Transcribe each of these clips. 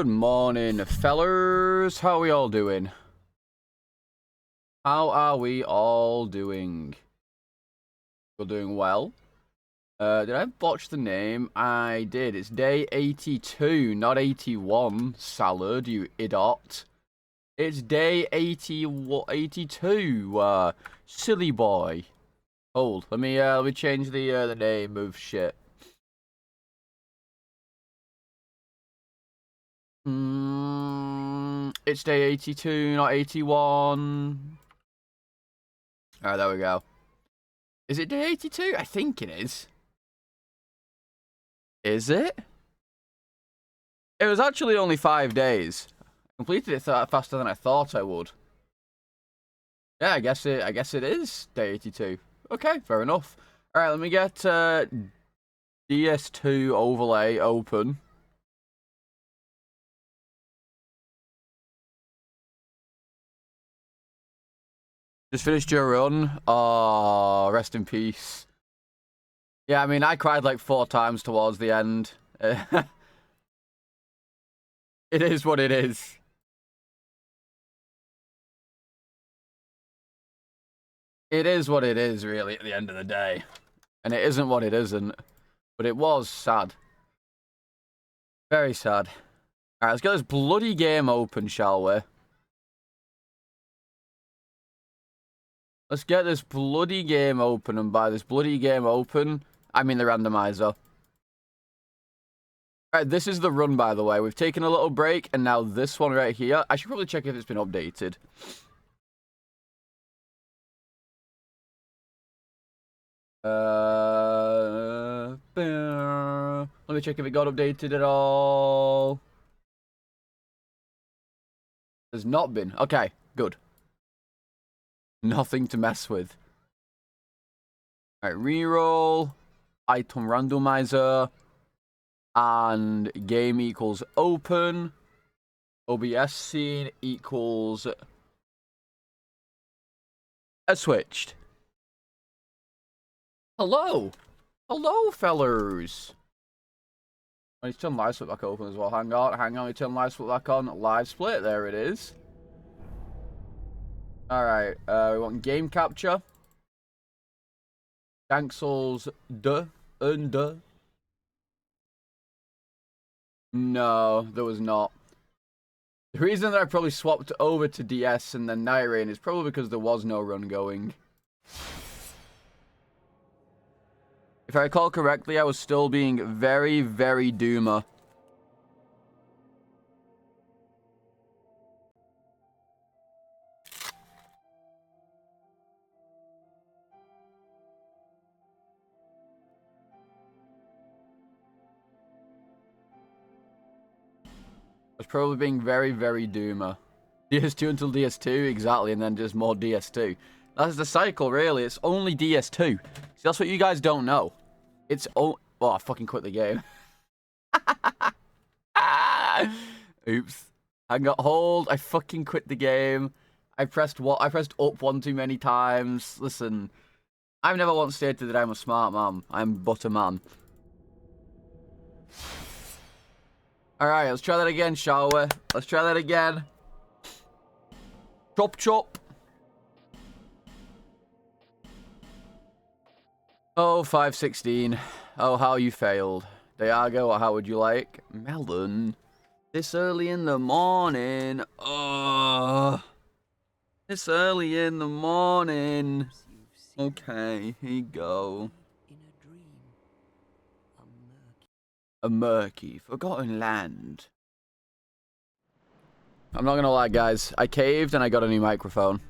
Good morning, fellers. How are we all doing? How are we all doing? We're doing well. Did I botch the name? I did. It's day 82, not 81. Salad, you idiot. It's day 82. Silly boy. Hold. Let me change the name of shit. It's day 82, not 81. Alright, there we go. Is it day 82? I think it is. Is it? It was actually only 5 days. I completed it faster than I thought I would. Yeah, I guess it is day 82. Okay, fair enough. Alright, let me get DS2 overlay open. Just finished your run. Oh, rest in peace. Yeah, I mean, I cried like 4 times towards the end. It is what it is. It is what it is, really, at the end of the day. And it isn't what it isn't. But it was sad. Very sad. Alright, let's get this bloody game open, shall we? Let's get this bloody game open, and by this bloody game open, I mean the randomizer. Alright, this is the run, by the way. We've taken a little break, and now this one right here. I should probably check if it's been updated. Let me check if it got updated at all. There's not been. Okay, good. Nothing to mess with. Alright, reroll, item randomizer, and game equals open, OBS scene equals switched. Hello! Hello, fellers! I need to turn live split back open as well. Hang on, let me turn live split back on. Live split, there it is. Alright, we want game capture. Cancels under. No, there was not. The reason that I probably swapped over to DS and then Night Rain is probably because there was no run going. If I recall correctly, I was still being very, very doomer. I was probably being very, very doomer. DS2 until DS2, exactly, and then just more DS2. That's the cycle, really. It's only DS2. See, that's what you guys don't know. It's oh, I fucking quit the game. Oops. I got hold. I fucking quit the game. I pressed up one too many times. Listen, I've never once stated that I'm a smart man. I'm but a man. Alright, let's try that again, shall we? Let's try that again. Chop chop. Oh, 516. Oh, how you failed. Diago, how would you like? Melon. This early in the morning. Oh. This early in the morning. Okay, here you go. A murky, forgotten land. I'm not gonna lie, guys. I caved and I got a new microphone.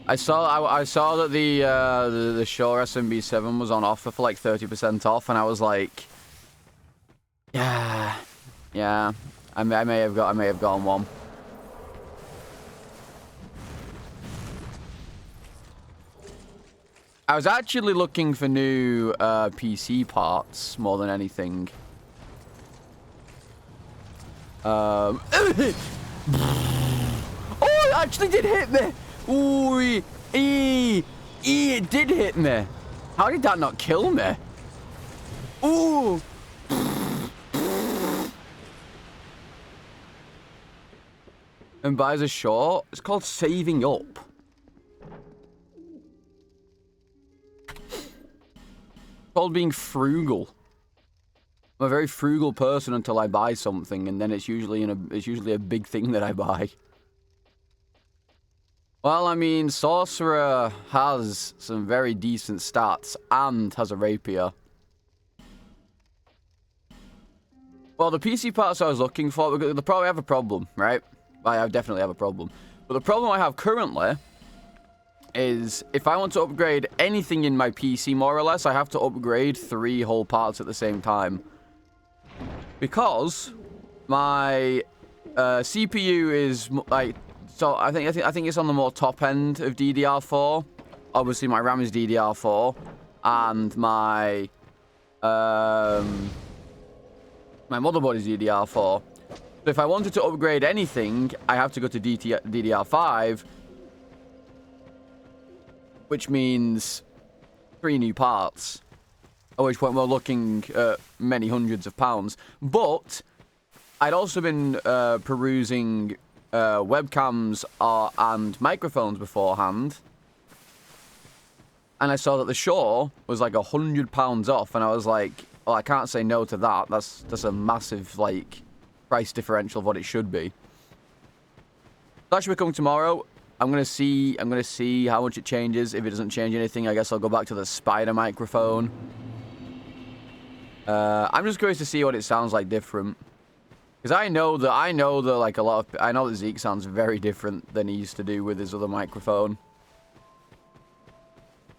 I saw that the Shure SMB7 was on offer for like 30% off, and I was like, yeah. I may have gotten one. I was actually looking for new PC parts more than anything. Oh, it actually did hit me! Ooh, it did hit me. How did that not kill me? Ooh! and buys a short. It's called saving up. It's called being frugal. I'm a very frugal person until I buy something, and then it's usually a big thing that I buy. Well, I mean, Sorcerer has some very decent stats and has a rapier. Well, the PC parts I was looking for, they probably have a problem, right? I definitely have a problem. But the problem I have currently is if I want to upgrade anything in my PC, more or less, I have to upgrade 3 whole parts at the same time. Because my CPU is like, so I think it's on the more top end of DDR4. Obviously, my RAM is DDR4, and my motherboard is DDR4. So if I wanted to upgrade anything, I have to go to DDR5, which means 3 new parts. At which point we're looking at many hundreds of pounds. But I'd also been perusing webcams and microphones beforehand, and I saw that the Shure was like £100 off, and I was like, "Oh, I can't say no to that. That's a massive like price differential of what it should be." That should be coming tomorrow. I'm gonna see how much it changes. If it doesn't change anything, I guess I'll go back to the Spider microphone. I'm just curious to see what it sounds like different. Because I know that like I know that Zeke sounds very different than he used to do with his other microphone.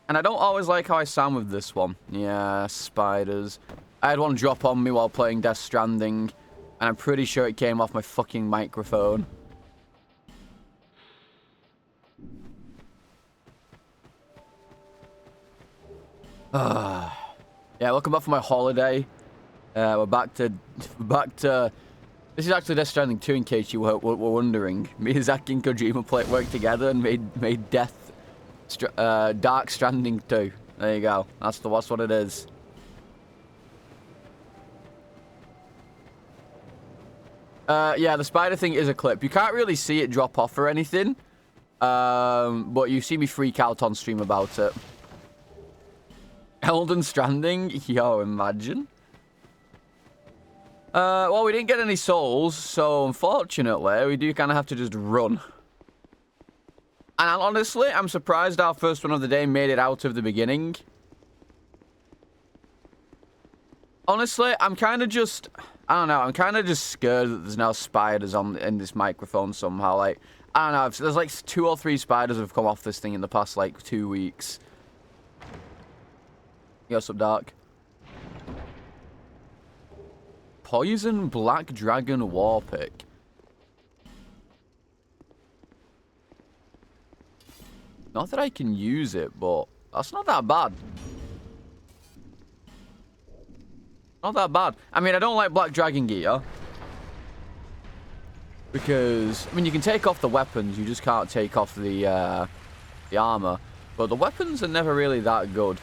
And I don't always like how I sound with this one. Yeah, spiders. I had one drop on me while playing Death Stranding, and I'm pretty sure it came off my fucking microphone. Yeah, welcome back for my holiday. We're back to... This is actually Death Stranding 2, in case you were wondering. Me and Zach and Kojima worked together and made Dark Stranding 2. There you go. That's what it is. Yeah, the spider thing is a clip. You can't really see it drop off or anything. But you see me freak out on stream about it. Elden Stranding? Yo, imagine. Well, we didn't get any souls, so unfortunately, we do kind of have to just run. And honestly, I'm surprised our first one of the day made it out of the beginning. Honestly, I'm kind of just... I don't know, I'm kind of just scared that there's now spiders in this microphone somehow. Like, I don't know, there's like 2 or 3 spiders have come off this thing in the past, like, 2 weeks. Yo, what's up, Dark? Poison Black Dragon War Pick. Not that I can use it, but that's not that bad. Not that bad. I mean, I don't like Black Dragon gear. Because, I mean, you can take off the weapons, you just can't take off the armor. But the weapons are never really that good.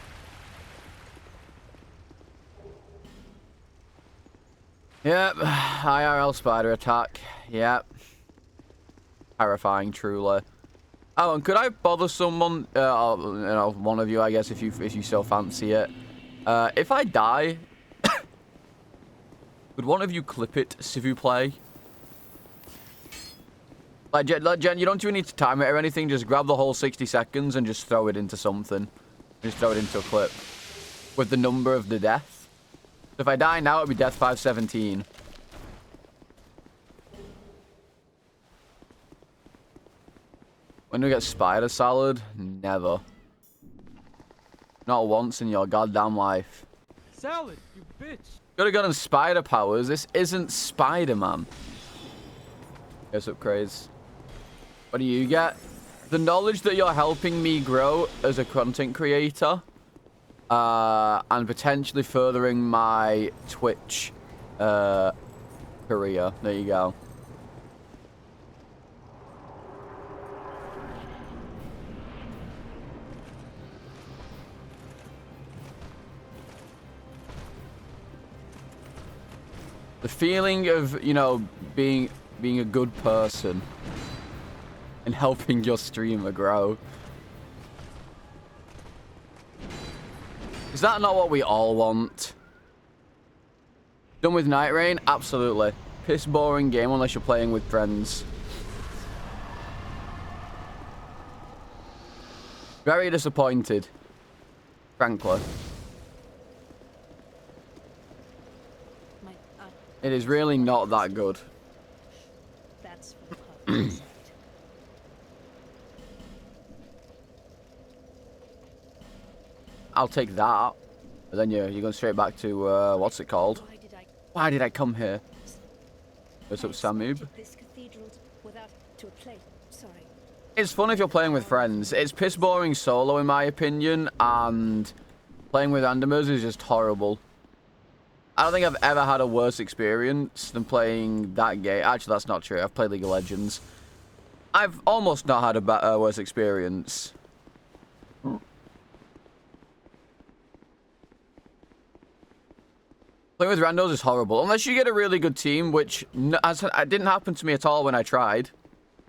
Yep, IRL spider attack. Yep. Terrifying, truly. Oh, and could I bother someone, you know, one of you, I guess, if you so fancy it. If I die, would one of you clip it, s'il vous plaît? Like, Jen, you don't even need to time it or anything. Just grab the whole 60 seconds and just throw it into something. Just throw it into a clip. With the number of the death. If I die now, it'll be death 517. When do we get spider salad? Never. Not once in your goddamn life. Salad, you bitch! Could have gotten spider powers. This isn't Spider-Man. What's up, Craze? What do you get? The knowledge that you're helping me grow as a content creator. And potentially furthering my Twitch career. There you go. The feeling of, you know, being a good person and helping your streamer grow. Is that not what we all want? Done with Night Rain? Absolutely. Piss boring game unless you're playing with friends. Very disappointed. Frankly. It is really not that good. That's for her. I'll take that. But then you're going straight back to, what's it called? Why did I come here? What's up, Samoob? It's fun if you're playing with friends. It's piss boring solo, in my opinion, and playing with randomers is just horrible. I don't think I've ever had a worse experience than playing that game. Actually, that's not true. I've played League of Legends. I've almost not had a worse experience. Playing with randos is horrible. Unless you get a really good team, which it didn't happen to me at all when I tried.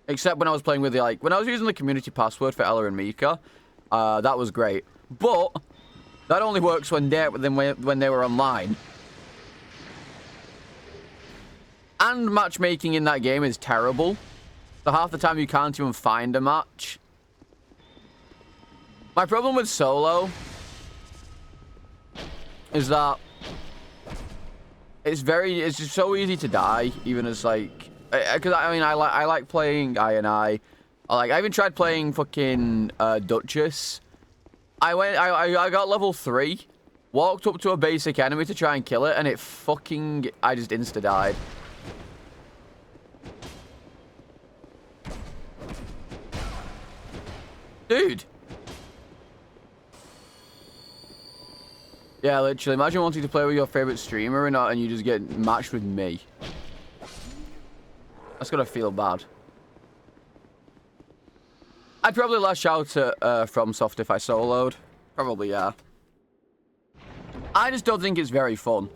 Except when I was playing with the, when I was using the community password for Ella and Mika. That was great. But that only works when they were online. And matchmaking in that game is terrible. So half the time you can't even find a match. My problem with solo is that it's just so easy to die, even as because I like playing I. I even tried playing fucking Duchess. I got level 3, walked up to a basic enemy to try and kill it, and I just insta died. Dude. Yeah, literally. Imagine wanting to play with your favorite streamer and you just get matched with me. That's gonna feel bad. I'd probably lash out at FromSoft if I soloed. Probably, yeah. I just don't think it's very fun.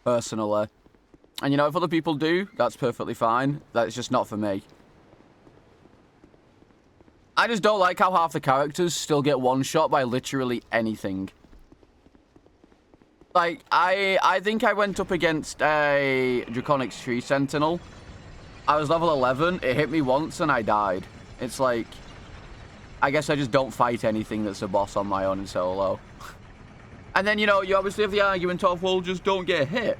Personally. And if other people do, that's perfectly fine. That's just not for me. I just don't like how half the characters still get one-shot by literally anything. I think I went up against a Draconic Tree Sentinel. I was level 11, it hit me once and I died. It's I guess I just don't fight anything that's a boss on my own in solo. And then, you obviously have the argument of, well, just don't get hit.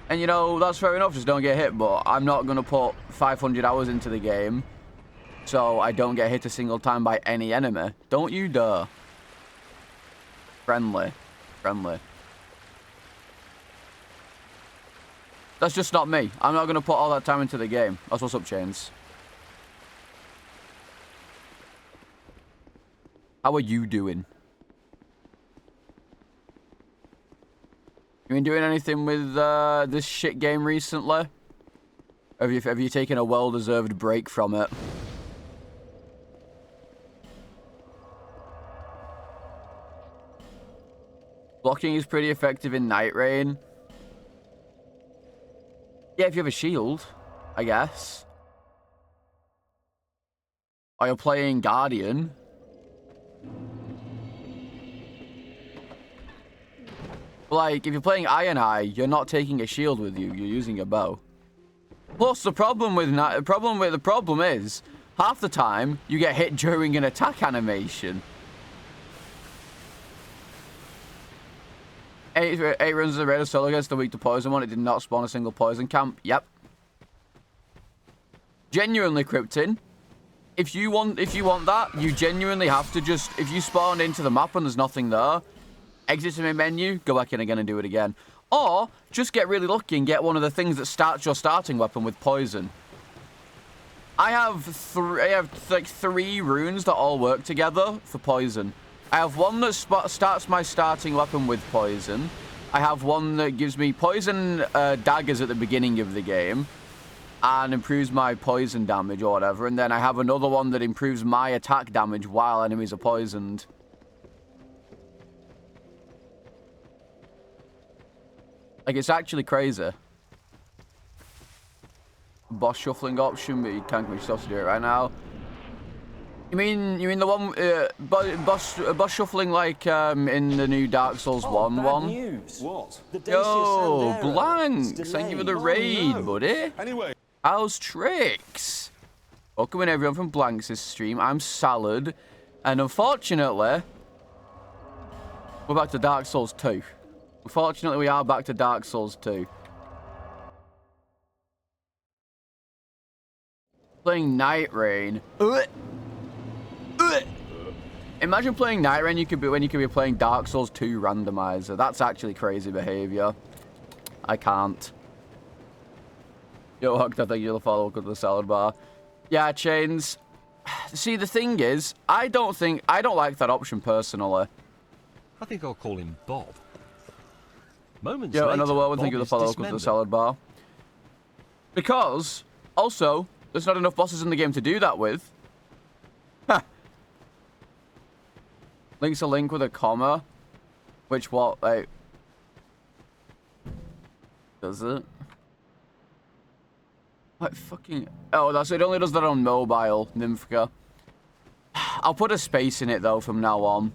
And, that's fair enough, just don't get hit, but I'm not going to put 500 hours into the game so I don't get hit a single time by any enemy. Don't you dare. Friendly. That's just not me. I'm not going to put all that time into the game. That's what's up, Chains. How are you doing? You been doing anything with this shit game recently? Have you taken a well-deserved break from it? Blocking is pretty effective in Night Rain. Yeah, if you have a shield, I guess. Or you're playing Guardian. If you're playing I, you're not taking a shield with you. You're using a bow. Plus, the problem is, half the time, you get hit during an attack animation. 8 runs as a Raider solo against the weak to poison one. It did not spawn a single poison camp. Yep. Genuinely, Krypton. If you want that, you genuinely have to just, if you spawn into the map and there's nothing there, exit to main menu, go back in again and do it again. Or just get really lucky and get one of the things that starts your starting weapon with poison. I have 3 runes that all work together for poison. I have one that starts my starting weapon with poison. I have one that gives me poison daggers at the beginning of the game and improves my poison damage or whatever. And then I have another one that improves my attack damage while enemies are poisoned. It's actually crazy. boss shuffling option, but you can't be supposed to do it right now. You mean the one boss shuffling like in the new Dark Souls 1 one? News. What? Yo, Blanks, thank you for the raid, buddy. Anyway, How's tricks? Welcome in everyone from Blanks' stream. I'm Salad, and unfortunately, we're back to Dark Souls 2. Unfortunately, we are back to Dark Souls 2. Playing Night Rain. Imagine playing Night Rain when you could be playing Dark Souls 2 Randomizer. That's actually crazy behavior. I can't. Yo, Hucked, I think you'll follow up with the salad bar. Yeah, Chains. See, the thing is, I don't like that option personally. I think I'll call him Bob. Moments Yo, later, another one. Thank you for the Bob follow is up with the dismembered. salad bar. Because, also, there's not enough bosses in the game to do that with. Huh. Link's a link with a comma. Which what, like... Does it? What fucking... Oh, it only does that on mobile, Nymphka. I'll put a space in it, though, from now on.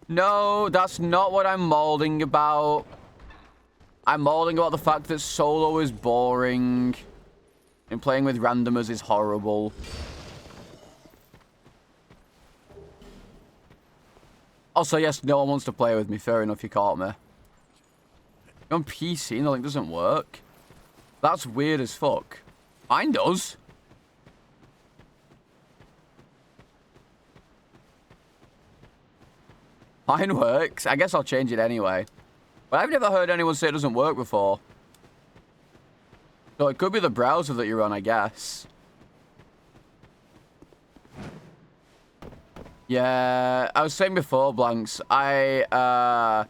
No, that's not what I'm mauling about. I'm mauling about the fact that solo is boring. And playing with randomers is horrible. Also, yes, no one wants to play with me. Fair enough, you caught me. On PC, and the link doesn't work. That's weird as fuck. Mine does. Mine works. I guess I'll change it anyway. But I've never heard anyone say it doesn't work before. So it could be the browser that you're on, I guess. Yeah, I was saying before, Blanks. I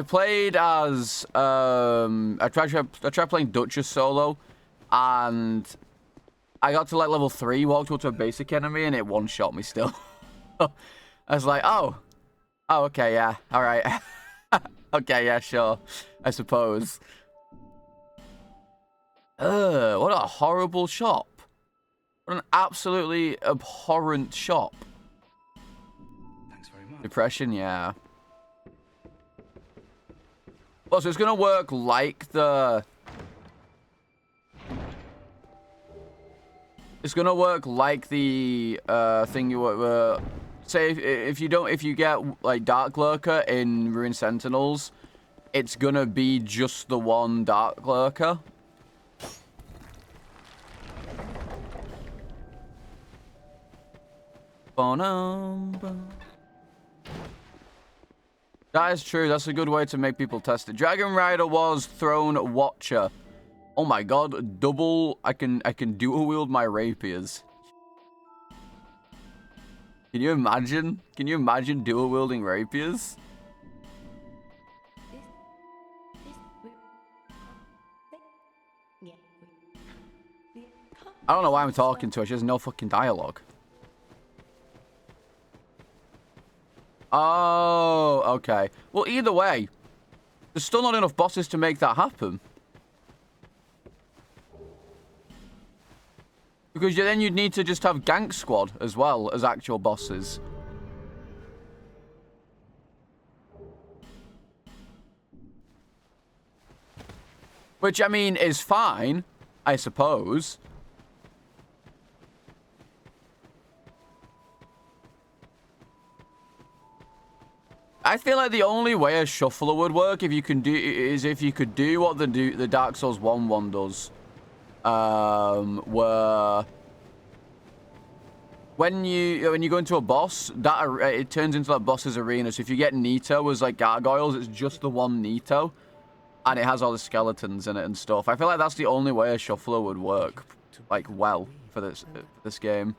played as I tried playing Duchess solo, and I got to like level 3, walked up to a basic enemy, and it one-shot me still. I was like, oh, okay, yeah, all right, okay, yeah, sure, I suppose. What a horrible shop! What an absolutely abhorrent shop. thanks very much. Depression, yeah. Well, so it's gonna work like the... It's gonna work like the thing you were... say if you get like Dark Lurker in Ruined Sentinels, it's gonna be just the one Dark Lurker. That is true. That's a good way to make people test it. Dragon Rider was Throne Watcher. Oh my god, double. I can dual wield my rapiers. Can you imagine? Can you imagine dual wielding rapiers? I don't know why I'm talking to her. She has no fucking dialogue. Oh, okay. Well, either way, there's still not enough bosses to make that happen. Because then you'd need to just have Gank Squad as well as actual bosses. Which, I mean, is fine, I suppose. I feel like the only way a shuffler would work if you could do what the Dark Souls 1 does. Where when you go into a boss, that it turns into that boss's arena. So if you get Nito as like gargoyles, it's just the one Nito, and it has all the skeletons in it and stuff. I feel like that's the only way a shuffler would work, like well for this game.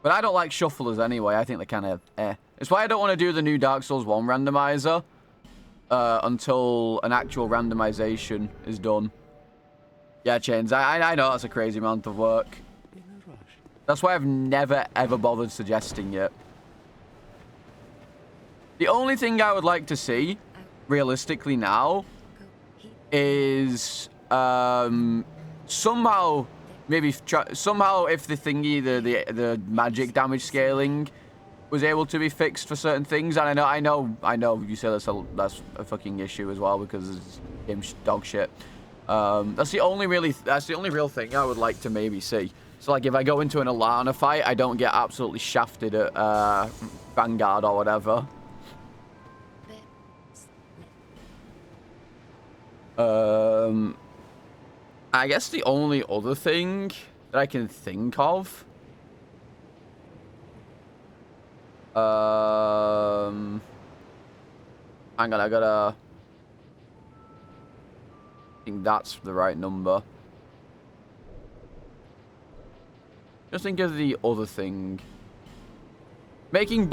But I don't like shufflers anyway. I think they're kind of eh. It's why I don't want to do the new Dark Souls 1 randomizer until an actual randomization is done. Yeah, Chains, I know that's a crazy amount of work. That's why I've never, ever bothered suggesting it. The only thing I would like to see, realistically now, is somehow maybe somehow if the thingy the magic damage scaling was able to be fixed for certain things, and I know you said that's a fucking issue as well because it's game's dog shit. That's the only real thing I would like to maybe see. So like if I go into an Alana fight, I don't get absolutely shafted at Vanguard or whatever. I guess the only other thing that I can think of. Hang on, I gotta. I think that's the right number. Just think of the other thing. Making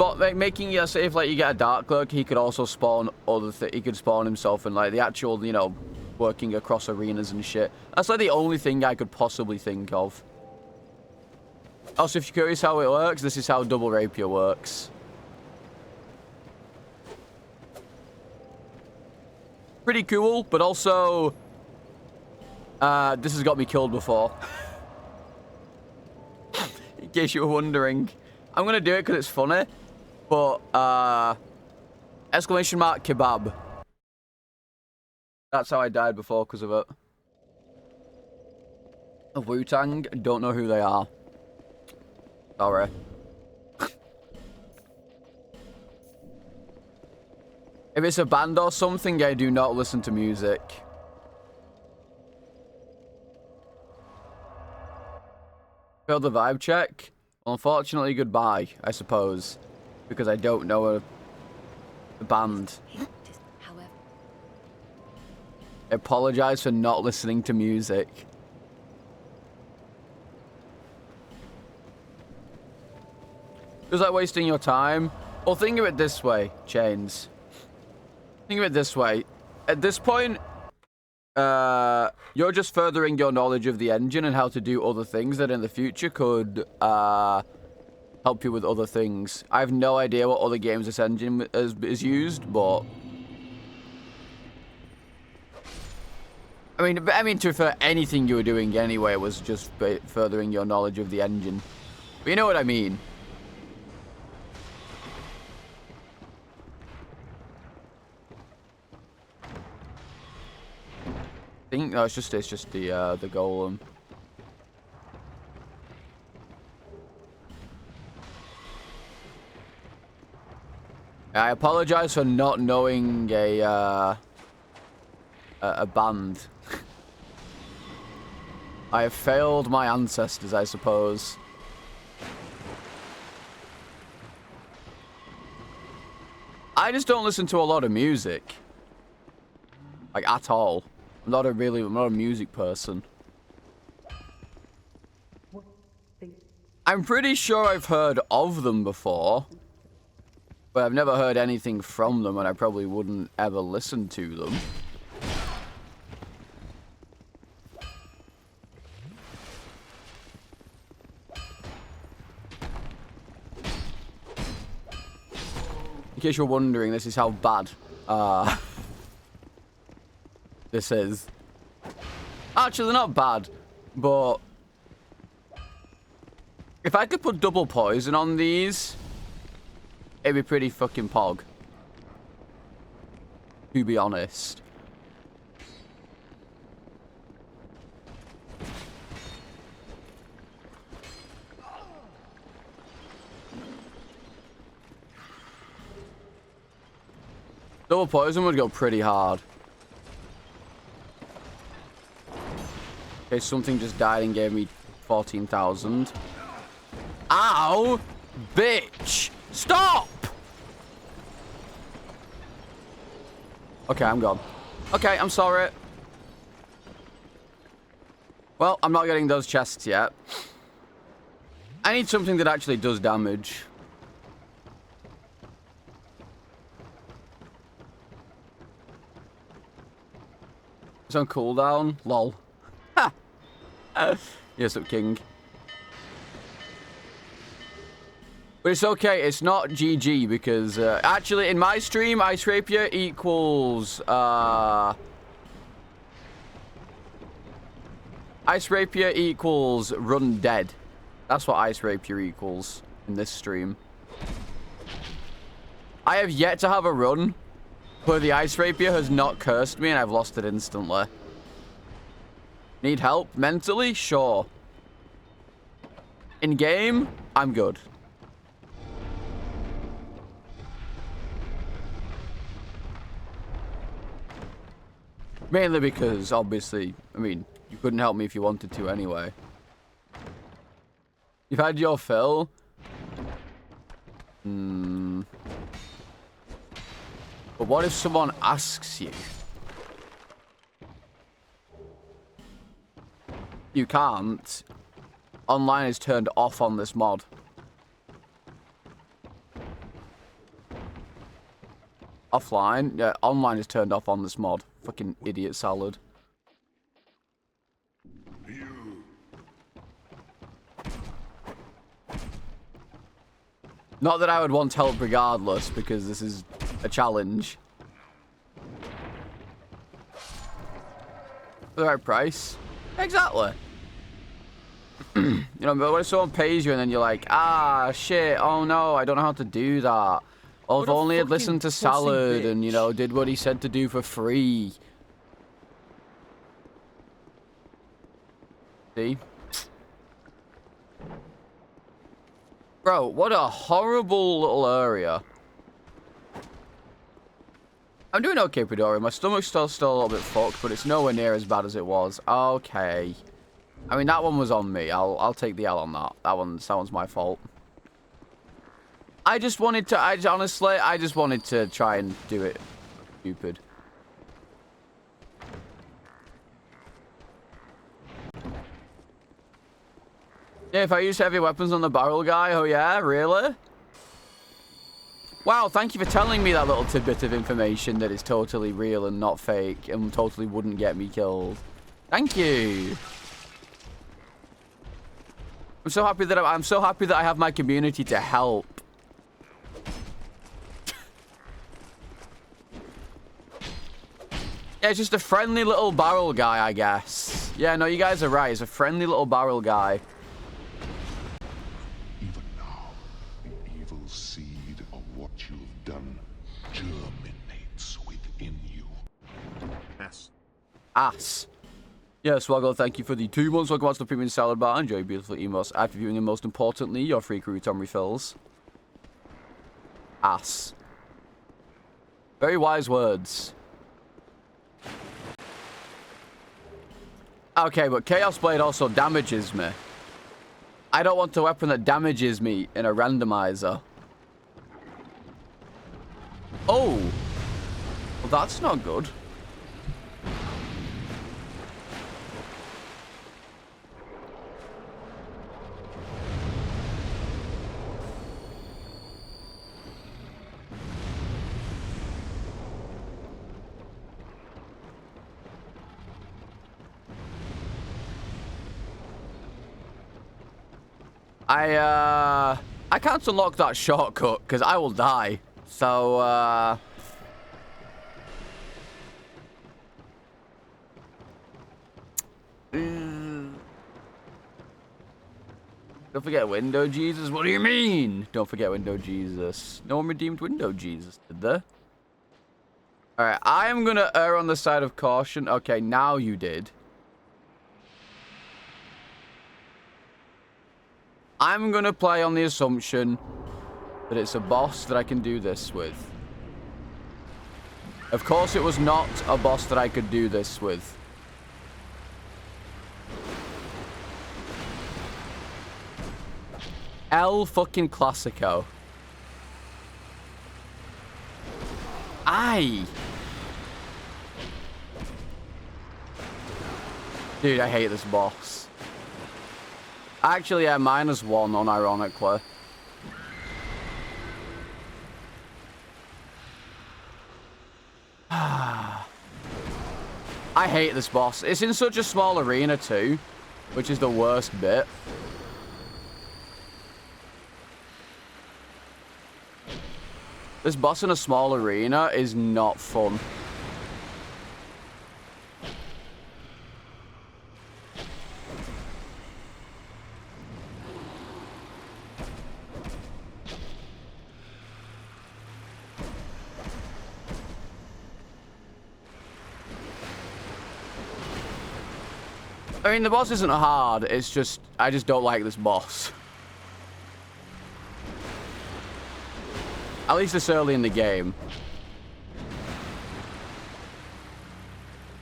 yeah, say if like you get a dark clerk, he could also spawn he could spawn himself in like the actual, you know, working across arenas and shit. That's like the only thing I could possibly think of. Also, if you're curious how it works, this is how double rapier works. Pretty cool, but also this has got me killed before. In case you were wondering. I'm gonna do it because it's funny, but exclamation mark kebab. That's how I died before because of it. A Wu-Tang, don't know who they are. Sorry. If it's a band or something, I do not listen to music. Failed the vibe check? Well, unfortunately, goodbye, I suppose. Because I don't know a band. I apologize for not listening to music. Feels like wasting your time. Well, think of it this way, Chains. Think of it this way. At this point, you're just furthering your knowledge of the engine and how to do other things that in the future could help you with other things. I have no idea what other games this engine is used, but I mean, to be fair, anything you were doing anyway was just furthering your knowledge of the engine. But you know what I mean. I think no, it's just the golem. I apologize for not knowing a band. I have failed my ancestors, I suppose. I just don't listen to a lot of music. Like, at all. I'm not a music person. I'm pretty sure I've heard of them before. But I've never heard anything from them, and I probably wouldn't ever listen to them. In case you're wondering, this is how bad this is. Actually, they're not bad, but if I could put double poison on these, it'd be pretty fucking pog. To be honest. Double poison would go pretty hard. Okay, something just died and gave me 14,000. Ow! Bitch! Stop! Okay, I'm gone. Okay, I'm sorry. Well, I'm not getting those chests yet. I need something that actually does damage. It's on cooldown. Lol. Ha! Yes, up, King. But it's okay. It's not GG because actually in my stream, Ice Rapier equals Ice Rapier equals Run Dead. That's what Ice Rapier equals in this stream. I have yet to have a run where the Ice Rapier has not cursed me and I've lost it instantly. Need help mentally? Sure. In game, I'm good. Mainly because, obviously, I mean, you couldn't help me if you wanted to anyway. You've had your fill. But what if someone asks you? You can't. Online is turned off on this mod. Offline? Yeah, online is turned off on this mod. Fucking idiot salad. Not that I would want help regardless, because this is a challenge. For the right price? Exactly. You know, but when someone pays you and then you're like, ah, shit, oh no, I don't know how to do that. Oh, if only I'd listened to Salad and, you know, did what he said to do for free. See? Bro, what a horrible little area. I'm doing okay, Pedora. My stomach's still a little bit fucked, but it's nowhere near as bad as it was. Okay. I mean, that one was on me. I'll take the L on that. That one's my fault. I just wanted to, honestly, I just wanted to try and do it stupid. Yeah, if I use heavy weapons on the barrel guy, oh yeah, really? Wow, thank you for telling me that little tidbit of information that is totally real and not fake and totally wouldn't get me killed. Thank you. I'm so happy that I have my community to help. Yeah, it's just a friendly little barrel guy, I guess. Yeah, no, you guys are right. It's a friendly little barrel guy. Even now, the evil seed of what you've done germinates within you. Ass. Yeah, Swaggle, thank you for the 2 months. Welcome to the Premium Salad Bar. Enjoy your beautiful emos. After viewing and most importantly, your free crouton refills. Ass. Very wise words. Okay, but Chaos Blade also damages me. I don't want a weapon that damages me in a randomizer. Oh! Well, that's not good. I can't unlock that shortcut because I will die. So, don't forget Window Jesus. What do you mean? Don't forget Window Jesus. No one redeemed Window Jesus, did they? Alright, I am going to err on the side of caution. Okay, now you did. I'm going to play on the assumption that it's a boss that I can do this with. Of course, it was not a boss that I could do this with. El fucking Classico. Aye. Dude, I hate this boss. Actually, yeah, -1, unironically. I hate this boss. It's in such a small arena too, which is the worst bit. This boss in a small arena is not fun. I mean, the boss isn't hard. It's just, I just don't like this boss. At least this early in the game.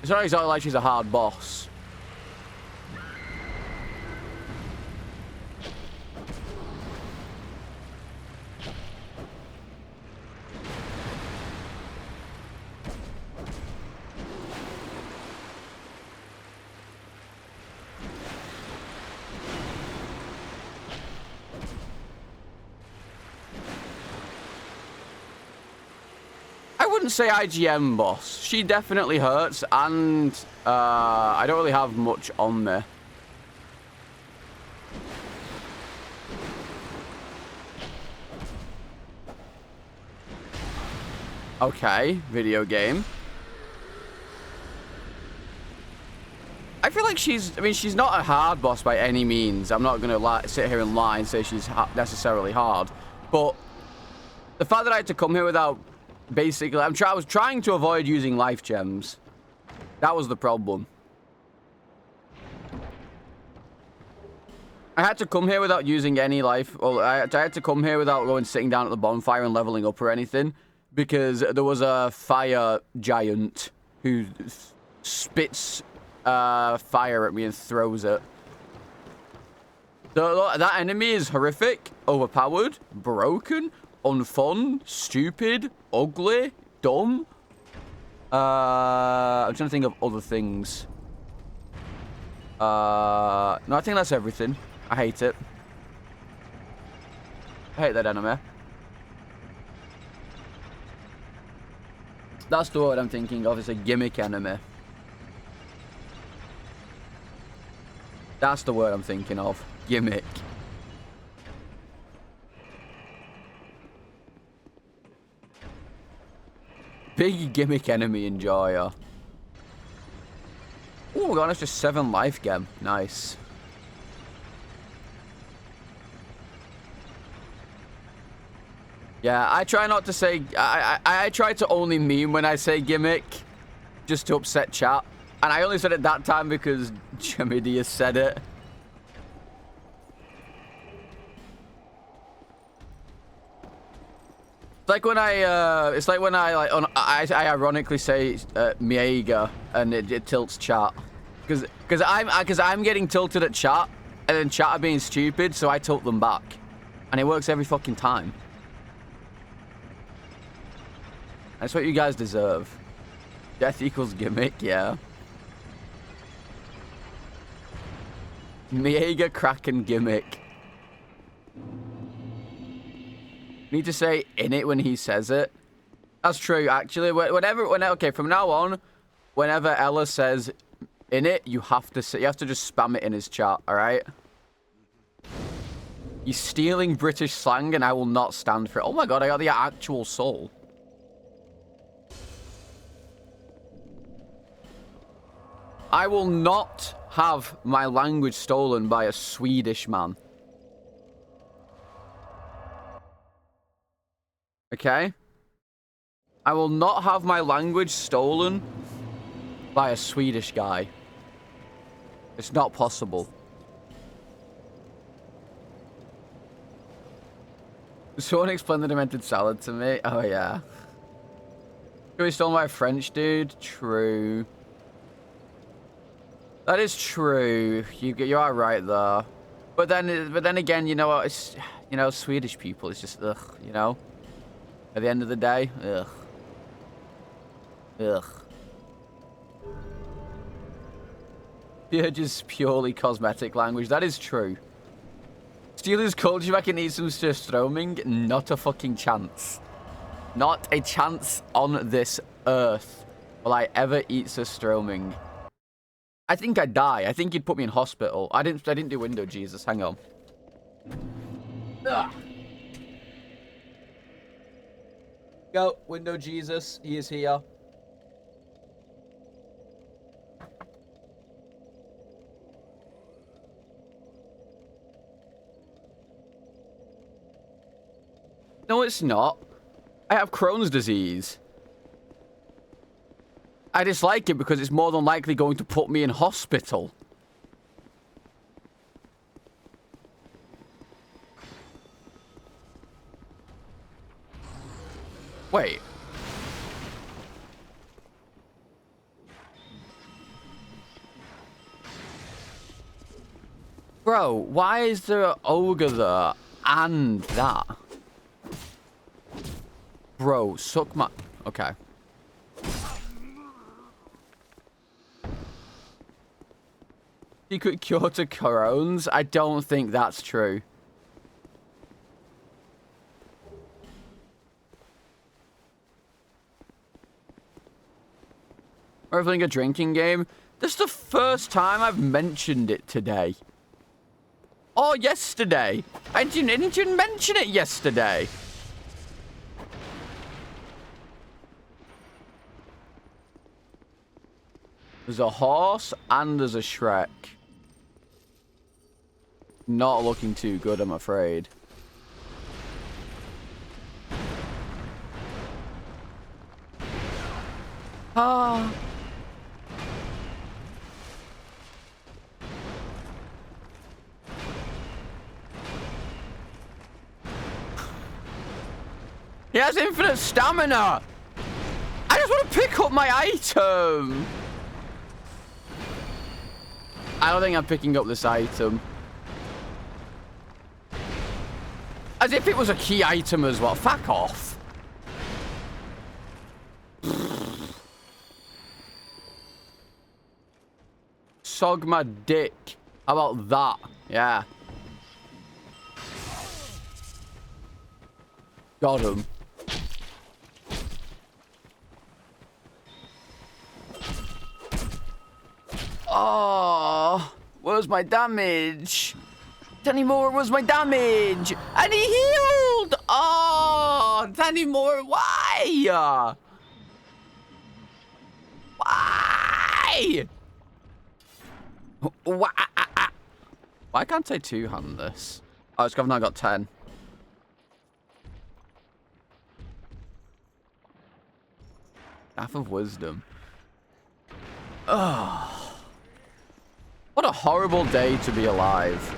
It's not exactly like she's a hard boss. I wouldn't say IGM boss. She definitely hurts, and I don't really have much on me. Okay, video game. I feel like she's, I mean, she's not a hard boss by any means. I'm not going to sit here and lie and say she's necessarily hard. But the fact that I had to come here without, basically, I was trying to avoid using life gems. That was the problem. I had to come here without using any life. Well, I had to come here without going sitting down at the bonfire and leveling up or anything. Because there was a fire giant who spits fire at me and throws it. So that enemy is horrific, overpowered, broken, unfun, stupid, ugly, dumb. I'm trying to think of other things. No, I think that's everything. I hate it. I hate that enemy. That's the word I'm thinking of. It's a gimmick enemy. That's the word I'm thinking of. Gimmick. Big gimmick enemy enjoyer. Oh my god, that's just 7 life gem. Nice. Yeah, I try not to say... I try to only meme when I say gimmick. Just to upset chat. And I only said it that time because Chamidia said it. It's like when I ironically say Miega and it tilts chat. Because I'm getting tilted at chat. And then chat are being stupid, so I tilt them back. And it works every fucking time. That's what you guys deserve. Death equals gimmick, yeah. Miega, Kraken, gimmick. Need to say in it when he says it. That's true, actually. Okay, from now on, whenever Ella says in it, you have to just spam it in his chat, all right? You're stealing British slang, and I will not stand for it. Oh my god, I got the actual soul. I will not have my language stolen by a Swedish man. Okay? I will not have my language stolen by a Swedish guy. It's not possible. Someone explained the demented salad to me. Oh, yeah. He stole my French dude. True. That is true. You are right there. But then again, you know what? It's, you know, Swedish people. It's just ugh. You know. At the end of the day, ugh. Ugh. You're just purely cosmetic language. That is true. Steelers culture back and eat some surströmming? Not a fucking chance. Not a chance on this earth will I ever eat surströmming. I think I'd die. I think you'd put me in hospital. I didn't do window Jesus. Hang on. Ugh. Go, window Jesus. He is here. No, it's not. I have Crohn's disease. I dislike it because it's more than likely going to put me in hospital. Wait. Bro, why is there an ogre there and that? Bro, suck my... Okay. Secret cure to Crohn's? I don't think that's true. We're playing a drinking game. This is the first time I've mentioned it today. Or yesterday. I didn't mention it yesterday. There's a horse and there's a Shrek. Not looking too good, I'm afraid. Ah. He has infinite stamina. I just want to pick up my item. I don't think I'm picking up this item. As if it was a key item as well. Fuck off. Sog my dick. How about that? Yeah. Got him. Oh, where's my damage? Danny Moore, where's my damage? And he healed! Oh, Danny Moore, why? Why? Why can't I two-hand this? Oh, it's because I've now got 10. Staff of Wisdom. Oh. What a horrible day to be alive.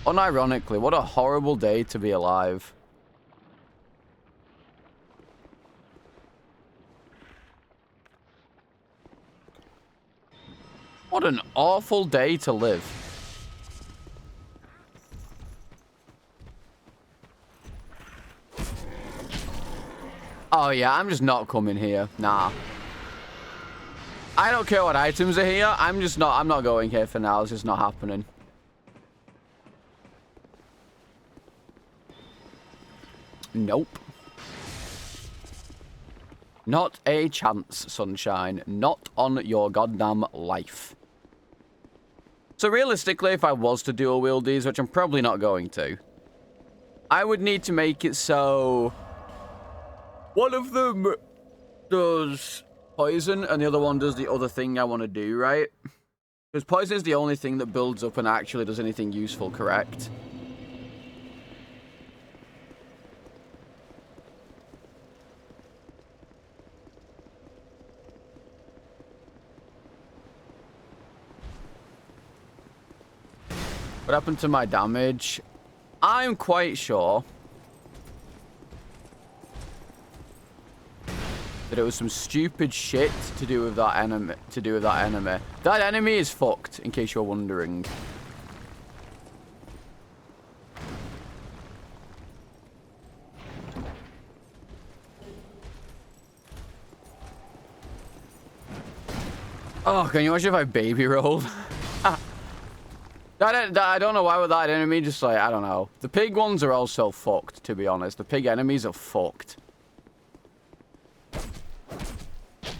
Unironically, what a horrible day to be alive. What an awful day to live. Oh yeah, I'm just not coming here. Nah. I don't care what items are here. I'm not going here for now. It's just not happening. Nope. Not a chance, sunshine. Not on your goddamn life. So realistically, if I was to dual wield these, which I'm probably not going to, I would need to make it so one of them does poison and the other one does the other thing I want to do, right? Because poison is the only thing that builds up and actually does anything useful, correct? What happened to my damage? I'm quite sure that it was some stupid shit to do with that enemy. That enemy is fucked, in case you're wondering. Oh, can you imagine if I baby rolled? I don't know why with that enemy, just like, I don't know. The pig ones are also fucked, to be honest. The pig enemies are fucked.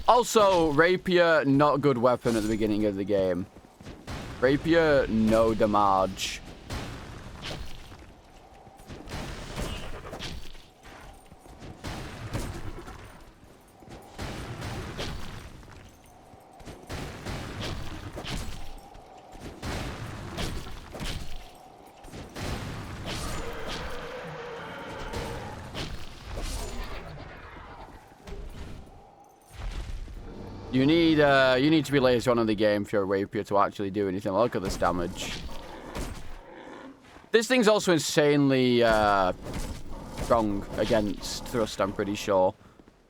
Also, rapier, not a good weapon at the beginning of the game. Rapier, no damage. You need to be later on in the game for your rapier to actually do anything. Look at this damage. This thing's also insanely strong against thrust, I'm pretty sure.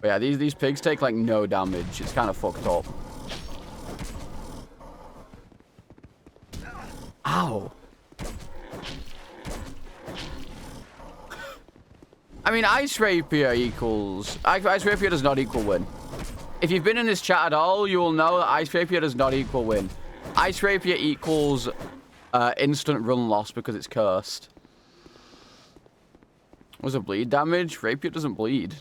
But yeah, these pigs take like no damage. It's kind of fucked up. Ow. I mean, Ice Rapier equals... Ice Rapier does not equal win. If you've been in this chat at all, you will know that Ice Rapier does not equal win. Ice Rapier equals instant run loss because it's cursed. Was it bleed damage? Rapier doesn't bleed.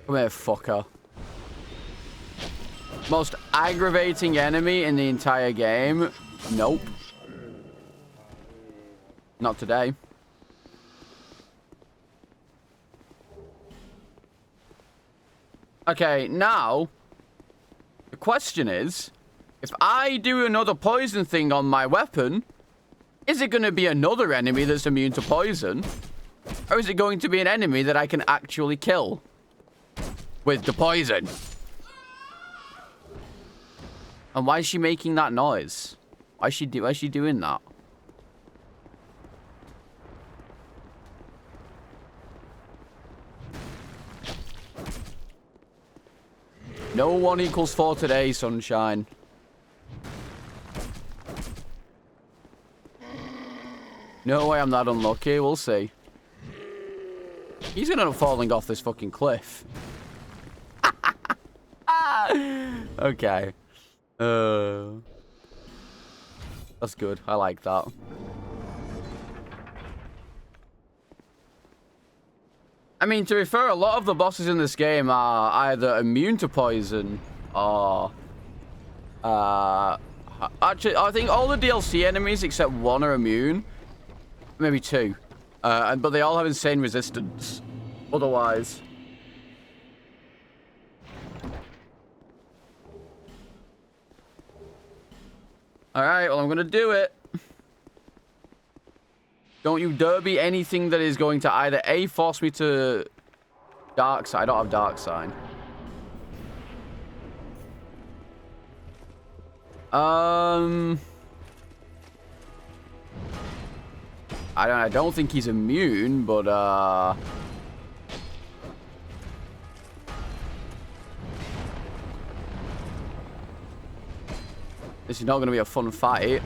Come here, fucker. Most aggravating enemy in the entire game? Nope. Not today. Okay, now, the question is, if I do another poison thing on my weapon, is it going to be another enemy that's immune to poison? Or is it going to be an enemy that I can actually kill with the poison? And why is she making that noise? Why is she doing that? No 1 equals 4 today, sunshine. No way I'm that unlucky. We'll see. He's gonna end up falling off this fucking cliff. Okay. That's good. I like that. I mean, to be fair, a lot of the bosses in this game are either immune to poison or... actually, I think all the DLC enemies except 1 are immune. Maybe 2. But they all have insane resistance. Otherwise... Alright, well, I'm gonna do it. Don't you dare be anything that is going to either A, force me to Dark Sign. I don't have Dark Sign. I don't think he's immune, but this is not going to be a fun fight.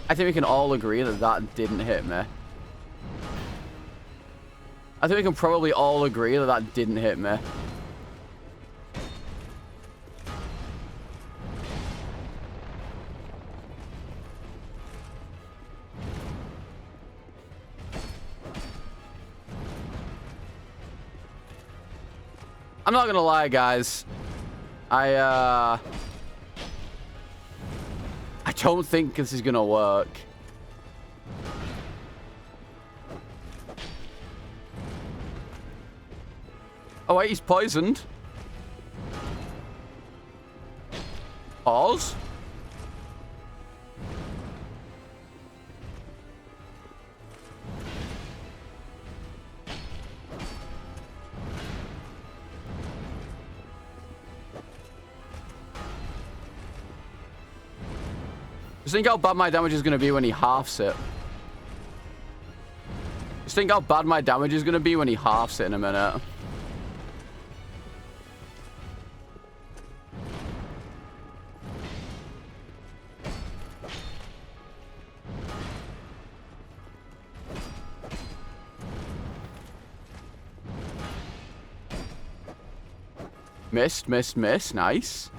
I think we can all agree that that didn't hit me. I think we can probably all agree that that didn't hit me. I'm not gonna lie, guys. I don't think this is gonna work. Oh wait, he's poisoned. Pause. Just think how bad my damage is going to be when he halves it. Just think how bad my damage is going to be when he halves it in a minute. Missed, missed, missed. Nice.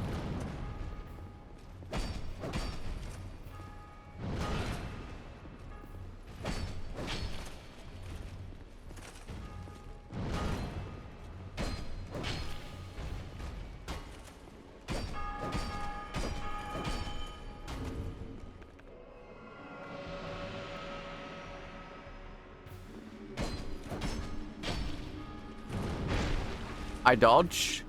I dodge.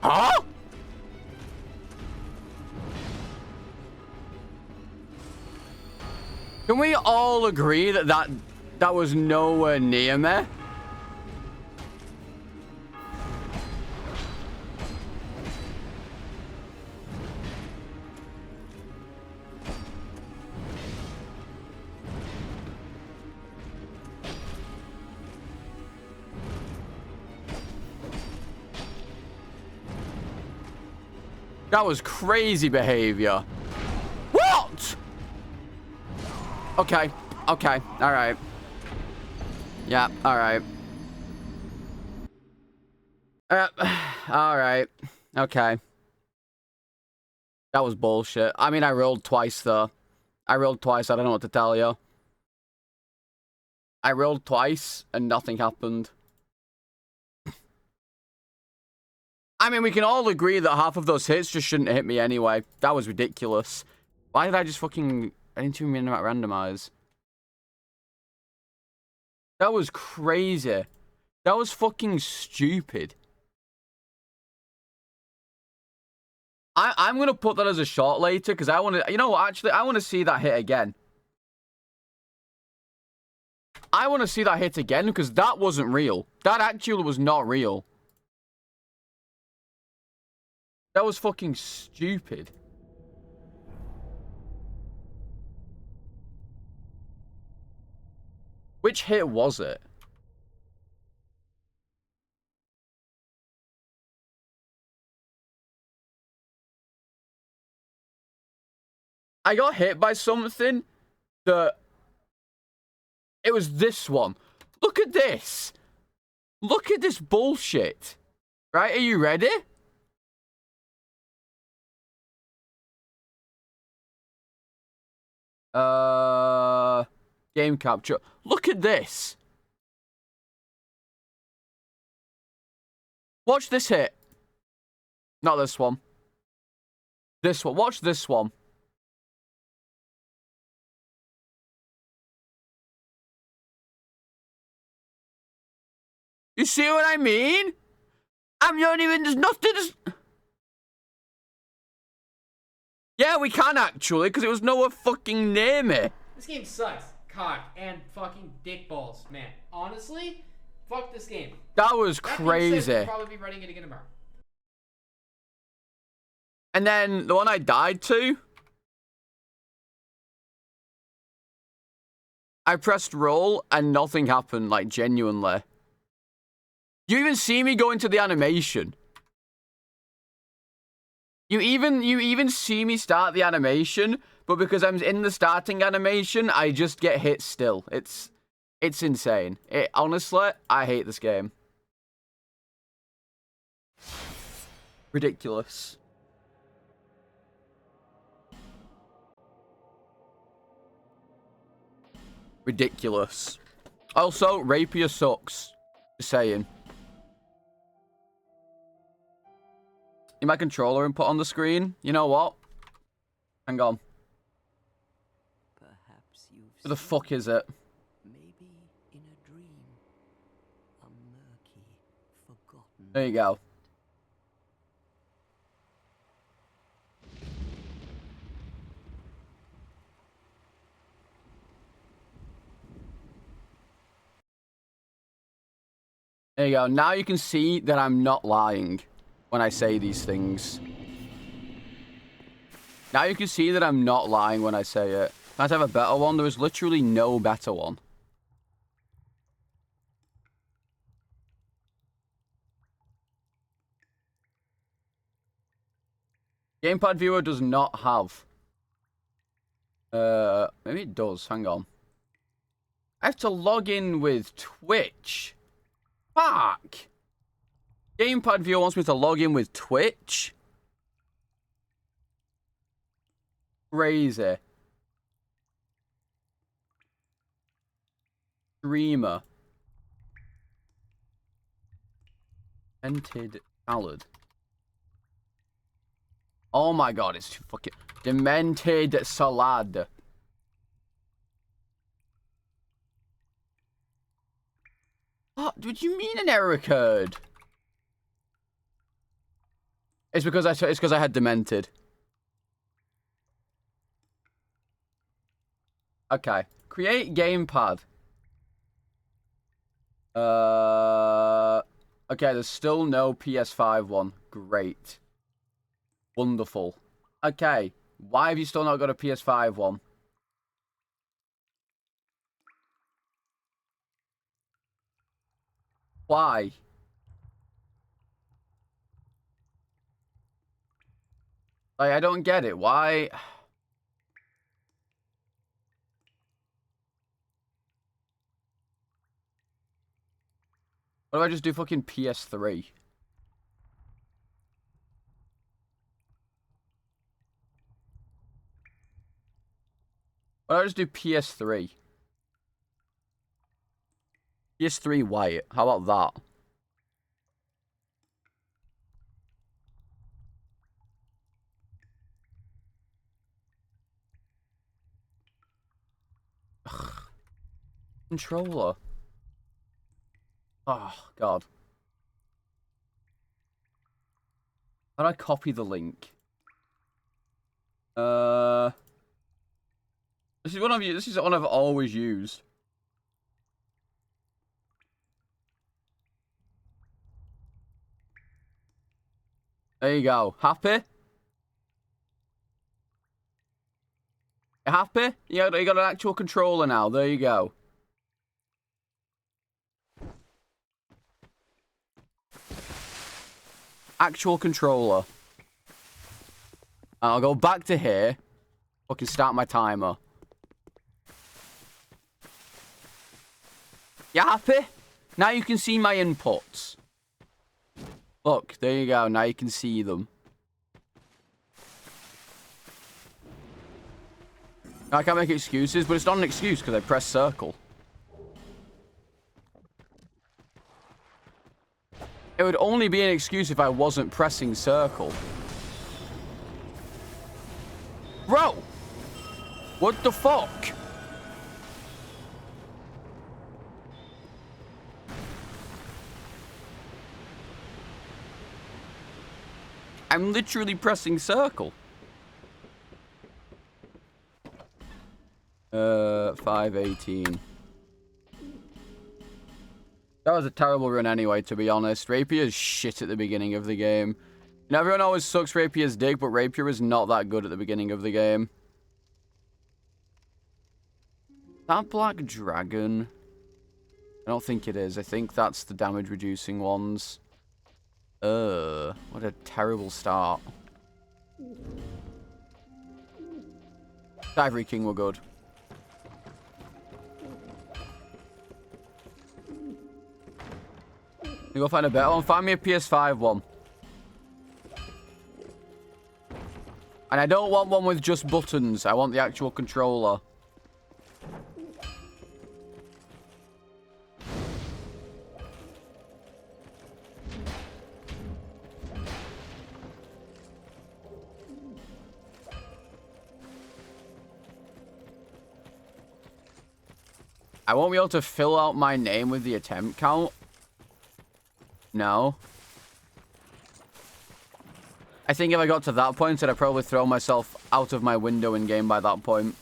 Huh? Can we all agree that that was nowhere near me? That was crazy behavior. What? Okay. Okay. All right. Yeah. All right. All right. Okay. That was bullshit. I mean, I rolled twice, though. I rolled twice. I don't know what to tell you. I rolled twice, and nothing happened. I mean, we can all agree that half of those hits just shouldn't hit me anyway. That was ridiculous. Why did I just fucking... I didn't even mean about randomize. That was crazy. That was fucking stupid. I'm going to put that as a shot later, because I want to... You know what, actually, I want to see that hit again. I want to see that hit again, because that wasn't real. That actually was not real. That was fucking stupid. Which hit was it? I got hit by something that... It was this one. Look at this. Look at this bullshit. Right, are you ready? Game capture. Look at this. Watch this hit. Not this one. This one. Watch this one. You see what I mean? I'm not even... There's nothing... Yeah, we can actually, because it was nowhere fucking near me. This game sucks. Cock and fucking dick balls, man. Honestly, fuck this game. That was crazy. I'll probably be running it again tomorrow. And then the one I died to, I pressed roll and nothing happened, like genuinely. You even see me go into the animation. You even see me start the animation, but because I'm in the starting animation, I just get hit still. It's insane. Honestly, I hate this game. Ridiculous. Ridiculous. Also, Rapier sucks. Just saying. My controller input on the screen. You know what? Hang on. Perhaps you've Who the fuck is it? maybe in a dream, a murky, forgotten. There you go. There you go. Now you can see that I'm not lying when I say these things. Now you can see that I'm not lying when I say it. Can I have a better one? There is literally no better one. Gamepad viewer does not have. Maybe it does. Hang on. I have to log in with Twitch. Fuck. Gamepad viewer wants me to log in with Twitch. Crazy. Streamer. Demented salad. Oh my god, it's too fucking... Demented salad. What? What do you mean an error occurred? It's because I had demented. Okay. Create gamepad. Okay, there's still no PS5 one. Great. Wonderful. Okay. Why have you still not got a PS5 one? Why? Like, I don't get it. Why? What do I just do fucking PS3? What do I just do PS3? PS3 white. How about that? Ugh. Controller. Oh, God. How do I copy the link? This is one I've always used. There you go. Happy? You happy? You got an actual controller now. There you go. Actual controller. And I'll go back to here. Fucking start my timer. You happy? Now you can see my inputs. Look, there you go. Now you can see them. I can't make excuses, but it's not an excuse because I pressed circle. It would only be an excuse if I wasn't pressing circle. Bro! What the fuck? I'm literally pressing circle. 518. That was a terrible run anyway, to be honest. Rapier's shit at the beginning of the game. And everyone always sucks Rapier's dick, but Rapier is not that good at the beginning of the game. That Black Dragon? I don't think it is. I think that's the damage reducing ones. What a terrible start. Ivory King were good. You go find a better one. Find me a PS5 one. And I don't want one with just buttons. I want the actual controller. I won't be able to fill out my name with the attempt count. No. I think if I got to that point, I'd probably throw myself out of my window in game by that point.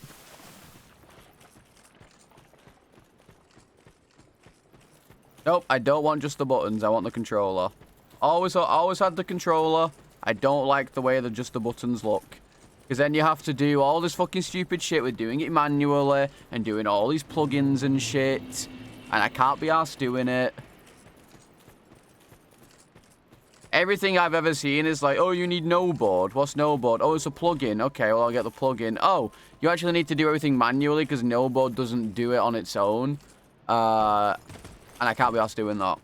Nope, I don't want just the buttons. I want the always had the controller. I don't like the way that just the buttons look. Because then you have to do all this fucking stupid shit with doing it manually and doing all these plugins and shit. And I can't be arsed doing it. Everything I've ever seen is like, oh, you need no board. What's no board? Oh, it's a plugin. Okay, well, I'll get the plugin. Oh, you actually need to do everything manually because no board doesn't do it on its own. And I can't be arsed doing that.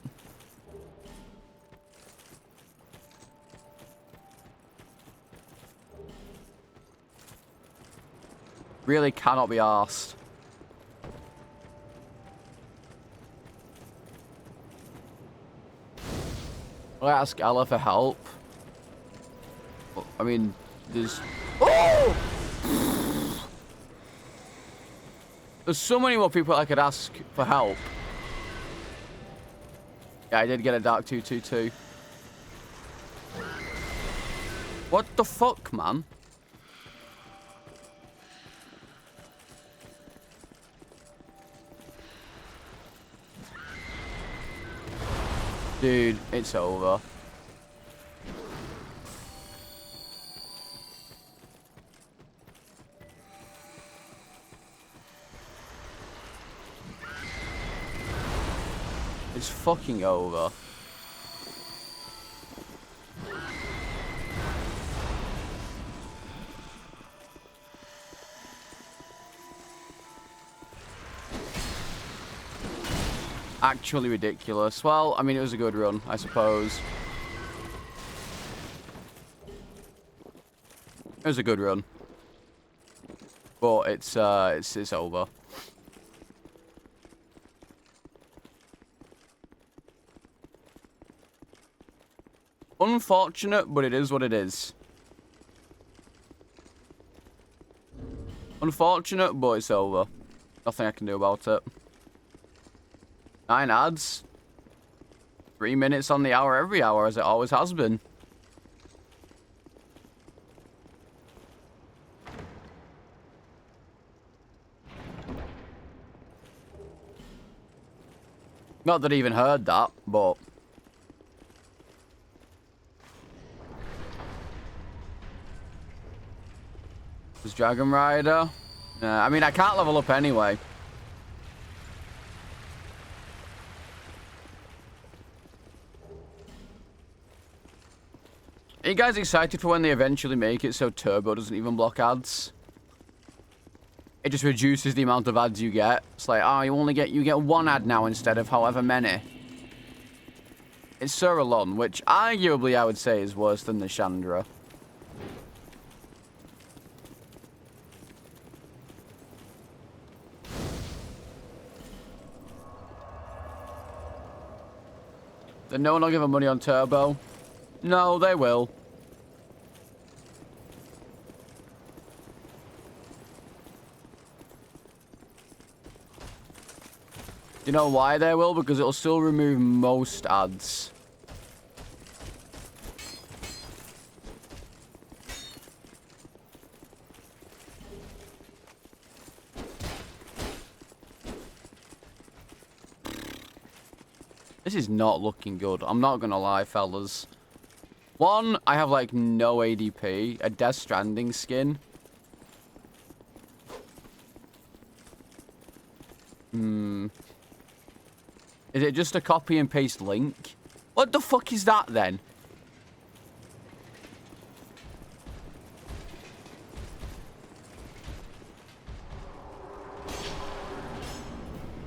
Really cannot be arsed. I'll ask Ella for help. I mean, there's... Oh! There's so many more people I could ask for help. Yeah, I did get a Dark 222. What the fuck, man? Dude, it's over. It's fucking over. Actually ridiculous. Well, I mean, it was a good run, I suppose. It was a good run. But it's over. Unfortunate, but it is what it is. Unfortunate, but it's over. Nothing I can do about it. 9 ads. 3 minutes on the hour every hour, as it always has been. Not that I even heard that, but... There's Dragon Rider. I mean, I can't level up anyway. Are you guys excited for when they eventually make it so Turbo doesn't even block ads? It just reduces the amount of ads you get. It's like, oh, you get 1 ad now instead of however many. It's Suralon, which arguably I would say is worse than the Chandra. Then no one will give them money on Turbo. No, they will. You know why they will? Because it'll still remove most ads. This is not looking good. I'm not gonna lie, fellas. One, I have like no ADP, a Death Stranding skin. Is it just a copy and paste link? What the fuck is that then?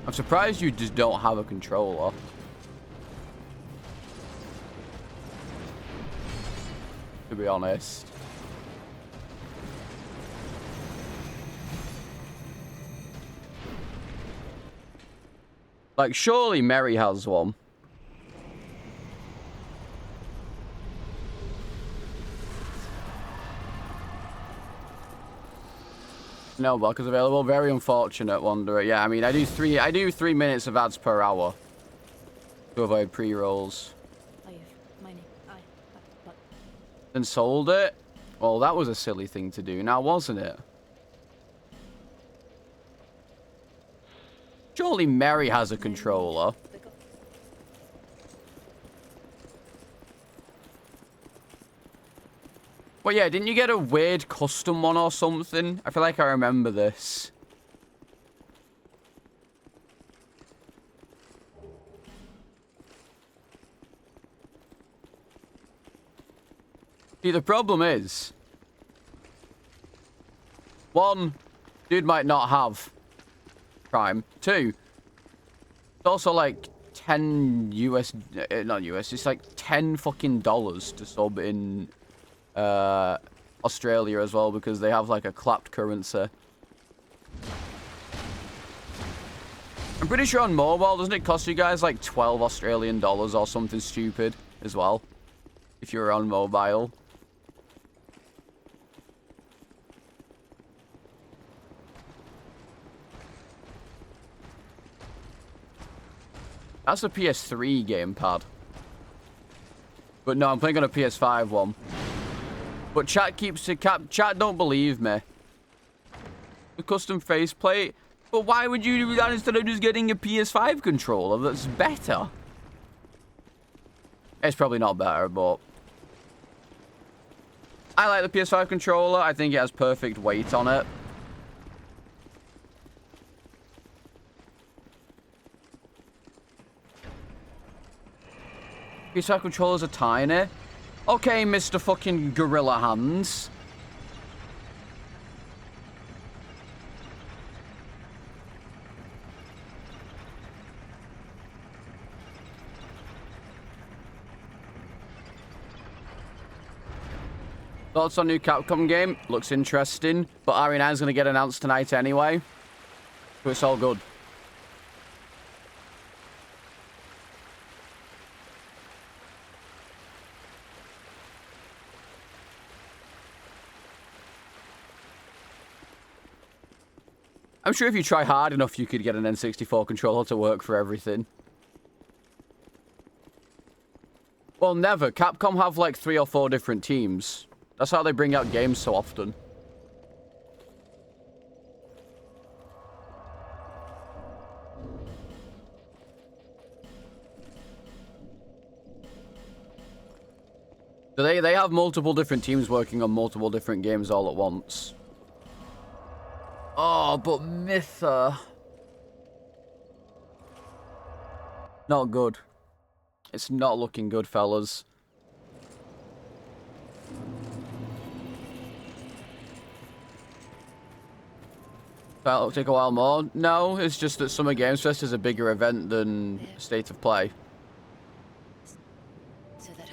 I'm surprised you just don't have a controller. To be honest. Like, surely Mary has one. No block is available. Very unfortunate, Wanderer. Yeah, I mean, I do 3 minutes of ads per hour to avoid pre-rolls. And sold it? Well, that was a silly thing to do now, wasn't it? Surely Mary has a controller. Well, yeah, didn't you get a weird custom one or something? I feel like I remember this. See, the problem is... One, dude might not have Prime. Two, it's also like 10 US... not US, it's like 10 fucking dollars to sub in Australia as well, because they have like a clapped currency. I'm pretty sure on mobile, doesn't it cost you guys like 12 Australian dollars or something stupid as well? If you're on mobile. That's a PS3 gamepad. But no, I'm playing on a PS5 one. But chat keeps it chat don't believe me. The custom faceplate. But why would you do that instead of just getting a PS5 controller that's better? It's probably not better, but I like the PS5 controller. I think it has perfect weight on it. PS5 controllers are tiny. Okay, Mr. fucking Gorilla Hands. Thoughts on new Capcom game? Looks interesting. But RE9 is going to get announced tonight anyway. So it's all good. I'm sure if you try hard enough, you could get an N64 controller to work for everything. Well, never. Capcom have like 3 or 4 different teams. That's how they bring out games so often. So they have multiple different teams working on multiple different games all at once. Oh, but Mytha. Not good. It's not looking good, fellas. That'll take a while more. No, it's just that Summer Games Fest is a bigger event than State of Play. So that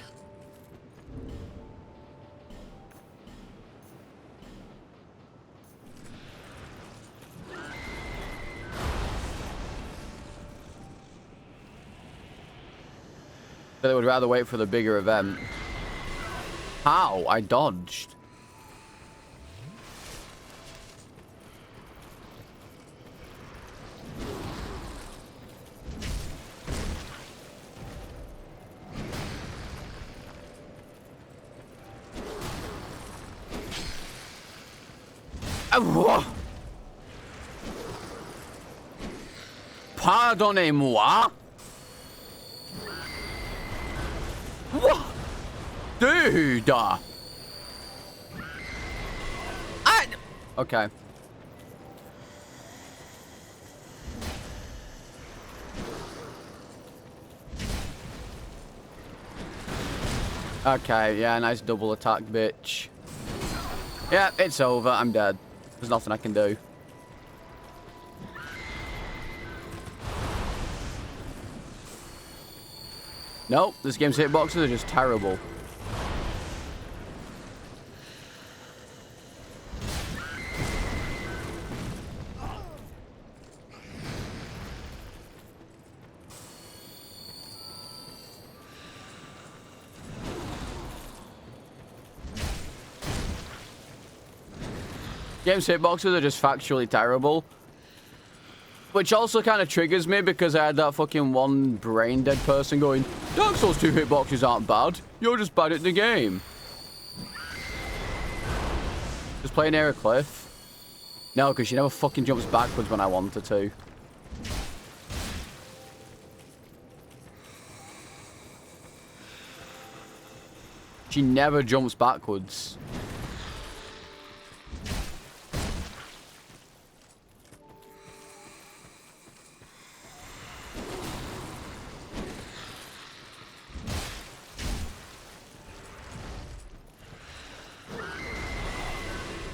So they would rather wait for the bigger event. How? I dodged. Pardonnez-moi. What? Dude! Okay. Okay, yeah, nice double attack, bitch. Yeah, it's over. I'm dead. There's nothing I can do. Nope, this game's hitboxes are just terrible. Game's hitboxes are just factually terrible. Which also kind of triggers me because I had that fucking one brain dead person going, Dark Souls 2 hitboxes aren't bad. You're just bad at the game. Just play near a cliff. No, because she never fucking jumps backwards when I want her to. She never jumps backwards.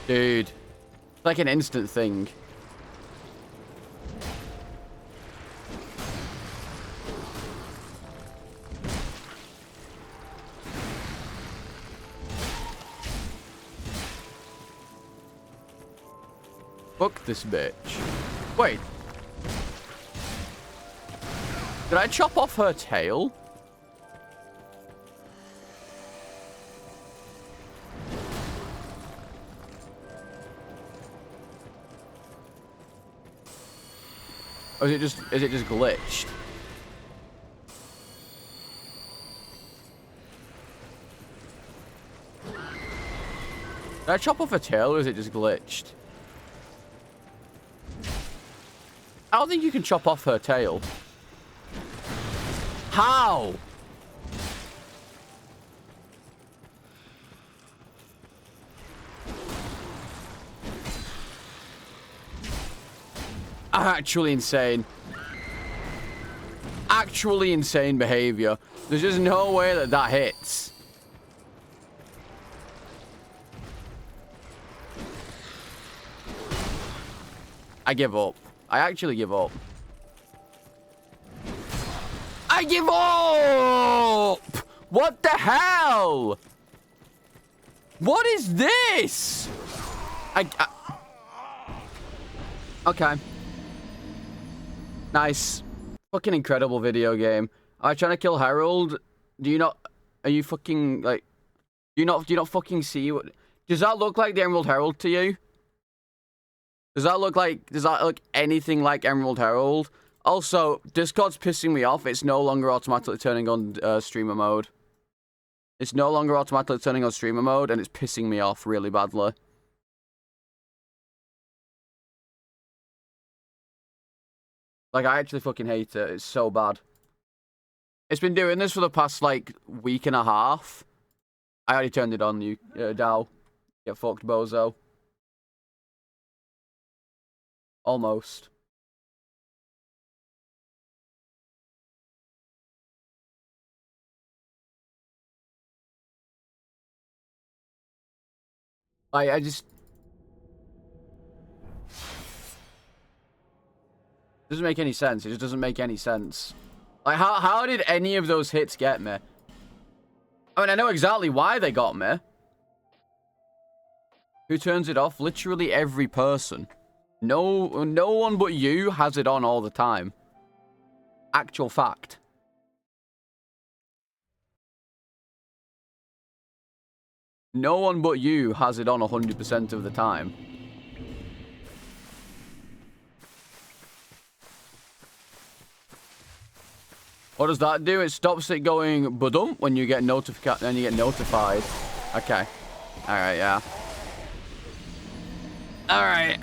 Dude. It's like an instant thing. Fuck this bitch. Wait. Did I chop off her tail? Or is it just glitched? Did I chop off her tail or is it just glitched? I don't think you can chop off her tail. How? Actually insane. Actually insane behavior. There's just no way that that hits. I give up. I actually give up. I give up! What the hell? What is this? Okay. Nice. Fucking incredible video game. Am I trying to kill Harold? Do you not... Are you fucking, like... Do you not fucking see what... Does that look like the Emerald Herald to you? Does that look anything like Emerald Herald? Also, Discord's pissing me off. It's no longer automatically turning on streamer mode. It's no longer automatically turning on streamer mode, and it's pissing me off really badly. Like, I actually fucking hate it. It's so bad. It's been doing this for the past, like, week and a half. I already turned it on, you, Dow. Get fucked, bozo. Almost. I just... Doesn't make any sense. It just doesn't make any sense. Like, how did any of those hits get me? I mean, I know exactly why they got me. Who turns it off? Literally every person. No one but you has it on all the time. Actual fact. No one but you has it on 100% of the time. What does that do? It stops it going ba-dum when you get notified. Okay. Alright, yeah. Alright.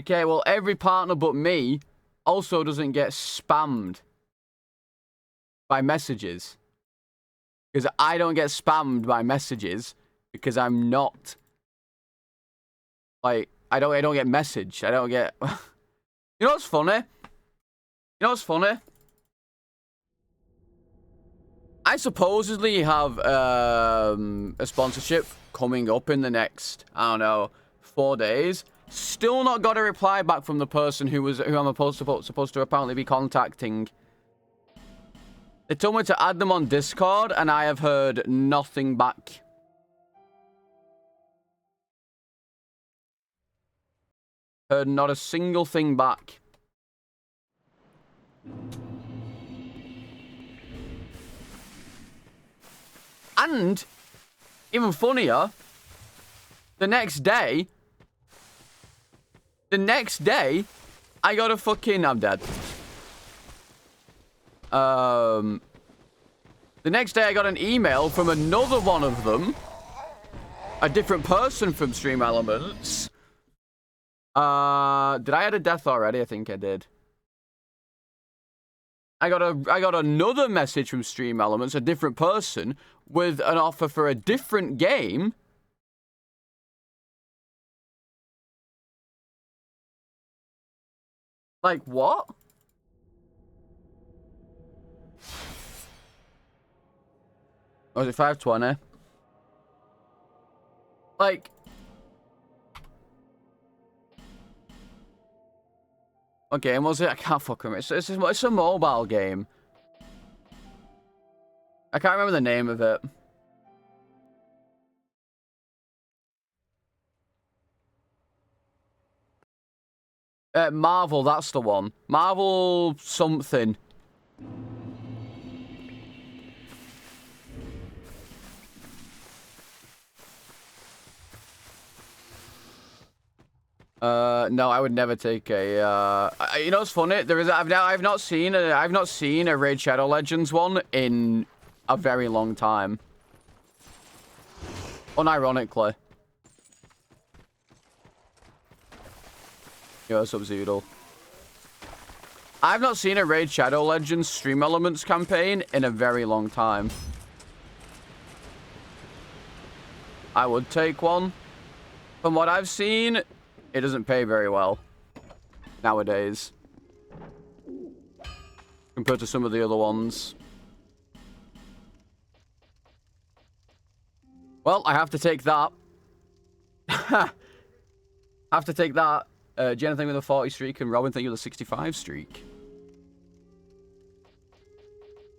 Okay, well, every partner but me also doesn't get spammed by messages. Because I don't get spammed by messages because I'm not... Like, I don't get messaged. I don't get... You know what's funny? You know what's funny? I supposedly have a sponsorship coming up in the next, I don't know, 4 days. Still not got a reply back from the person who I'm supposed to apparently be contacting. They told me to add them on Discord, and I have heard nothing back. Heard not a single thing back. And, even funnier, the next day, I got a fucking... I'm dead. The next day I got an email from another one of them. A different person from Stream Elements. Did I add a death already? I think I did. I got another message from Stream Elements, a different person, with an offer for a different game. Like, what? Was it 520? Like... What game was it? I can't fucking remember. It's a mobile game. I can't remember the name of it. Marvel, that's the one. Marvel something. No, I would never take a. You know what's funny? I've not seen a Raid Shadow Legends one in a very long time. Unironically. Yo, what's up, Zoodle? I've not seen a Raid Shadow Legends Stream Elements campaign in a very long time. I would take one. From what I've seen, it doesn't pay very well nowadays compared to some of the other ones. Well, I have to take that. Have to take that. Jonathan with a 40 streak and Robin thinking with a 65 streak.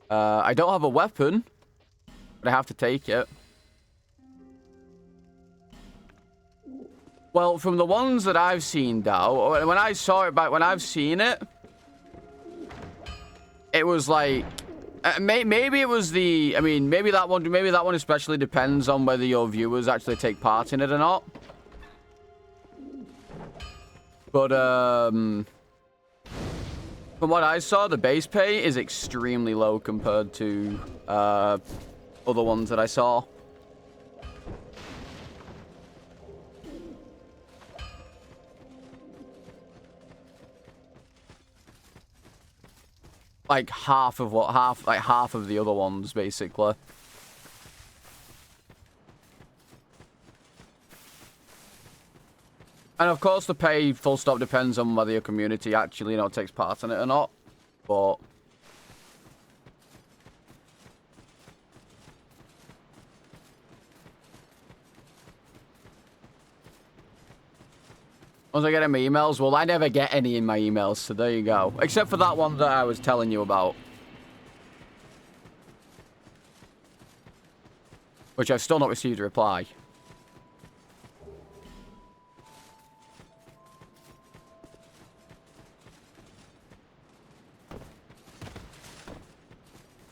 I don't have a weapon, but I have to take it. Well, from the ones that I've seen, Dow, when I saw it back, when I've seen it, it was like, maybe it was the, I mean, maybe that one especially depends on whether your viewers actually take part in it or not. But, from what I saw, the base pay is extremely low compared to, other ones that I saw. Like half of the other ones, basically. And of course, the pay full stop depends on whether your community actually, you know, takes part in it or not. But once I get in my emails, well, I never get any in my emails, so there you go. Except for that one that I was telling you about. Which I've still not received a reply.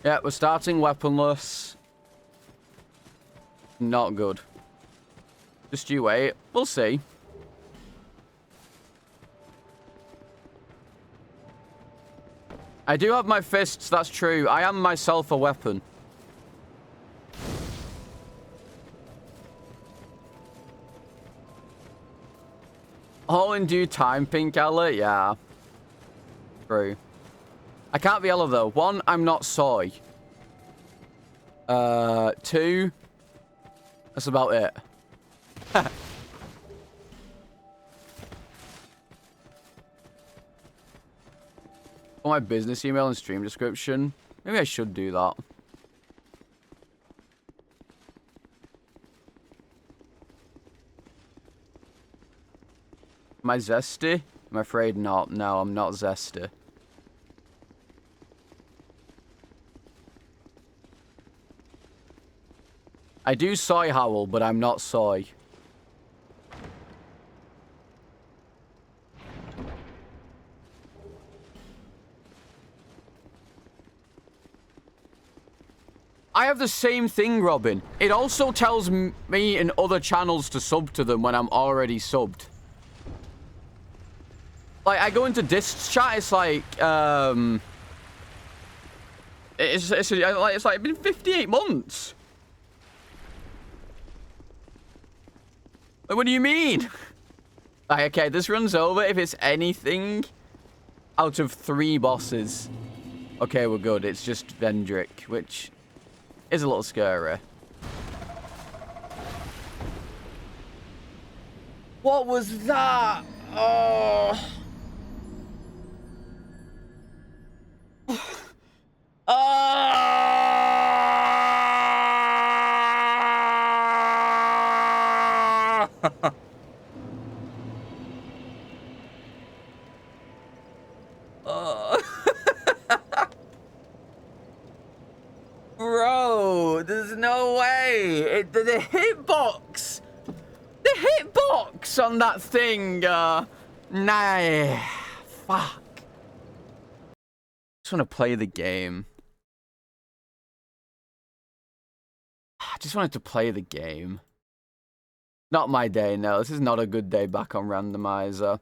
Yeah, we're starting weaponless. Not good. Just you wait. We'll see. I do have my fists, that's true. I am myself a weapon. All in due time, Pink Ella? Yeah. True. I can't be Ella, though. 1, I'm not soy. 2, that's about it. For my business email and stream description. Maybe I should do that. Am I zesty? I'm afraid not. No, I'm not zesty. I do soy howl, but I'm not soy. I have the same thing, Robin. It also tells me in other channels to sub to them when I'm already subbed. Like, I go into Discs chat, it's like, it's like been 58 months. Like, what do you mean? Like, okay, this runs over if it's anything out of 3 bosses. Okay, we're good. It's just Vendrick, which is a little scary. What was that? Oh. the hitbox. The hitbox on that thing. Nah. Fuck. Just want to play the game. I just wanted to play the game. Not my day, no. This is not a good day back on Randomizer.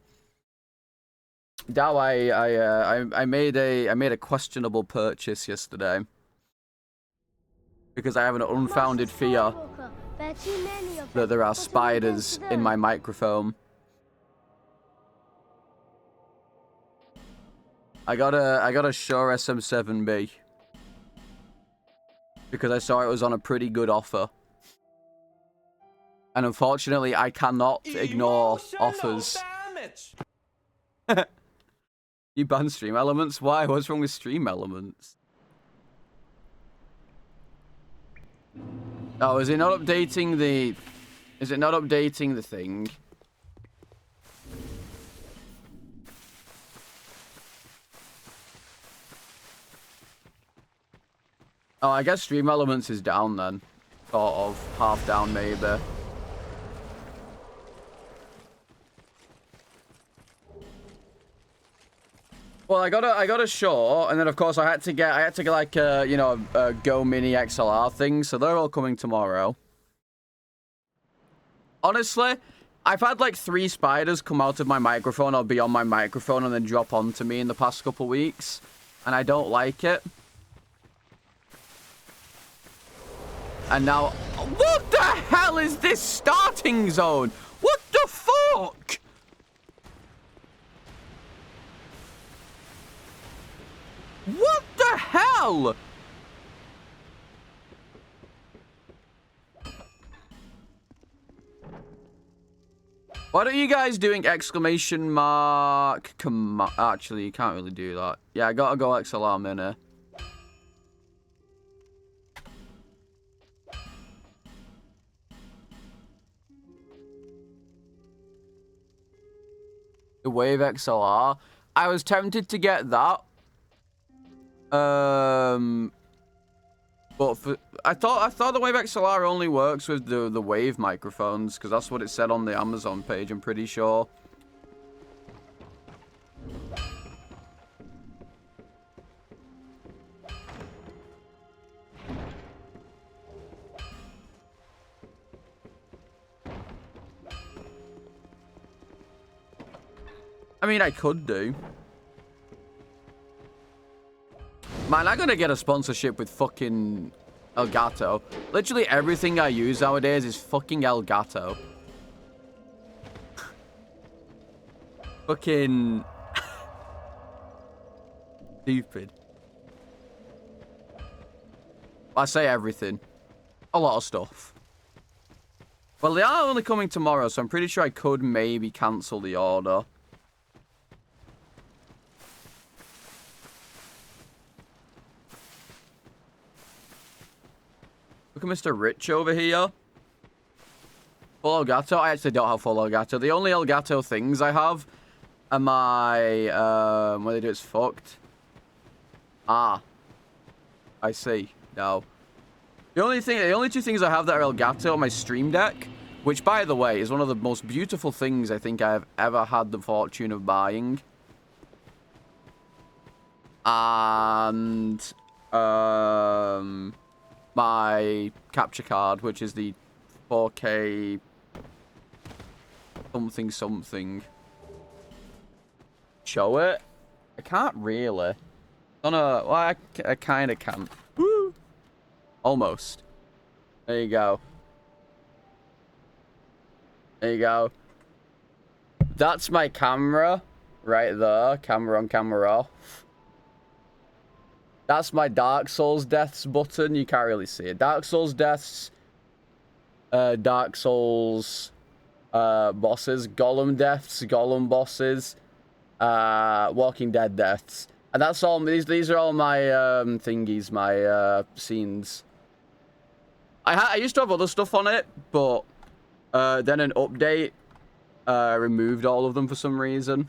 Dow, I made a questionable purchase yesterday because I have an unfounded fear that there are spiders in my microphone. I got a Shure SM7B because I saw it was on a pretty good offer. And unfortunately, I cannot ignore offers. You banned Stream Elements? Why? What's wrong with Stream Elements? Oh, is it not updating the... Is it not updating the thing? Oh, I guess Stream Elements is down then. Sort of. Half down, maybe. Well, I got a Shure, and then of course I had to get like you know, a Go Mini XLR thing, so they're all coming tomorrow. Honestly, I've had like 3 spiders come out of my microphone or be on my microphone and then drop onto me in the past couple weeks, and I don't like it. And now, what the hell is this starting zone? What the fuck? What the hell? What are you guys doing? Exclamation mark. Actually, you can't really do that. Yeah, I gotta go XLR Mini. The Wave XLR. I was tempted to get that. But I thought the Wave XLR only works with the Wave microphones, because that's what it said on the Amazon page, I'm pretty sure. I mean, I could do. Man, I'm gonna get a sponsorship with fucking Elgato. Literally everything I use nowadays is fucking Elgato. Fucking... stupid. I say everything. A lot of stuff. Well, they are only coming tomorrow, so I'm pretty sure I could maybe cancel the order. Look at Mr. Rich over here. Full Elgato? I actually don't have full Elgato. The only Elgato things I have are my... what they do, it's fucked. Ah. I see. No. The only 2 things I have that are Elgato are my Stream Deck, which, by the way, is one of the most beautiful things I think I've ever had the fortune of buying. And... my capture card, which is the 4K something. Show it? I can't really. Well, I kind of can. Woo! Almost. There you go. There you go. That's my camera right there. Camera on, camera off. That's my Dark Souls deaths button. You can't really see it. Dark Souls deaths. Dark Souls bosses. Golem deaths. Golem bosses. Walking Dead deaths. And that's all. These are all my thingies. My scenes. I used to have other stuff on it, but then an update removed all of them for some reason.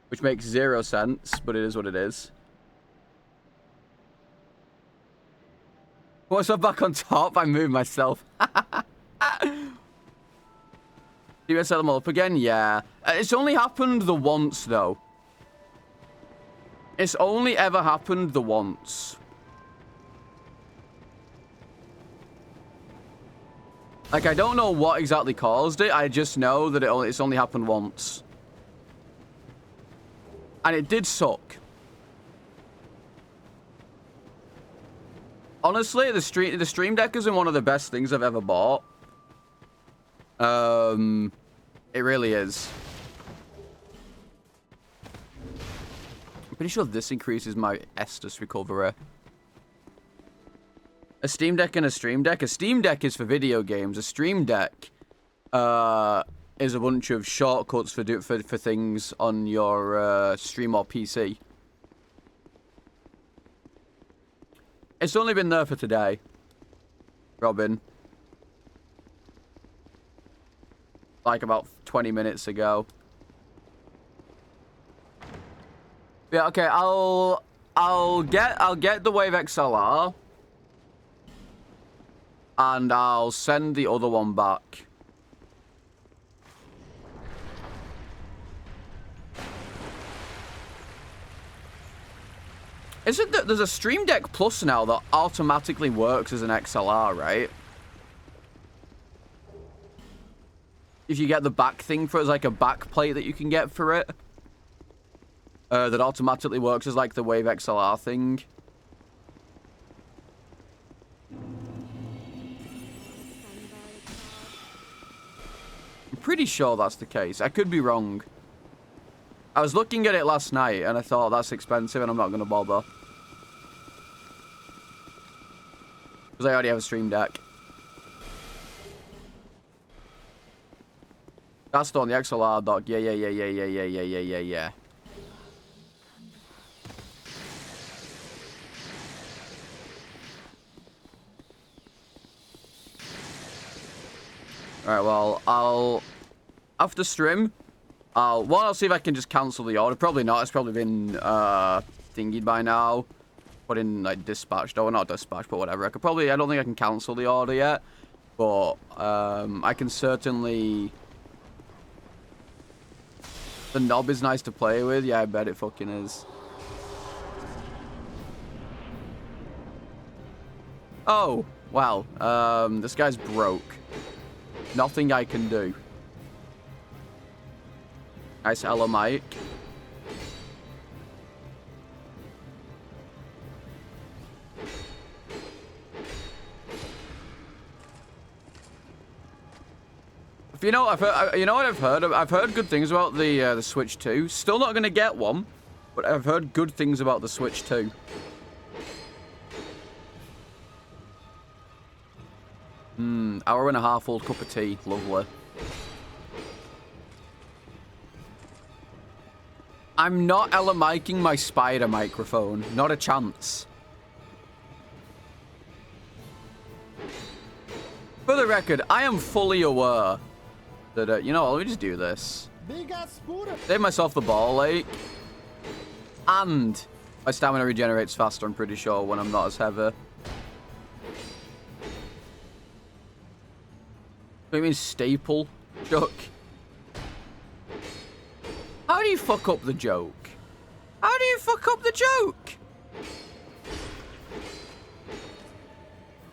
Which makes 0 sense, but it is what it is. What's up back on top? I moved myself. Do you set them all up again? Yeah. It's only happened the once, though. It's only ever happened the once. Like, I don't know what exactly caused it. I just know that it's only happened once. And it did suck. Honestly, the Stream Deck isn't one of the best things I've ever bought. It really is. I'm pretty sure this increases my Estus recovery. A Steam Deck and a Stream Deck. A Steam Deck is for video games. A Stream Deck is a bunch of shortcuts for things on your stream or PC. It's only been there for today, Robin. Like about 20 minutes ago. Yeah, okay, I'll get the Wave XLR. And I'll send the other one back. Isn't that there's a Stream Deck Plus now that automatically works as an XLR, right? If you get the back thing for it, it's like a back plate that you can get for it. That automatically works as like the Wave XLR thing. I'm pretty sure that's the case. I could be wrong. I was looking at it last night and I thought that's expensive and I'm not going to bother. Because I already have a Stream Deck. That's the one, the XLR dock. Yeah. Alright, well, I'll... After stream, I'll see if I can just cancel the order. Probably not. It's probably been, thingied by now. Put in, like, dispatched. Or not dispatched, but whatever. I don't think I can cancel the order yet. But, I can certainly... The knob is nice to play with. Yeah, I bet it fucking is. Oh, well, this guy's broke. Nothing I can do. Nice Ella mic. You know, you know what I've heard? I've heard good things about the Switch 2. Still not gonna get one, but I've heard good things about the Switch 2. Hour and a half old cup of tea. Lovely. I'm not Ella micing my spider microphone. Not a chance. For the record, I am fully aware that, you know what, let me just do this. Save myself the ball lake. And my stamina regenerates faster, I'm pretty sure, when I'm not as heavy. What do you mean staple? Joke. How do you fuck up the joke? How do you fuck up the joke?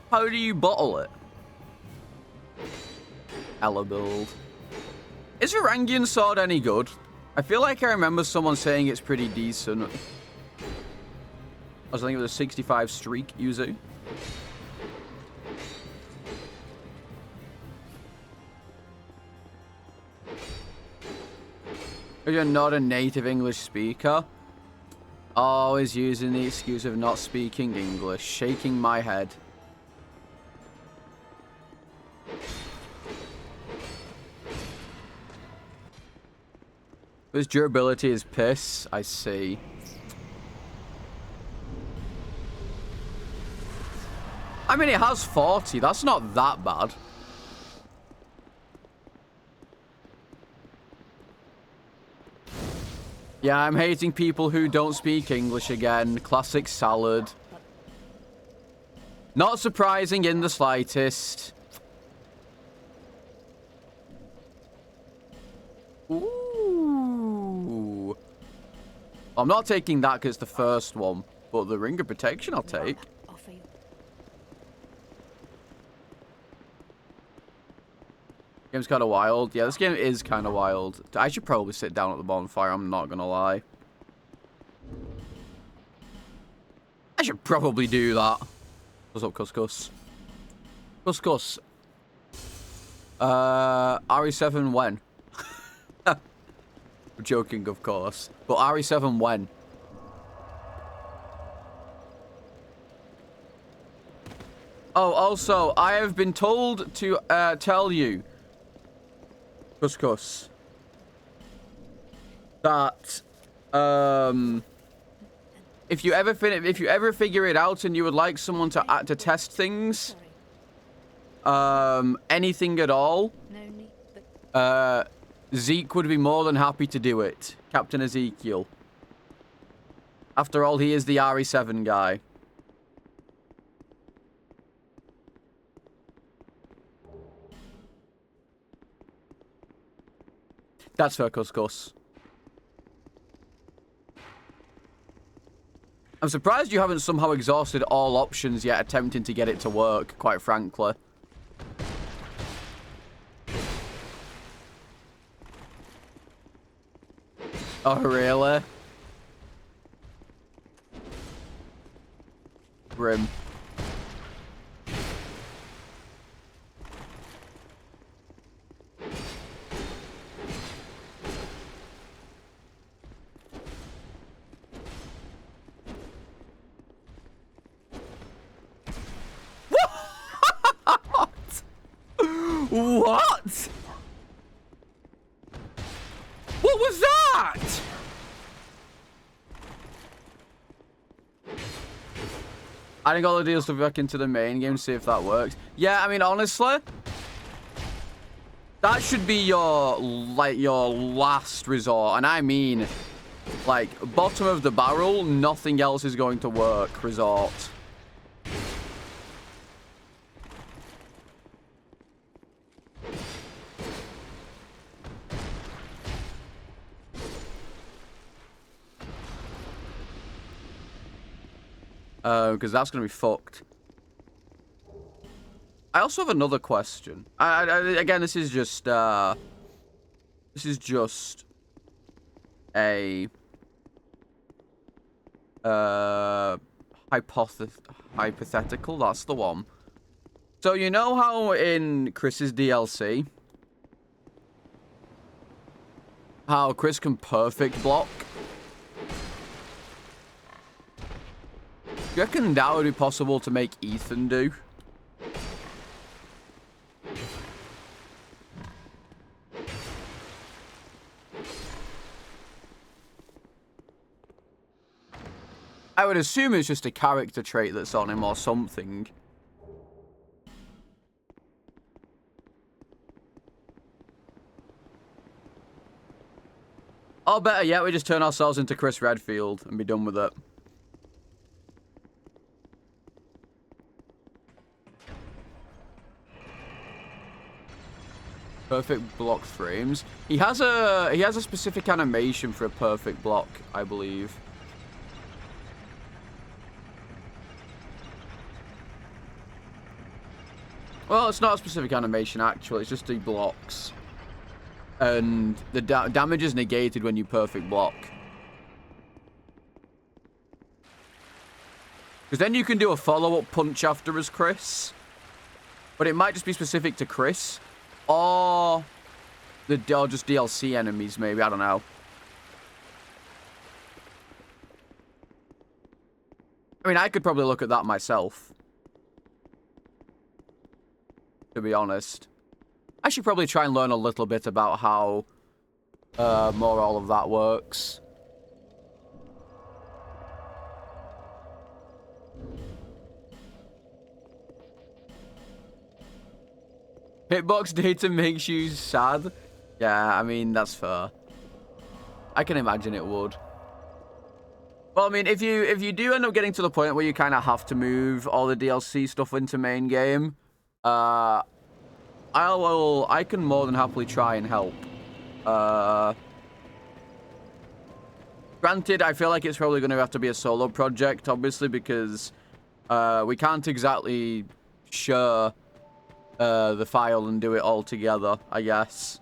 How do you bottle it? Ella build. Is Varangian sword any good? I feel like I remember someone saying it's pretty decent. I was thinking it was a 65 streak Yuzu. You're not a native English speaker. Always using the excuse of not speaking English. Shaking my head. His durability is piss. I see. I mean, it has 40. That's not that bad. Yeah, I'm hating people who don't speak English again. Classic salad. Not surprising in the slightest. Ooh. I'm not taking that because it's the first one, but the Ring of Protection I'll take. Offer you. Game's kind of wild. Yeah, this game is kind of wild. I should probably sit down at the bonfire, I'm not going to lie. I should probably do that. What's up, Couscous? Couscous. RE7 when? I'm joking, of course. But RE7 when? Oh, also, I have been told to tell you, Couscous, that if you ever figure it out and you would like someone to test things, anything at all, No need, but Zeke would be more than happy to do it. Captain Ezekiel. After all, he is the RE7 guy. That's fair, Couscous. I'm surprised you haven't somehow exhausted all options yet attempting to get it to work, quite frankly. Oh, really? Grim. What? What was that? Adding all the deals to back into the main game, see if that works. Yeah, I mean, honestly, that should be your last resort. And I mean, like, bottom of the barrel, nothing else is going to work resort. Because that's going to be fucked. I also have another question. Again, this is just a hypothetical. That's the one. So you know how in Chris's DLC, how Chris can perfect block? Do you reckon that would be possible to make Ethan do? I would assume it's just a character trait that's on him or something. Or better yet, we just turn ourselves into Chris Redfield and be done with it. Perfect block frames. He has a specific animation for a perfect block, I believe. Well, it's not a specific animation actually. It's just he blocks, and the damage is negated when you perfect block. Because then you can do a follow-up punch after as Chris, but it might just be specific to Chris. Or just DLC enemies, maybe. I don't know. I mean, I could probably look at that myself, to be honest. I should probably try and learn a little bit about how more all of that works. Hitbox data makes you sad? Yeah, I mean, that's fair. I can imagine it would. Well, I mean, if you do end up getting to the point where you kind of have to move all the DLC stuff into main game, I can more than happily try and help. Granted, I feel like it's probably going to have to be a solo project, obviously, because we can't exactly share the file and do it all together, I guess.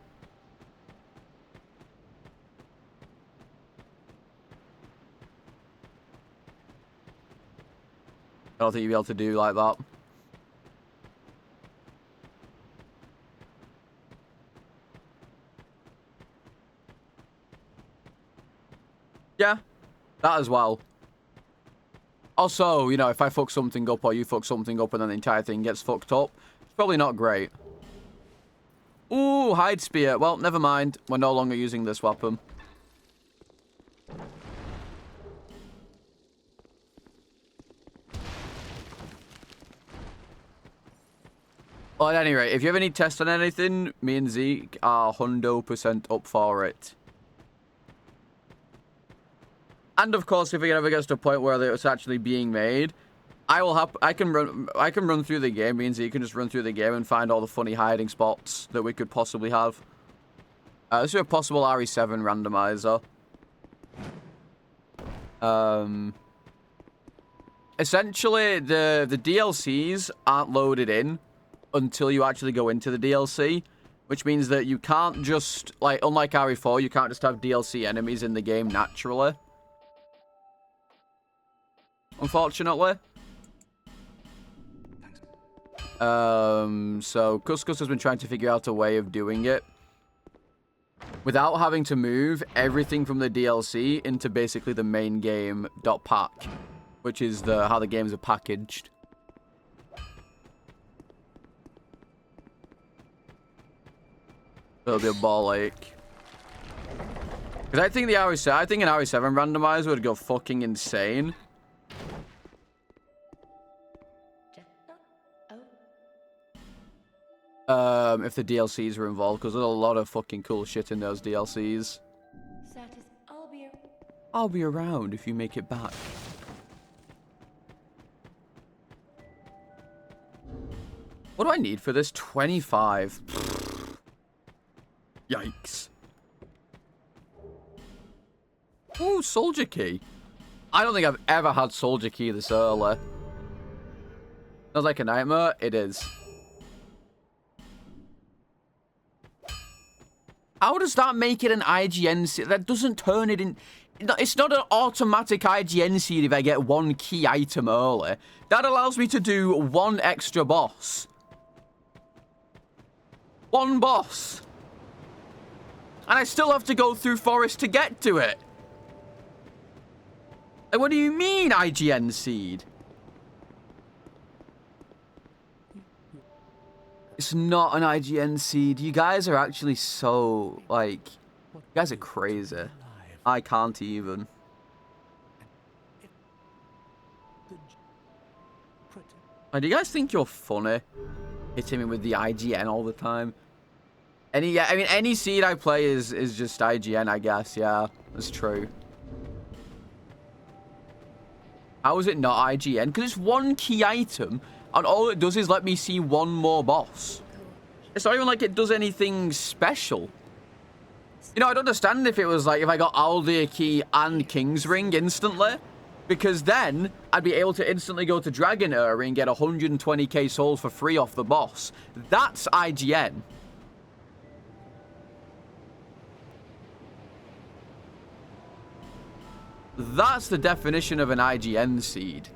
I don't think you'll be able to do like that. Yeah, that as well. Also, you know, if I fuck something up or you fuck something up and then the entire thing gets fucked up, it's probably not great. Ooh, hide spear. Well, never mind. We're no longer using this weapon. Well, at any rate, if you ever need tests on anything, me and Zeke are 100% up for it. And of course, if it ever gets to a point where it's actually being made, I can run through the game. Me and Zeke can just run through the game and find all the funny hiding spots that we could possibly have. This is a possible RE7 randomizer. Essentially, the DLCs aren't loaded in until you actually go into the DLC, which means that you can't just, like, unlike RE4, you can't just have DLC enemies in the game naturally. Unfortunately. So Cuscus has been trying to figure out a way of doing it without having to move everything from the DLC into basically the main game .pack, which is how the games are packaged. It'll be a ball ache. Because I think an RE7 randomizer would go fucking insane. If the DLCs were involved, because there's a lot of fucking cool shit in those DLCs. I'll be around if you make it back. What do I need for this? 25. Yikes. Ooh, soldier key. I don't think I've ever had soldier key this early. Sounds like a nightmare. It is. How does that make it an IGN seed? That doesn't turn it in... It's not an automatic IGN seed if I get one key item early. That allows me to do one extra boss. One boss. And I still have to go through forest to get to it. Like, what do you mean, IGN seed? It's not an IGN seed. You guys are actually so, like... You guys are crazy. I can't even. Do you guys think you're funny? Hitting me with the IGN all the time. Any seed I play is just IGN, I guess. Yeah, that's true. How is it not IGN? Because it's one key item, and all it does is let me see one more boss. It's not even like it does anything special. You know, I'd understand if it was like if I got Aldir key and King's Ring instantly, because then I'd be able to instantly go to Dragon Area and get 120k souls for free off the boss. That's IGN. That's the definition of an IGN seed.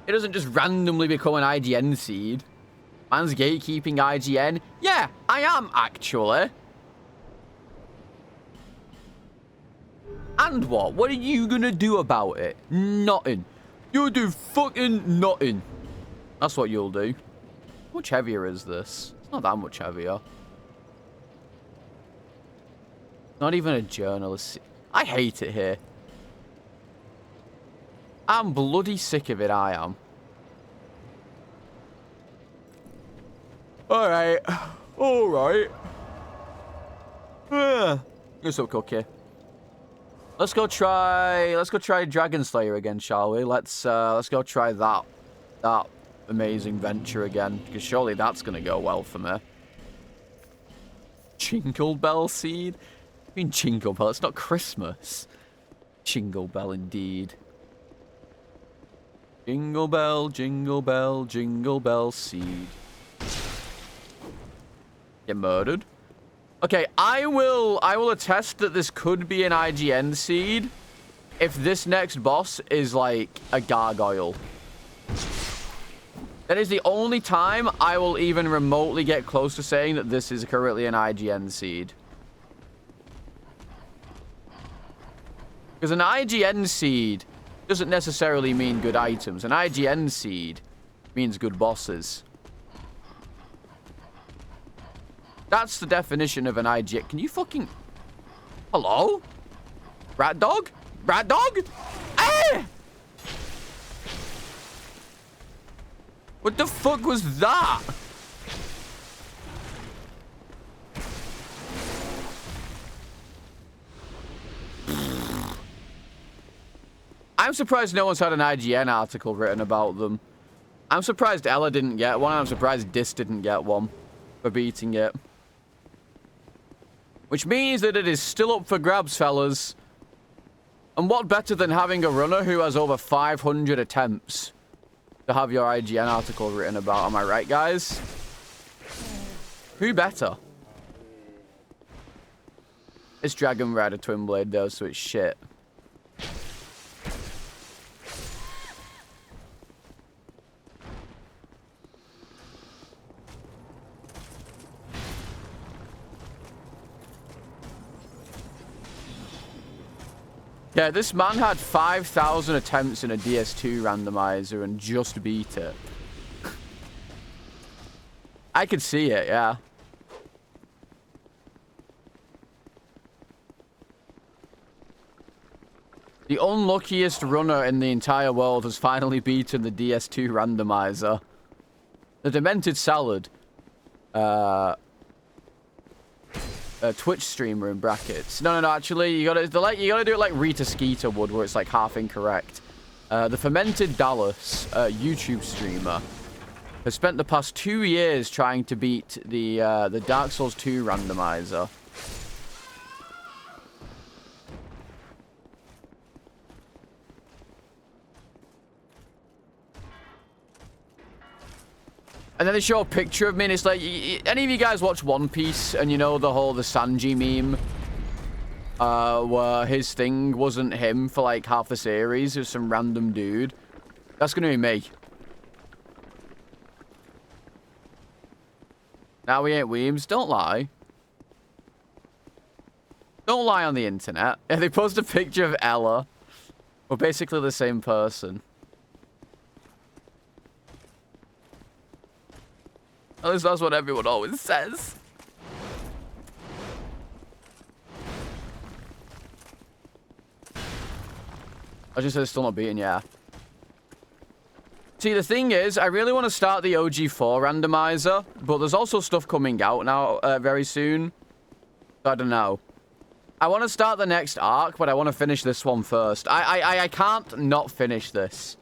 It doesn't just randomly become an IGN seed. Man's gatekeeping IGN. Yeah, I am, actually. And what? What are you gonna do about it? Nothing. You'll do fucking nothing. That's what you'll do. How much heavier is this? It's not that much heavier. Not even a journalist. I hate it here. I'm bloody sick of it, I am. Alright. Alright. You're so cookie. Let's go try Dragon Slayer again, shall we? Let's go try that amazing venture again, because surely that's gonna go well for me. Jingle Bell seed? I mean Jingle Bell, it's not Christmas. Jingle Bell indeed. Jingle bell, jingle bell, jingle bell seed. Get murdered. Okay, I will attest that this could be an IGN seed if this next boss is like a gargoyle. That is the only time I will even remotely get close to saying that this is currently an IGN seed. Because an IGN seed doesn't necessarily mean good items. An IGN seed means good bosses. That's the definition of an IGN. Can you fucking... Hello? Rat dog? Rat dog? Ah! What the fuck was that? I'm surprised no one's had an IGN article written about them. I'm surprised Ella didn't get one. I'm surprised Dis didn't get one for beating it. Which means that it is still up for grabs, fellas. And what better than having a runner who has over 500 attempts to have your IGN article written about? Am I right, guys? Who better? It's Dragon Rider Twin Blade, though, so it's shit. Yeah, this man had 5,000 attempts in a DS2 randomizer and just beat it. I could see it, yeah. The unluckiest runner in the entire world has finally beaten the DS2 randomizer. The Demented Salad. Twitch streamer in brackets. No, actually, you gotta do it like Rita Skeeter would, where it's like half incorrect. The Fermented Dallas, YouTube streamer, has spent the past 2 years trying to beat the Dark Souls 2 randomizer. And then they show a picture of me, and it's like, any of you guys watch One Piece, and you know the Sanji meme? Where his thing wasn't him for like half the series, it was some random dude. That's gonna be me. Now we ain't weems, don't lie. Don't lie on the internet. Yeah, they post a picture of Ella. We're basically the same person. At least that's what everyone always says. I just said it's still not beaten, yeah. See, the thing is, I really want to start the OG4 randomizer, but there's also stuff coming out now very soon. So I don't know. I want to start the next arc, but I want to finish this one first. I can't not finish this.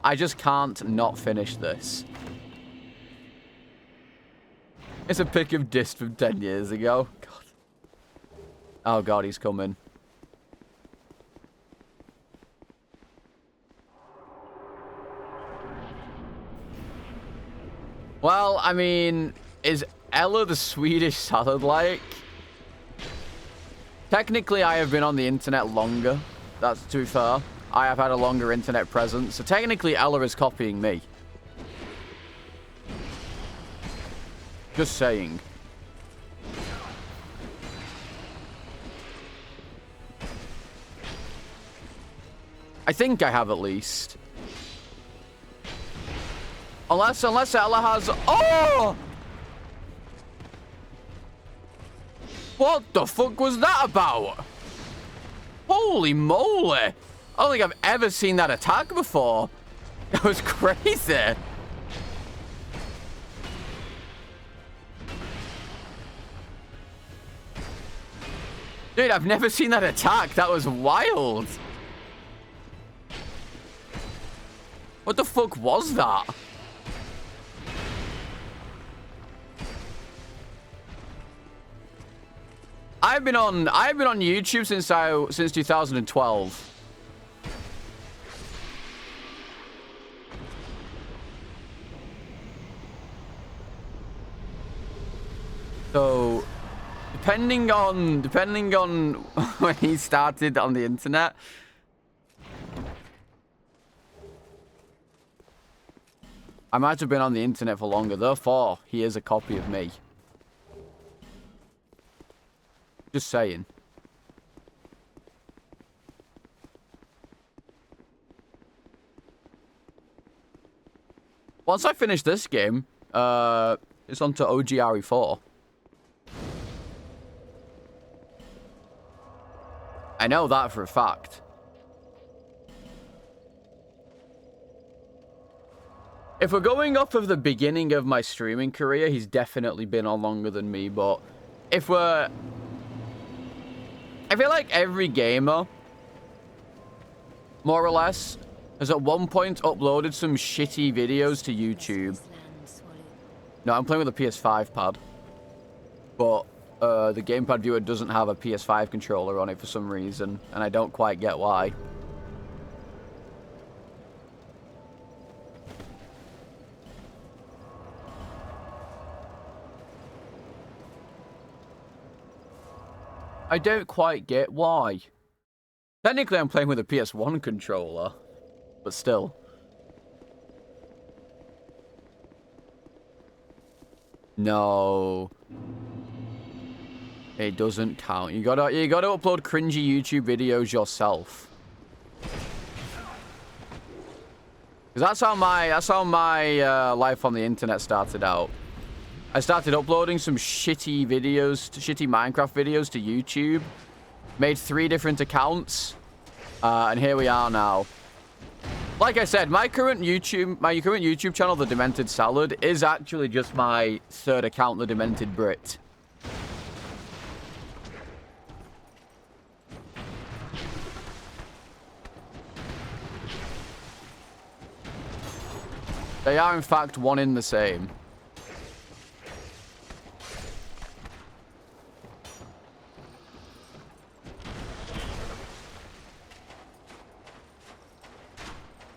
I just can't not finish this. It's a pic of Dist from 10 years ago. God. Oh god, he's coming. Well, I mean, is Ella the Swedish salad like? Technically, I have been on the internet longer. That's to be fair. I have had a longer internet presence. So technically, Ella is copying me. Just saying. I think I have at least. Unless Ella has... Oh! What the fuck was that about? Holy moly! I don't think I've ever seen that attack before. That was crazy. Dude, I've never seen that attack. That was wild. What the fuck was that? I've been on YouTube since 2012. So depending on when he started on the internet, I might have been on the internet for longer. Therefore, he is a copy of me. Just saying. Once I finish this game, it's on to OGRE4. I know that for a fact. If we're going off of the beginning of my streaming career, he's definitely been on longer than me, but if we're... I feel like every gamer, more or less, has at one point uploaded some shitty videos to YouTube. No, I'm playing with a PS5 pad. But the gamepad viewer doesn't have a PS5 controller on it for some reason, and I don't quite get why. I don't quite get why. Technically, I'm playing with a PS1 controller, but still. No. It doesn't count. You gotta upload cringy YouTube videos yourself. Because that's how my life on the internet started out. I started uploading some shitty Minecraft videos to YouTube. Made 3 different accounts. And here we are now. Like I said, my current YouTube channel, The Demented Salad, is actually just my 3rd account, The Demented Brit. They are, in fact, one in the same.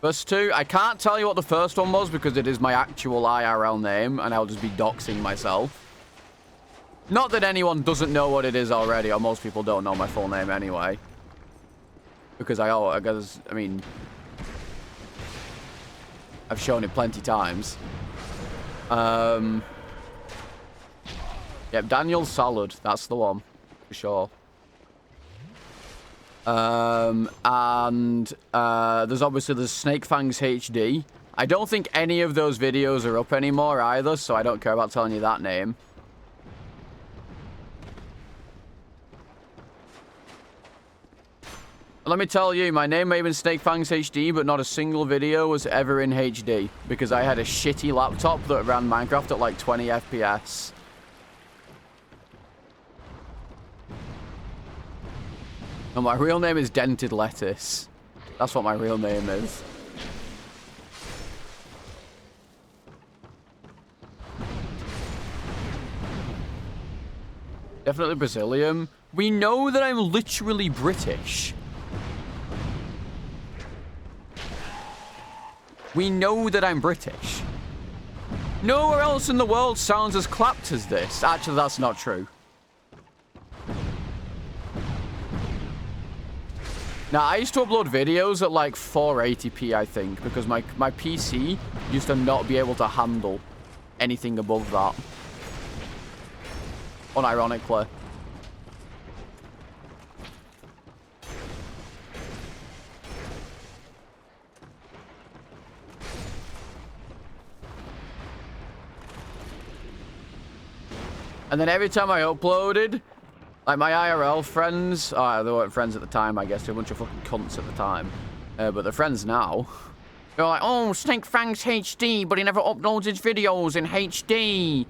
First 2, I can't tell you what the first one was because it is my actual IRL name and I'll just be doxing myself. Not that anyone doesn't know what it is already, or most people don't know my full name anyway. Because I mean, I've shown it plenty times. Yep, Daniel Salad, that's the one, for sure. There's obviously the Snake Fangs HD. I don't think any of those videos are up anymore either, so I don't care about telling you that name. Let me tell you, my name may have been Snake Fangs HD, but not a single video was ever in HD, because I had a shitty laptop that ran Minecraft at like 20 FPS. No, my real name is Dented Lettuce. That's what my real name is. Definitely Brazilian. We know that I'm literally British. We know that I'm British. Nowhere else in the world sounds as clapped as this. Actually, that's not true. Now, I used to upload videos at like 480p, I think, because my PC used to not be able to handle anything above that. Unironically. And then every time I uploaded, like my IRL friends, they weren't friends at the time, I guess, they're a bunch of fucking cunts at the time. But they're friends now. They're like, oh, Snake Fangs HD, but he never uploads his videos in HD.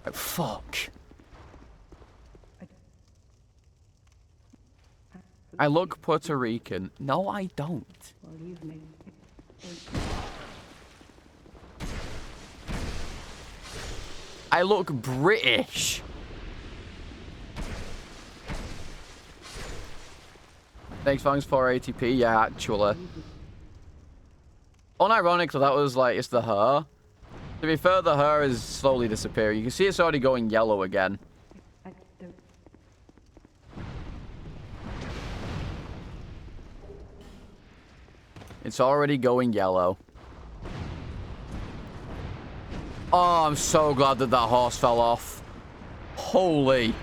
Like, fuck. I look Puerto Rican. No, I don't. I look British. Thanks, thanks for ATP. Yeah, actually. Unironically, that was like, it's the hair. To be fair, the hair is slowly disappearing. You can see it's already going yellow again. It's already going yellow. Oh, I'm so glad that that horse fell off. Holy.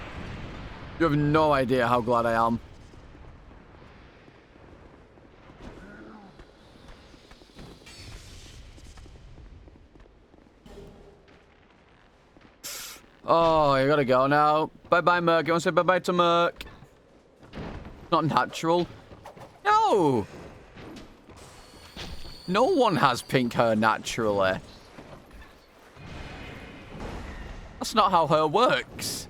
You have no idea how glad I am. Oh, you gotta go now. Bye-bye, Merc. You want to say bye-bye to Merc? Not natural. No! No one has pink hair naturally. That's not how hair works.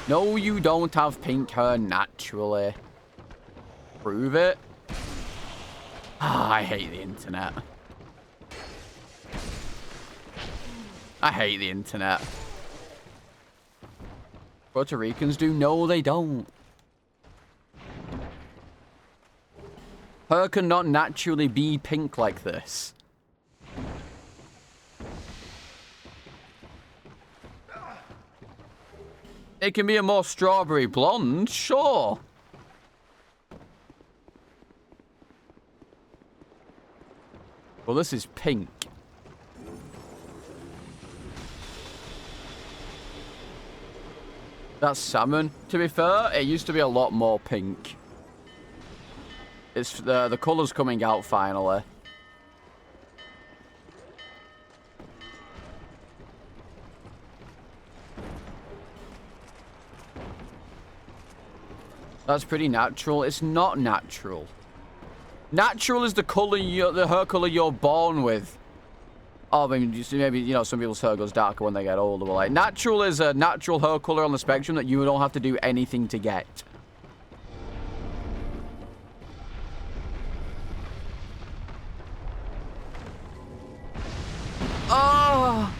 No, you don't have pink hair naturally. Prove it. Ah, I hate the internet. I hate the internet. Puerto Ricans do? No, they don't. Hair cannot naturally be pink like this. It can be a more strawberry blonde, sure. Well, this is pink. That's salmon. To be fair, it used to be a lot more pink. It's the colour's coming out finally. That's pretty natural. It's not natural. Natural is the color, the hair color you're born with. Oh, I mean, maybe, you know, some people's hair goes darker when they get older. But, like, natural is a natural hair color on the spectrum that you don't have to do anything to get. Oh!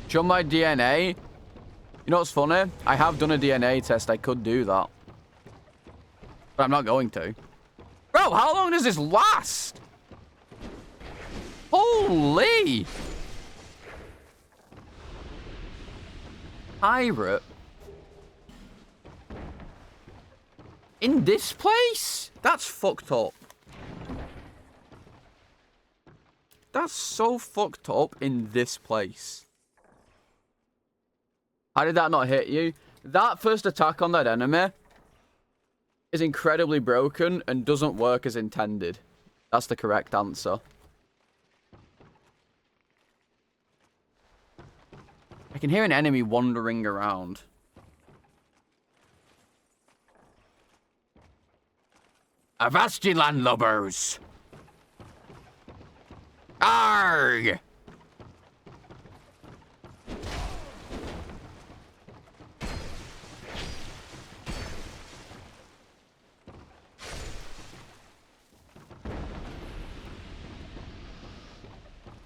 Show my DNA. You know what's funny? I have done a DNA test. I could do that. But I'm not going to. Bro, how long does this last? Holy! Pirate? In this place? That's fucked up. That's so fucked up in this place. How did that not hit you? That first attack on that enemy is incredibly broken and doesn't work as intended. That's the correct answer. I can hear an enemy wandering around. Avast landlubbers! Arrgh!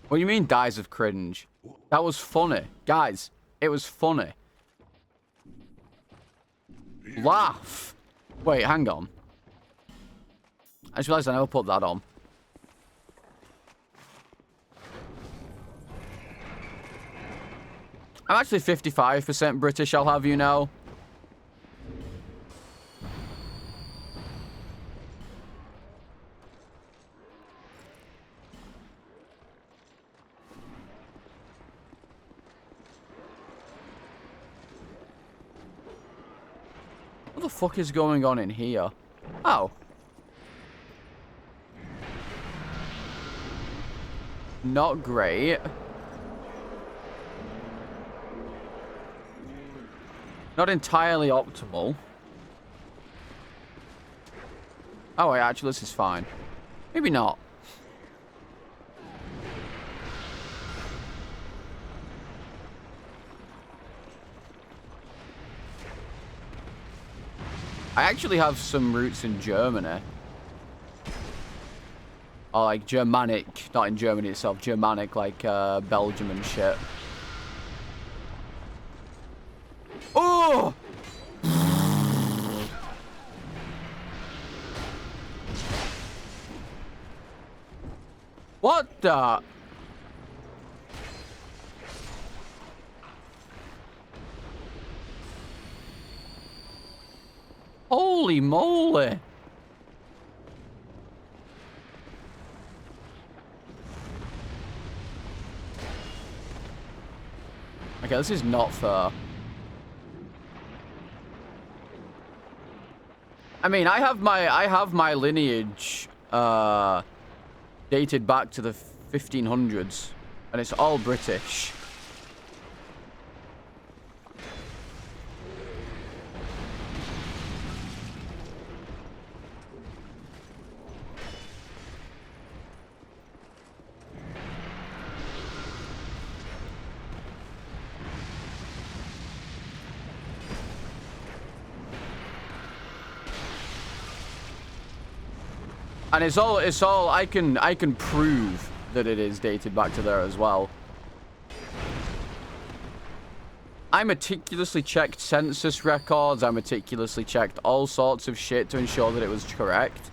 What do you mean, dies of cringe? That was funny. Guys, it was funny. Laugh. Wait, hang on. I just realized I never put that on. I'm actually 55% British, I'll have you know. What the fuck is going on in here? Oh. Not great. Not entirely optimal. Oh wait, actually this is fine. Maybe not. I actually have some roots in Germany. Or like Germanic, not in Germany itself, Germanic, like Belgium and shit. Oh! What the? Holy moly. Okay, this is not fair. I mean, I have my lineage dated back to the 1500s, and it's all British. And it's all I can prove that it is dated back to there as well. I meticulously checked census records, I meticulously checked all sorts of shit to ensure that it was correct.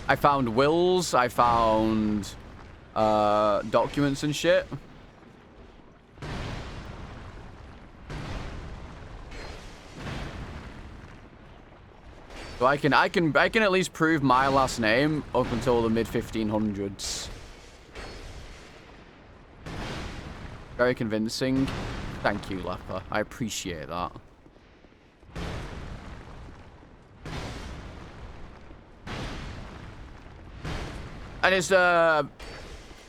I found wills, I found documents and shit. So I can at least prove my last name up until the mid 1500s. Very convincing. Thank you, Leper. I appreciate that. And it's oh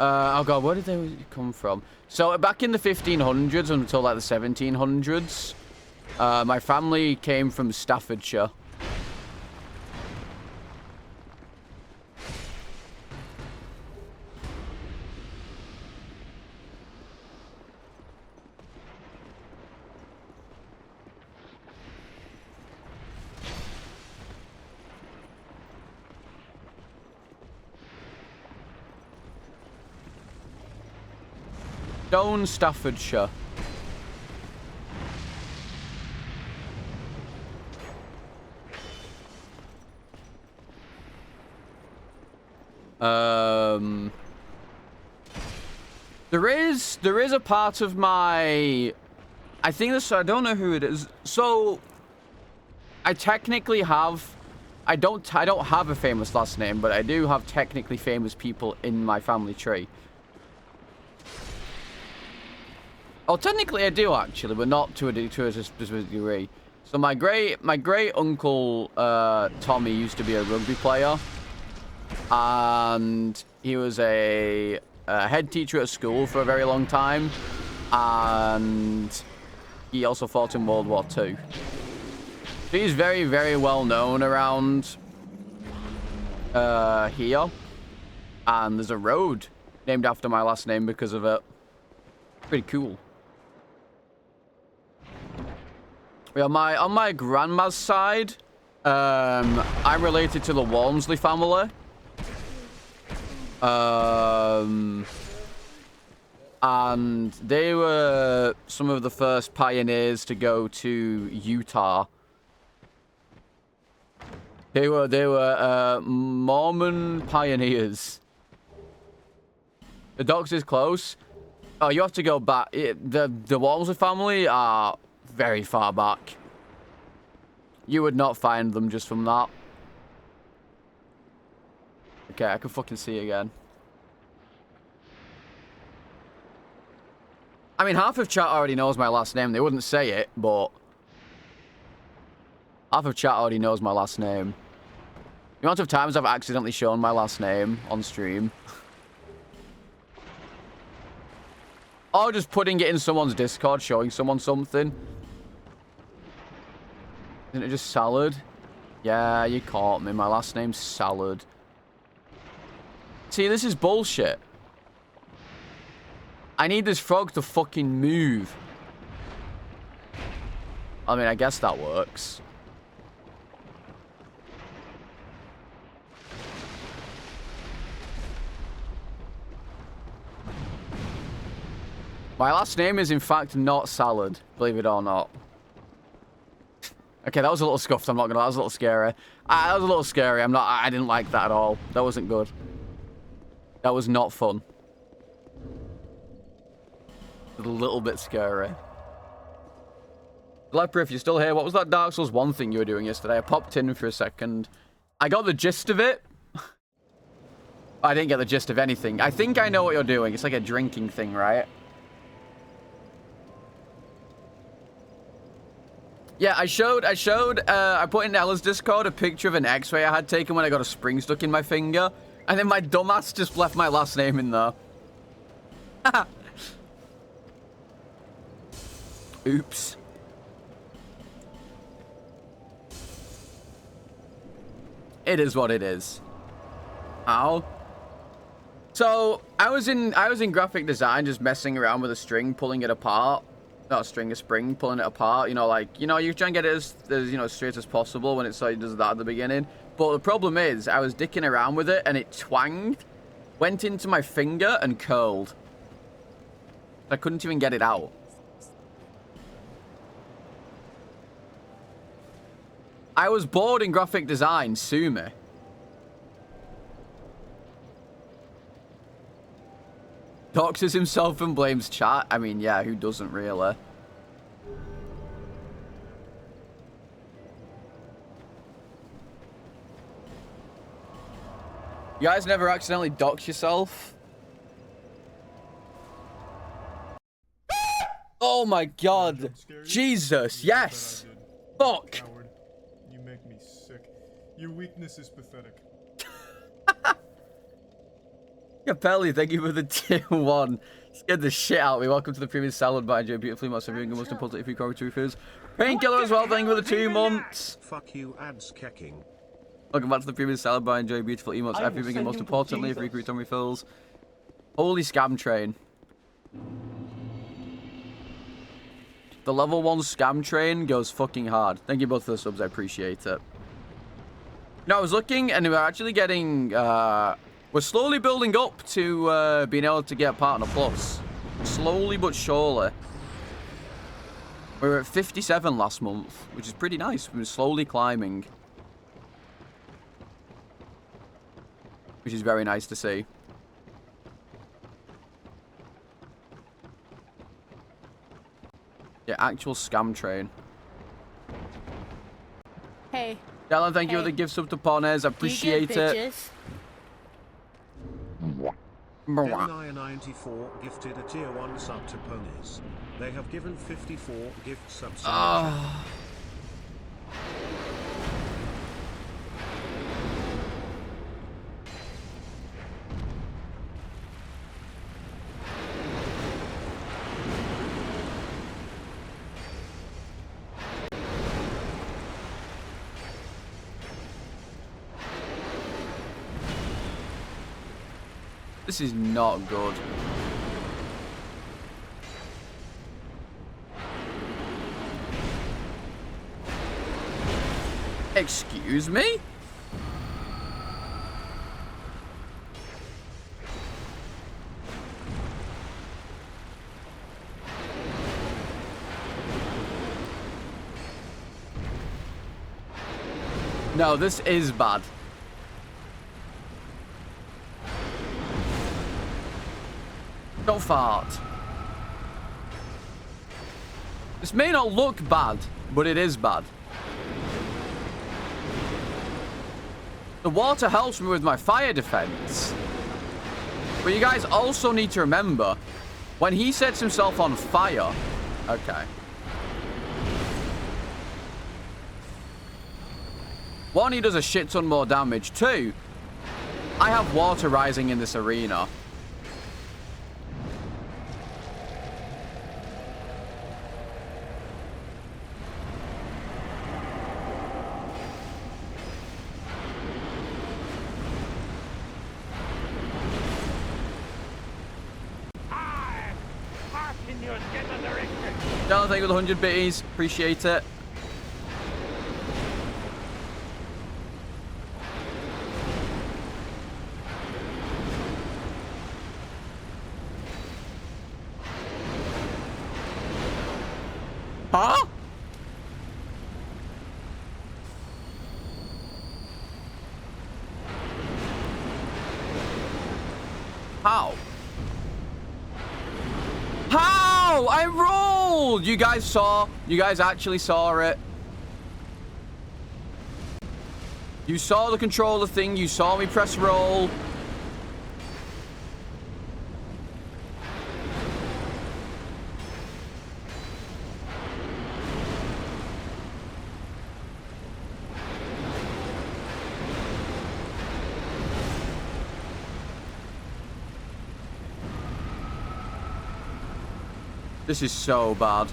god, where did they come from? So back in the 1500s until like the 1700s, my family came from Staffordshire. Stone, Staffordshire. There is a part of my, I think this, I don't know who it is. So I technically have, I don't have a famous last name, but I do have technically famous people in my family tree. Oh, technically I do actually, but not to a specific degree. So my great uncle Tommy used to be a rugby player, and he was a head teacher at school for a very long time, and he also fought in World War II. So he's very, very well known around here, and there's a road named after my last name because of it. Pretty cool. On my grandma's side, I'm related to the Walmsley family. And they were some of the first pioneers to go to Utah. They were Mormon pioneers. The docks is close. Oh, you have to go back. The Walmsley family are very far back. You would not find them just from that. Okay, I can fucking see again. I mean, half of chat already knows my last name. They wouldn't say it, but half of chat already knows my last name. The amount of times I've accidentally shown my last name on stream. Or just putting it in someone's Discord, showing someone something. Isn't it just Salad? Yeah, you caught me. My last name's Salad. See, this is bullshit. I need this frog to fucking move. I mean, I guess that works. My last name is, in fact, not Salad, believe it or not. Okay, that was a little scuffed, I'm not gonna lie. That was a little scary. That was a little scary. I didn't like that at all. That wasn't good. That was not fun. A little bit scary. Leper, if you're still here, what was that Dark Souls 1 thing you were doing yesterday? I popped in for a second. I got the gist of it. I didn't get the gist of anything. I think I know what you're doing. It's like a drinking thing, right? Yeah, I put in Ella's Discord a picture of an x-ray I had taken when I got a spring stuck in my finger. And then my dumbass just left my last name in there. Oops. It is what it is. Ow. So, I was in graphic design just messing around with a string, pulling it apart. Not a string, a spring, pulling it apart. You know, like, you know, you try and get it as you know, straight as possible when it does that at the beginning. But the problem is, I was dicking around with it and it twanged, went into my finger and curled. I couldn't even get it out. I was bored in graphic design, sue me. Doxes himself and blames chat. I mean, yeah, who doesn't really? You guys never accidentally dox yourself? Oh my god. Jesus, yes. Fuck. Coward. You make me sick. Your weakness is pathetic. Capelli, thank you for the tier 1. Scared the shit out of me. Welcome to the previous salad by Joe. Beautifully most reviewing and most importantly, if you go to foods. Painkiller as well, thank you for the 2 months. Fuck you, ads kecking. Welcome back to the previous salad by Enjoy Beautiful emotes. Everything and most importantly, if you recruit on refills. Holy scam train. The level 1 scam train goes fucking hard. Thank you both for the subs, I appreciate it. No, I was looking and we're actually getting we're slowly building up to being able to get Partner Plus. Slowly but surely. We were at 57 last month, which is pretty nice. We were slowly climbing. Which is very nice to see. Yeah, actual scam train. Hey. Dylan, thank you Hey. for the gift sub to Ponez. I appreciate it. Naya94 gifted a tier 1 sub to Ponies. They have given 54 gift subs. This is not good. Excuse me? No, this is bad. Don't fart. This may not look bad, but it is bad. The water helps me with my fire defense. But you guys also need to remember, when he sets himself on fire... Okay. One, he does a shit ton more damage. Two, I have water rising in this arena. Down, thank you for the 100 bitties. Appreciate it. Huh? How? How? I rolled! You guys saw. You guys actually saw it. You saw the controller thing. You saw me press roll. This is so bad.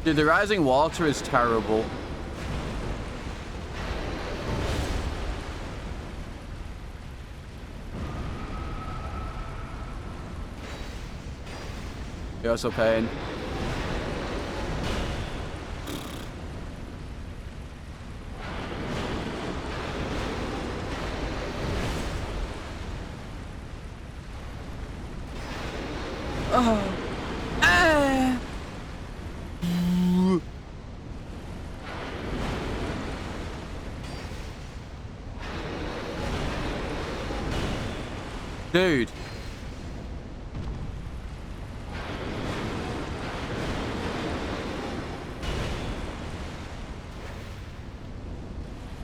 Dude, the rising water is terrible. You're so pain. Oh. Ah. Dude.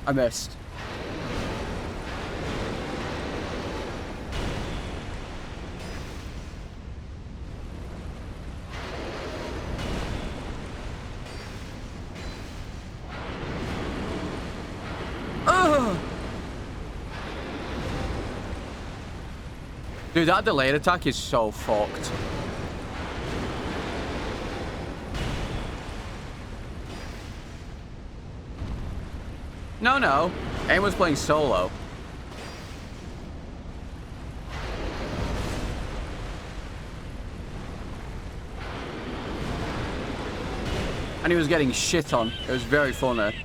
I missed. Dude, that delayed attack is so fucked. No. Aim was playing solo. And he was getting shit on. It was very funny.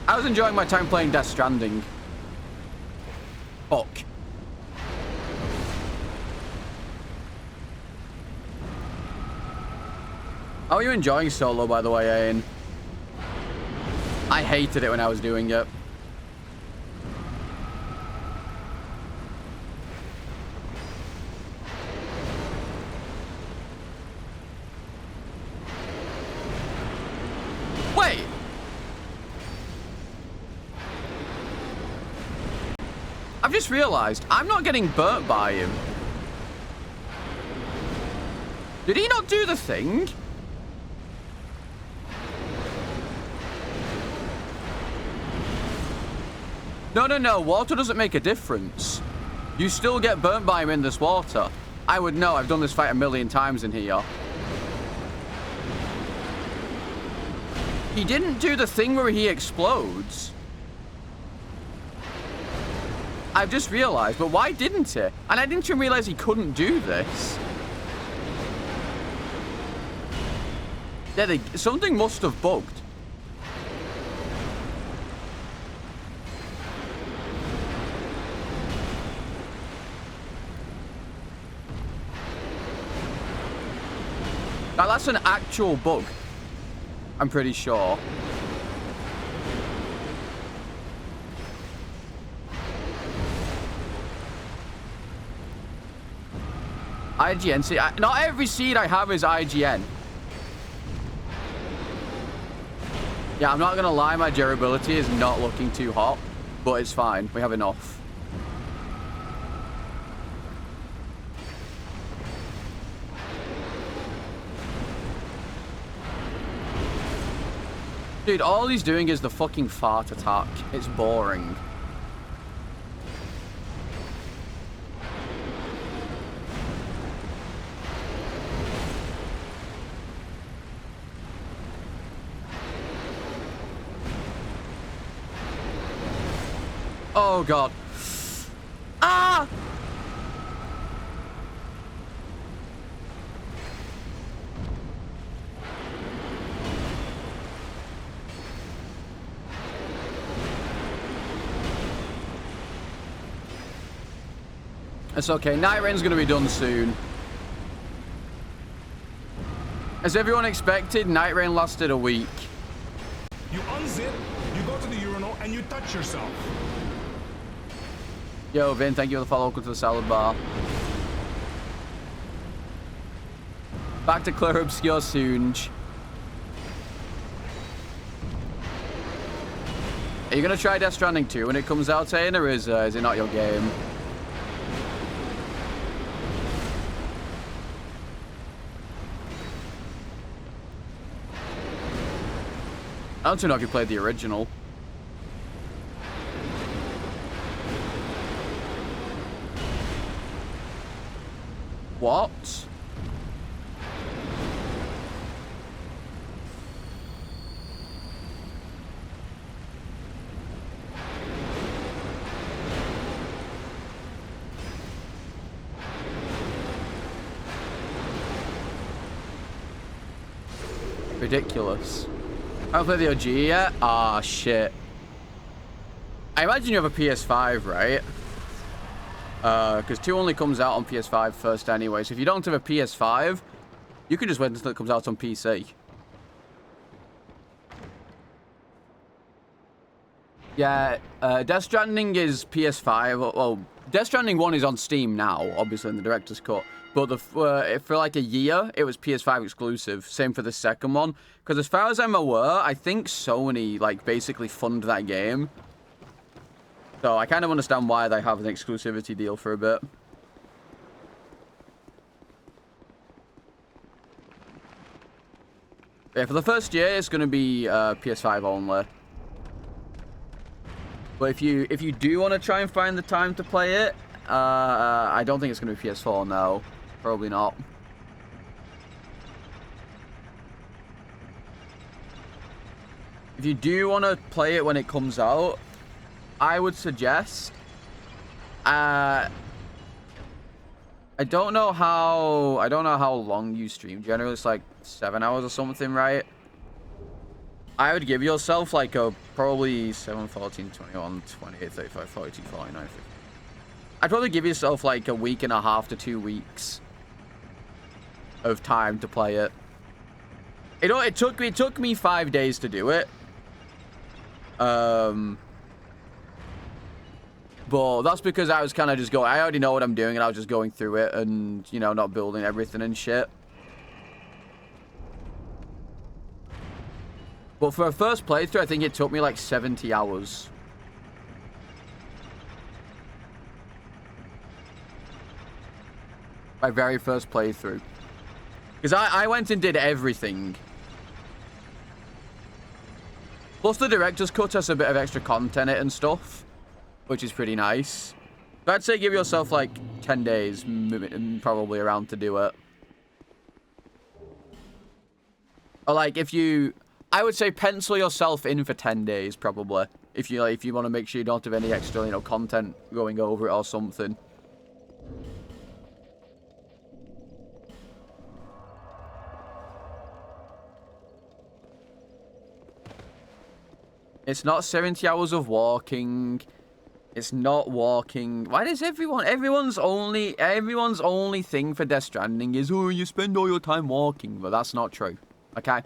I was enjoying my time playing Death Stranding. Fuck. How are you enjoying solo, by the way, Ian? I hated it when I was doing it. Wait! I've just realized I'm not getting burnt by him. Did he not do the thing? No. Water doesn't make a difference. You still get burnt by him in this water. I would know. I've done this fight a million times in here. He didn't do the thing where he explodes. I've just realized, but why didn't he? And I didn't even realize he couldn't do this. Something must have bugged. Now, that's an actual bug. I'm pretty sure. IGN seed. Not every seed I have is IGN. Yeah, I'm not gonna lie, my durability is not looking too hot, but it's fine. We have enough. Dude, all he's doing is the fucking fart attack. It's boring. Oh god. Ah! It's okay. Night Rain's going to be done soon. As everyone expected, Night Rain lasted a week. You unzip, you go to the urinal, and you touch yourself. Yo, Vin, thank you for the follow. Welcome to the salad bar. Back to Clear Obscure Soonj. Are you going to try Death Stranding 2 when it comes out, Tane, or is it not your game? I don't know if you played the original. What? Ridiculous. I haven't played the OG yet? Ah, shit. I imagine you have a PS5, right? Because 2 only comes out on PS5 first anyway. So if you don't have a PS5, you can just wait until it comes out on PC. Yeah, Death Stranding is PS5. Well, Death Stranding 1 is on Steam now, obviously in the director's cut. But for like a year, it was PS5 exclusive. Same for the second one. Because as far as I'm aware, I think Sony like basically funded that game. So I kind of understand why they have an exclusivity deal for a bit. Yeah, for the first year, it's going to be PS5 only. But if you do want to try and find the time to play it, I don't think it's going to be PS4 now. Probably not. If you do want to play it when it comes out, I would suggest. I don't know how long you stream. Generally, it's like 7 hours or something, right? I would give yourself like a probably 7, 14, 21, 28, 35, 42, 49, 50. I'd probably give yourself like a week and a half to 2 weeks of time to play it. It took me 5 days to do it. But that's because I was kind of just going, I already know what I'm doing and I was just going through it and, you know, not building everything and shit. But for a first playthrough, I think it took me like 70 hours. My very first playthrough. Because I went and did everything. Plus the director's cut has a bit of extra content in it and stuff. Which is pretty nice. But I'd say give yourself like 10 days probably around to do it. Or like if you... I would say pencil yourself in for 10 days probably. If you want to make sure you don't have any extra, you know, content going over it or something. It's not 70 hours of walking. It's not walking. Why does everyone's only thing for Death Stranding is, oh, you spend all your time walking, but that's not true. Okay?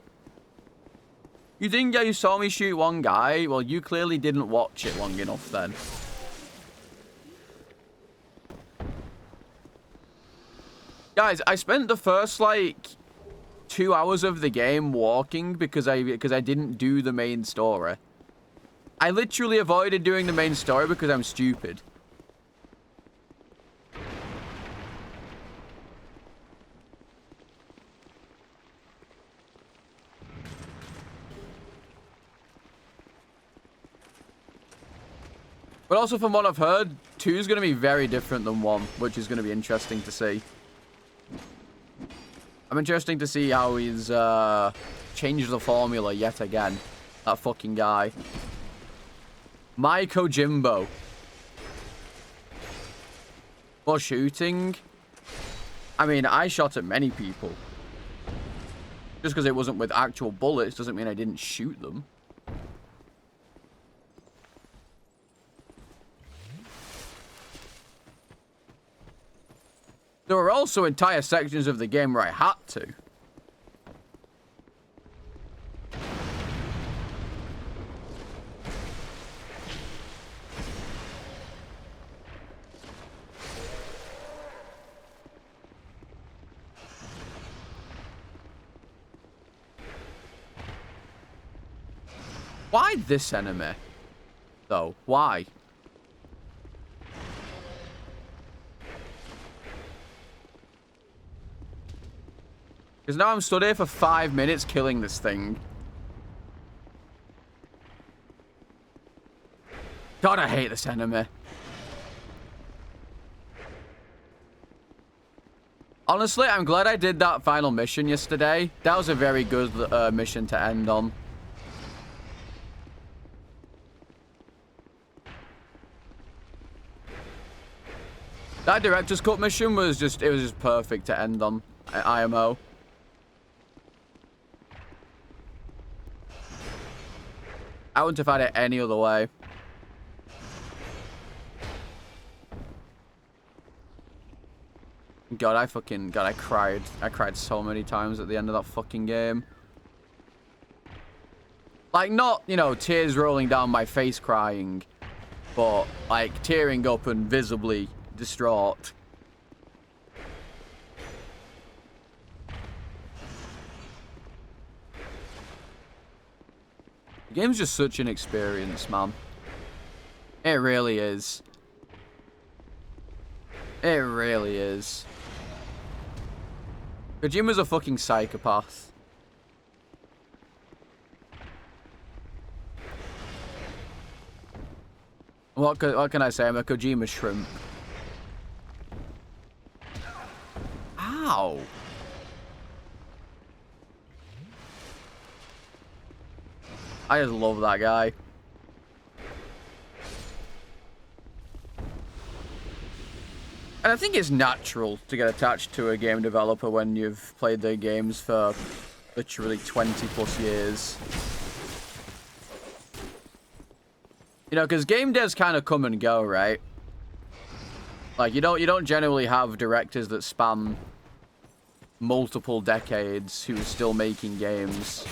You think you saw me shoot one guy? Well, you clearly didn't watch it long enough then. Guys, I spent the first like 2 hours of the game walking because I didn't do the main story. I literally avoided doing the main story because I'm stupid. But also from what I've heard, 2 is going to be very different than 1, which is going to be interesting to see. I'm interested to see how he's changed the formula yet again. That fucking guy. Maiko Jimbo. For shooting? I mean, I shot at many people. Just because it wasn't with actual bullets doesn't mean I didn't shoot them. There were also entire sections of the game where I had to. Why this enemy? Though, why? Because now I'm stood here for 5 minutes killing this thing. God, I hate this enemy. Honestly, I'm glad I did that final mission yesterday. That was a very good mission to end on. That director's cut mission was just, it was just perfect to end on. IMO. I wouldn't have had it any other way. God, I cried. I cried so many times at the end of that fucking game. Like, not, you know, tears rolling down my face crying, but, like, tearing up and visibly distraught. The game's just such an experience, man. It really is. It really is. Kojima's a fucking psychopath. What can I say? I'm a Kojima shrimp. Ow. I just love that guy. And I think it's natural to get attached to a game developer when you've played their games for literally 20 plus years. You know, because game devs kind of come and go, right? Like, you don't generally have directors that span multiple decades who are still making games.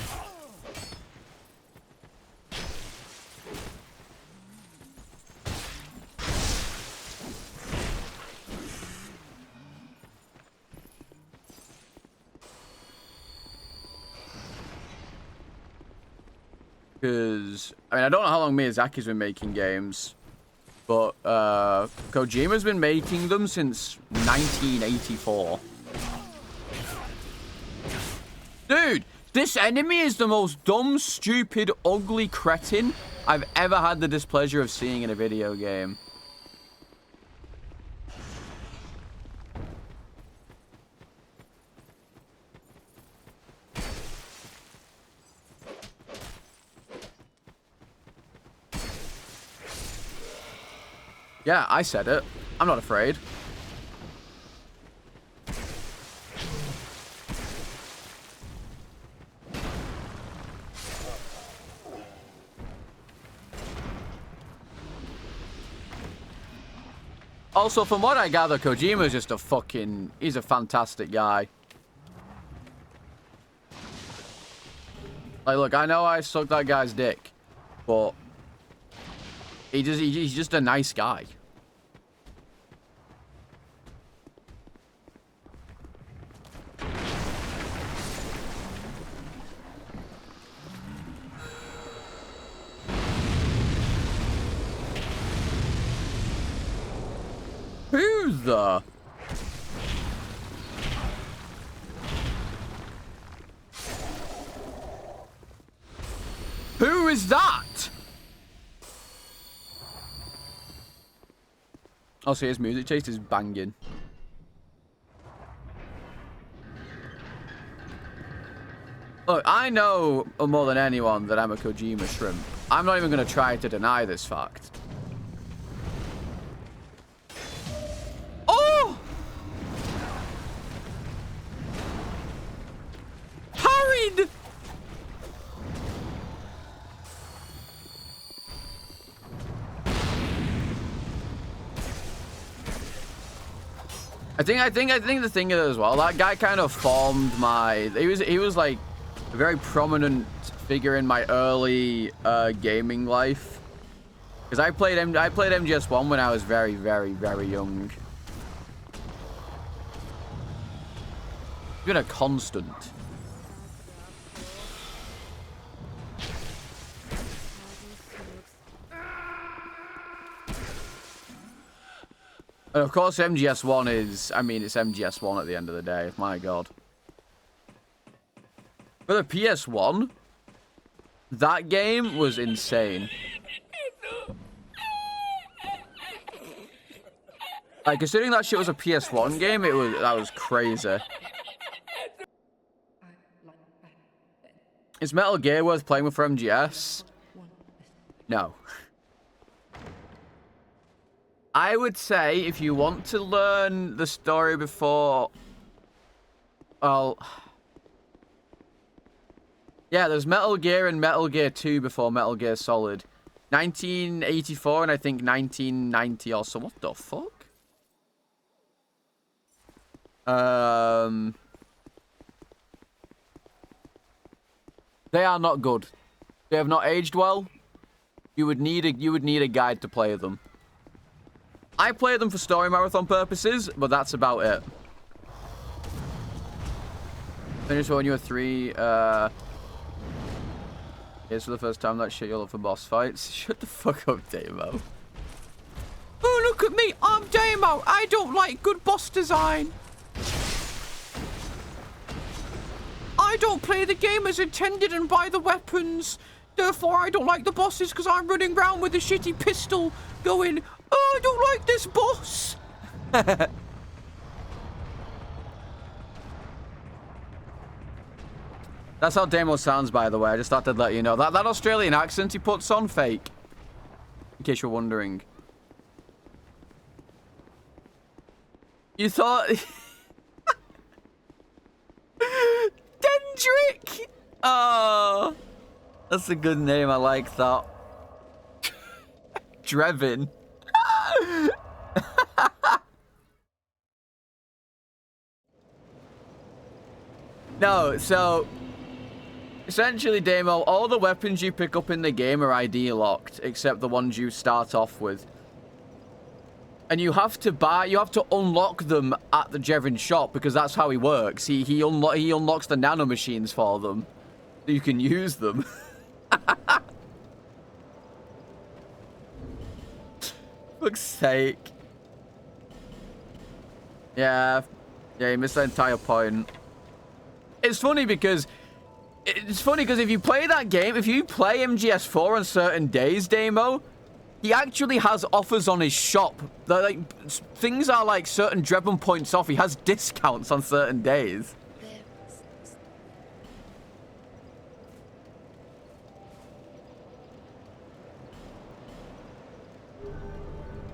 Because, I mean, I don't know how long Miyazaki's been making games, but Kojima's been making them since 1984. Dude, this enemy is the most dumb, stupid, ugly cretin I've ever had the displeasure of seeing in a video game. Yeah, I said it. I'm not afraid. Also, from what I gather, Kojima's just a fucking... He's a fantastic guy. Like, look, I know I sucked that guy's dick, but... He's just a nice guy. Who's the... Who is that? Oh, see, his music taste is banging. Look, I know more than anyone that I'm a Kojima shrimp. I'm not even going to try to deny this fact. Oh! Hurried! I think the thing is as well, that guy kind of formed my. He was like a very prominent figure in my early gaming life. Because I played MGS1 when I was very, very, very young. It's been a constant. And of course, MGS1 is, I mean, it's MGS1 at the end of the day. My God. For the PS1, that game was insane. Like, considering that shit was a PS1 game, that was crazy. Is Metal Gear worth playing with for MGS? No. I would say if you want to learn the story before... Well... Yeah, there's Metal Gear and Metal Gear 2 before Metal Gear Solid. 1984 and I think 1990 or so. What the fuck? They are not good. They have not aged well. You would need a guide to play them. I play them for story marathon purposes, but that's about it. Finished when you were 3. Here's for the first time that shit you'll look for boss fights. Shut the fuck up, Damo. Oh, look at me. I'm Damo. I don't like good boss design. I don't play the game as intended and buy the weapons. Therefore, I don't like the bosses because I'm running around with a shitty pistol going, oh, I don't like this boss. That's how Damo sounds, by the way. I just thought I'd let you know. That Australian accent he puts on, fake. In case you're wondering. You thought... Dendrick! Oh, that's a good name. I like that. Drevin. No, so... Essentially, Damo, all the weapons you pick up in the game are ID locked, except the ones you start off with. And you have to unlock them at the Jevin shop, because that's how he works. He unlocks the nano machines for them, so you can use them. Fuck's sake. Yeah, you missed the entire point. It's funny because if you play that game, if you play MGS4 on certain days, Damo, he actually has offers on his shop. Like, things are like certain Drebon points off. He has discounts on certain days.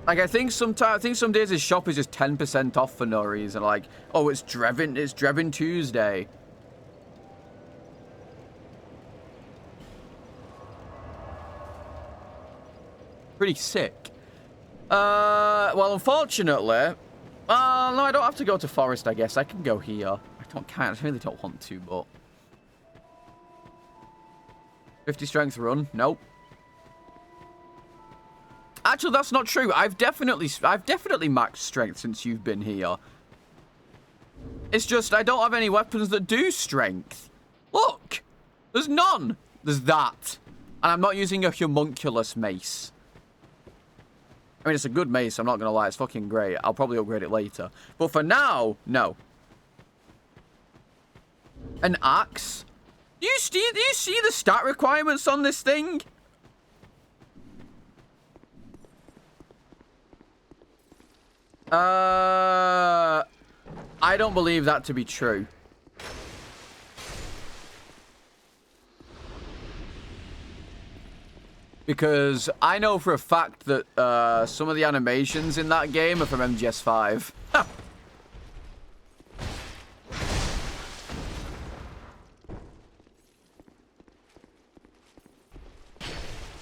Like, I think some days his shop is just 10% off for no reason. Like, oh, it's Drebon Tuesday. Pretty sick. Well, unfortunately, no, I don't have to go to Forest, I guess. I can go here. I really don't want to, but... 50 strength run? Nope. Actually, that's not true. I've definitely maxed strength since you've been here. It's just I don't have any weapons that do strength. Look! There's none. There's that. And I'm not using a homunculus mace. I mean, it's a good mace, I'm not going to lie. It's fucking great. I'll probably upgrade it later. But for now, no. An axe? Do you see the stat requirements on this thing? I don't believe that to be true. Because I know for a fact that some of the animations in that game are from MGS5.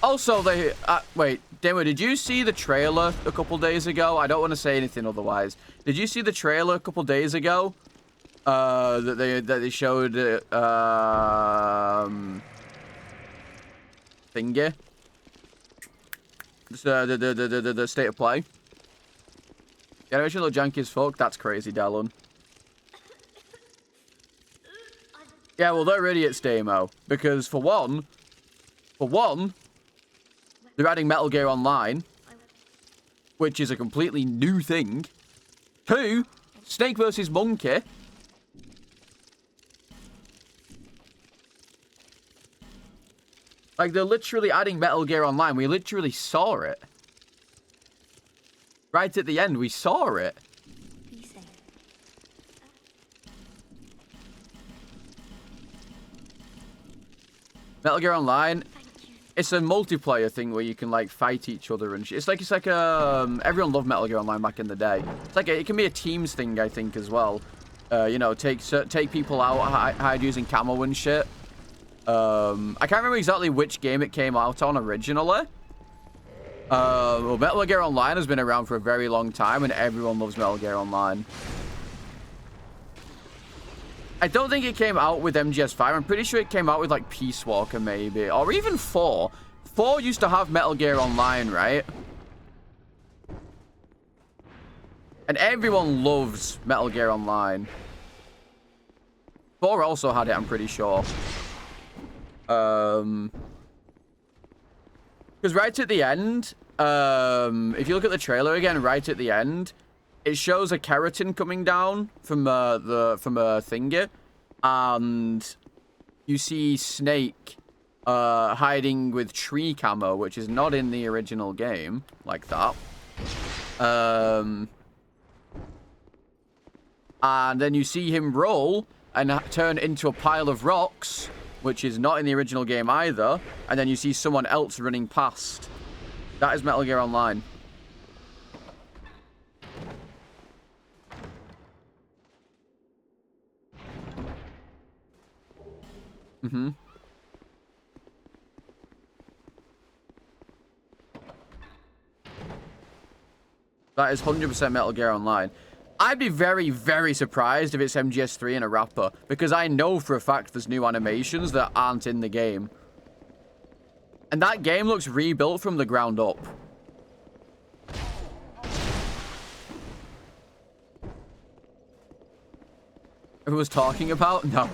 Also, they... wait, Demo, did you see the trailer a couple days ago? I don't want to say anything otherwise. Did you see the trailer a couple days ago? That they showed... thingy? The state of play? Yeah, it actually look janky as fuck. That's crazy, Dallon. Yeah, well, they're idiots, Demo. Because for one, they're adding Metal Gear Online, which is a completely new thing. 2, Snake versus Monkey. Like, they're literally adding Metal Gear Online. We literally saw it. Right at the end, we saw it. Metal Gear Online, it's a multiplayer thing where you can like fight each other and shit. It's like everyone loved Metal Gear Online back in the day. It's like it can be a teams thing, I think, as well. You know, take people out, hide using camo and shit. I can't remember exactly which game it came out on originally. Well, Metal Gear Online has been around for a very long time, and everyone loves Metal Gear Online. I don't think it came out with MGS5. I'm pretty sure it came out with, like, Peace Walker, maybe. Or even 4. 4 used to have Metal Gear Online, right? And everyone loves Metal Gear Online. 4 also had it, I'm pretty sure. Because right at the end, if you look at the trailer again, right at the end, it shows a keratin coming down from a thingy, and you see Snake hiding with tree camo, which is not in the original game, like that. And then you see him roll and turn into a pile of rocks, which is not in the original game either, and then you see someone else running past. That is Metal Gear Online. Mm-hmm. That is 100% Metal Gear Online. I'd be very, very surprised if it's MGS3 and a rapper, because I know for a fact there's new animations that aren't in the game. And that game looks rebuilt from the ground up. Who was talking about? No.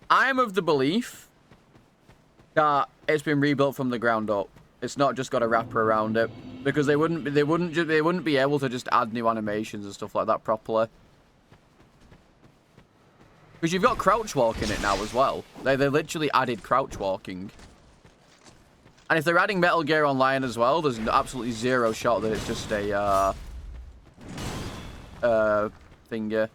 I'm of the belief that it's been rebuilt from the ground up. It's not just got a wrapper around it, because they wouldn't be able to just add new animations and stuff like that properly. Because you've got crouch walk in it now as well. They literally added crouch walking. And if they're adding Metal Gear Online as well, there's absolutely zero shot that it's just a thingy.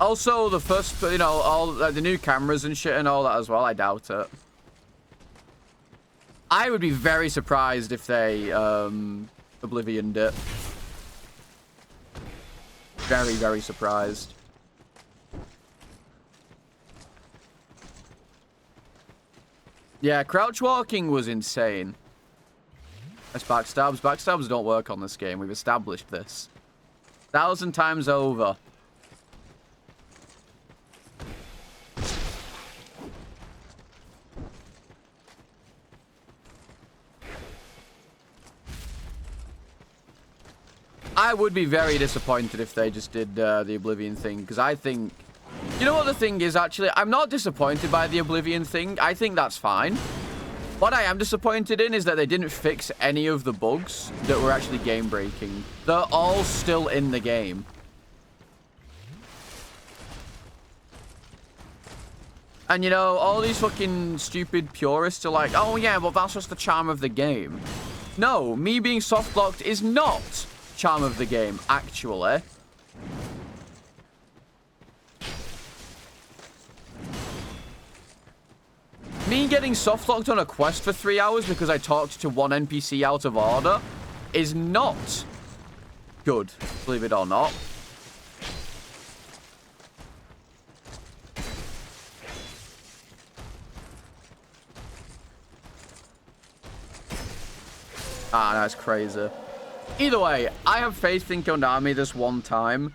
Also, the first, you know, all the new cameras and shit and all that as well, I doubt it. I would be very surprised if they Oblivioned it. Very, very surprised. Yeah, crouch walking was insane. That's backstabs. Backstabs don't work on this game. We've established this 1,000 times over. I would be very disappointed if they just did the Oblivion thing, because I think... You know what the thing is, actually? I'm not disappointed by the Oblivion thing. I think that's fine. What I am disappointed in is that they didn't fix any of the bugs that were actually game-breaking. They're all still in the game. And, you know, all these fucking stupid purists are like, oh, yeah, well, that's just the charm of the game. No, me being soft-locked is not charm of the game, actually. me getting softlocked on a quest for 3 hours because I talked to one NPC out of order is not good, believe it or not. Ah, that's crazy. Either way, I have faith in Konami this one time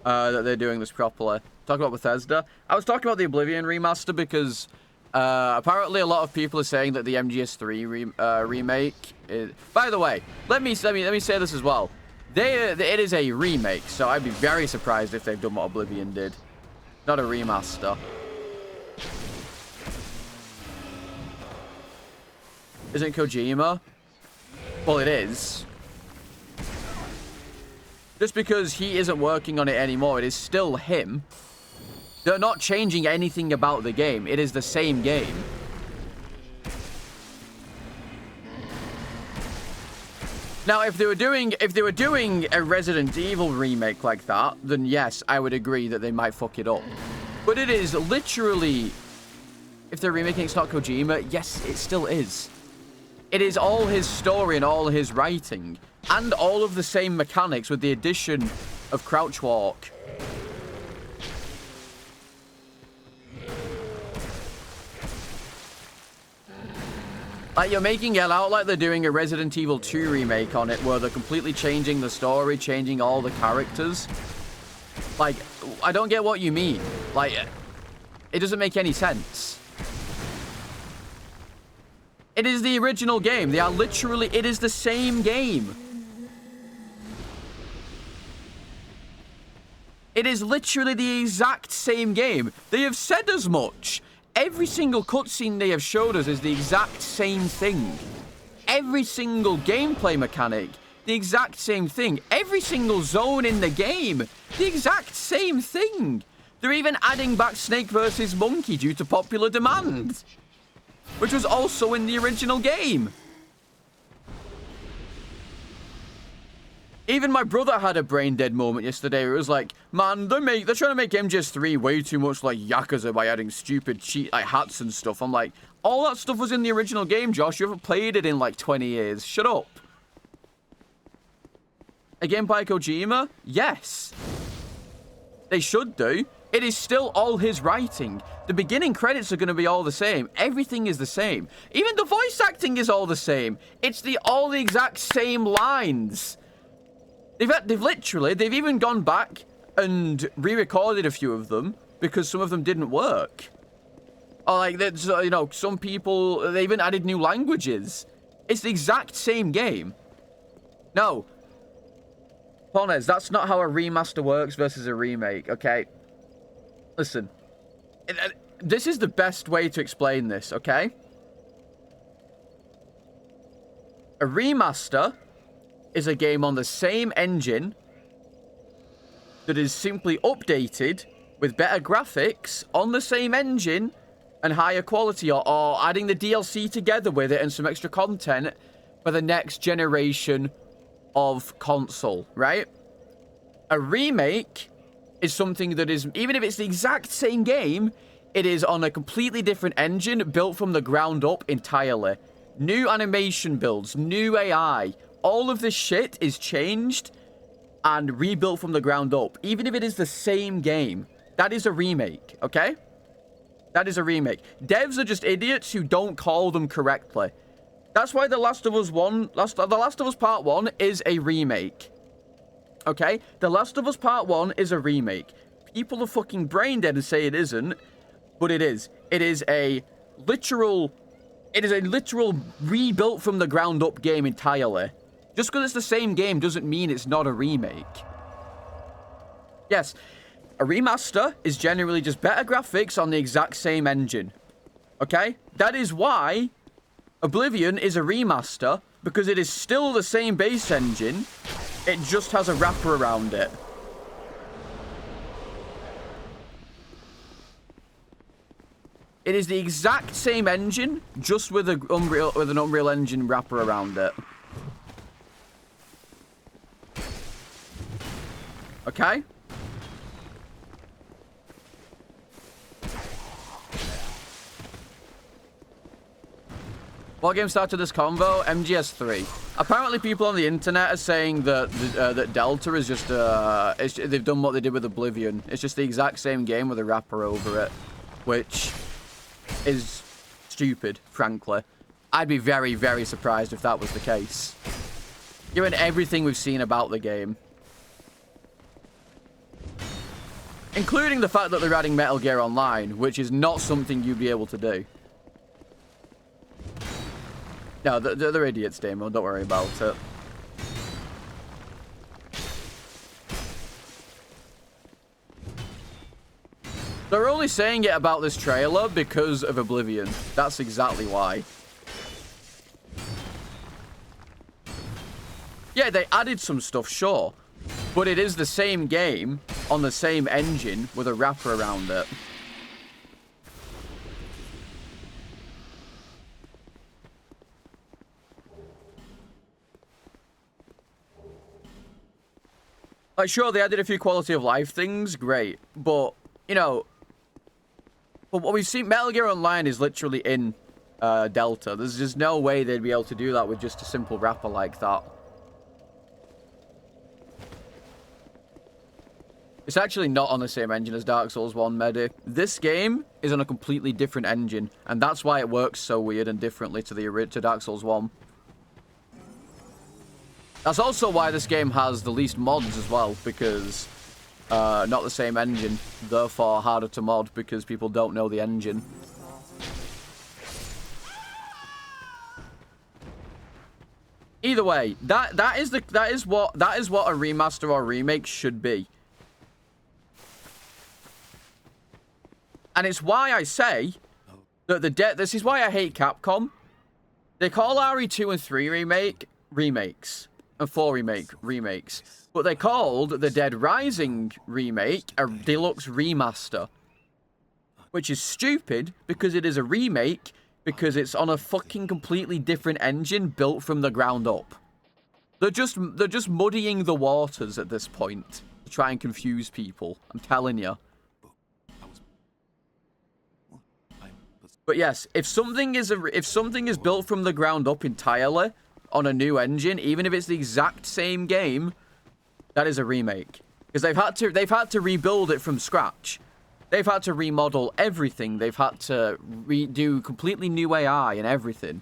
that they're doing this properly. Talk about Bethesda. I was talking about the Oblivion remaster because apparently a lot of people are saying that the MGS3 remake is... By the way, let me say this as well. It is a remake, so I'd be very surprised if they've done what Oblivion did. Not a remaster. Isn't Kojima? Well, it is. Just because he isn't working on it anymore, it is still him. They're not changing anything about the game. It is the same game. Now, if they were doing a Resident Evil remake like that, then yes, I would agree that they might fuck it up. But it is literally, if they're remaking it's not Kojima, yes, it still is. It is all his story and all his writing. And all of the same mechanics with the addition of crouch walk. Like, you're making it out like they're doing a Resident Evil 2 remake on it, where they're completely changing the story, changing all the characters. Like, I don't get what you mean. Like, it doesn't make any sense. It is the original game. They are literally... It is the same game. It is literally the exact same game. They have said as much. Every single cutscene they have showed us is the exact same thing. Every single gameplay mechanic, the exact same thing. Every single zone in the game, the exact same thing. They're even adding back Snake versus Monkey due to popular demand, which was also in the original game. Even my brother had a brain dead moment yesterday where it was like, man, they're trying to make MGS3 way too much like Yakuza by adding stupid cheat like hats and stuff. I'm like, all that stuff was in the original game, Josh. You haven't played it in like 20 years. Shut up. A game by Kojima? Yes. They should do. It is still all his writing. The beginning credits are going to be all the same. Everything is the same. Even the voice acting is all the same. It's all the exact same lines. They've even gone back and re-recorded a few of them because some of them didn't work. Or like, you know, some people, they even added new languages. It's the exact same game. No. Ponez, that's not how a remaster works versus a remake, okay? Listen. This is the best way to explain this, okay? A remaster is a game on the same engine that is simply updated with better graphics on the same engine and higher quality, or adding the DLC together with it and some extra content for the next generation of console, right? A remake is something that is, even if it's the exact same game, it is on a completely different engine built from the ground up entirely. New animation builds, new AI, all of this shit is changed and rebuilt from the ground up. Even if it is the same game, that is a remake, okay? That is a remake. Devs are just idiots who don't call them correctly. That's why The Last of Us Part 1 is a remake. Okay? The Last of Us Part 1 is a remake. People are fucking brain dead and say it isn't, but it is. It is a literal rebuilt from the ground up game entirely. Just because it's the same game doesn't mean it's not a remake. Yes, a remaster is generally just better graphics on the exact same engine. Okay? That is why Oblivion is a remaster, because it is still the same base engine. It just has a wrapper around it. It is the exact same engine, just with an Unreal Engine wrapper around it. Okay? What game started this convo? MGS3. Apparently, people on the internet are saying that that Delta is just they've done what they did with Oblivion. It's just the exact same game with a wrapper over it, which is stupid, frankly. I'd be very, very surprised if that was the case, given everything we've seen about the game, including the fact that they're adding Metal Gear Online, which is not something you'd be able to do. No, they're idiots, Damo. Don't worry about it. They're only saying it about this trailer because of Oblivion. That's exactly why. Yeah, they added some stuff, sure. But it is the same game on the same engine with a wrapper around it. Like, sure, they added a few quality of life things, great. But, you know, but what we've seen, Metal Gear Online is literally in Delta. There's just no way they'd be able to do that with just a simple wrapper like that. It's actually not on the same engine as Dark Souls 1, Medi. This game is on a completely different engine, and that's why it works so weird and differently to Dark Souls 1. That's also why this game has the least mods as well, because not the same engine, therefore harder to mod because people don't know the engine. Either way, that is what a remaster or remake should be. And it's why I say that this is why I hate Capcom. They call RE2 and 3 remakes. And 4 remakes. But they called the Dead Rising remake a deluxe remaster. Which is stupid, because it is a remake, because it's on a fucking completely different engine built from the ground up. They're just muddying the waters at this point to try and confuse people. I'm telling you. But yes, if something is built from the ground up entirely on a new engine, even if it's the exact same game, that is a remake. Because they've had to rebuild it from scratch. They've had to remodel everything. They've had to redo completely new AI and everything.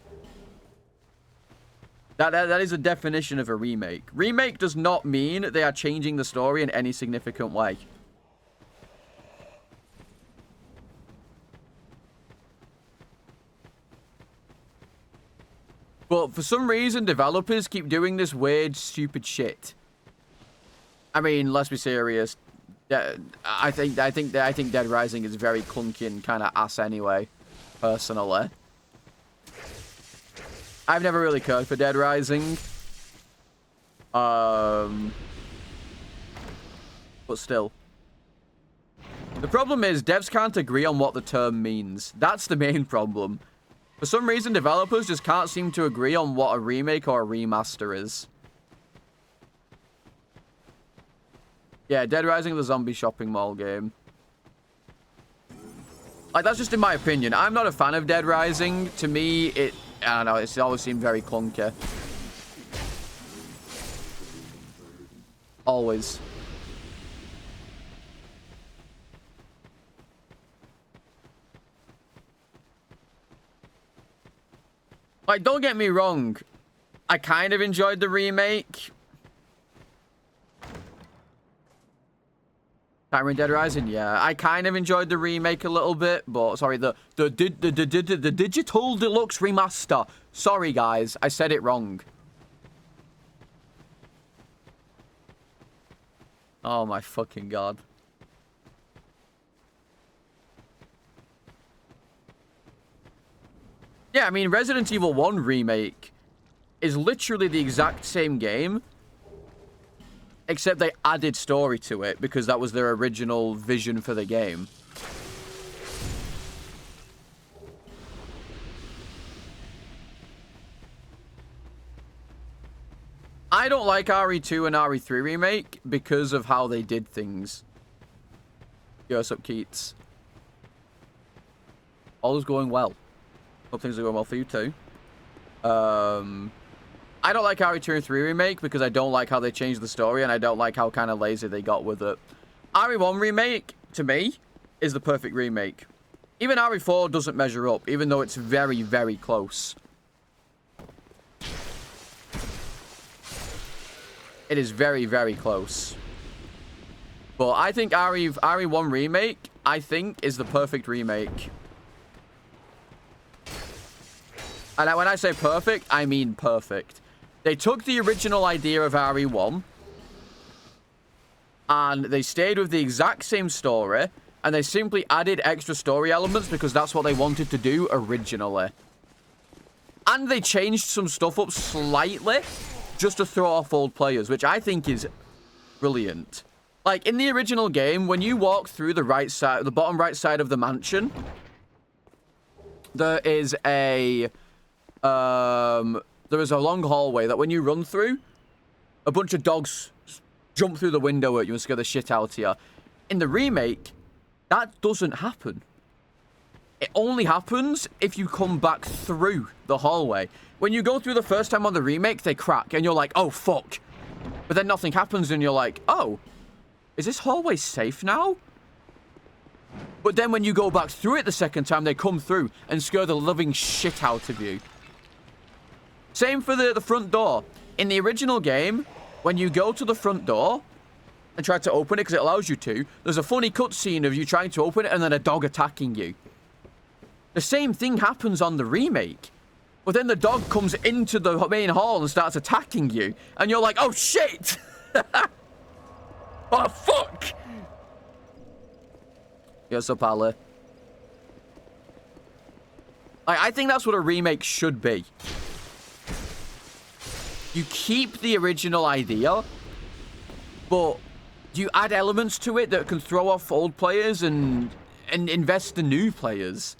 That is a definition of a remake. Remake does not mean they are changing the story in any significant way. But for some reason, developers keep doing this weird, stupid shit. I mean, let's be serious. I think Dead Rising is very clunky and kind of ass anyway, personally. I've never really cared for Dead Rising. But still. The problem is, devs can't agree on what the term means. That's the main problem. For some reason, developers just can't seem to agree on what a remake or a remaster is. Yeah, Dead Rising is a zombie shopping mall game. Like, that's just in my opinion. I'm not a fan of Dead Rising. To me, I don't know, it's always seemed very clunky. Always. Like, don't get me wrong. I kind of enjoyed the remake. Cameron Dead Rising, yeah. I kind of enjoyed the remake a little bit, but sorry, the digital deluxe remaster. Sorry, guys, I said it wrong. Oh my fucking god. Yeah, I mean, Resident Evil 1 remake is literally the exact same game, except they added story to it because that was their original vision for the game. I don't like RE2 and RE3 remake because of how they did things. Yo, what's up, Keats? All is going well. Hope things are going well for you too. I don't like RE2 and 3 remake because I don't like how they changed the story and I don't like how kind of lazy they got with it. RE1 remake, to me, is the perfect remake. Even RE4 doesn't measure up, even though it's very, very close. It is very, very close. But I think RE1 remake, I think, is the perfect remake. And when I say perfect, I mean perfect. They took the original idea of RE1 and they stayed with the exact same story and they simply added extra story elements because that's what they wanted to do originally. And they changed some stuff up slightly just to throw off old players, which I think is brilliant. Like, in the original game, when you walk through the right side, the bottom right side of the mansion, there is a long hallway that when you run through, a bunch of dogs jump through the window at you and scare the shit out of you. In the remake, that doesn't happen. It only happens if you come back through the hallway. When you go through the first time on the remake, they crack, and you're like, oh, fuck. But then nothing happens, and you're like, oh, is this hallway safe now? But then when you go back through it the second time, they come through and scare the living shit out of you. Same for the front door. In the original game, when you go to the front door and try to open it because it allows you to, there's a funny cutscene of you trying to open it and then a dog attacking you. The same thing happens on the remake. But then the dog comes into the main hall and starts attacking you. And you're like, oh, shit! Oh, fuck! Yes, up, Ali. I think that's what a remake should be. You keep the original idea, but you add elements to it that can throw off old players and invest in new players.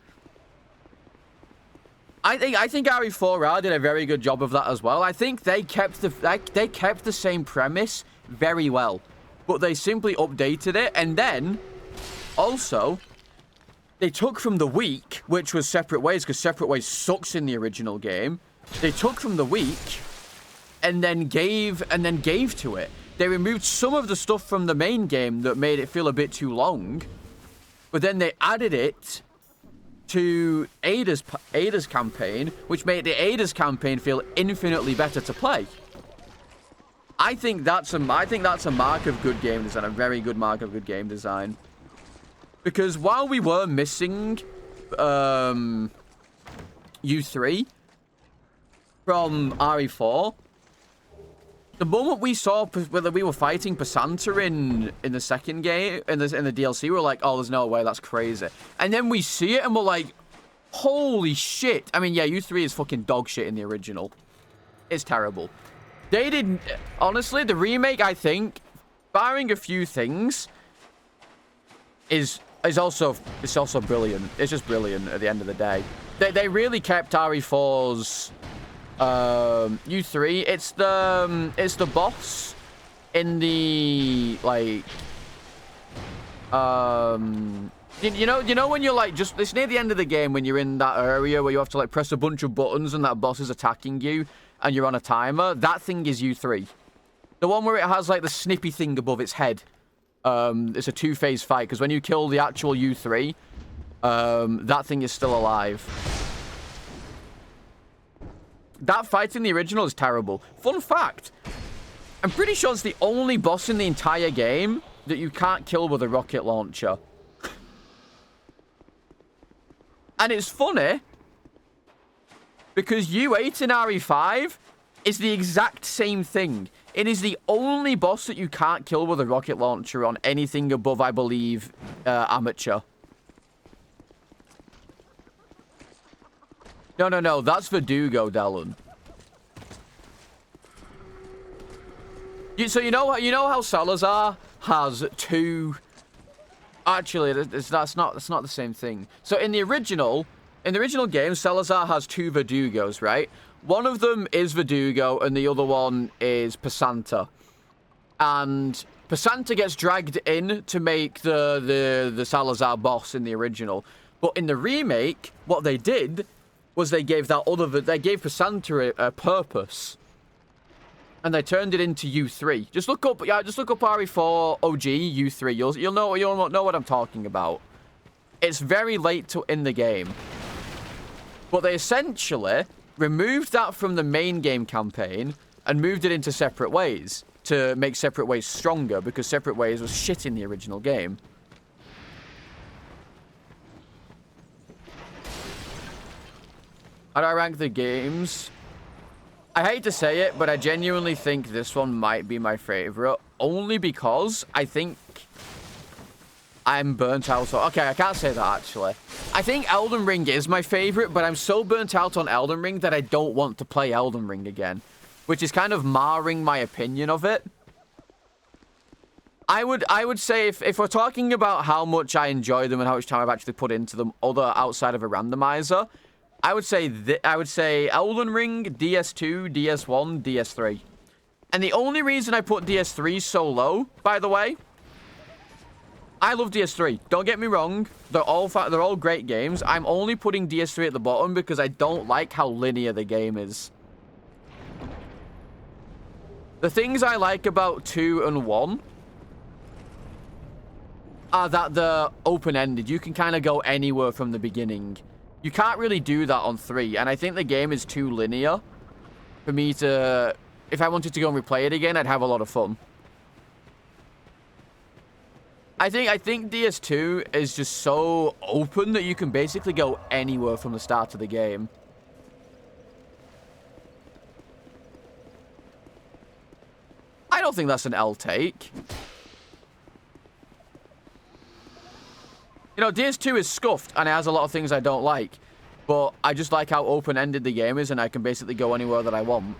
I think RE4R did a very good job of that as well. I think they kept the same premise very well, but they simply updated it, and then also they took from the weak, which was Separate Ways, because Separate Ways sucks in the original game. They took from the weak and then gave to it. They removed some of the stuff from the main game that made it feel a bit too long, but then they added it to Ada's campaign, which made the Ada's campaign feel infinitely better to play. I think that's a mark of good game design, a very good mark of good game design. Because while we were missing U3 from RE4, the moment we saw whether we were fighting Pasanta in the second game, in the DLC, we were like, oh, there's no way, that's crazy. And then we see it and we're like, holy shit. I mean, yeah, U3 is fucking dog shit in the original. It's terrible. They didn't... Honestly, the remake, I think, barring a few things, is also brilliant. It's just brilliant at the end of the day. They really kept RE4's... U3, it's the boss in the, like, you know when you're like, just, it's near the end of the game when you're in that area where you have to like press a bunch of buttons and that boss is attacking you and you're on a timer. That thing is U3. The one where it has like the snippy thing above its head. It's a two-phase fight because when you kill the actual U3, that thing is still alive. That fight in the original is terrible. Fun fact, I'm pretty sure it's the only boss in the entire game that you can't kill with a rocket launcher. And it's funny, because U8 in RE5 is the exact same thing. It is the only boss that you can't kill with a rocket launcher on anything above, I believe, amateur. No, that's Verdugo, Dallin. So you know how Salazar has two... Actually, that's not the same thing. So in the original game, Salazar has two Verdugos, right? One of them is Verdugo, and the other one is Pasanta. And Pasanta gets dragged in to make the Salazar boss in the original. But in the remake, what they did was they gave they gave Cassandra a purpose. And they turned it into U3. Just look up RE4 OG U3. You'll know what I'm talking about. It's very late in the game. But they essentially removed that from the main game campaign and moved it into Separate Ways to make Separate Ways stronger, because Separate Ways was shit in the original game. How do I rank the games? I hate to say it, but I genuinely think this one might be my favorite, only because I think I'm burnt out. Okay, I can't say that, actually. I think Elden Ring is my favorite, but I'm so burnt out on Elden Ring that I don't want to play Elden Ring again, which is kind of marring my opinion of it. I would say if we're talking about how much I enjoy them and how much time I've actually put into them, other outside of a randomizer, I would say Elden Ring, DS2, DS1, DS3. And the only reason I put DS3 so low, by the way, I love DS3. Don't get me wrong. They're all great games. I'm only putting DS3 at the bottom because I don't like how linear the game is. The things I like about 2 and 1 are that they're open-ended. You can kind of go anywhere from the beginning. You can't really do that on 3, and I think the game is too linear for me to... If I wanted to go and replay it again, I'd have a lot of fun. I think DS2 is just so open that you can basically go anywhere from the start of the game. I don't think that's an L take. You know, DS2 is scuffed, and it has a lot of things I don't like. But I just like how open-ended the game is, and I can basically go anywhere that I want.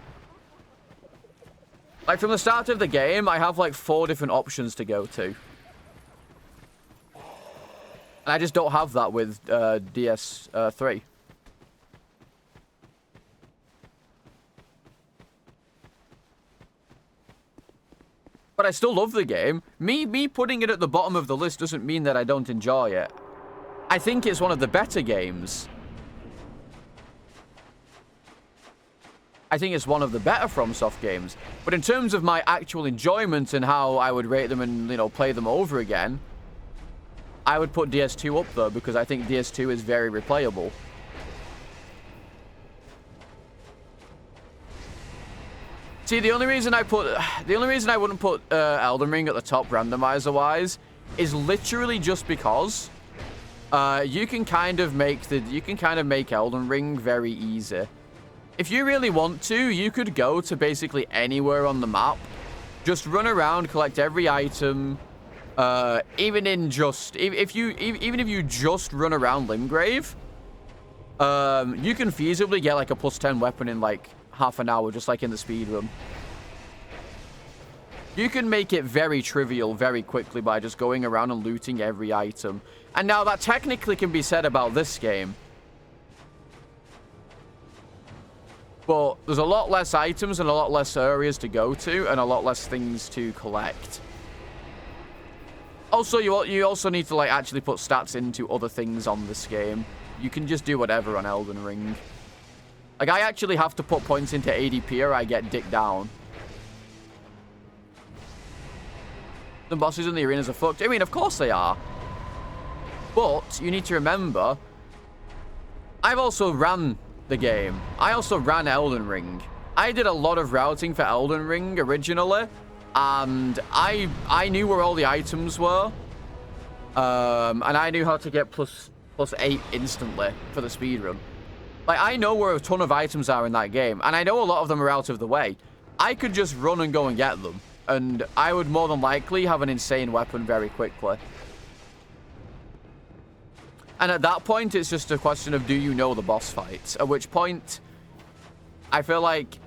Like, from the start of the game, I have, like, 4 different options to go to. And I just don't have that with DS3. But I still love the game. Me putting it at the bottom of the list doesn't mean that I don't enjoy it. I think it's one of the better games. I think it's one of the better FromSoft games. But in terms of my actual enjoyment and how I would rate them and, you know, play them over again, I would put DS2 up there because I think DS2 is very replayable. See, the only reason I wouldn't put Elden Ring at the top randomizer-wise is literally just because you can kind of make Elden Ring very easy. If you really want to, you could go to basically anywhere on the map, just run around, collect every item. Even if you just run around Limgrave, you can feasibly get like a +10 weapon in like half an hour, just like in the speedrun. You can make it very trivial very quickly by just going around and looting every item. And now that technically can be said about this game. But there's a lot less items and a lot less areas to go to and a lot less things to collect. Also, you also need to like actually put stats into other things on this game. You can just do whatever on Elden Ring. Like, I actually have to put points into ADP or I get dicked down. The bosses in the arenas are fucked. I mean, of course they are. But you need to remember, I've also ran the game. I also ran Elden Ring. I did a lot of routing for Elden Ring originally, and I knew where all the items were. And I knew how to get +8 instantly for the speedrun. Like, I know where a ton of items are in that game, and I know a lot of them are out of the way. I could just run and go and get them, and I would more than likely have an insane weapon very quickly. And at that point, it's just a question of, do you know the boss fights? At which point, I feel like,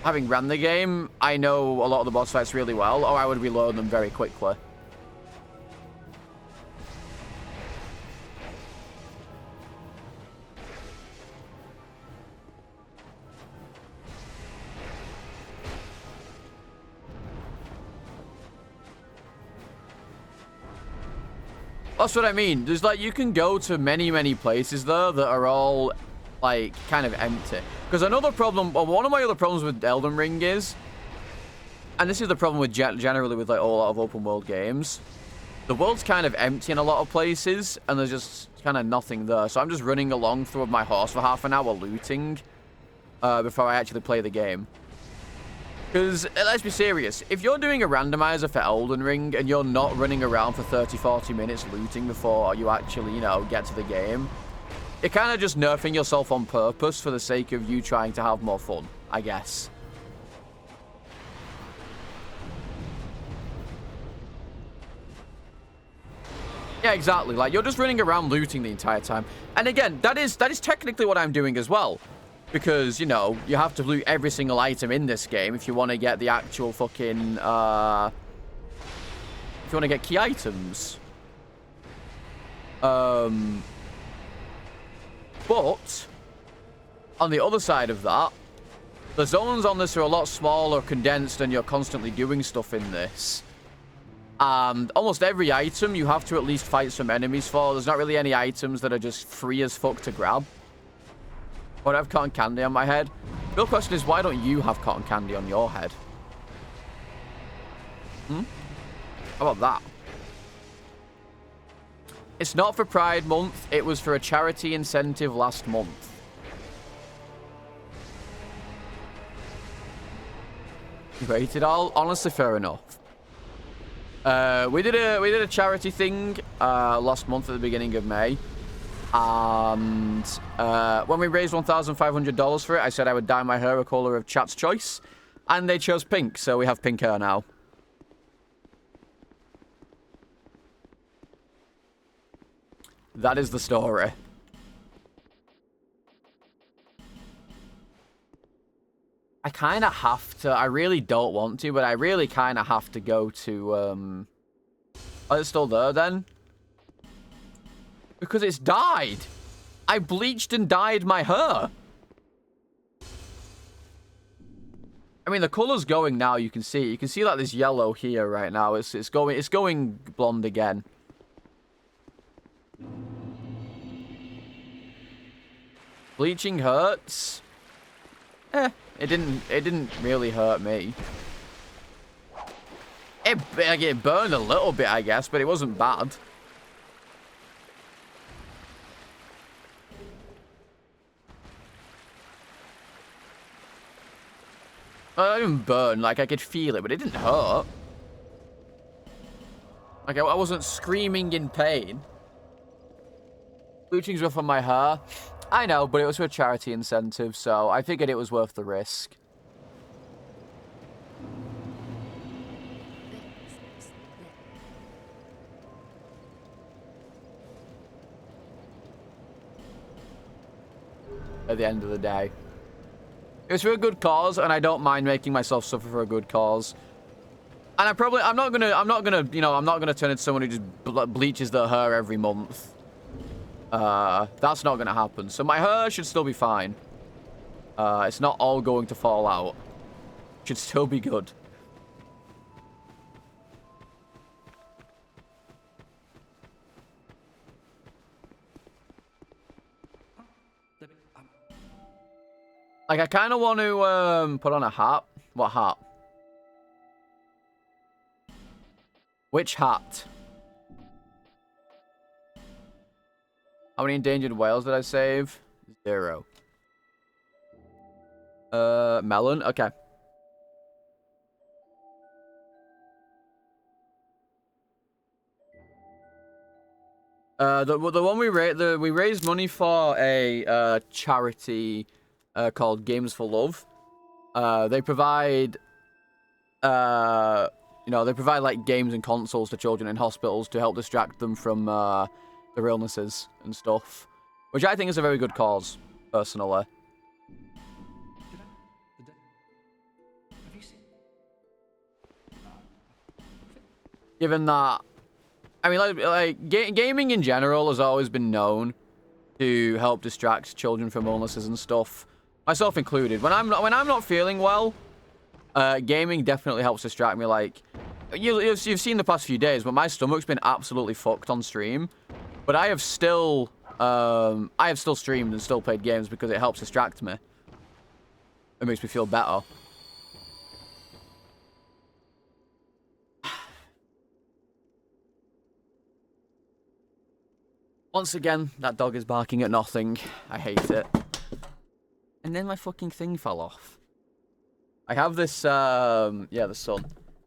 having ran the game, I know a lot of the boss fights really well, or I would relearn them very quickly. That's what I mean. There's like, you can go to many places there that are all like, kind of empty. Because another problem, well, one of my other problems with Elden Ring is, and this is the problem with generally with like a lot of open world games, the world's kind of empty in a lot of places, and there's just kind of nothing there. So I'm just running along through my horse for half an hour looting before I actually play the game. Because, let's be serious, if you're doing a randomizer for Elden Ring and you're not running around for 30-40 minutes looting before you actually, you know, get to the game, you're kind of just nerfing yourself on purpose for the sake of you trying to have more fun, I guess. Yeah, exactly. Like, you're just running around looting the entire time. And again, that is technically what I'm doing as well. Because, you know, you have to loot every single item in this game if you want to get the actual fucking, if you want to get key items. But, on the other side of that, the zones on this are a lot smaller, condensed, and you're constantly doing stuff in this. And almost every item you have to at least fight some enemies for. There's not really any items that are just free as fuck to grab. I have cotton candy on my head. The real question is, why don't you have cotton candy on your head? How about that? It's not for Pride Month. It was for a charity incentive last month. You ate it all? Honestly, fair enough. We did a charity thing last month at the beginning of May. And when we raised $1,500 for it, I said I would dye my hair a color of chat's choice, and they chose pink, so we have pink hair now. That is the story. I kind of have to. I really don't want to, but I really kind of have to go to. Oh, it's still there then. Because it's dyed. I bleached and dyed my hair. I mean, the color's going now. You can see. You can see like this yellow here right now. It's going blonde again. Bleaching hurts. It didn't really hurt me. It burned a little bit, I guess, but it wasn't bad. I didn't burn, like I could feel it, but it didn't hurt. Like I wasn't screaming in pain. Bleaching's rough on my hair. I know, but it was for a charity incentive, so I figured it was worth the risk. At the end of the day. It was for a good cause, and I don't mind making myself suffer for a good cause. And I'm not gonna turn into someone who just bleaches their hair every month. That's not gonna happen. So my hair should still be fine. It's not all going to fall out. Should still be good. Like, I kind of want to put on a hat. What hat? Which hat? How many endangered whales did I save? 0. Melon? Okay. The one we raised money for a charity called Games for Love. They provide they provide like games and consoles to children in hospitals to help distract them from their illnesses and stuff, which I think is a very good cause, personally. Given that, I mean, gaming in general has always been known to help distract children from illnesses and stuff, myself included. When I'm not feeling well, gaming definitely helps distract me. Like, you've seen the past few days, but my stomach's been absolutely fucked on stream. But I have still I have still streamed and still played games because it helps distract me. It makes me feel better. Once again, that dog is barking at nothing. I hate it. And then my fucking thing fell off. I have this, yeah, the sun.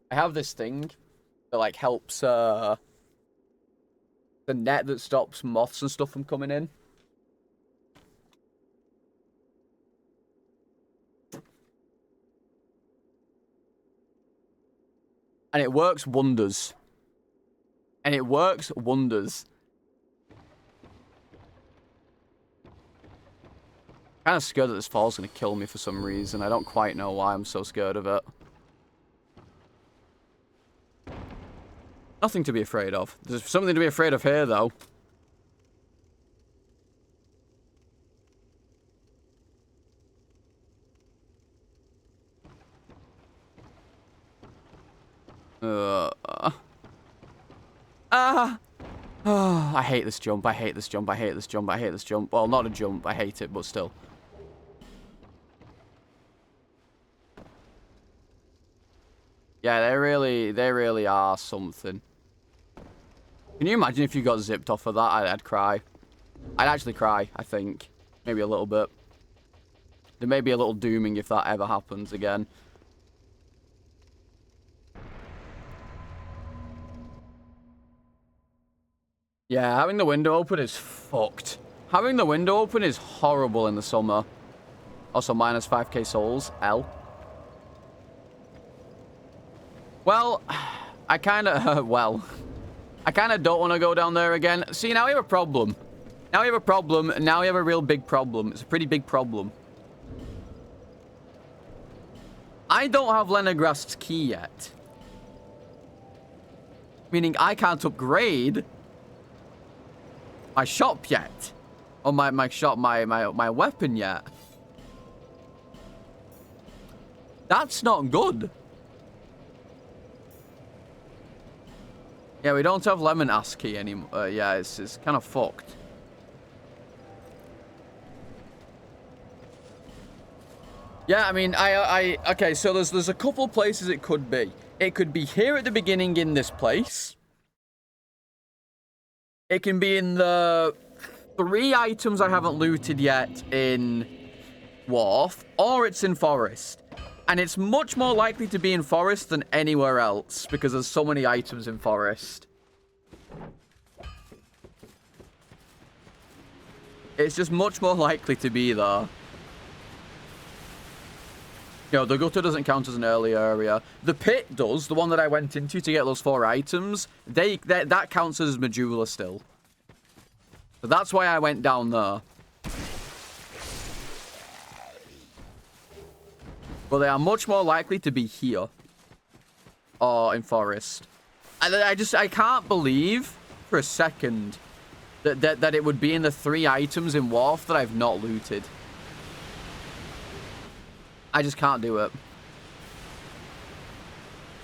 I have this thing that, like, helps, the net that stops moths and stuff from coming in. And it works wonders. And it works wonders. Kind of scared that this fall's going to kill me for some reason. I don't quite know why I'm so scared of it. Nothing to be afraid of. There's something to be afraid of here, though. I hate this jump. I hate this jump. I hate this jump. I hate this jump. Well, not a jump. I hate it, but still. Yeah, they really are something. Can you imagine if you got zipped off of that? I'd cry. I'd actually cry, I think. Maybe a little bit. There may be a little dooming if that ever happens again. Yeah, having the window open is fucked. Having the window open is horrible in the summer. Also, minus 5k souls. L. Well, I kind of... I kind of don't want to go down there again. See, now we have a problem. Now we have a problem. Now we have a real big problem. It's a pretty big problem. I don't have Leningrast's key yet. Meaning I can't upgrade my shop yet. Or my weapon yet. That's not good. Yeah, we don't have Lemon Ass key anymore. Yeah, it's kind of fucked. Yeah, I mean, okay, so there's a couple places it could be. It could be here at the beginning in this place. It can be in the 3 items I haven't looted yet in Wharf, or it's in Forest. And it's much more likely to be in Forest than anywhere else, because there's so many items in Forest. It's just much more likely to be there. You know, the gutter doesn't count as an early area. The pit does, the one that I went into to get those 4 items. That counts as Medulla still. So that's why I went down there. But they are much more likely to be here. Or in Forest. I can't believe for a second that it would be in the 3 items in Wharf that I've not looted. I just can't do it.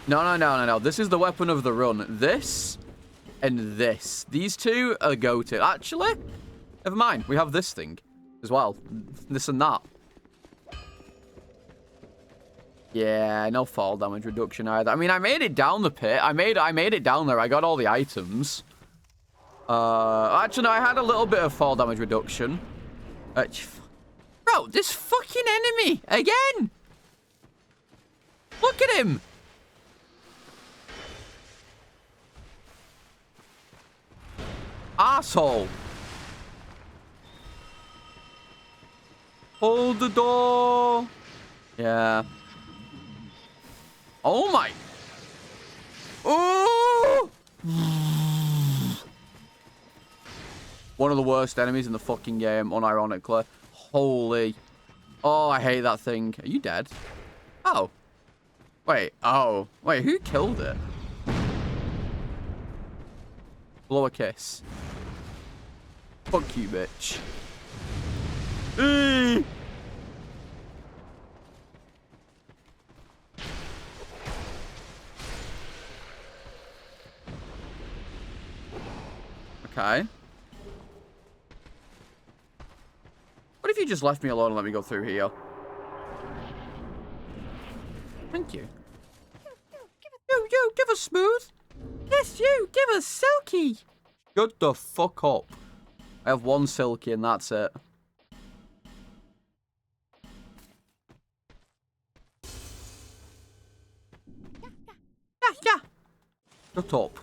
No. This is the weapon of the run. This and this. These 2 are go-to. Actually, never mind. We have this thing as well. This and that. Yeah, no fall damage reduction either. I mean, I made it down the pit. I made it down there. I got all the items. Actually, no, I had a little bit of fall damage reduction. Bro, this fucking enemy again. Look at him. Asshole. Hold the door. Yeah. Oh my. Oh. One of the worst enemies in the fucking game, unironically. Holy. Oh, I hate that thing. Are you dead? Oh. Wait. Oh. Wait, who killed it? Blow a kiss. Fuck you, bitch. Eee! Okay. just left me alone and let me go through here. Thank you. You, give us smooth. Yes, you, give us silky. Shut the fuck up. I have one silky and that's it. Yeah. Shut up.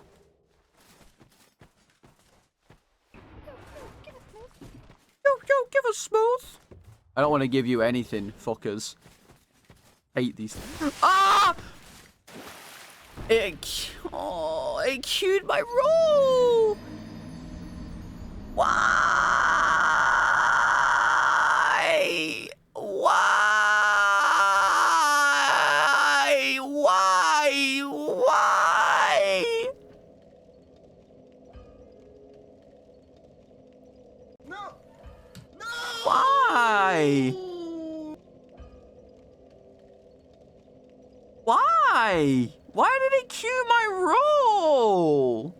Yo, give us smooth. I don't want to give you anything, fuckers. Hate these. Ah! It queued my roll. Why? No! Why? Why? Why did it queue my roll?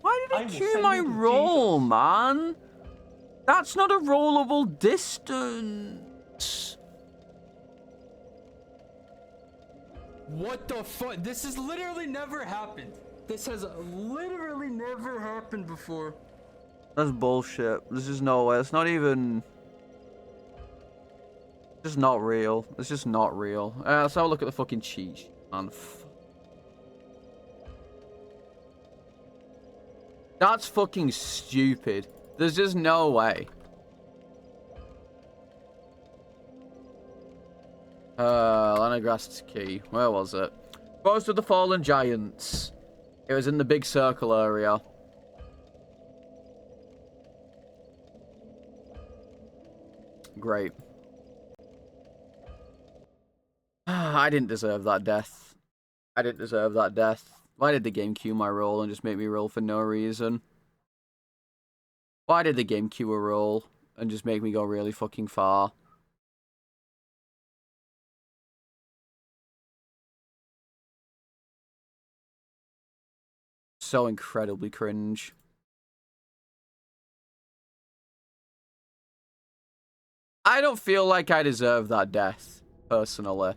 Why did it queue my roll, man? That's not a rollable distance. What the fuck? This has literally never happened. This has literally never happened before. That's bullshit. This is no way. It's not even... It's just not real. It's just not real. Let's have a look at the fucking cheat sheet, man. That's fucking stupid. There's just no way. Leningrast's key. Where was it? Forest of the Fallen Giants. It was in the big circle area. Great. I didn't deserve that death. I didn't deserve that death. Why did the game queue my roll and just make me roll for no reason? Why did the game queue a roll and just make me go really fucking far? So incredibly cringe. I don't feel like I deserve that death, personally.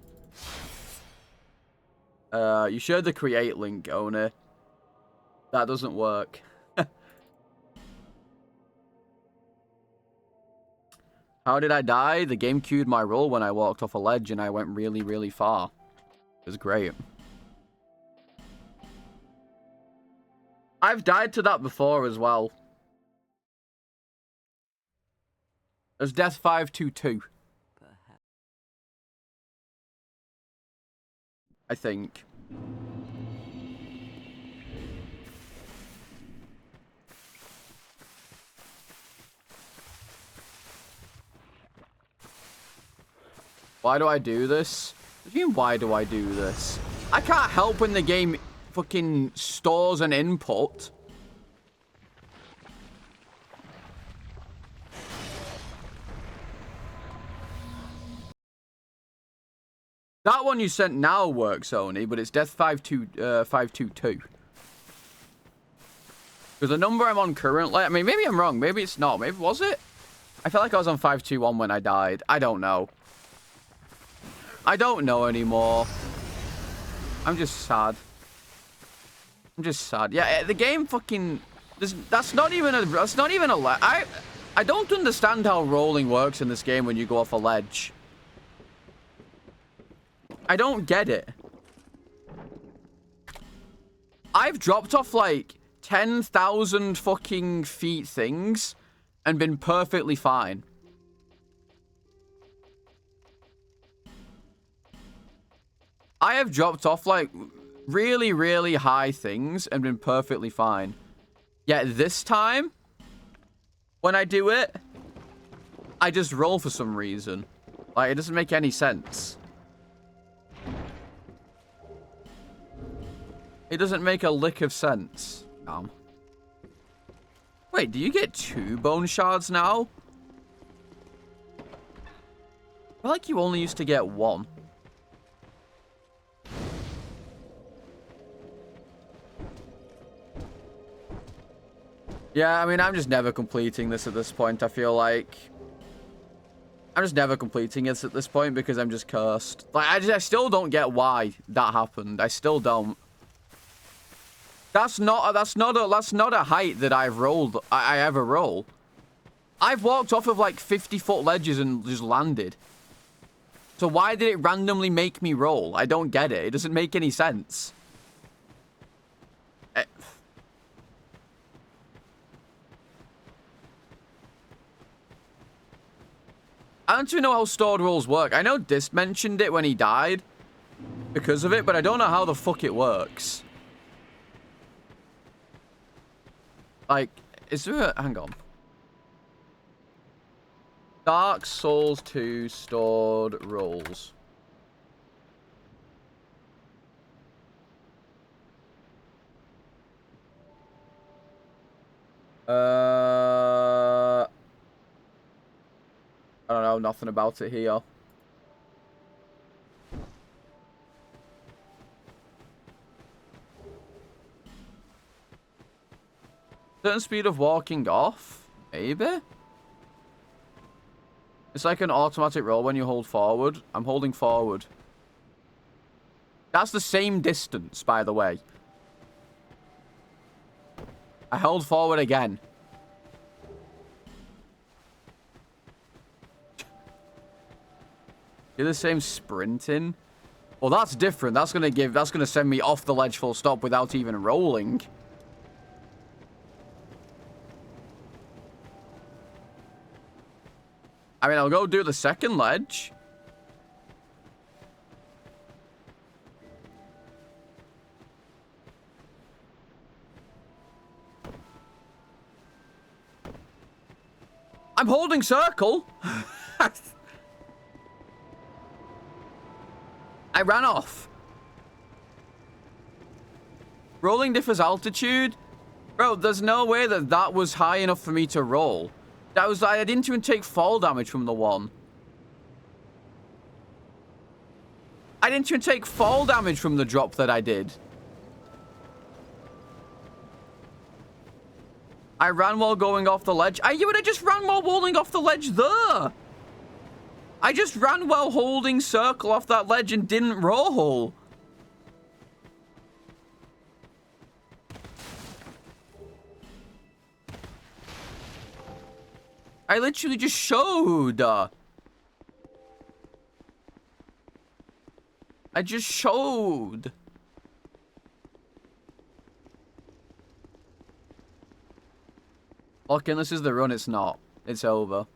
You shared the create link, owner. That doesn't work. How did I die? The game queued my roll when I walked off a ledge and I went really, really far. It was great. I've died to that before as well. It was Death 522. I think. Why do I do this? What do you mean, why do I do this? I can't help when the game fucking stores an input. That one you sent now works, Sony, but it's Death 522. Because the number I'm on currently, I mean, maybe I'm wrong. Maybe it's not. Maybe, was it? I felt like I was on 521 when I died. I don't know. I don't know anymore. I'm just sad. I'm just sad. Yeah, the game fucking... That's not even a... That's not even a... I don't understand how rolling works in this game when you go off a ledge. I don't get it. I've dropped off like 10,000 fucking feet things and been perfectly fine. I have dropped off like really, really high things and been perfectly fine. Yet this time, when I do it, I just roll for some reason. Like, it doesn't make any sense. It doesn't make a lick of sense. Wait, do you get 2 bone shards now? I feel like you only used to get 1. Yeah, I mean, I'm just never completing this at this point, I feel like. I'm just never completing it at this point because I'm just cursed. Like, I still don't get why that happened. I still don't. That's not a height that I've rolled. I ever roll. I've walked off of like 50-foot ledges and just landed. So why did it randomly make me roll? I don't get it. It doesn't make any sense. I don't even know how stored rolls work. I know Dis mentioned it when he died because of it, but I don't know how the fuck it works. Like, is there a... Hang on. Dark Souls 2 stored rolls. I don't know, nothing about it here. Certain speed of walking off? Maybe? It's like an automatic roll when you hold forward. I'm holding forward. That's the same distance, by the way. I held forward again. You're the same sprinting. Well, that's different. That's gonna send me off the ledge full stop without even rolling. I mean, I'll go do the second ledge. I'm holding circle. I ran off. Rolling differs altitude? Bro, there's no way that that was high enough for me to roll. I didn't even take fall damage from the one. I didn't even take fall damage from the drop that I did. I ran while going off the ledge. You would have just ran while rolling off the ledge there. I just ran while holding circle off that ledge and didn't roll. I literally just showed. I just showed. Okay, this is the run. It's not. It's over.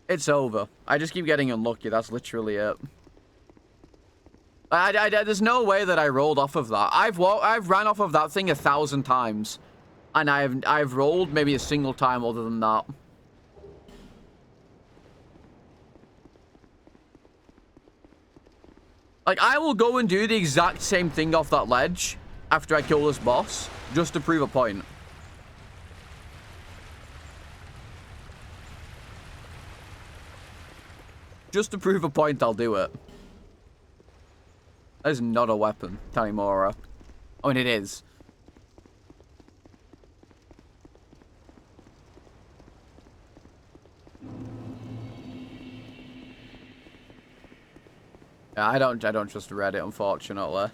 It's over. I just keep getting unlucky. That's literally it. There's no way that I rolled off of that. I've ran off of that thing 1,000 times. And I've rolled maybe a single time other than that. Like, I will go and do the exact same thing off that ledge after I kill this boss, just to prove a point. Just to prove a point, I'll do it. That is not a weapon, Tanimura. I mean, it is. Yeah, I don't trust Reddit, unfortunately.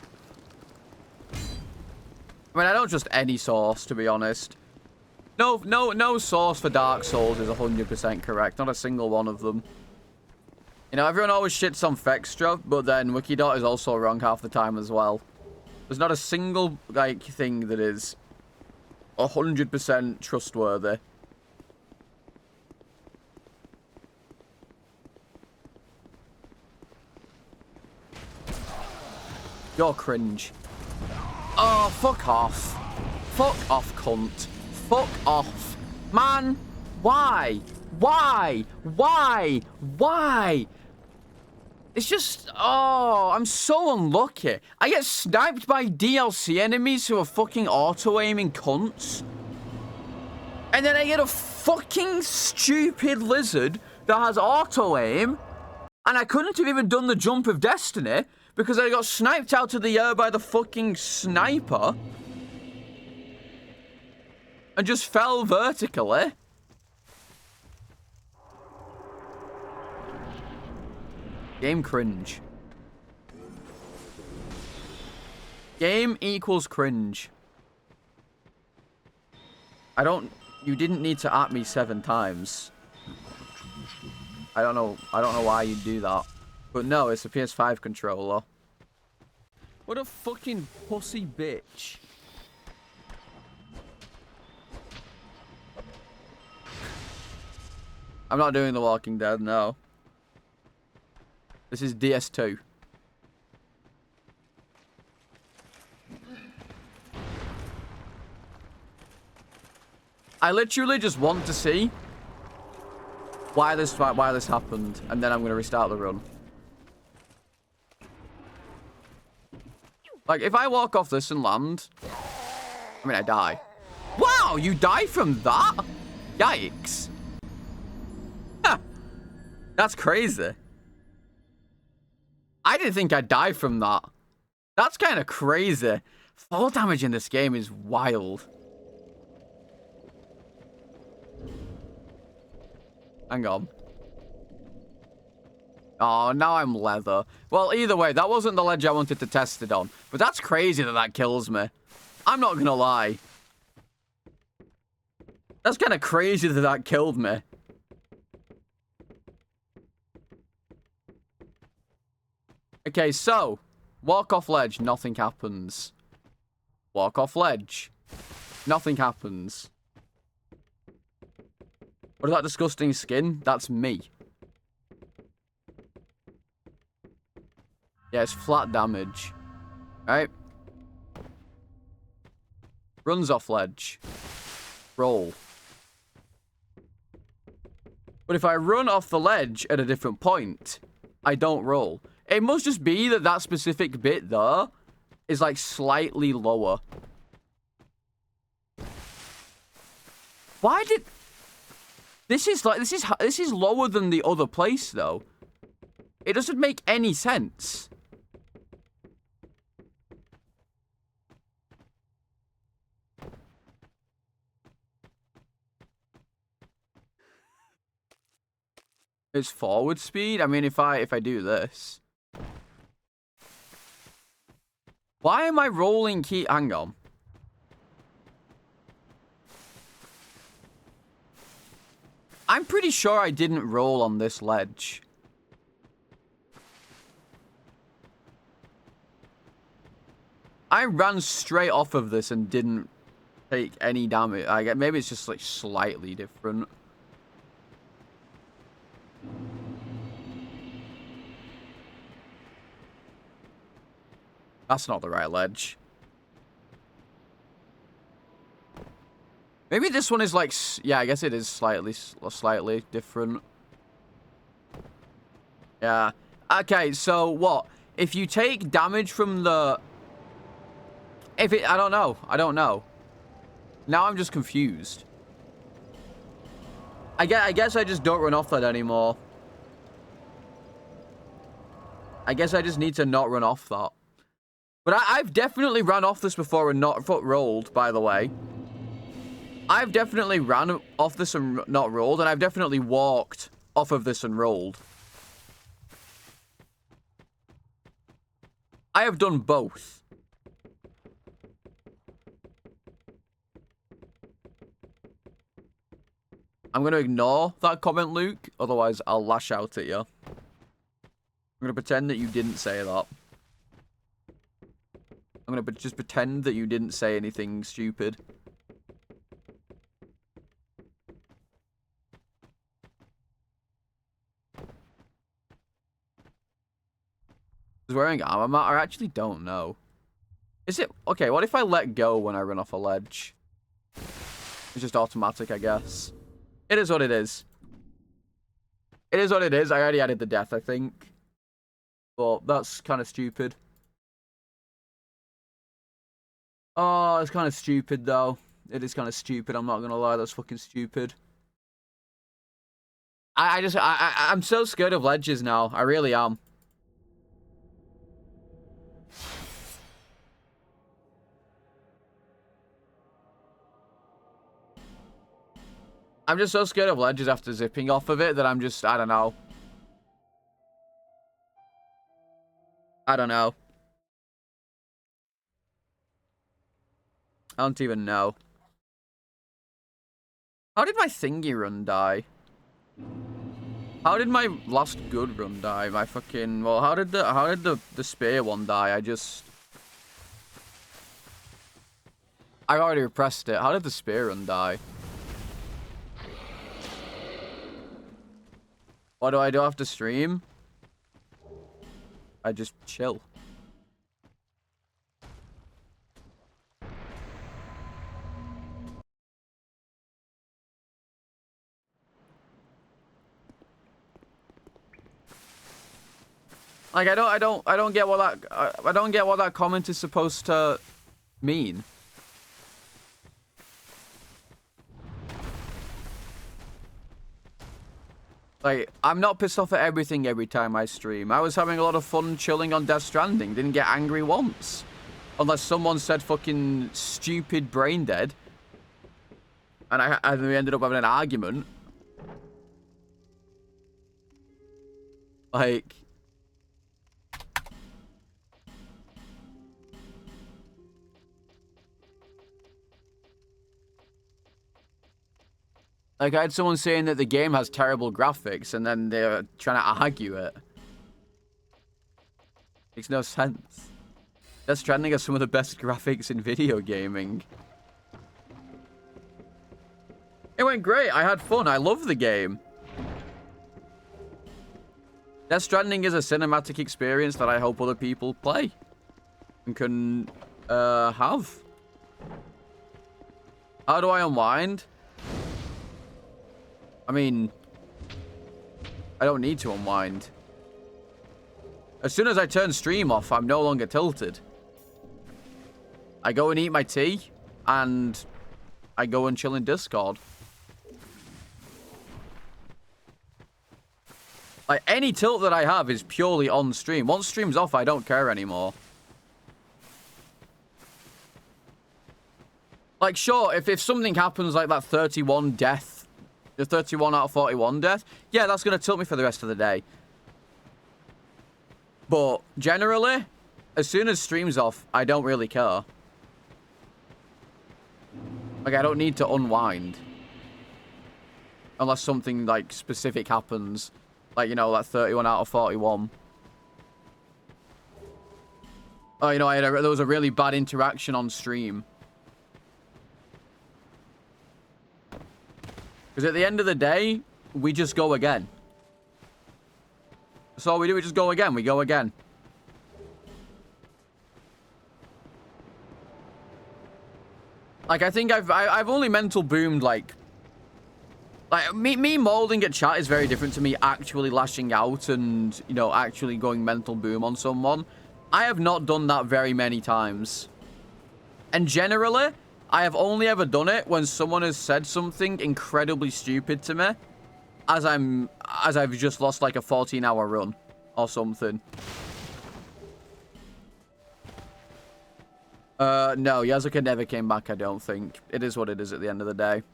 I mean, I don't trust any source, to be honest. No source for Dark Souls is 100% correct. Not a single one of them. You know, everyone always shits on Fextra, but then Wikidot is also wrong half the time as well. There's not a single, like, thing that is 100% trustworthy. You're cringe. Oh, fuck off. Fuck off, cunt. Fuck off. Man, why? Why? Why? Why? It's just... Oh, I'm so unlucky. I get sniped by DLC enemies who are fucking auto-aiming cunts. And then I get a fucking stupid lizard that has auto-aim. And I couldn't have even done the jump of destiny because I got sniped out of the air by the fucking sniper. and just fell vertically. Game cringe. Game equals cringe. You didn't need to at me 7 times. I don't know why you'd do that. But no, it's a PS5 controller. What a fucking pussy bitch. I'm not doing The Walking Dead, no. This is DS2. I literally just want to see why this happened, and then I'm gonna restart the run. Like, if I walk off this and land, I mean, I die. Wow, you die from that? Yikes. Huh. That's crazy. I didn't think I'd die from that. That's kind of crazy. Fall damage in this game is wild. Hang on. Oh, now I'm leather. Well, either way, that wasn't the ledge I wanted to test it on. But that's crazy that that kills me. I'm not gonna lie. That's kind of crazy that that killed me. Okay, so. Walk off ledge, nothing happens. Walk off ledge. Nothing happens. What is that disgusting skin? That's me. Yeah, it's flat damage. Right? Runs off ledge. Roll. But if I run off the ledge at a different point, I don't roll. It must just be that that specific bit there is like slightly lower. Why did... This is lower than the other place, though. It doesn't make any sense. It's forward speed? I mean, if I do this. Why am I rolling key? Hang on. I'm pretty sure I didn't roll on this ledge. I ran straight off of this and didn't take any damage. Maybe it's just like slightly different. That's not the right ledge. Maybe this one is like... Yeah, I guess it is slightly different. Yeah. Okay, so what? If you take damage from the... I don't know. I don't know. Now I'm just confused. I guess I just don't run off that anymore. I guess I just need to not run off that. But I've definitely ran off this before and not rolled, by the way. I've definitely ran off this and not rolled, and I've definitely walked off of this and rolled. I have done both. I'm going to ignore that comment, Luke. Otherwise, I'll lash out at you. I'm going to pretend that you didn't say that. I'm going to just pretend that you didn't say anything stupid. Is wearing armor? I actually don't know. Is it... Okay, what if I let go when I run off a ledge? It's just automatic, I guess. It is what it is. It is what it is. I already added the death, I think. But that's kind of stupid. Oh, it's kind of stupid, though. It is kind of stupid. I'm not going to lie. That's fucking stupid. I'm so scared of ledges now. I really am. I'm just so scared of ledges after zipping off of it that I'm just, I don't know. I don't know. I don't even know. How did my thingy run die? How did my last good run die? My fucking, well, how did the spear one die? I already repressed it. How did the spear run die? What do I do after stream? I just chill. Like I don't get what that comment is supposed to mean. Like, I'm not pissed off at everything every time I stream. I was having a lot of fun chilling on Death Stranding. Didn't get angry once. Unless someone said fucking stupid brain dead. And we ended up having an argument. Like... Like, I had someone saying that the game has terrible graphics, and then they're trying to argue it. Makes no sense. Death Stranding has some of the best graphics in video gaming. It went great. I had fun. I love the game. Death Stranding is a cinematic experience that I hope other people play and can have. How do I unwind? I mean, I don't need to unwind. As soon as I turn stream off, I'm no longer tilted. I go and eat my tea, and I go and chill in Discord. Like, any tilt that I have is purely on stream. Once stream's off, I don't care anymore. Like, sure, if something happens like that 31 death, the 31 out of 41 death, yeah, that's going to tilt me for the rest of the day. But generally, as soon as stream's off, I don't really care. Like, I don't need to unwind. Unless something, like, specific happens. Like, you know, like 31 out of 41. Oh, you know, there was a really bad interaction on stream. Because at the end of the day, we just go again. That's all we do, we just go again. We go again. Like, I think I've only mental boomed, like me molding at chat is very different to me actually lashing out and, you know, actually going mental boom on someone. I have not done that very many times. And generally, I have only ever done it when someone has said something incredibly stupid to me, as I've just lost like a 14-hour run or something. No, Yasuka never came back, I don't think. It is what it is at the end of the day.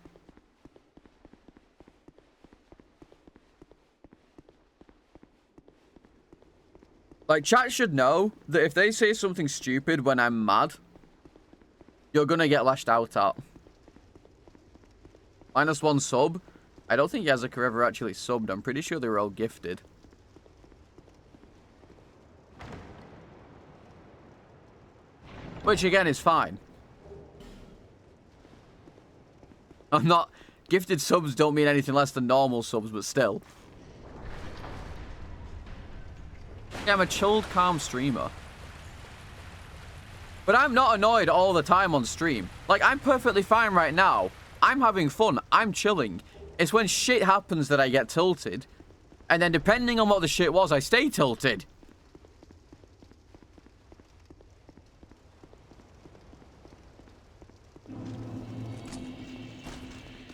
Like, chat should know that if they say something stupid when I'm mad, you're gonna get lashed out at. -1 sub. I don't think Yasuka ever actually subbed. I'm pretty sure they were all gifted. Which, again, is fine. I'm not... Gifted subs don't mean anything less than normal subs, but still. Yeah, I'm a chilled, calm streamer. But I'm not annoyed all the time on stream. Like, I'm perfectly fine right now. I'm having fun. I'm chilling. It's when shit happens that I get tilted. And then depending on what the shit was, I stay tilted.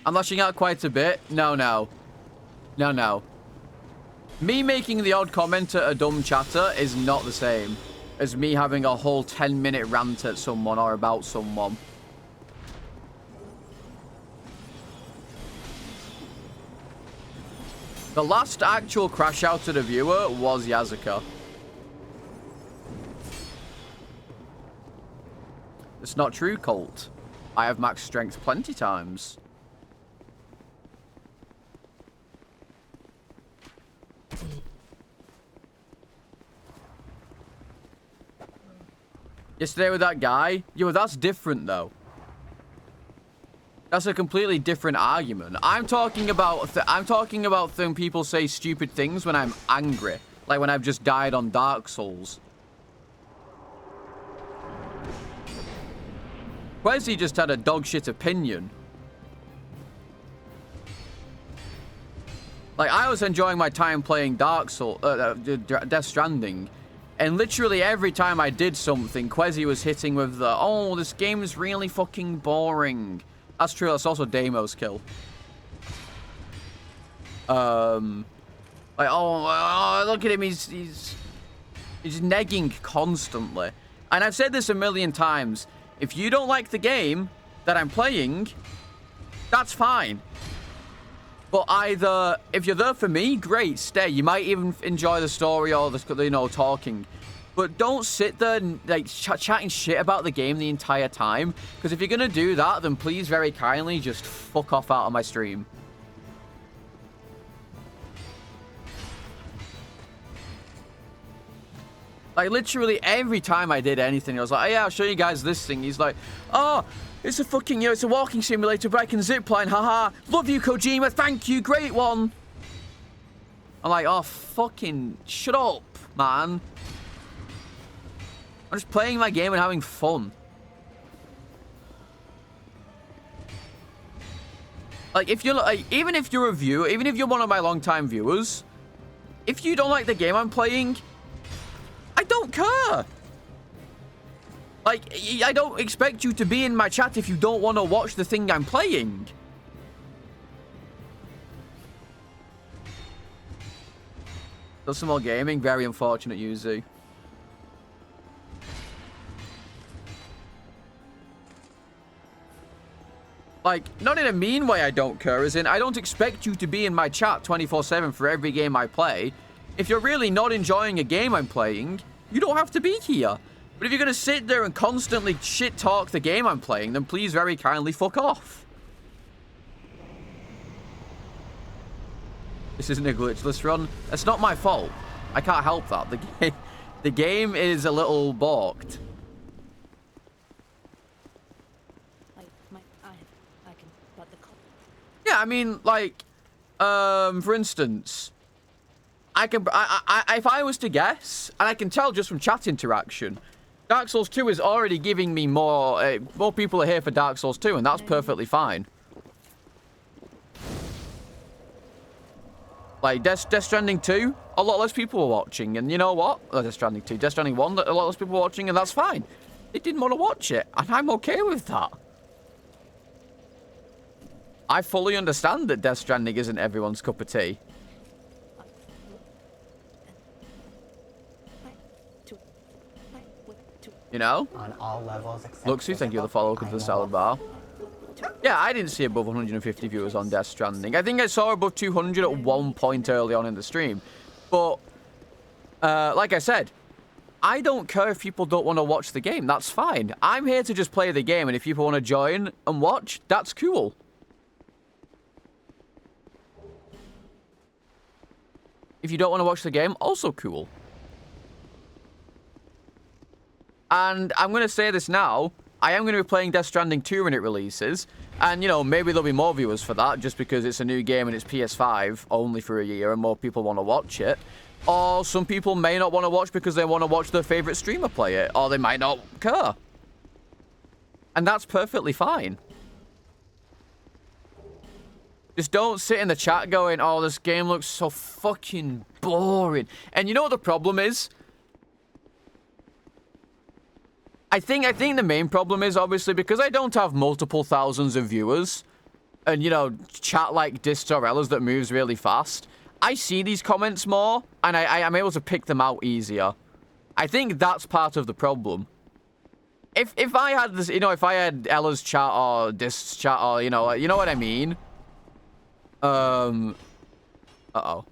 I'm lashing out quite a bit. No. Me making the odd comment at a dumb chatter is not the same as me having a whole 10-minute rant at someone or about someone. The last actual crash out of the viewer was Yazuka. It's not true, Colt. I have max strength plenty times. Yesterday with that guy? Yo, that's different though. That's a completely different argument. I'm talking about when people say stupid things when I'm angry. Like when I've just died on Dark Souls. Quasi just had a dogshit opinion. Like, I was enjoying my time playing Dark Souls, Death Stranding. And literally every time I did something, Quasi was hitting with the, oh, this game is really fucking boring. That's true, that's also Damo's kill. Like, oh, look at him, he's negging constantly. And I've said this a million times. If you don't like the game that I'm playing, that's fine. But either, if you're there for me, great, stay. You might even enjoy the story or the, you know, talking. But don't sit there and, like, chatting shit about the game the entire time. Because if you're going to do that, then please very kindly just fuck off out of my stream. Like, literally every time I did anything, I was like, oh, yeah, I'll show you guys this thing. He's like, oh, it's a fucking, you know, it's a walking simulator, but I can zipline, haha. Love you, Kojima, thank you, great one. I'm like, oh, fucking shut up, man. I'm just playing my game and having fun. Like, if you're, like, even if you're a viewer, even if you're one of my long-time viewers, if you don't like the game I'm playing, I don't care. Like, I don't expect you to be in my chat if you don't want to watch the thing I'm playing. Does some more gaming? Very unfortunate, Yuzu. Like, not in a mean way I don't care, as in, I don't expect you to be in my chat 24/7 for every game I play. If you're really not enjoying a game I'm playing, you don't have to be here. But if you're going to sit there and constantly shit-talk the game I'm playing, then please very kindly fuck off. This isn't a glitchless run. That's not my fault. I can't help that. The game is a little balked. Yeah, I mean, like, for instance, if I was to guess, and I can tell just from chat interaction, Dark Souls 2 is already giving me more people are here for Dark Souls 2, and that's perfectly fine. Like, Death Stranding 2, a lot less people were watching, and you know what? Death Stranding 2, Death Stranding 1, a lot less people were watching, and that's fine. They didn't want to watch it, and I'm okay with that. I fully understand that Death Stranding isn't everyone's cup of tea. You know? On all levels except Luxu, thank you for the follow to the salad bar. Yeah, I didn't see above 150 viewers on Death Stranding. I think I saw above 200 at one point early on in the stream. But, like I said, I don't care if people don't want to watch the game. That's fine. I'm here to just play the game, and if people want to join and watch, that's cool. If you don't want to watch the game, also cool. And I'm going to say this now. I am going to be playing Death Stranding 2 when it releases. And, you know, maybe there'll be more viewers for that, just because it's a new game and it's PS5 only for a year and more people want to watch it. Or some people may not want to watch because they want to watch their favourite streamer play it. Or they might not care. And that's perfectly fine. Just don't sit in the chat going, oh, this game looks so fucking boring. And you know what the problem is? I think the main problem is, obviously, because I don't have multiple thousands of viewers and, you know, chat like Distorella's that moves really fast, I see these comments more and I'm able to pick them out easier. I think that's part of the problem. If I had this, you know, if I had Ella's chat or Dist's chat or, you know what I mean? Uh-oh.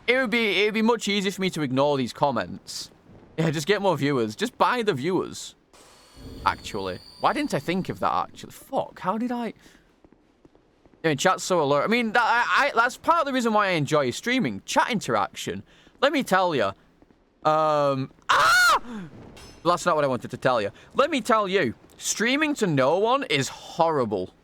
It'd be much easier for me to ignore these comments. Yeah, just get more viewers. Just buy the viewers. Actually. Why didn't I think of that, actually? Fuck, how did I... I mean, chat's so alert. I mean, that's part of the reason why I enjoy streaming. Chat interaction. Let me tell you. That's not what I wanted to tell you. Let me tell you. Streaming to no one is horrible.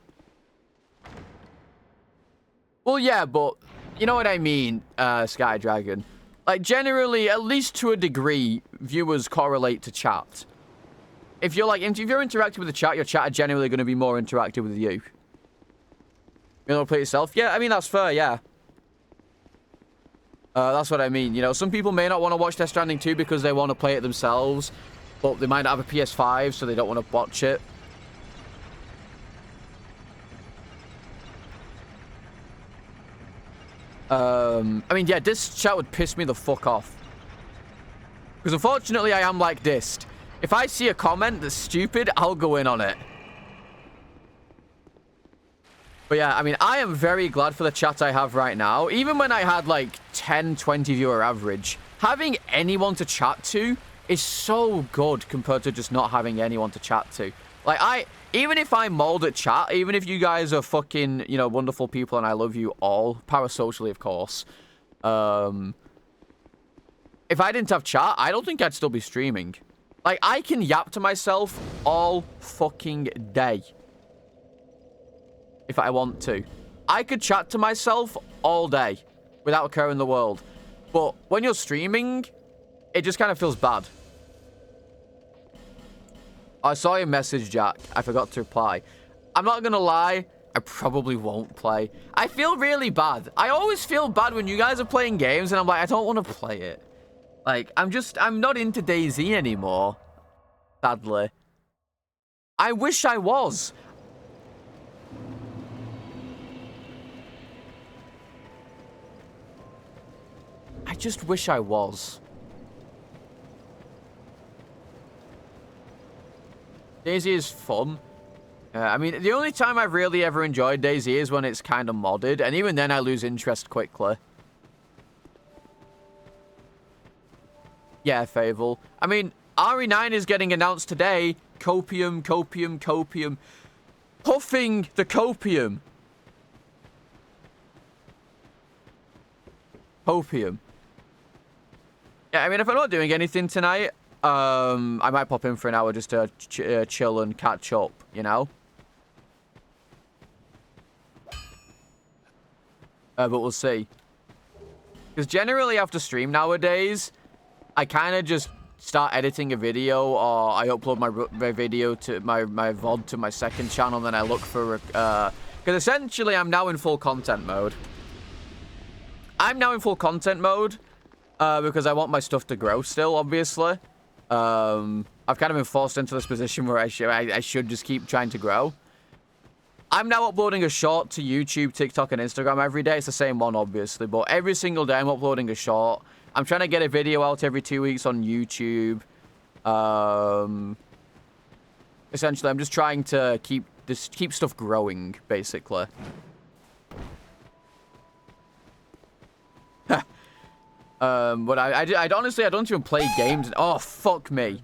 Well, yeah, but... You know what I mean, Sky Dragon. Like, generally, at least to a degree, viewers correlate to chat. If you're interacting with the chat, your chat are generally going to be more interactive with you. You want to play it yourself? Yeah, I mean, that's fair, yeah. That's what I mean. You know, some people may not want to watch Death Stranding 2 because they want to play it themselves, but they might not have a PS5, so they don't want to watch it. I mean, yeah, this chat would piss me the fuck off. Because unfortunately, I am like dissed. If I see a comment that's stupid, I'll go in on it. But yeah, I mean, I am very glad for the chat I have right now. Even when I had like 10, 20 viewer average, having anyone to chat to is so good compared to just not having anyone to chat to. Like, even if I mold at chat, even if you guys are fucking, you know, wonderful people and I love you all, parasocially, of course. If I didn't have chat, I don't think I'd still be streaming. Like, I can yap to myself all fucking day. If I want to. I could chat to myself all day without a care in the world. But when you're streaming, it just kind of feels bad. I saw your message, Jack. I forgot to reply. I'm not gonna lie. I probably won't play. I feel really bad. I always feel bad when you guys are playing games and I'm like, I don't want to play it. Like, I'm not into DayZ anymore. Sadly. I wish I was. I just wish I was. DayZ is fun. I mean, the only time I've really ever enjoyed DayZ is when it's kind of modded, and even then I lose interest quickly. Yeah, Fable. I mean, RE9 is getting announced today. Copium, copium, copium. Puffing the copium. Copium. Yeah, I mean, if I'm not doing anything tonight, I might pop in for an hour just to chill and catch up, you know? But we'll see. Because generally after stream nowadays, I kind of just start editing a video, or I upload my video to my VOD to my second channel, then I look for... Because essentially I'm now in full content mode. I'm now in full content mode, because I want my stuff to grow still, obviously. I've kind of been forced into this position where I should just keep trying to grow. I'm now uploading a short to YouTube, TikTok, and Instagram every day. It's the same one, obviously, but every single day I'm uploading a short. I'm trying to get a video out every 2 weeks on YouTube. Essentially, I'm just trying to keep stuff growing, basically. But I honestly, I don't even play games. Oh, fuck me.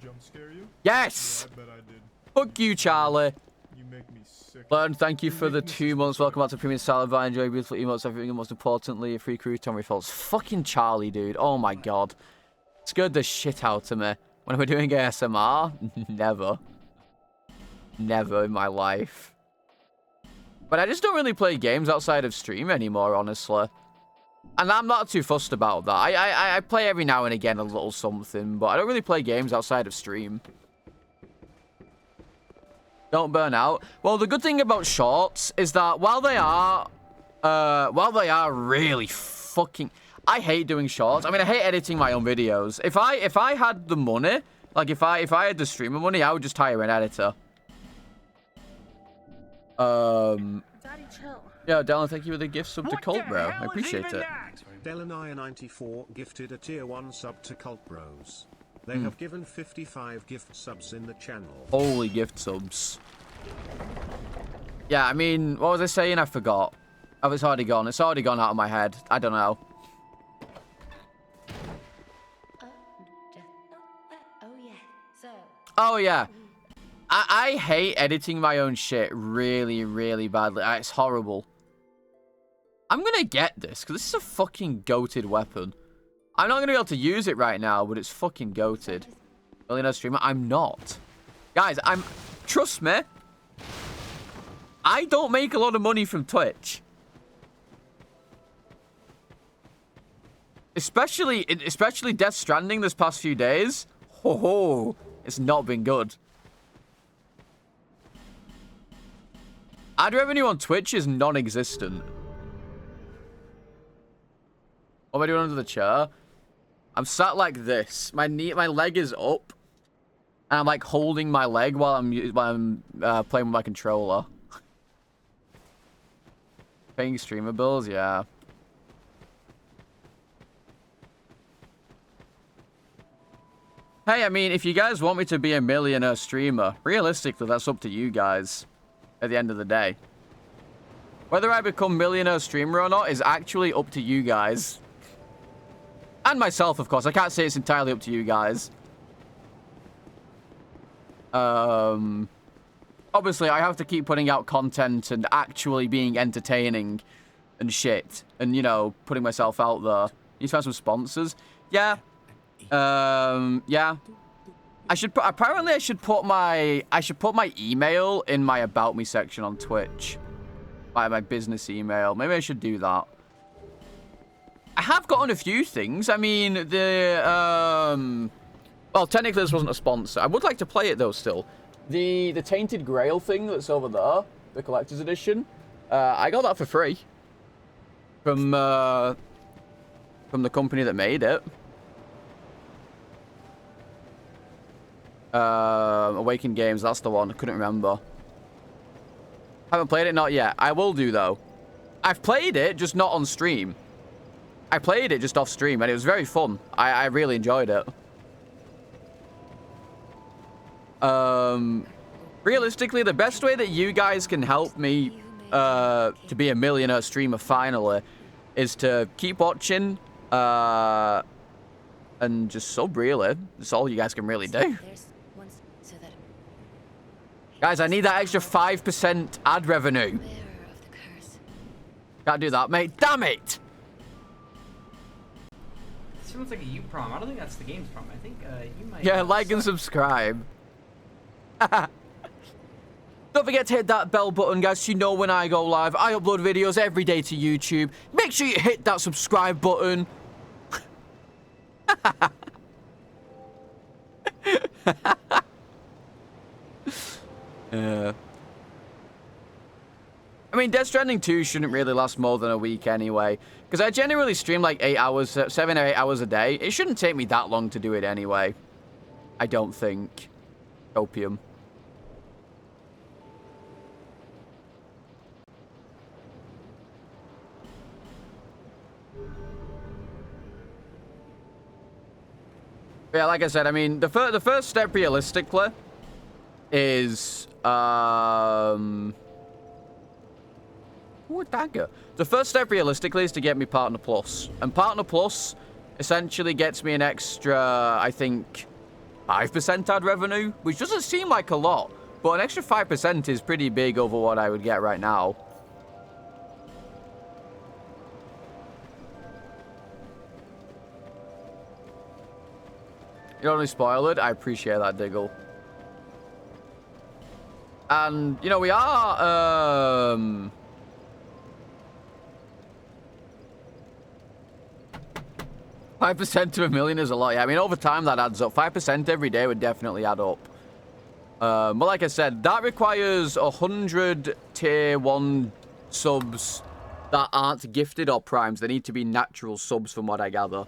Yes! Yeah, I bet I did. Fuck you, Charlie. You make me sick. Learn, thank you for the 2 months. Welcome back to Premium Salad. I enjoy beautiful emotes, everything, and most importantly, a free crouton refills. Fucking Charlie, dude. Oh my god. Scared the shit out of me. When we're doing ASMR? Never. Never in my life. But I just don't really play games outside of stream anymore, honestly. And I'm not too fussed about that. I play every now and again a little something, but I don't really play games outside of stream. Don't burn out. Well, the good thing about shorts is that while they are really fucking... I hate doing shorts. I mean, I hate editing my own videos. If I had the money, like if I had the streamer money, I would just hire an editor. Daddy, chill. Yeah, Dylan, thank you for the gift sub to Cult Bro. I appreciate it. Delanaya94 gifted a tier 1 sub to Cult Bros. They have given 55 gift subs in the channel. Holy gift subs. Yeah, I mean, what was I saying? I forgot. Oh, it's already gone. It's already gone out of my head. I don't know. Oh yeah. So. Oh, yeah. I hate editing my own shit really, really badly. It's horrible. I'm going to get this, because this is a fucking goated weapon. I'm not going to be able to use it right now, but it's fucking goated. Millionaire streamer? I'm not. Guys, trust me. I don't make a lot of money from Twitch. Especially Death Stranding this past few days. Ho, it's not been good. Ad revenue on Twitch is non-existent. What am I doing under the chair? I'm sat like this. My leg is up, and I'm like holding my leg while I'm playing with my controller. Paying streamer bills, yeah. Hey, I mean, if you guys want me to be a millionaire streamer, realistically, that's up to you guys at the end of the day. Whether I become millionaire streamer or not is actually up to you guys. And myself, of course. I can't say it's entirely up to you guys. Obviously, I have to keep putting out content and actually being entertaining and shit. And, you know, putting myself out there. You find some sponsors? Yeah. Yeah. Apparently I should put my email in my About Me section on Twitch. My business email. Maybe I should do that. I have gotten a few things. I mean, well, technically this wasn't a sponsor. I would like to play it though still. The Tainted Grail thing that's over there, the collector's edition, I got that for free. From the company that made it. Awakened Games, that's the one. I couldn't remember. Haven't played it, not yet. I will do, though. I've played it, just not on stream. I played it just off stream, and it was very fun. I really enjoyed it. Realistically, the best way that you guys can help me to be a millionaire streamer finally is to keep watching and just sub, really. That's all you guys can really do. Guys, I need that extra 5% ad revenue. Can't do that, mate. Damn it! This sounds like a you problem. I don't think that's the game's problem. I think you might... Yeah, like and subscribe. Don't forget to hit that bell button, guys, so you know when I go live. I upload videos every day to YouTube. Make sure you hit that subscribe button. I mean, Death Stranding 2 shouldn't really last more than a week anyway. Because I generally stream like 8 hours, 7 or 8 hours a day. It shouldn't take me that long to do it anyway. I don't think. Opium. Yeah, like I said, I mean, the first step realistically is ooh, dagger. The first step realistically is to get me Partner Plus. And Partner Plus essentially gets me an extra, I think, 5% ad revenue, which doesn't seem like a lot, but an extra 5% is pretty big over what I would get right now. You don't really spoil it. I appreciate that, Diggle. And, you know, we are, 5% to a million is a lot. Yeah, I mean, over time that adds up. 5% every day would definitely add up. But like I said, that requires 100 tier 1 subs that aren't gifted or primes. They need to be natural subs from what I gather.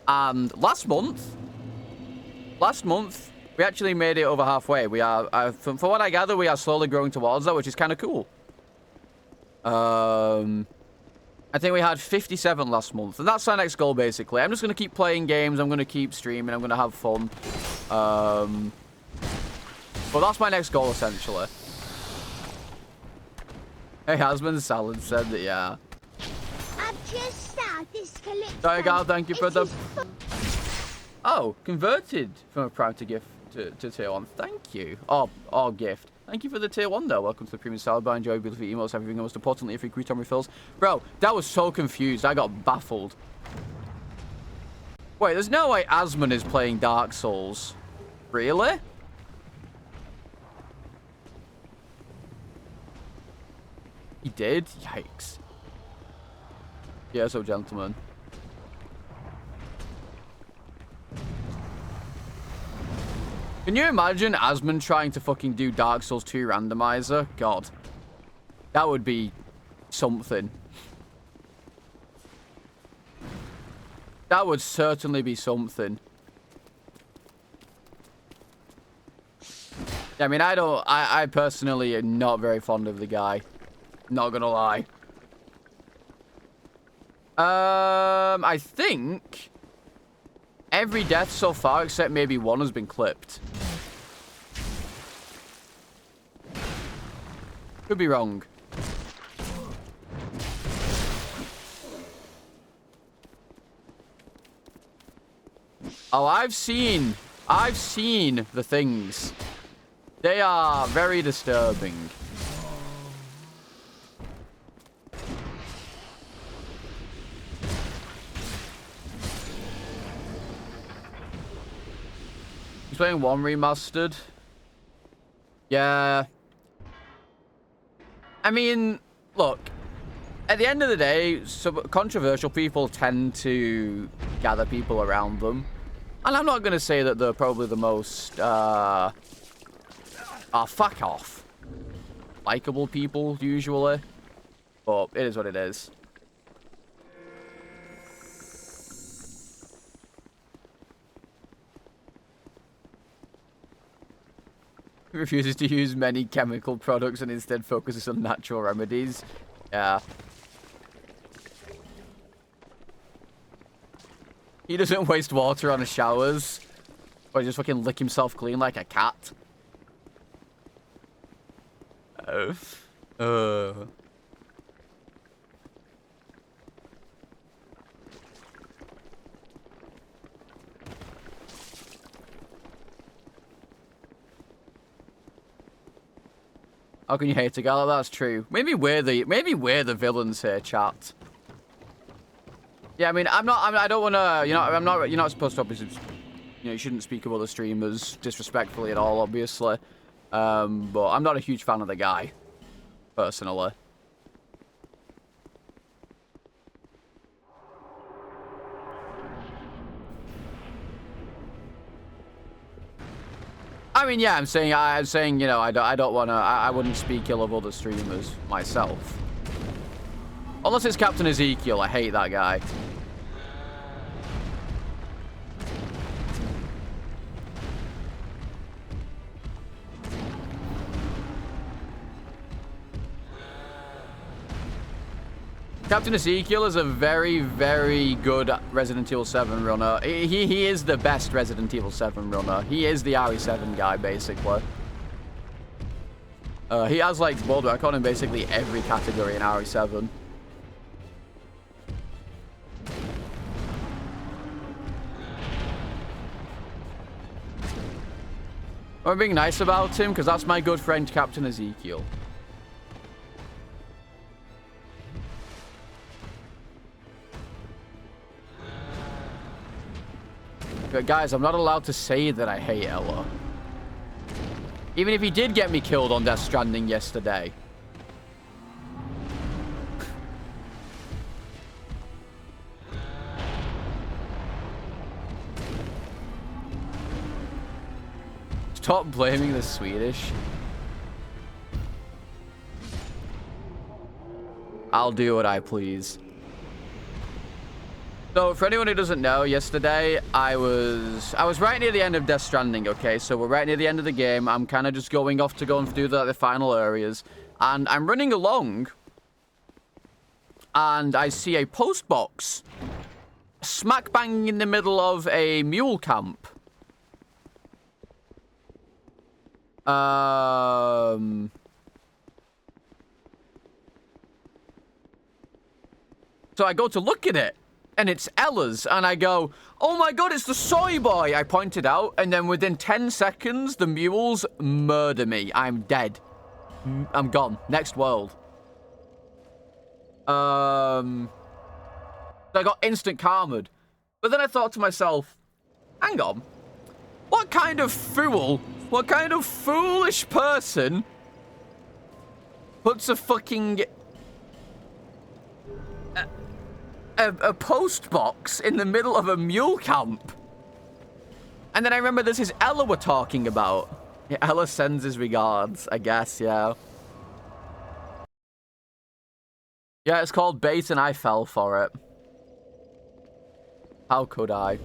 And last month, we actually made it over halfway. We are, from what I gather, we are slowly growing towards that, which is kind of cool. I think we had 57 last month, and that's our next goal, basically. I'm just going to keep playing games, I'm going to keep streaming, I'm going to have fun. But that's my next goal, essentially. Hey, Hasman Salad said that, yeah. Sorry, Gal, thank you for the... Oh, converted from a Prime to gift to tier 1. Thank you. Or gift. Thank you for the tier 1, though. Welcome to the premium style bar. Enjoy beautiful emails, everything, most importantly, if you crouton refills. Bro, that was so confused. I got baffled. Wait, there's no way Asmon is playing Dark Souls. Really? He did? Yikes. Yeah, so gentlemen. Can you imagine Asmon trying to fucking do Dark Souls 2 Randomizer? God. That would be something. That would certainly be something. Yeah, I mean, I personally am not very fond of the guy. Not gonna lie. I think every death so far, except maybe one, has been clipped. Could be wrong. Oh, I've seen the things. They are very disturbing. He's playing 1 remastered. Yeah. I mean, look. At the end of the day, controversial people tend to gather people around them. And I'm not going to say that they're probably the most, fuck off. Likeable people, usually. But it is what it is. He refuses to use many chemical products and instead focuses on natural remedies. Yeah. He doesn't waste water on his showers. Or just fucking lick himself clean like a cat. How can you hate a guy like that? That's true. Maybe we're the villains here, chat. Yeah, I mean, I don't want to, you're not supposed to, obviously, you shouldn't speak of other streamers disrespectfully at all, obviously. But I'm not a huge fan of the guy, personally. I mean, yeah, I'm saying, I don't want to, I wouldn't speak ill of other streamers myself. Unless it's Captain Ezekiel, I hate that guy. Captain Ezekiel is a very, very good Resident Evil 7 runner. He is the best Resident Evil 7 runner. He is the RE7 guy, basically. He has, like, world record in basically every category in RE7. I'm being nice about him, because that's my good friend, Captain Ezekiel. But guys, I'm not allowed to say that I hate Ella. Even if he did get me killed on Death Stranding yesterday. Stop blaming the Swedish. I'll do what I please. So, for anyone who doesn't know, yesterday I was right near the end of Death Stranding, okay? So we're right near the end of the game. I'm kind of just going off to go and do the final areas. And I'm running along. And I see a post box. Smack bang in the middle of a mule camp. So I go to look at it. and it's Ella's, and I go, oh my god, it's the soy boy, I pointed out, and then within 10 seconds, the mules murder me. I'm dead. I'm gone. Next world. So I got instant karma'd. But then I thought to myself, hang on, what kind of fool, what kind of foolish person puts a fucking... a post box in the middle of a mule camp? And then I remember this is Ella we're talking about. Yeah, Ella sends his regards, I guess, yeah. Yeah, it's called bait and I fell for it. How could I?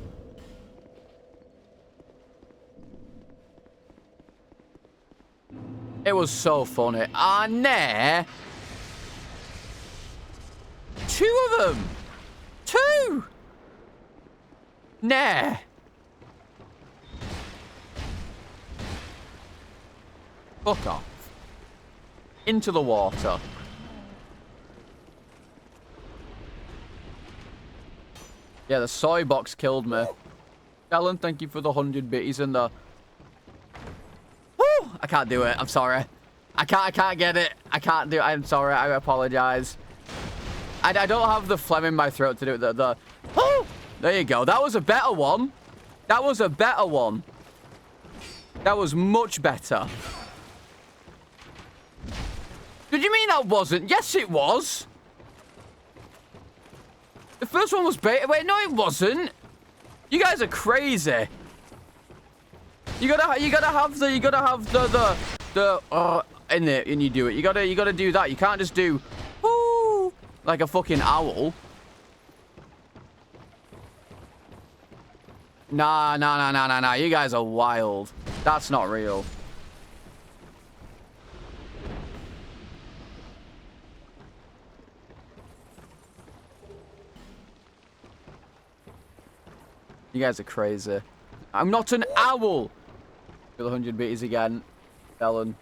It was so funny. Ah, nah. 2 of them. 2. Nah. Fuck off. Into the water. Yeah, the soy box killed me. Alan, thank you for the 100 bitties and the... Woo! I can't do it. I'm sorry. I can't get it. I can't do it. I'm sorry. I apologize. I don't have the phlegm in my throat to do it. Oh! There you go. That was a better one. That was a better one. That was much better. Did you mean that wasn't? Yes, it was. The first one was bait. Wait, no, it wasn't. You guys are crazy. You gotta have the in it, and you do it. You gotta do that. You can't just do whoo like a fucking owl. Nah. You guys are wild. That's not real. You guys are crazy. I'm not an owl. Feel 100 bitties again, Ellen.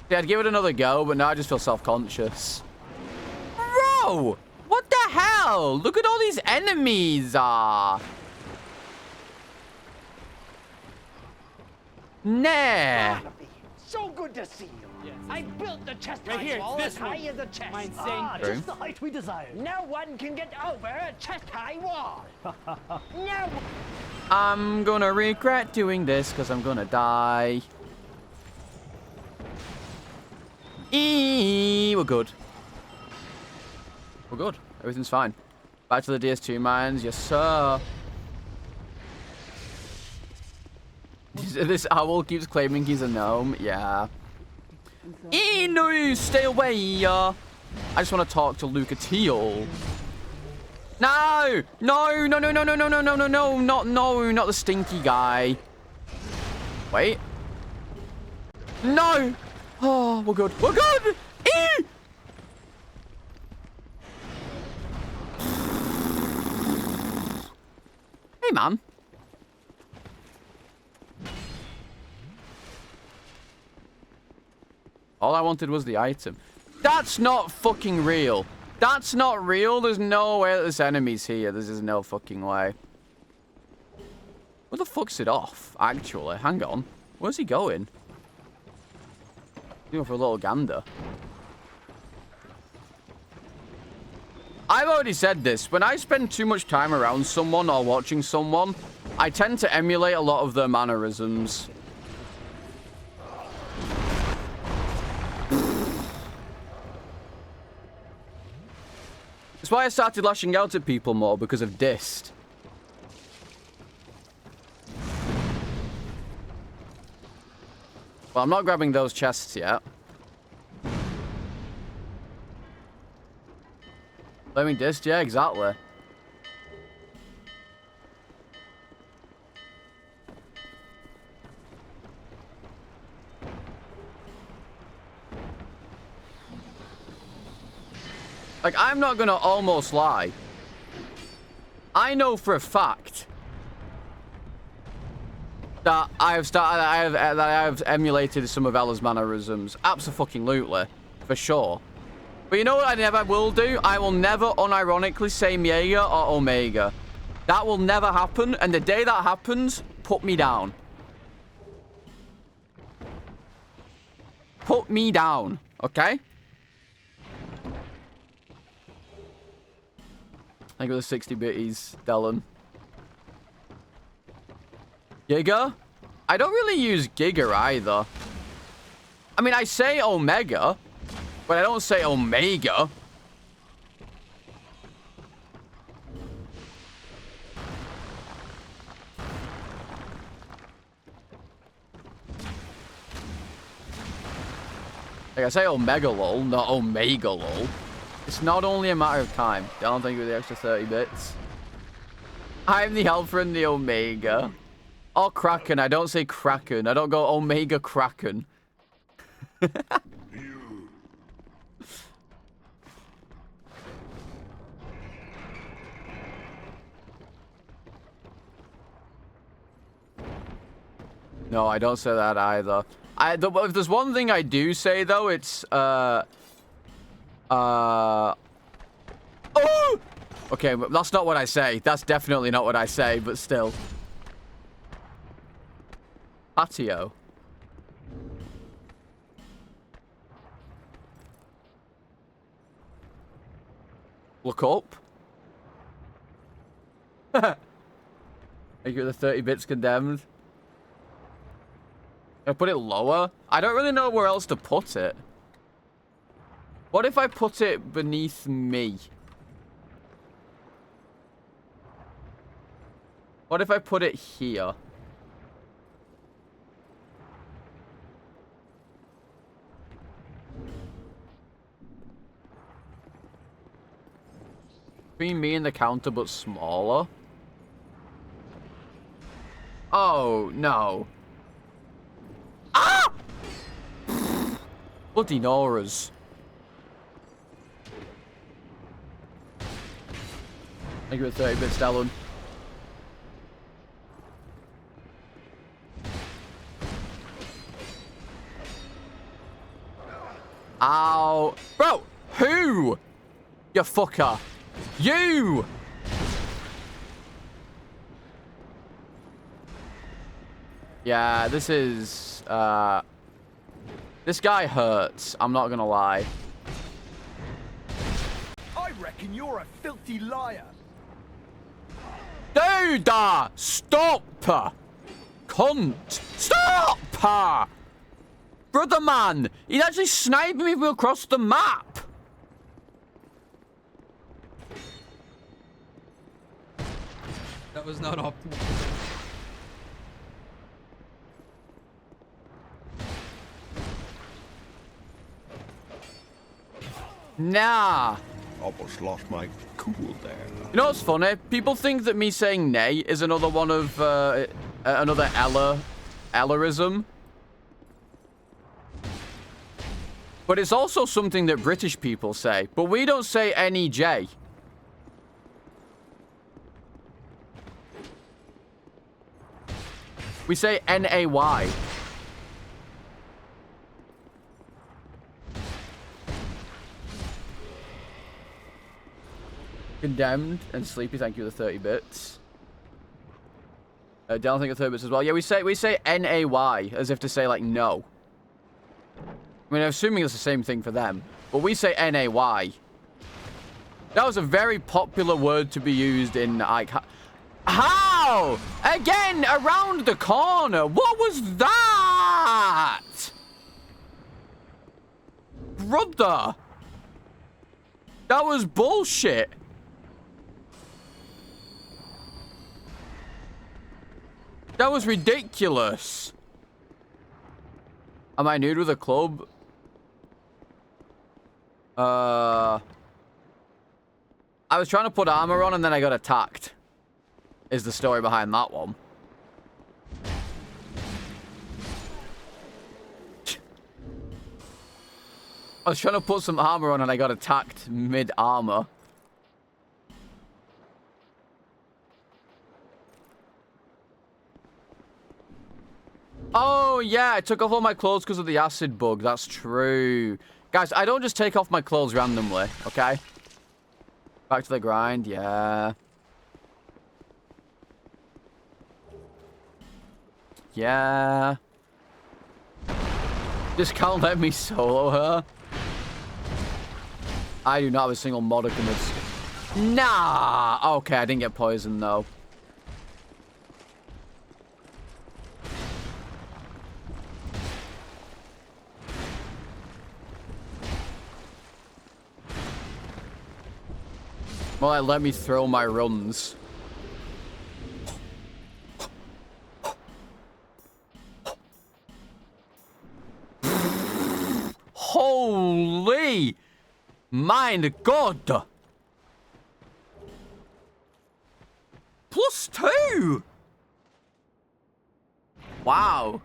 Yeah, I'd give it another go, but now I just feel self-conscious. Bro! What the hell? Look at all these enemies. Nah. So good to see you. Yes. I built the chest Right here, wall this as high one. as the chest. Mine's same. Just the height we desire. No one can get over a chest-high wall. No. I'm gonna regret doing this because I'm gonna die. We're good. We're good. Everything's fine. Back to the DS2 mines. Yes, sir. This owl keeps claiming he's a gnome. Yeah. No, stay away. I just want to talk to Lucatio. No, not the stinky guy. Wait. No. Oh, we're good. We're good. Hey, man. All I wanted was the item. That's not fucking real. That's not real. There's no way that there's enemies here. There's just no fucking way. Where the fuck's it off, actually? Hang on. Where's he going? He's going for a little gander. I've already said this. When I spend too much time around someone or watching someone, I tend to emulate a lot of their mannerisms. That's why I started lashing out at people more, because of dist. Well, I'm not grabbing those chests yet. Flaming dist? Yeah, exactly. Like, I'm not gonna almost lie. I know for a fact that I have emulated some of Ella's mannerisms. Abso-fucking-lutely. For sure. But you know what I never will do? I will never unironically say Mega or Omega. That will never happen. And the day that happens, put me down. Put me down. Okay? Thank you for the 60 bitties, Dylan. Giga? I don't really use Giga either. I mean, I say Omega, but I don't say Omega. Like, I say Omega lol, not Omega lol. It's not only a matter of time. I don't think with the extra 30 bits. I'm the Alpha and the Omega. Or Kraken. I don't say Kraken. I don't go Omega Kraken. No, I don't say that either. If there's one thing I do say, though, it's, Oh! Okay, that's not what I say. That's definitely not what I say, but still. Patio. Look up. Thank you for the 30 bits condemned. I put it lower? I don't really know where else to put it. What if I put it beneath me? What if I put it here? Between me and the counter, but smaller? Oh, no. Ah! Bloody Noras. Thank you for 30 bits, Dylan. Ow. Bro, who? You fucker. You! Yeah, this is, this guy hurts. I'm not gonna lie. I reckon you're a filthy liar. Dude! Stop! Cunt! Stop! Brother man! He's actually sniping me across the map! That was not optimal. Nah. Almost lost my cool there. You know what's funny? People think that me saying nay is another one of, another Ellerism. But it's also something that British people say. But we don't say NEJ. We say NAY. Condemned and Sleepy, thank you for the 30 bits. Down, think of 30 bits as well. Yeah, we say NAY as if to say like no. I mean, I'm assuming it's the same thing for them, but we say NAY. That was a very popular word to be used in like. How? Again, around the corner. What was that? Brother. That was bullshit. That was ridiculous. Am I new to the club? I was trying to put armor on and then I got attacked. Is the story behind that one. I was trying to put some armor on and I got attacked mid-armor. Oh, yeah, I took off all my clothes because of the acid bug. That's true. Guys, I don't just take off my clothes randomly, okay? Back to the grind, yeah. Yeah. Just can't let me solo her. I do not have a single modicum of... Nah! Okay, I didn't get poisoned, though. Well, let me throw my runs. Holy! Mein God! +2! Wow.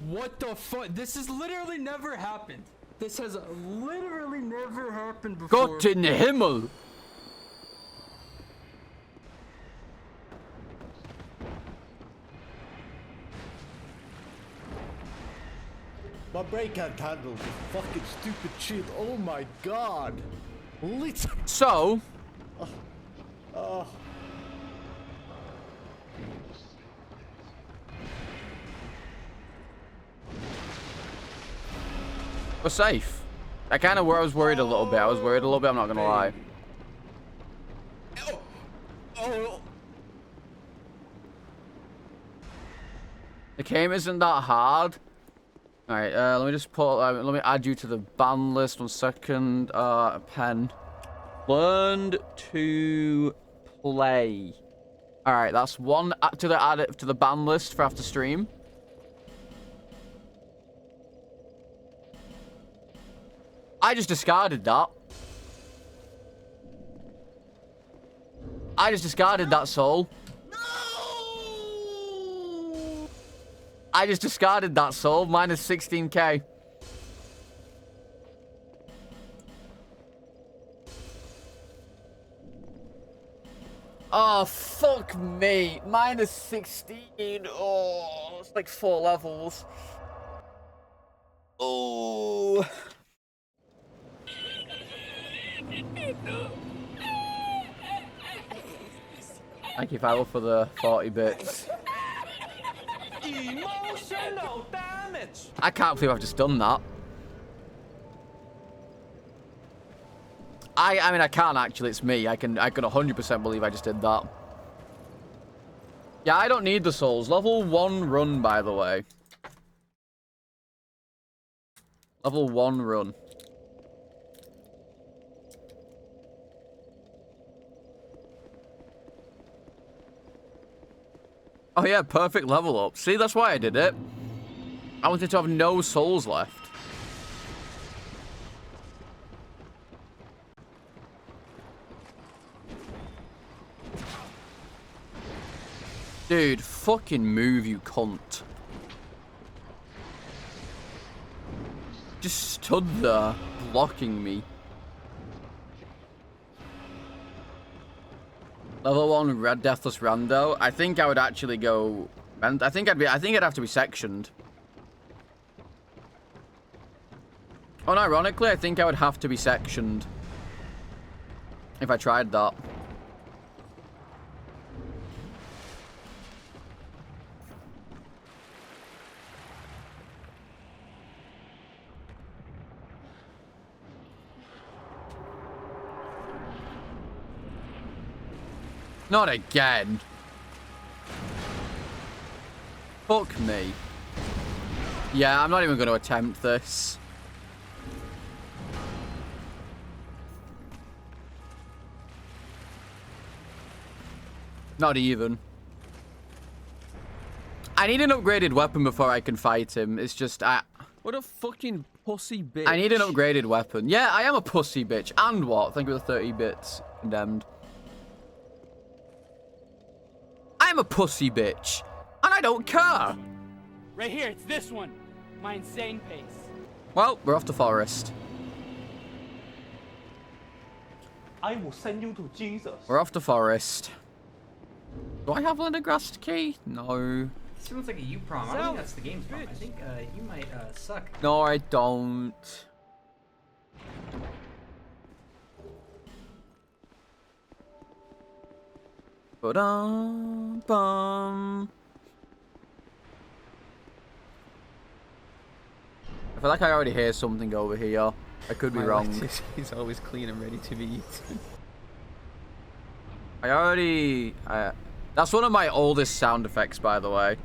What the fuck? This has literally never happened. This has literally never happened before. Gott in Himmel! My brain can't handle this fucking stupid shit. Oh my god. So... We're safe. I kind of was worried a little bit. I'm not gonna lie. The game isn't that hard. Alright, let me just put, let me add you to the ban list. 1 second. Pen. Learned to play. Alright, that's one to the add it to the ban list for after stream. I just discarded that. I just discarded that soul. I just discarded that soul. Minus 16k. Oh, fuck me. Minus 16. Oh, it's like 4 levels. Oh. Thank you, Farrell, for the 40 bits. Emotional damage. I can't believe I've just done that. I mean, I can't actually. It's me. I can 100% believe I just did that. Yeah, I don't need the souls. Level 1 run, by the way. Level 1 run. Oh yeah, perfect level up. See, that's why I did it. I wanted to have no souls left. Dude, fucking move, you cunt. Just stood there, blocking me. Level 1 Red Deathless Rando. I think I would actually go... I think I'd have to be sectioned. Unironically, I think I would have to be sectioned. If I tried that. Not again. Fuck me. Yeah, I'm not even going to attempt this. Not even. I need an upgraded weapon before I can fight him. It's just... What a fucking pussy bitch. I need an upgraded weapon. Yeah, I am a pussy bitch. And what? Thank you for the 30 bits. Condemned. I'm a pussy bitch. And I don't care. Right here, it's this one. My insane pace. Well, we're off to Forest. I will send you to Jesus. We're off to Forest. Do I have Lindergrass key? No. sounds like a you problem. I don't think that's the game's problem. I think you might suck. No, I don't. Ba-dum-bum. I feel like I already hear something over here. I could be wrong. He's always clean and ready to be eaten. That's one of my oldest sound effects, by the way.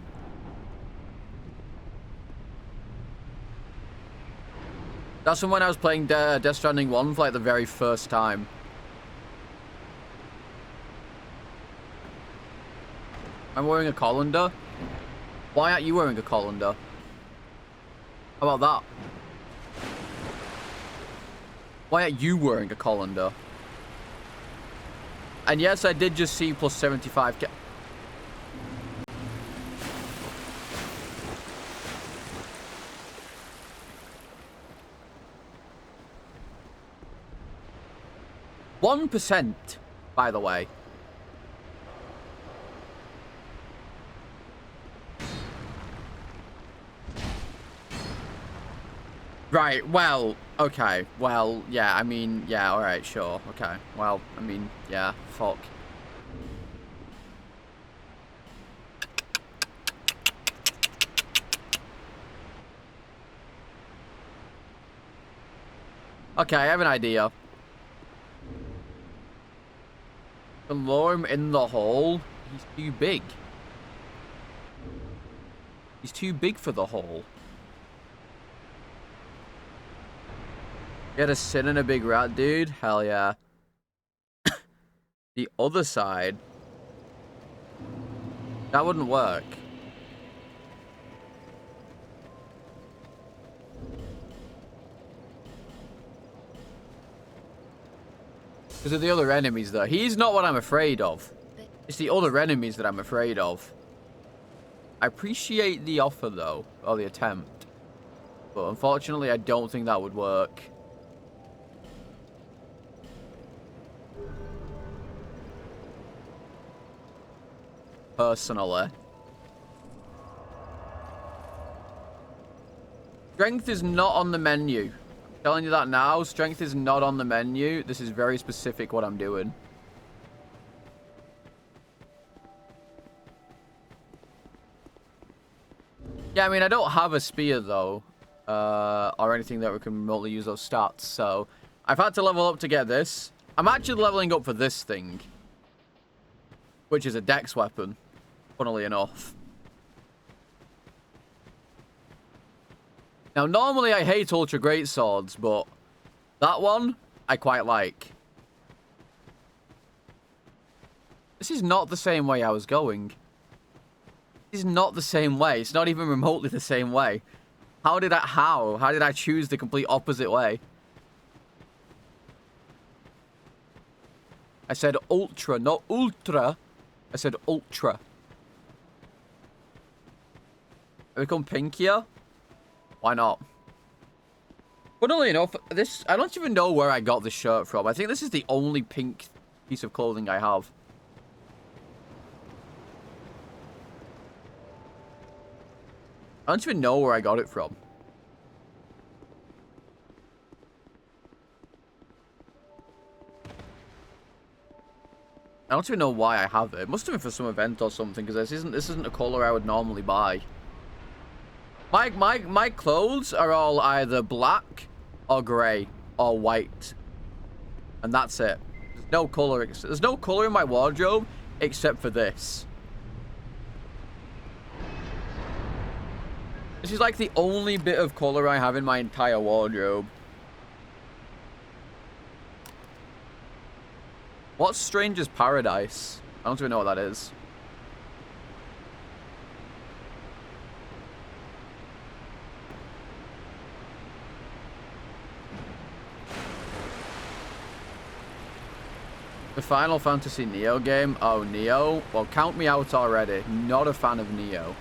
That's from when I was playing Death Stranding 1 for like the very first time. I'm wearing a colander. Why aren't you wearing a colander? How about that? Why aren't you wearing a colander? And yes, I did just see plus 75k. %, by the way. Right, well, okay. Well, yeah, I mean, yeah, alright, sure. Okay. Well, I mean, yeah, fuck. Okay, I have an idea. Can lower him in the hole. He's too big. He's too big for the hole. You had a sin and a big rat, dude? Hell yeah. The other side. That wouldn't work. Because of the other enemies, though. He's not what I'm afraid of. It's the other enemies that I'm afraid of. I appreciate the offer, though. Or the attempt. But unfortunately, I don't think that would work. Personally. Strength is not on the menu. I'm telling you that now. Strength is not on the menu. This is very specific what I'm doing. Yeah, I mean, I don't have a spear, though. Or anything that we can remotely use those stats. So, I've had to level up to get this. I'm actually leveling up for this thing. Which is a dex weapon. Funnily enough. Now, normally I hate ultra great swords, but that one I quite like. This is not the same way I was going. This is not the same way. It's not even remotely the same way. How did I choose the complete opposite way? I said ultra, not ultra. I said ultra. I become pinkier? Why not? Funnily enough, this... I don't even know where I got this shirt from. I think this is the only pink piece of clothing I have. I don't even know where I got it from. I don't even know why I have it. It must have been for some event or something, because this isn't a color I would normally buy. My clothes are all either black or grey or white. And that's it. There's no color. There's no color in my wardrobe except for this. This is like the only bit of color I have in my entire wardrobe. What's Stranger's Paradise? I don't even know what that is. The Final Fantasy Neo game? Oh, Neo? Well, count me out already. Not a fan of Neo.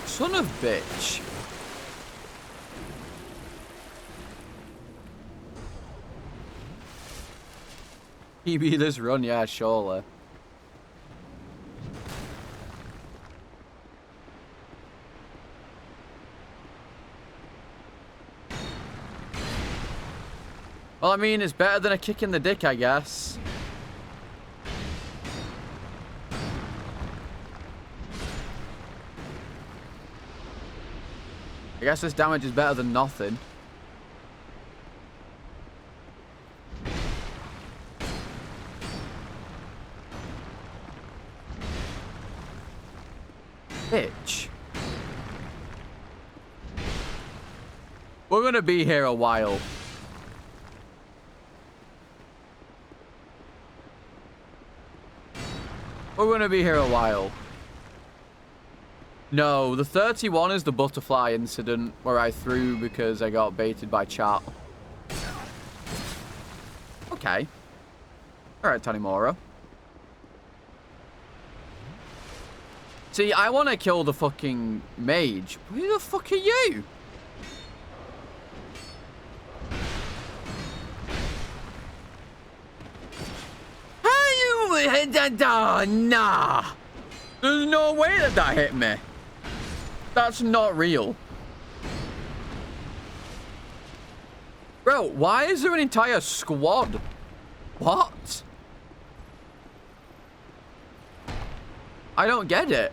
Son of bitch. PB this run, yeah, surely. Well, I mean, it's better than a kick in the dick, I guess. I guess this damage is better than nothing. Bitch. We're gonna be here a while. We're gonna be here a while. No, the 31 is the butterfly incident where I threw because I got baited by chat. Okay. Alright, Tanimura. See, I want to kill the fucking mage. Who the fuck are you? Nah. There's no way that that hit me. That's not real. Bro, why is there an entire squad? What? I don't get it.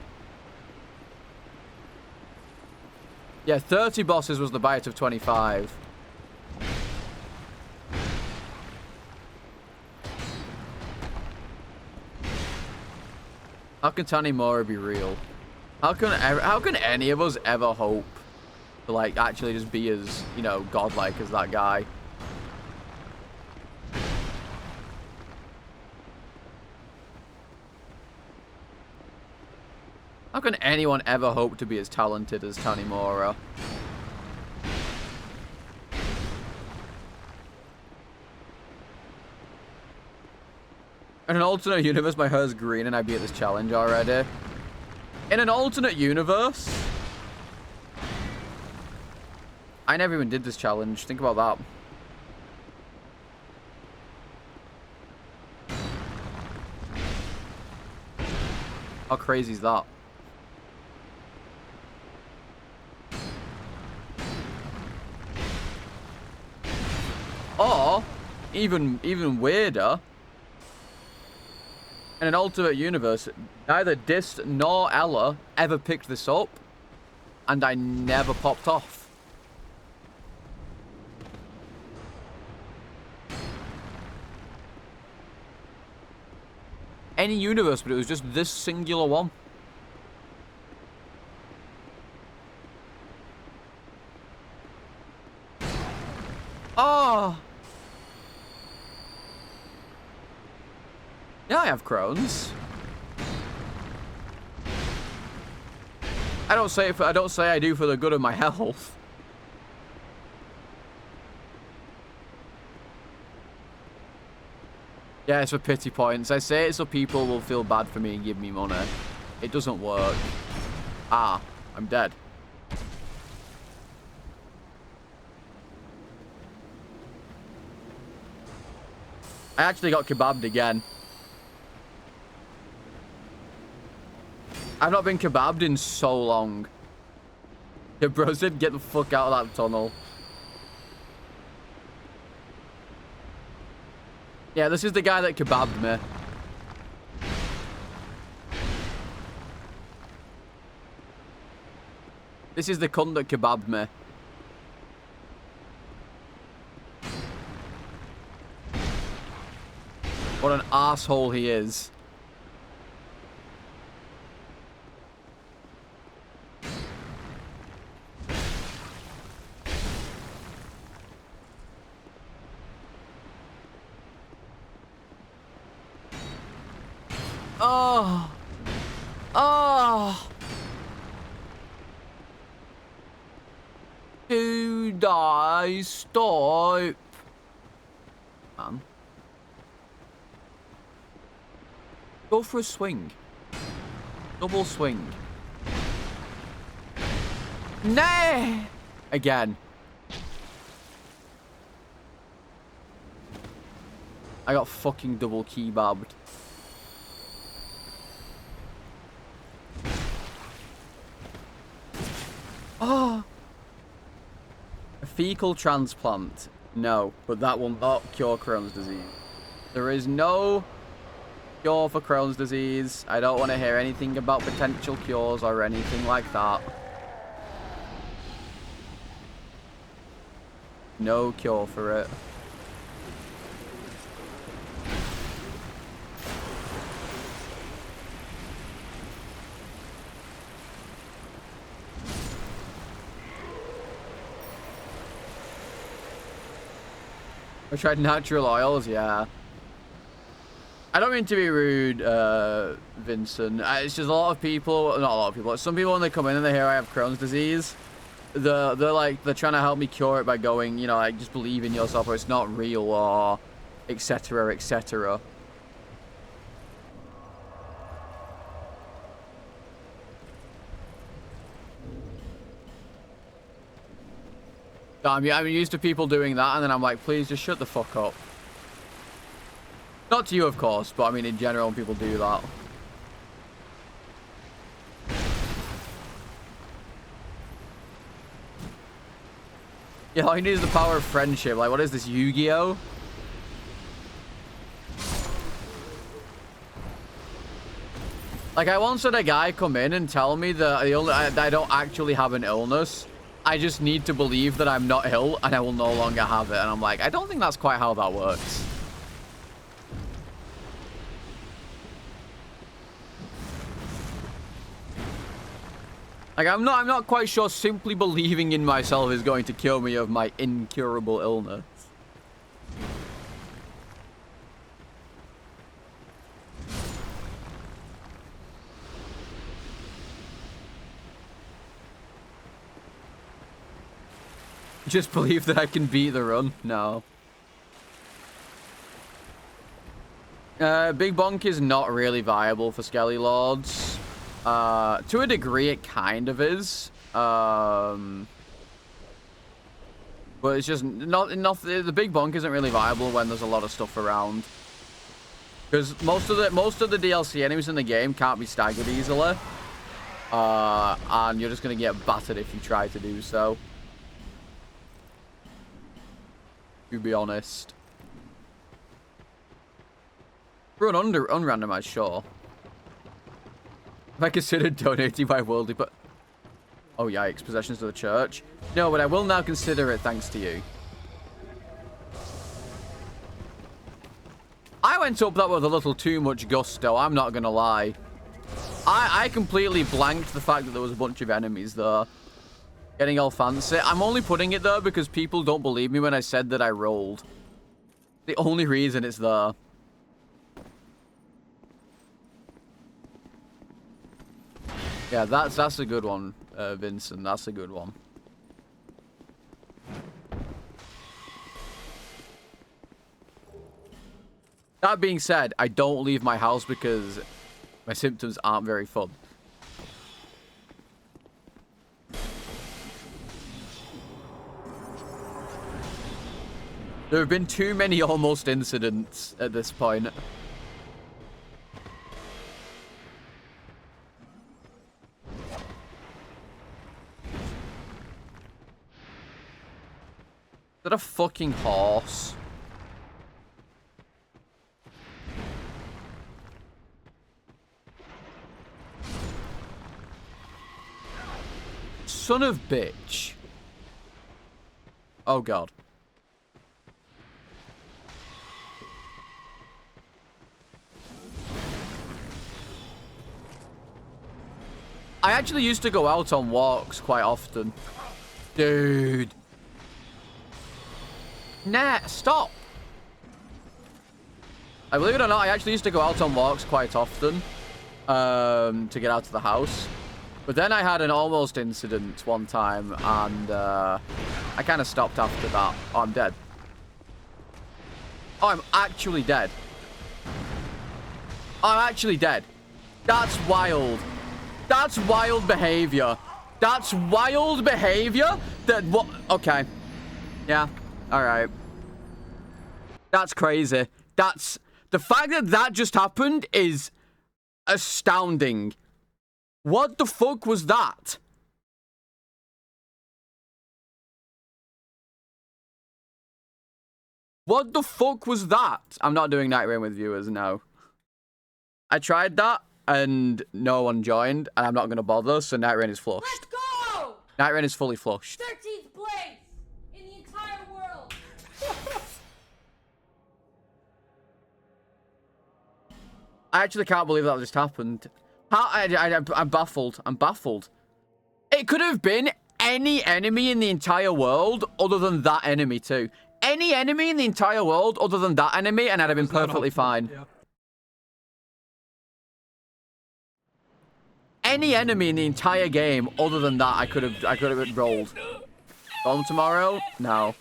Yeah, 30 bosses was the bite of 25. How can Tanimura be real? How can any of us ever hope to, like, actually just be as, you know, godlike as that guy? How can anyone ever hope to be as talented as Tanimura? In an alternate universe, my hair's green and I beat this challenge already. In an alternate universe? I never even did this challenge. Think about that. How crazy is that? Or, even weirder, in an alternate universe, neither Dist nor Ella ever picked this up, and I never popped off. Any universe, but it was just this singular one. Oh! Yeah, I have Crohn's. I don't say I do for the good of my health. Yeah, it's for pity points. I say it so people will feel bad for me and give me money. It doesn't work. Ah, I'm dead. I actually got kebabbed again. I've not been kebabbed in so long. Yeah, bro said get the fuck out of that tunnel. Yeah, this is the guy that kebabbed me. This is the cunt that kebabbed me. What an asshole he is. Oh. Oh. Dude, I stop. Man. Go for a swing. Double swing. Nah. Again. I got fucking double keybabbed. Oh! A fecal transplant. No, but that will not cure Crohn's disease. There is no cure for Crohn's disease. I don't want to hear anything about potential cures or anything like that. No cure for it. I tried natural oils, yeah. I don't mean to be rude, Vincent. It's just a lot of people, not a lot of people, some people when they come in and they hear I have Crohn's disease, they're trying to help me cure it by going, you know, like, just believe in yourself or it's not real or etc, etc. I'm used to people doing that, and then I'm like, please just shut the fuck up. Not to you, of course, but I mean in general, people do that. Yeah, all you need is the power of friendship. Like, what is this, Yu-Gi-Oh? Like, I once had a guy come in and tell me that I don't actually have an illness. I just need to believe that I'm not ill and I will no longer have it. And I'm like, I don't think that's quite how that works. Like, I'm not quite sure simply believing in myself is going to cure me of my incurable illness. Just believe that I can beat the run? No. Big Bonk is not really viable for Skelly Lords. To a degree, it kind of is. But it's just not enough. The Big Bonk isn't really viable when there's a lot of stuff around. Because most of the DLC enemies in the game can't be staggered easily. And you're just going to get battered if you try to do so. To be honest. Run unrandomized, sure. Have I considered donating my worldly, but... Oh, yikes. Possessions to the church. No, but I will now consider it thanks to you. I went up that with a little too much gusto, I'm not gonna lie. I completely blanked the fact that there was a bunch of enemies there. Getting all fancy. I'm only putting it there because people don't believe me when I said that I rolled. The only reason it's there. Yeah, that's a good one, Vincent. That's a good one. That being said, I don't leave my house because my symptoms aren't very fun. There have been too many almost incidents at this point. Is that a fucking horse? Son of bitch. Oh god. I actually used to go out on walks quite often. Dude. Nah, stop. I believe it or not, I actually used to go out on walks quite often to get out of the house. But then I had an almost incident one time, and I kind of stopped after that. Oh, I'm dead. Oh, I'm actually dead. Oh, I'm actually dead. That's wild. That's wild behavior. That's wild behavior? That what? Okay. Yeah. All right. That's crazy. That's... The fact that that just happened is astounding. What the fuck was that? What the fuck was that? I'm not doing Night Rain with viewers, no. I tried that, and no one joined, and I'm not going to bother, so Night Rain is flushed. Let's go! Night Rain is fully flushed. 13th place in the entire world. I actually can't believe that just happened. I'm baffled. I'm baffled. It could have been any enemy in the entire world other than that enemy too. Any enemy in the entire world other than that enemy, and I'd have been perfectly fine. Yeah. Any enemy in the entire game other than that, I could have rolled. Home tomorrow? No.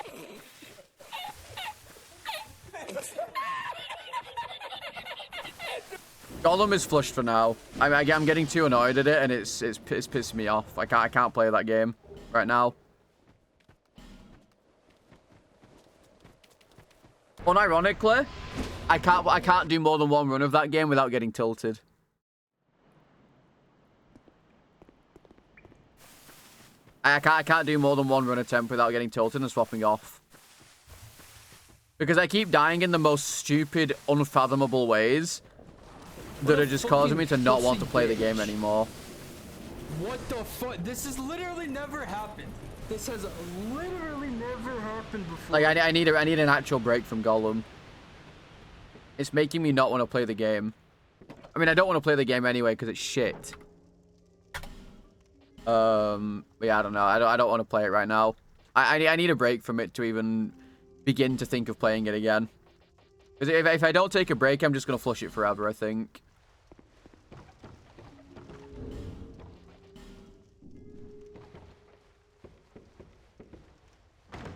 Gollum is flushed for now. I'm getting too annoyed at it, and it's pissed me off. I can't play that game right now. Unironically, I can't do more than one run of that game without getting tilted. I can't do more than one run attempt without getting tilted and swapping off. Because I keep dying in the most stupid, unfathomable ways that are just causing me to not want to play the game anymore. What the fuck? This has literally never happened. This has literally never happened before. Like, I need an actual break from Gollum. It's making me not want to play the game. I mean, I don't want to play the game anyway because it's shit. But yeah, I don't know. I don't want to play it right now. I need a break from it to even begin to think of playing it again. Because if I don't take a break, I'm just going to flush it forever, I think.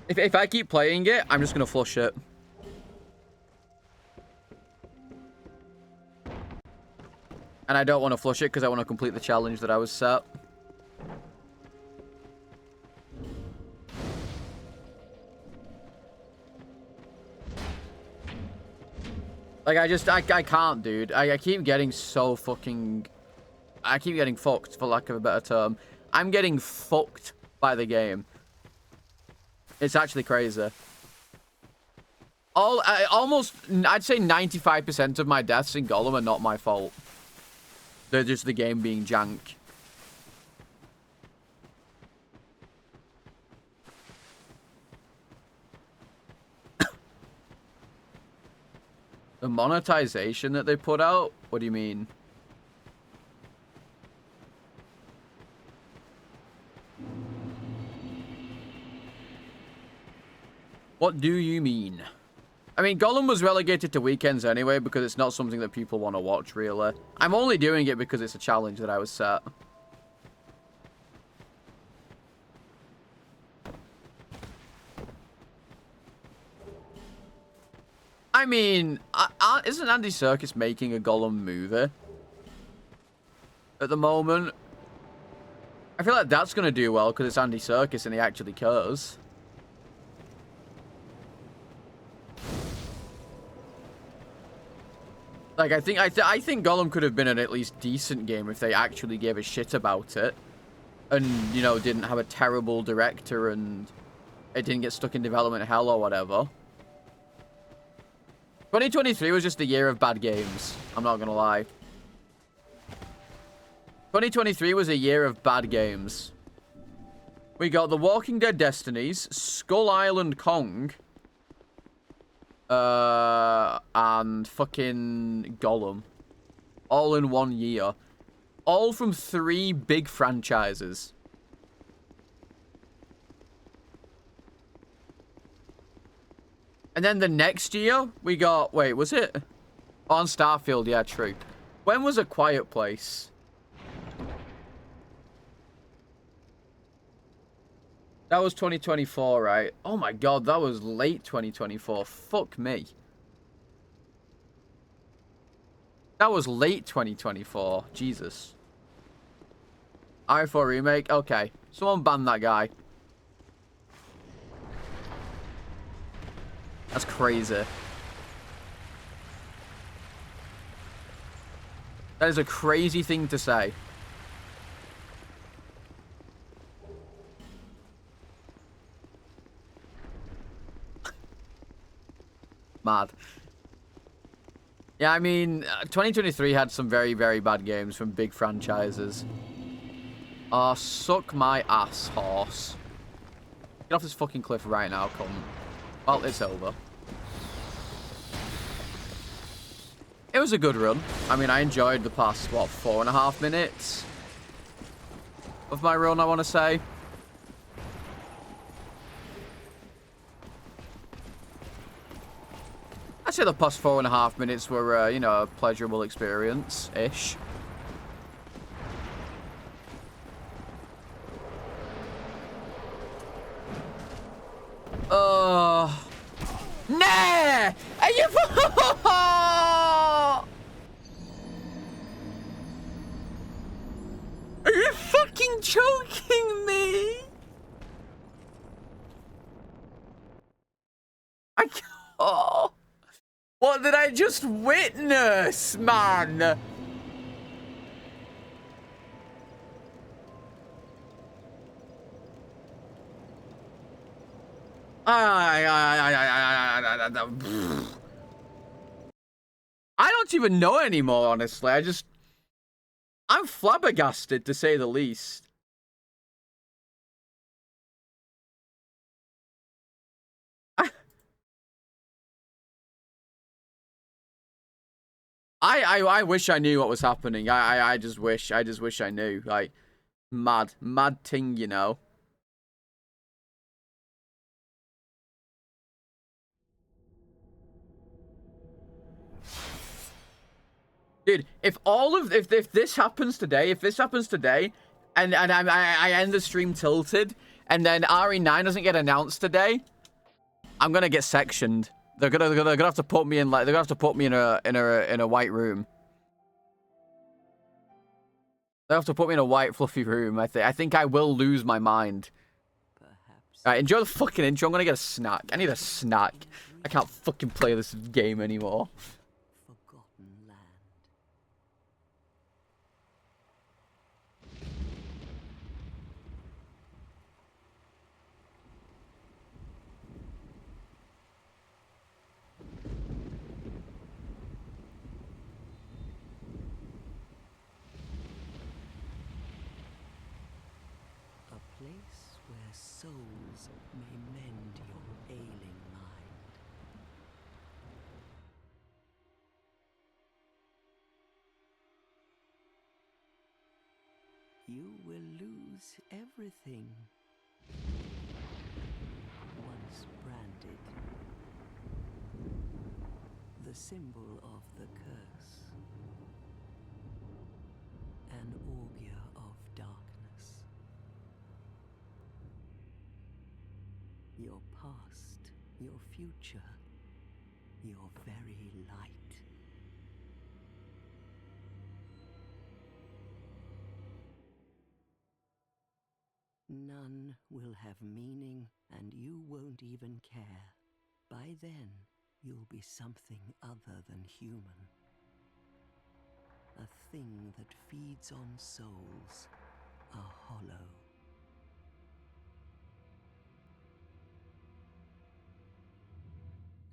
If I keep playing it, I'm just going to flush it. And I don't want to flush it because I want to complete the challenge that I was set. Like, I can't, dude. I keep getting so fucking... I keep getting fucked, for lack of a better term. I'm getting fucked by the game. It's actually crazy. Almost, I'd say 95% of my deaths in Gollum are not my fault. They're just the game being jank. The monetization that they put out? What do you mean? What do you mean? I mean, Gollum was relegated to weekends anyway because it's not something that people want to watch, really. I'm only doing it because it's a challenge that I was set. I mean, isn't Andy Serkis making a Gollum movie at the moment? I feel like that's going to do well because it's Andy Serkis and he actually cares. Like, I think Gollum could have been an at least decent game if they actually gave a shit about it. And, you know, didn't have a terrible director and it didn't get stuck in development hell or whatever. 2023 was just a year of bad games. I'm not gonna lie. 2023 was a year of bad games. We got The Walking Dead Destinies, Skull Island Kong, and fucking Gollum. All in 1 year. All from 3 big franchises. And then the next year, we got... Wait, was it? On Starfield, yeah, true. When was A Quiet Place? That was 2024, right? Oh my god, that was late 2024. Fuck me. That was late 2024. Jesus. RE4 Remake? Okay. Someone ban that guy. That's crazy. That is a crazy thing to say. Mad. Yeah, I mean, 2023 had some very, very bad games from big franchises. Oh, suck my ass, horse. Get off this fucking cliff right now, come. Well, it's over. It was a good run. I mean, I enjoyed the past, what, 4.5 minutes of my run, I want to say. I'd say the past 4.5 minutes were, you know, a pleasurable experience-ish. Nah! Are you... Are you fucking joking me? I can't... Oh. What did I just witness, man? I don't even know anymore, honestly. I'm flabbergasted, to say the least. I wish I knew what was happening. I just wish I knew. Like, mad thing, you know. Dude, if this happens today, and I end the stream tilted, and then RE9 doesn't get announced today, I'm gonna get sectioned. They're gonna have to put me in, like, they're gonna have to put me in a white room. They have to put me in a white fluffy room. I think I will lose my mind. Alright, enjoy the fucking intro. I'm gonna get a snack. I need a snack. I can't fucking play this game anymore. Souls may mend your ailing mind. You will lose everything. Once branded, the symbol of the curse, an augur of darkness. Your past, your future, your very light. None will have meaning, and you won't even care. By then, you'll be something other than human. A thing that feeds on souls, a hollow.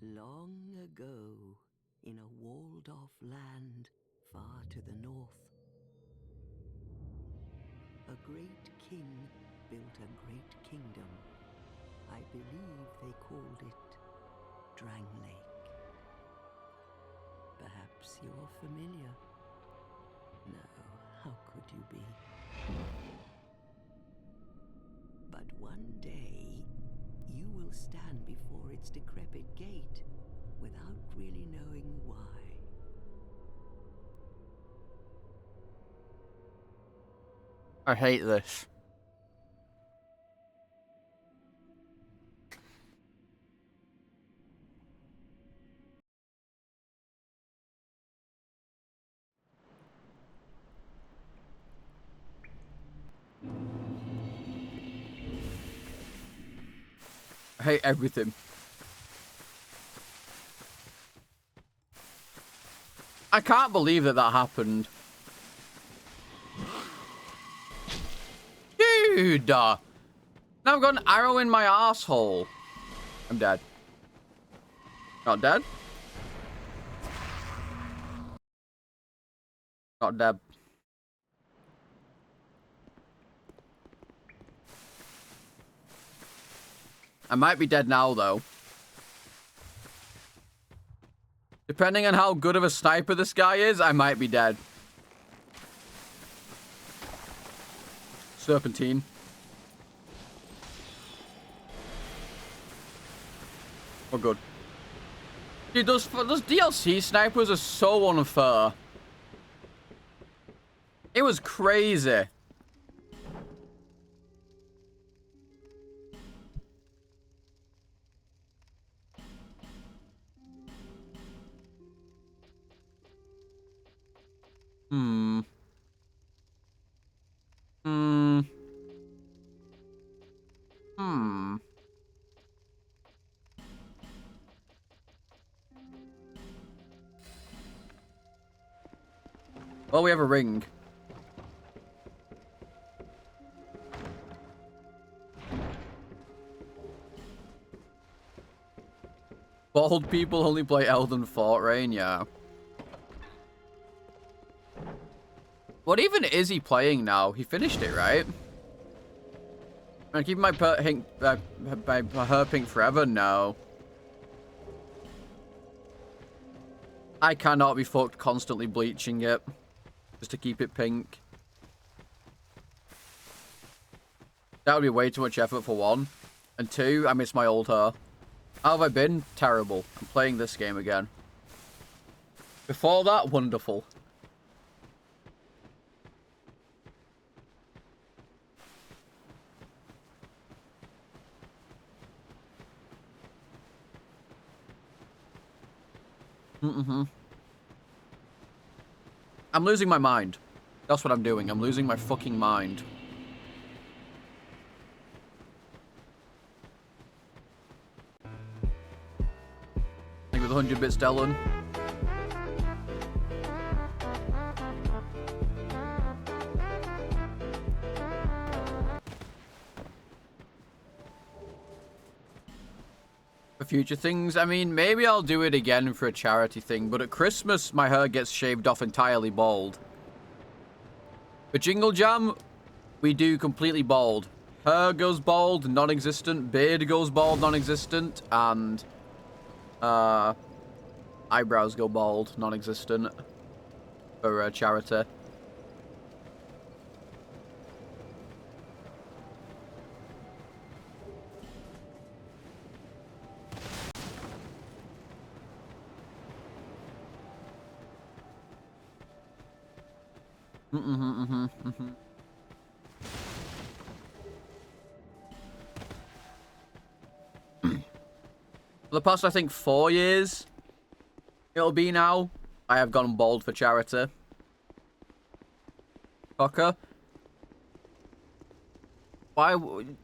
Long ago, in a walled-off land far to the north, a great king built a great kingdom. I believe they called it Drang Lake. Perhaps you're familiar. No, how could you be? But one day, you will stand before its decrepit gate without really knowing why. I hate this. I hate everything. I can't believe that happened. Dude! Now I've got an arrow in my asshole. I'm dead. Not dead? Not dead. I might be dead now, though. Depending on how good of a sniper this guy is, I might be dead. Serpentine. We're good. Dude, those DLC snipers are so unfair. It was crazy. Hmm. Well, we have a ring. Bald people only play Elden Fort Rain, yeah. What even is he playing now? He finished it, right? I'm keeping my hair pink forever? No. I cannot be fucked constantly bleaching it. Just to keep it pink. That would be way too much effort for one. And two, I miss my old hair. How have I been? Terrible. I'm playing this game again. Before that, wonderful. I'm losing my mind. That's what I'm doing. I'm losing my fucking mind. Thank you for the 100 bits, Stellan. For future things, I mean, maybe I'll do it again for a charity thing, but at Christmas, my hair gets shaved off entirely bald. For Jingle Jam, we do completely bald. Hair goes bald, non-existent. Beard goes bald, non-existent. And, eyebrows go bald, non-existent. For charity. For the past, I think, 4 years, it'll be now, I have gone bald for charity. Fucker. Why? I'm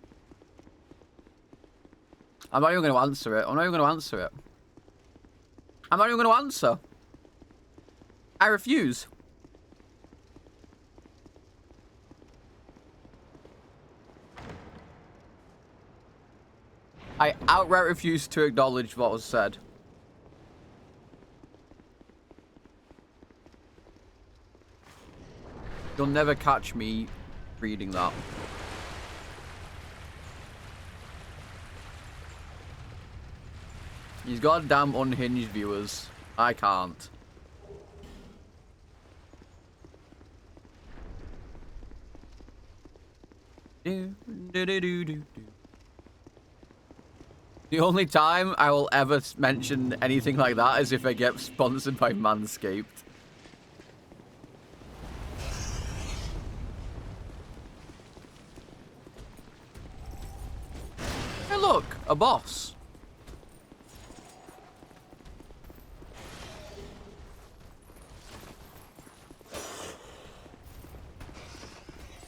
not even going to answer it. I'm not even going to answer it. I'm not even going to answer. I refuse. I outright refuse to acknowledge what was said. You'll never catch me reading that. These goddamn unhinged viewers. I can't. The only time I will ever mention anything like that is if I get sponsored by Manscaped. Hey look, a boss.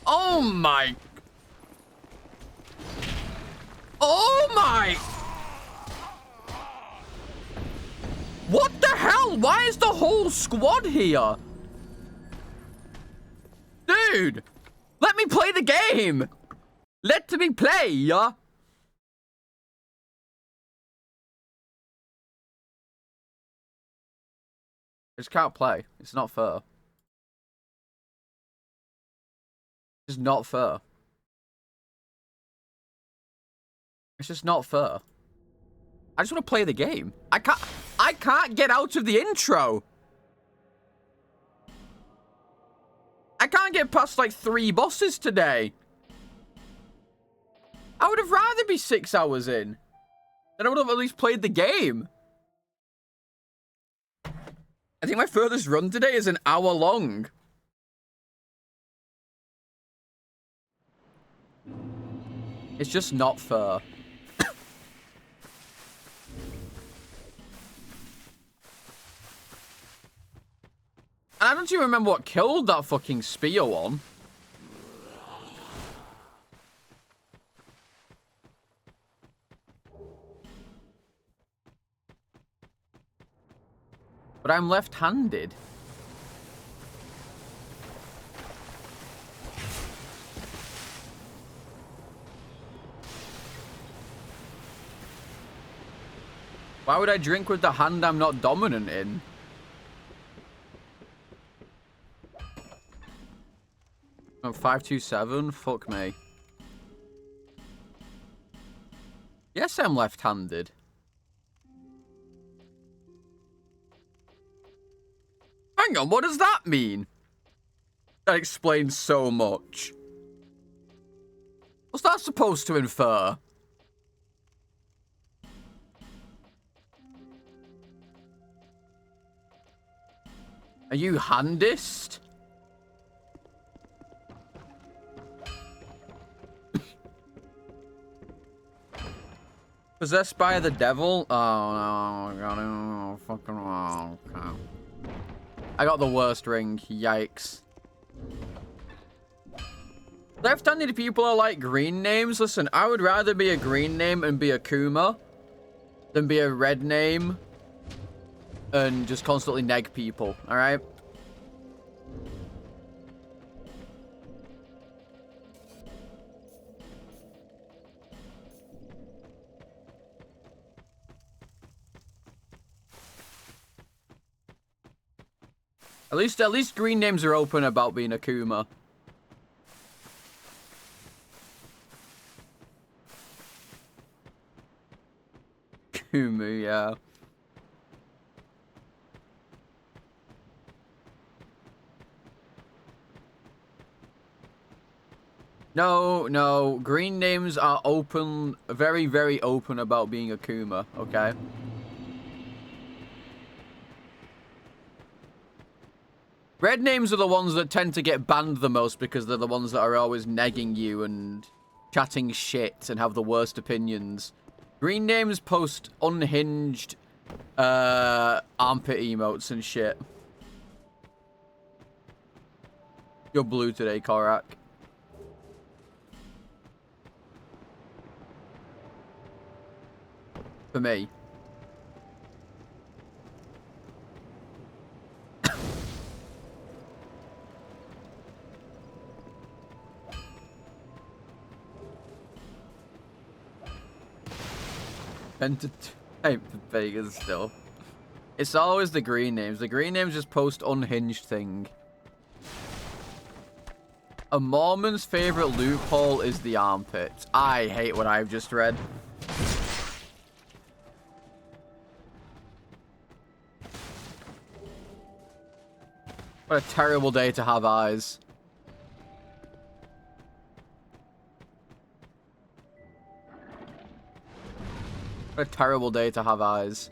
Oh my... Oh my... What the hell? Why is the whole squad here? Dude! Let me play the game! Let me play, yeah? I just can't play. It's not fair. It's not fair. It's just not fair. I just want to play the game. I can't get out of the intro. I can't get past like 3 bosses today. I would have rather be 6 hours in. Then I would have at least played the game. I think my furthest run today is an hour long. It's just not fair. And I don't even remember what killed that fucking spear one. But I'm left-handed. Why would I drink with the hand I'm not dominant in? Oh, 527? Fuck me. Yes, I'm left-handed. Hang on, what does that mean? That explains so much. What's that supposed to infer? Are you handist? Possessed by the devil? Oh no, I got it. Fucking wrong. Okay. I got the worst ring. Yikes. Left-handed people are like green names. Listen, I would rather be a green name and be a Kuma than be a red name and just constantly neg people, alright? At least green names are open about being a Kuma. Kuma, yeah. No. Green names are open, very, very open about being a Kuma, okay? Red names are the ones that tend to get banned the most because they're the ones that are always negging you and chatting shit and have the worst opinions. Green names post unhinged armpit emotes and shit. You're blue today, Korak. For me. Entertainment Vegas still. It's always the green names. The green names just post unhinged thing. A Mormon's favorite loophole is the armpit. I hate what I've just read. What a terrible day to have eyes. What a terrible day to have eyes.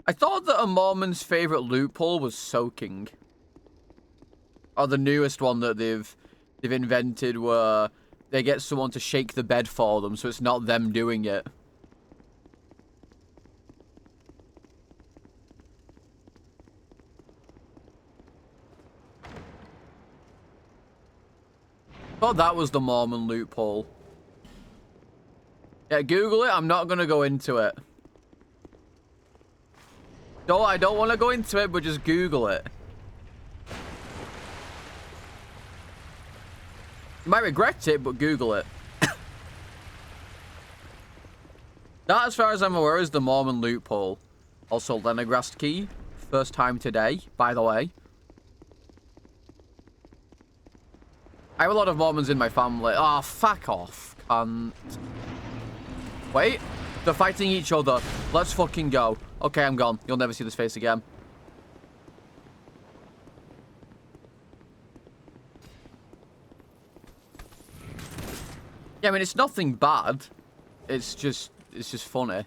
I thought that a Mormon's favorite loophole was soaking. Or the newest one that they've invented where they get someone to shake the bed for them so it's not them doing it. Thought that was the Mormon loophole. Yeah, Google it. I'm not going to go into it. I don't want to go into it, but just Google it. You might regret it, but Google it. That, as far as I'm aware, is the Mormon loophole. Also, Lenograst key. First time today, by the way. I have a lot of Mormons in my family. Oh, fuck off. Can't. Wait. They're fighting each other. Let's fucking go. Okay, I'm gone. You'll never see this face again. Yeah, I mean, it's nothing bad. It's just funny.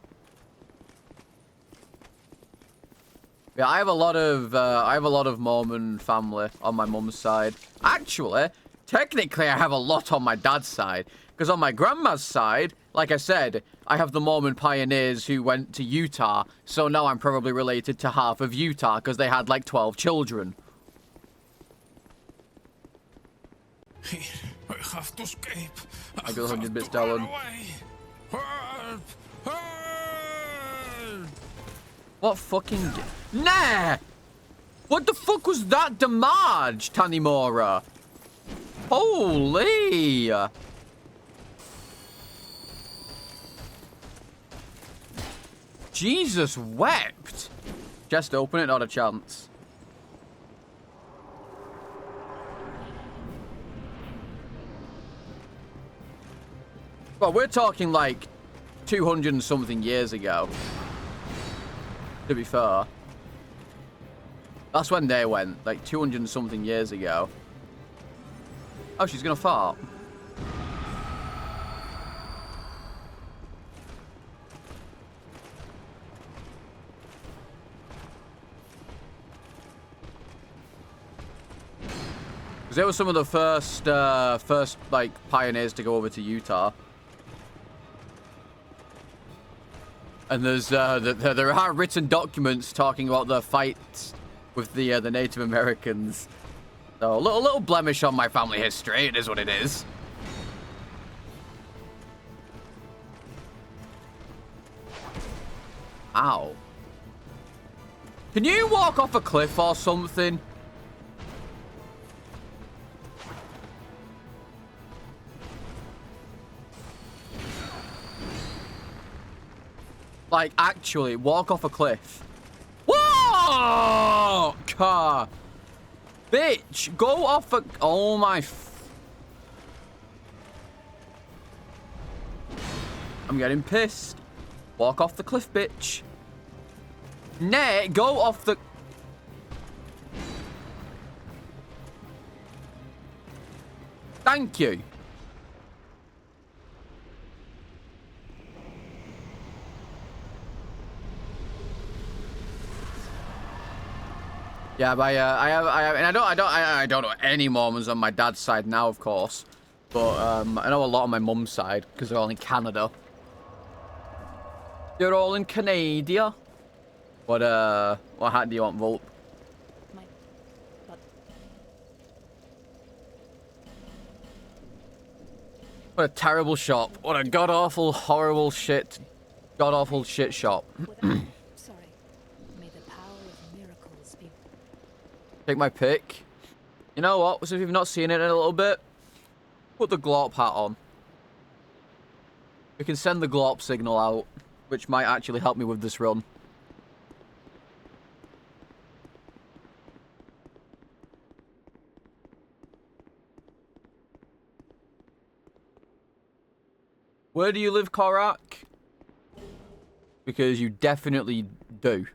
Yeah, I have a lot of Mormon family on my mum's side. Actually, technically, I have a lot on my dad's side. Because on my grandma's side, like I said, I have the Mormon pioneers who went to Utah. So now I'm probably related to half of Utah because they had like 12 children. I have to escape. I got 100 bits down. What fucking... Nah! What the fuck was that damage, Tanimura? Holy! Jesus wept! Just open it, not a chance. Well, we're talking like 200 and something years ago. To be fair. That's when they went, like 200 and something years ago. Oh, she's gonna fart. Because they were some of the first like pioneers to go over to Utah. And there's there are written documents talking about the fights with the Native Americans. So a little blemish on my family history. It is what it is. Ow. Can you walk off a cliff or something? Like, actually, walk off a cliff. Whoa! Car. Bitch, go off a... Oh, my... I'm getting pissed. Walk off the cliff, bitch. Nay, go off the... Thank you. Yeah, but I have, and I don't know any Mormons on my dad's side now, of course, but I know a lot on my mum's side because they're all in Canada. They're all in Canada. What hat do you want, Volp? What a terrible shop. What a god-awful, horrible shit, god-awful shit shop. Take my pick. You know what? If you've not seen it in a little bit, put the glop hat on. We can send the glop signal out, which might actually help me with this run. Where do you live, Korak? Because you definitely do.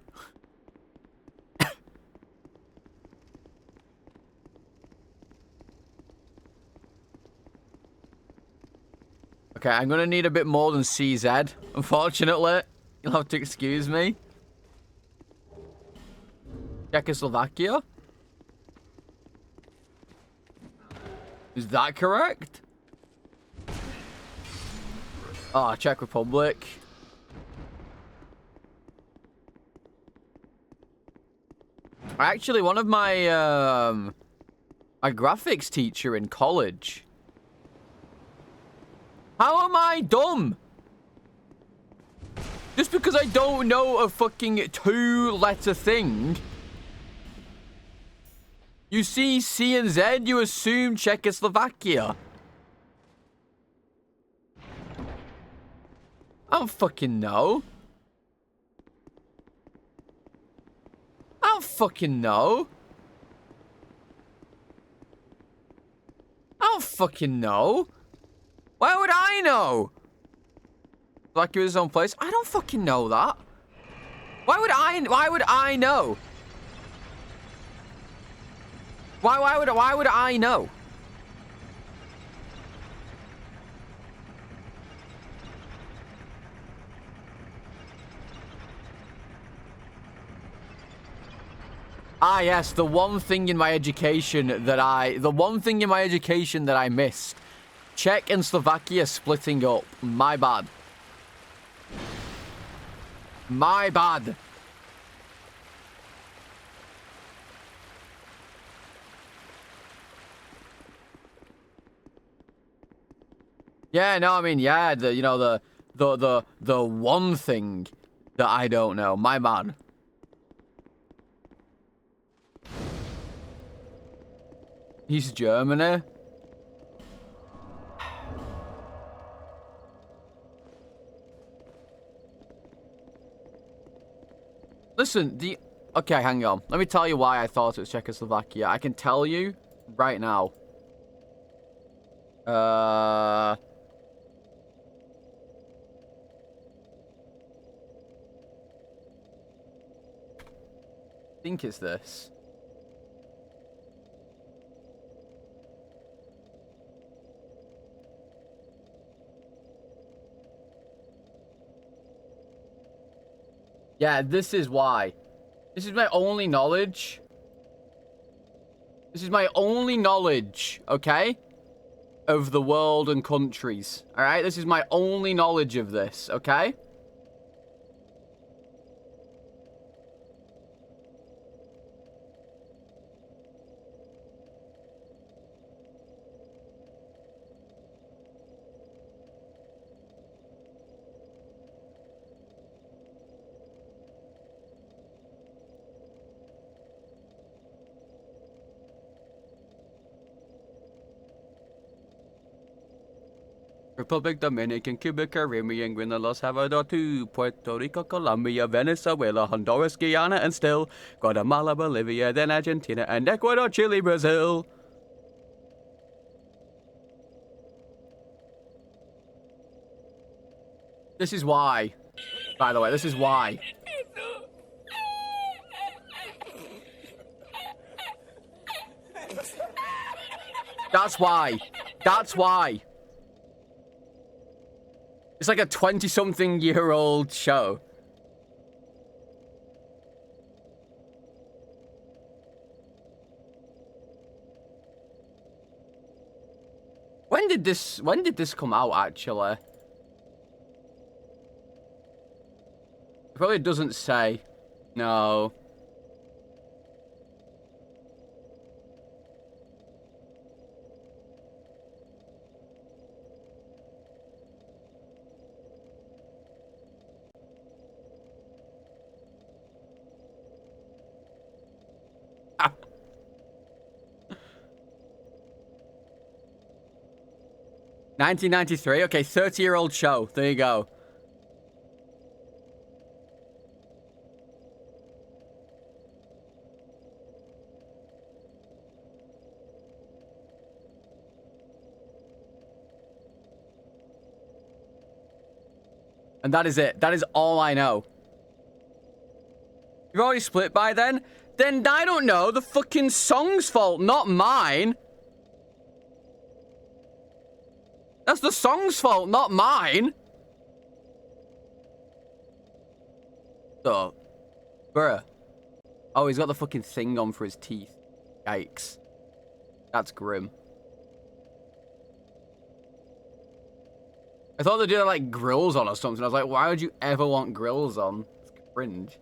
Okay, I'm gonna need a bit more than CZ, unfortunately. You'll have to excuse me. Czechoslovakia? Is that correct? Ah, Czech Republic. Actually, one of my my graphics teacher in college. How am I dumb? Just because I don't know a fucking 2-letter thing. You see C and Z, you assume Czechoslovakia. I don't fucking know. I don't fucking know. I don't fucking know. Why would I know? Like it was his own place? I don't fucking know that. Why would I know? Why would I know? Ah, yes, the one thing in my education that I missed. Czech and Slovakia splitting up. My bad. My bad. Yeah, no, I mean, yeah, the one thing that I don't know. My bad. East Germany. Listen, okay, hang on. Let me tell you why I thought it was Czechoslovakia. I can tell you right now. I think it's this. Yeah, this is why. This is my only knowledge. This is my only knowledge, okay? Of the world and countries. Alright? This is my only knowledge of this, okay? Republic Dominican, Cuba, Caribbean, Grenada, Salvador, Puerto Rico, Colombia, Venezuela, Honduras, Guyana, and still Guatemala, Bolivia, then Argentina, and Ecuador, Chile, Brazil. This is why. By the way, this is why. That's why. That's why. It's like a 20-something-year-old show. When did this come out, actually? It probably doesn't say. No. Ah. 1993. Okay, 30-year-old show. There you go. And that is it. That is all I know. You've already split by then? Then I don't know. The fucking song's fault, not mine. That's the song's fault, not mine. So, bruh. Oh, he's got the fucking thing on for his teeth. Yikes. That's grim. I thought they'd do like grills on or something. I was like, why would you ever want grills on? It's cringe.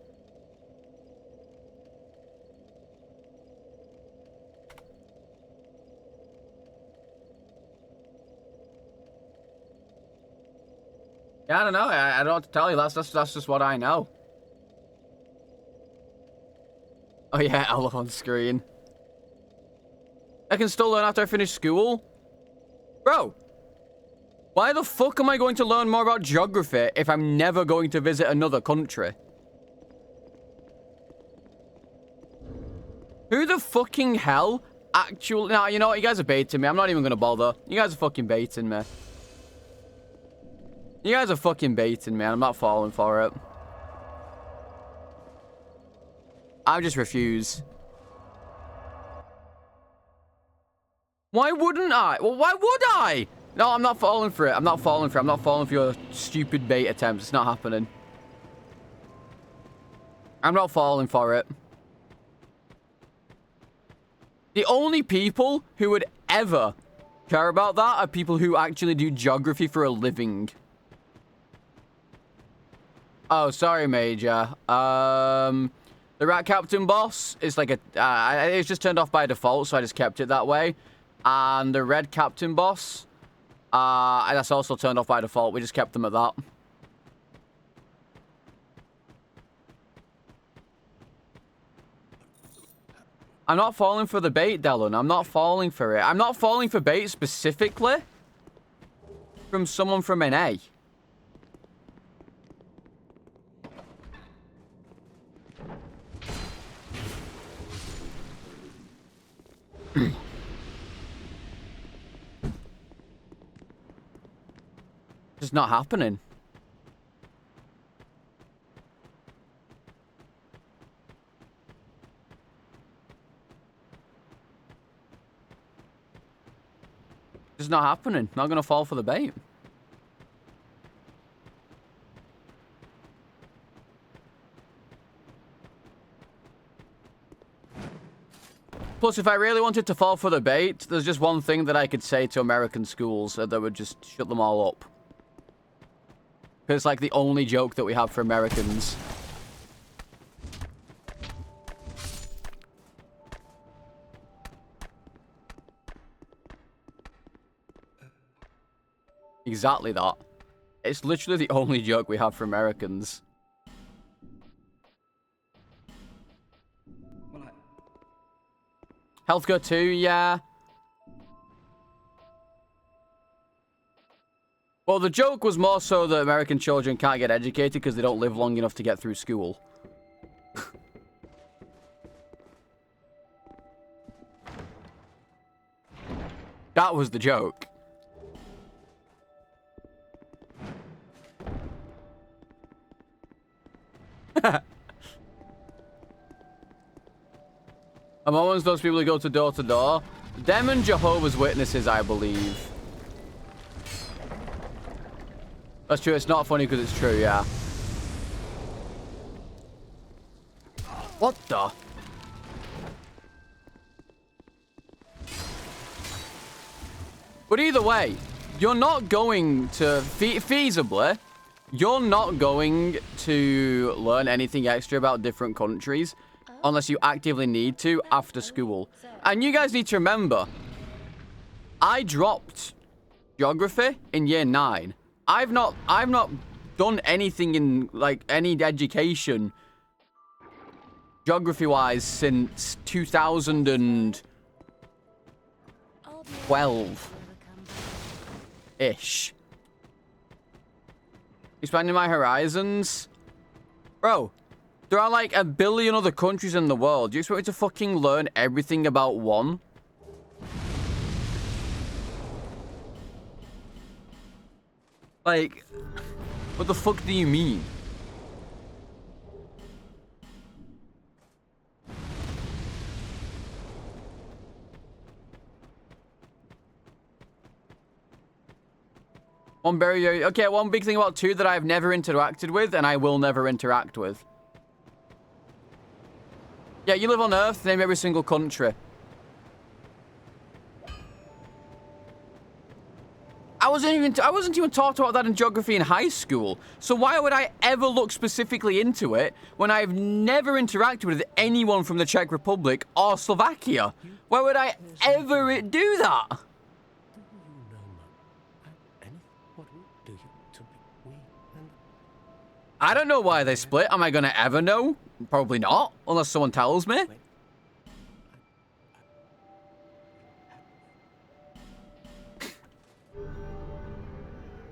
Yeah, I don't know. I don't know what to tell you. That's just what I know. Oh yeah, I'll look on screen. I can still learn after I finish school? Bro, why the fuck am I going to learn more about geography if I'm never going to visit another country? Who the fucking hell actually... Nah, you know what? You guys are baiting me. I'm not even going to bother. You guys are fucking baiting me. You guys are fucking baiting me. I'm not falling for it. I just refuse. Why wouldn't I? Well, why would I? No, I'm not falling for it. I'm not falling for it. I'm not falling for your stupid bait attempts. It's not happening. I'm not falling for it. The only people who would ever care about that are people who actually do geography for a living. Oh, sorry, Major. The Rat Captain boss is like a... it's just turned off by default, so I just kept it that way. And the Red Captain boss, that's also turned off by default. We just kept them at that. I'm not falling for the bait, Dylan. I'm not falling for it. I'm not falling for bait specifically from someone from NA. It's not happening. It's not happening. Not gonna fall for the bait. Plus, if I really wanted to fall for the bait, there's just one thing that I could say to American schools that would just shut them all up. It's like the only joke that we have for Americans. Exactly that. It's literally the only joke we have for Americans. Healthcare 2, yeah. Well, the joke was more so that American children can't get educated because they don't live long enough to get through school. That was the joke. I'm always those people who go to door. Them and Jehovah's Witnesses, I believe. That's true. It's not funny because it's true, yeah. What the? But either way, you're not going to... feasibly, you're not going to learn anything extra about different countries unless you actively need to after school. And you guys need to remember, I dropped geography in year 9. I've not done anything in like any education geography-wise since 2012-ish. Expanding my horizons? Bro, there are like 1 billion other countries in the world. Do you expect me to fucking learn everything about one? Like, what the fuck do you mean? Okay, one big thing about 2 that I've never interacted with and I will never interact with. Yeah, you live on Earth, name every single country. I wasn't even taught about that in geography in high school. So why would I ever look specifically into it when I've never interacted with anyone from the Czech Republic or Slovakia? Why would I ever do that? I don't know why they split. Am I going to ever know? Probably not, unless someone tells me.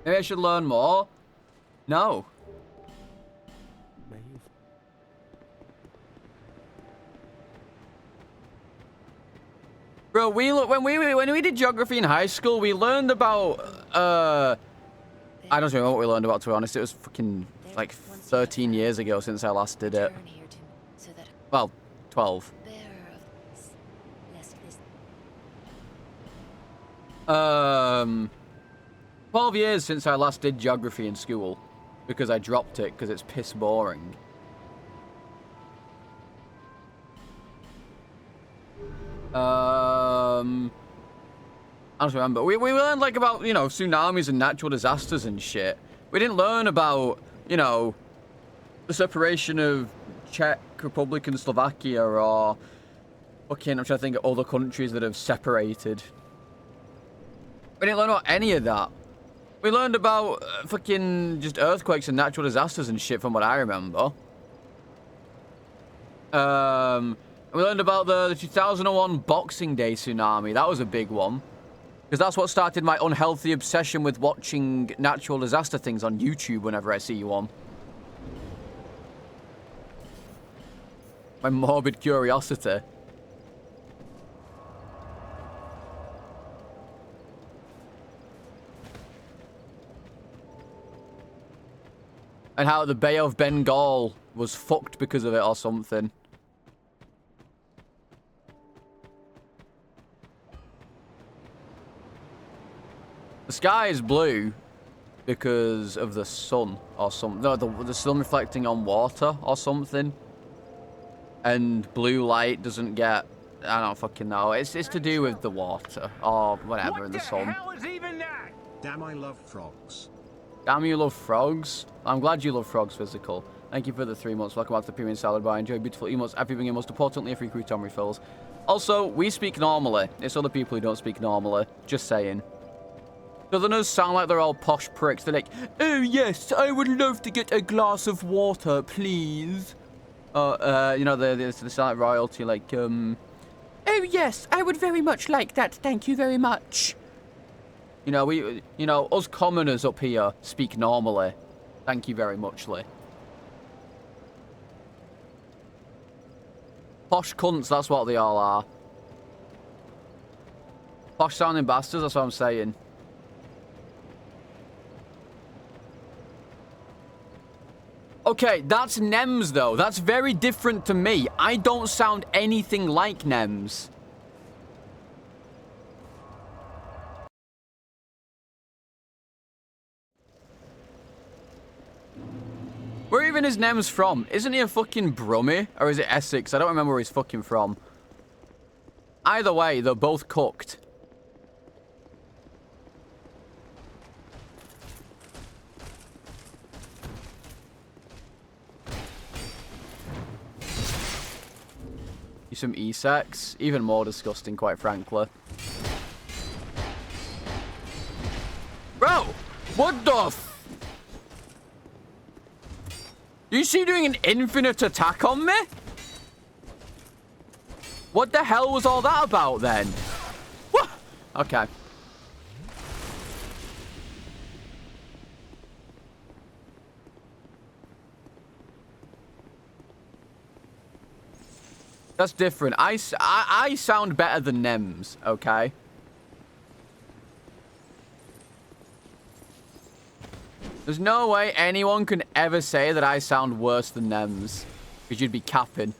Maybe I should learn more? No. Bro, when we did geography in high school, we learned about I don't remember what we learned about, to be honest. It was fucking like 13 years ago since I last did it. Well, 12. 12 years since I last did geography in school, because I dropped it because it's piss boring. I don't remember. We learned like about, you know, tsunamis and natural disasters and shit. We didn't learn about, you know, the separation of Czech Republic and Slovakia, or fucking, I'm trying to think of other countries that have separated. We didn't learn about any of that. We learned about fucking just earthquakes and natural disasters and shit from what I remember. We learned about the 2001 Boxing Day tsunami. That was a big one. Because that's what started my unhealthy obsession with watching natural disaster things on YouTube whenever I see one. My morbid curiosity. And how the Bay of Bengal was fucked because of it or something. The sky is blue because of the sun or something. No, the sun reflecting on water or something. And blue light doesn't get... I don't fucking know. It's to do with the water or whatever in the sun. What the hell is even that? Damn, I love frogs. Damn, you love frogs. I'm glad you love frogs, Physical. Thank you for the 3 months. Welcome back to the Premium Salad Bar. Enjoy beautiful emotes, everything, and most importantly, a free crouton refills. Also, we speak normally. It's other people who don't speak normally. Just saying. Southerners sound like they're all posh pricks. They're like, oh yes, I would love to get a glass of water, please. You know, they sound like royalty, like, oh yes, I would very much like that. Thank you very much. You know, us commoners up here speak normally. Thank you very much, Lee. Posh cunts, that's what they all are. Posh sounding bastards, that's what I'm saying. Okay, that's Nems, though. That's very different to me. I don't sound anything like Nems. Where even is Nems from? Isn't he a fucking Brummie? Or is it Essex? I don't remember where he's fucking from. Either way, they're both cooked. Some E-sex. Even more disgusting, quite frankly. Bro! What the f... You see doing an infinite attack on me? What the hell was all that about, then? What? Okay. That's different. I sound better than Nems, okay? There's no way anyone can ever say that I sound worse than Nems. Because you'd be capping.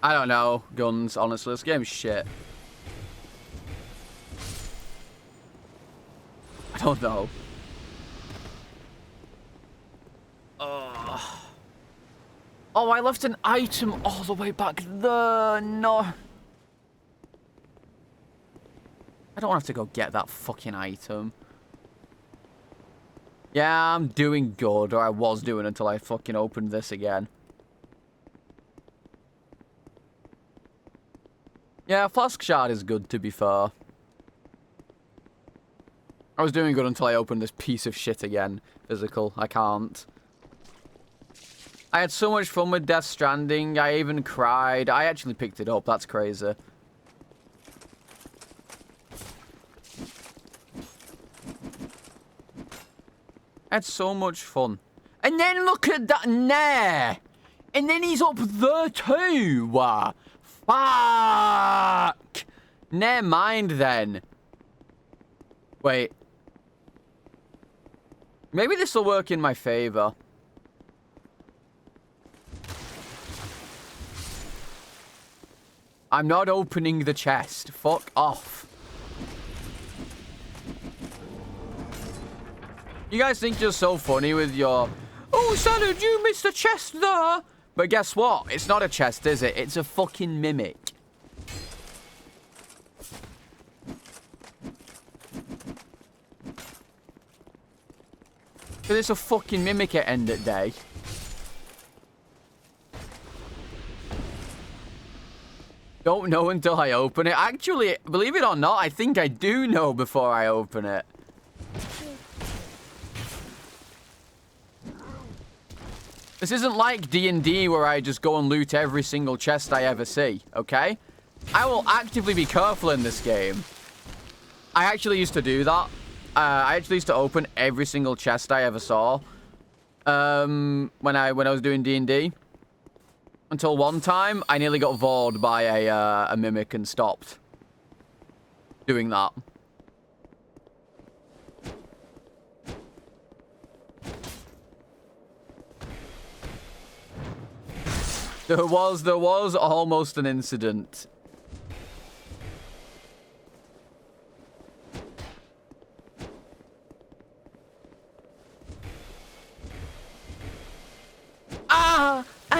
I don't know, guns, honestly. This game's shit. I don't know. Oh, I left an item all the way back there. No. I don't have to go get that fucking item. Yeah, I'm doing good, or I was doing until I fucking opened this again. Yeah, flask shard is good, to be fair. I was doing good until I opened this piece of shit again. Physical. I can't. I had so much fun with Death Stranding. I even cried. I actually picked it up. That's crazy. I had so much fun. And then look at that there. And then he's up there too. Fuck. Never mind then. Wait. Maybe this will work in my favor. I'm not opening the chest. Fuck off. You guys think you're so funny with your... Oh, Santa, you missed a chest there. But guess what? It's not a chest, is it? It's a fucking mimic. Because it's a fucking mimic at end of day. Don't know until I open it. Actually, believe it or not, I think I do know before I open it. This isn't like D&D where I just go and loot every single chest I ever see, okay? I will actively be careful in this game. I actually used to do that. I actually used to open every single chest I ever saw. When I was doing D&D. Until one time, I nearly got vored by a mimic and stopped doing that. There was almost an incident.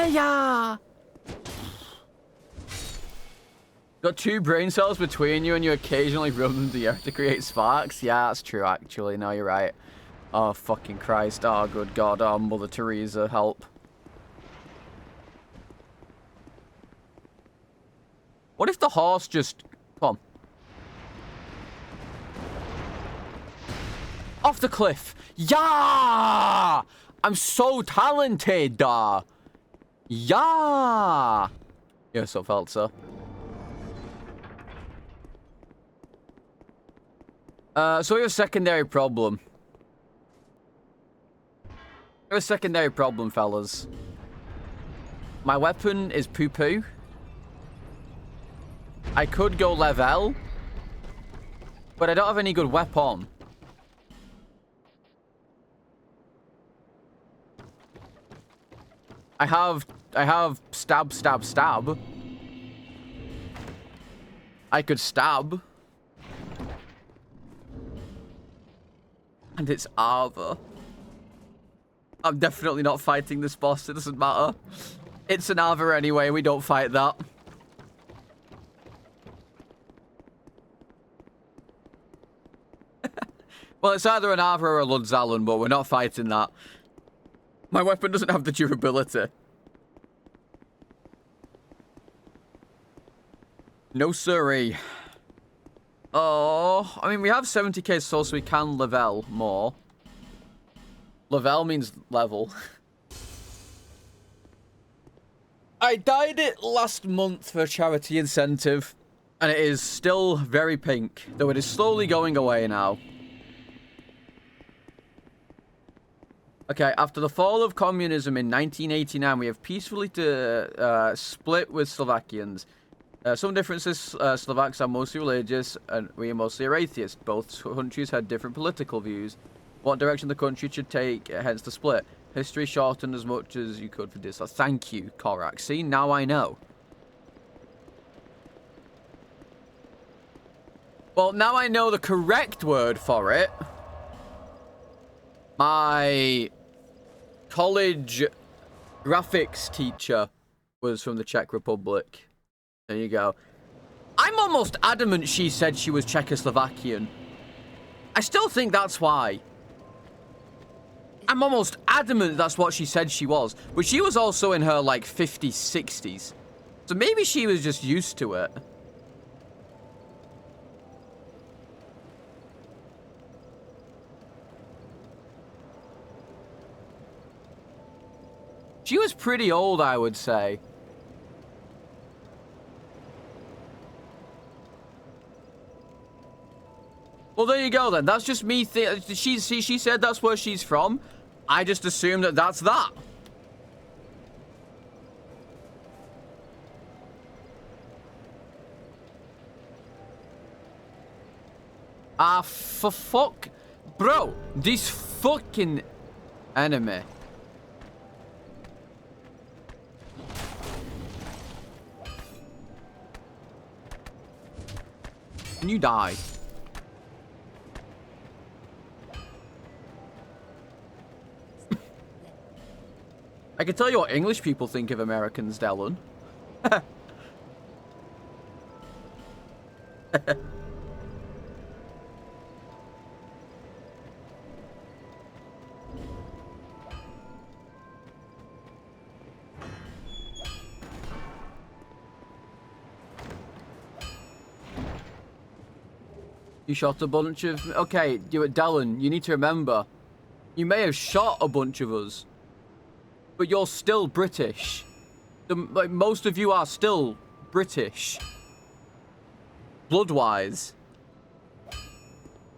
Yeah. Got 2 brain cells between you and you occasionally rub them together to create sparks? Yeah, that's true, actually. No, you're right. Oh, fucking Christ. Oh, good God. Oh, Mother Teresa, help. What if the horse just... Come on. Off the cliff. Yeah! I'm so talented. Yeah! Yes, I felt so. So we have a secondary problem. We have a secondary problem, fellas. My weapon is poo-poo. I could go level, but I don't have any good weapon. I have stab, stab, stab. I could stab. And it's Ava. I'm definitely not fighting this boss. It doesn't matter. It's an Ava anyway. We don't fight that. Well, it's either an Ava or a Ludzalan, but we're not fighting that. My weapon doesn't have the durability. No siree. Oh, I mean, we have 70k souls, so we can level more. Level means level. I dyed it last month for a charity incentive, and it is still very pink, though it is slowly going away now. Okay, after the fall of communism in 1989, we have peacefully split with Slovakians. Some differences, Slovaks are mostly religious, and we are mostly atheists. Both countries had different political views. What direction the country should take, hence the split. History shortened as much as you could for this. Thank you, Korak. See, now I know. Well, now I know the correct word for it. My college graphics teacher was from the Czech Republic. There you go. I'm almost adamant she said she was Czechoslovakian. I still think that's why. I'm almost adamant that's what she said she was. But she was also in her, like, 50s, 60s. So maybe she was just used to it. She was pretty old, I would say. Well, there you go then. That's just me. She said that's where she's from. I just assumed that that's that. Ah, for fuck. Bro, this fucking enemy. Can you die? I can tell you what English people think of Americans, Dallin. You shot a bunch of... Okay, Dallin, you need to remember. You may have shot a bunch of us. But you're still British. Like, most of you are still British. Blood-wise.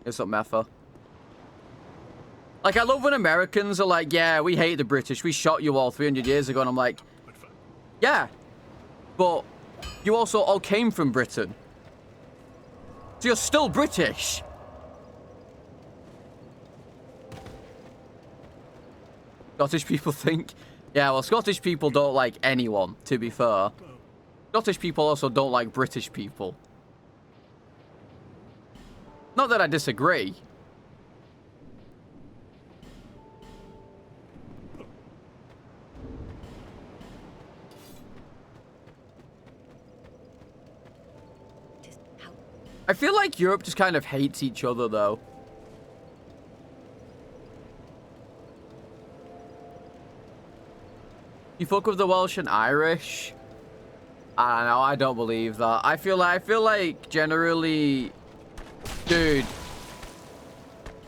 It's up, Metha. Like, I love when Americans are like, yeah, we hate the British. We shot you all 300 years ago. And I'm like, yeah. But you also all came from Britain. So you're still British. Scottish people think... Yeah, well, Scottish people don't like anyone, to be fair. Scottish people also don't like British people. Not that I disagree. I feel like Europe just kind of hates each other, though. You fuck with the Welsh and Irish? I don't know, I don't believe that. I feel like generally... Dude.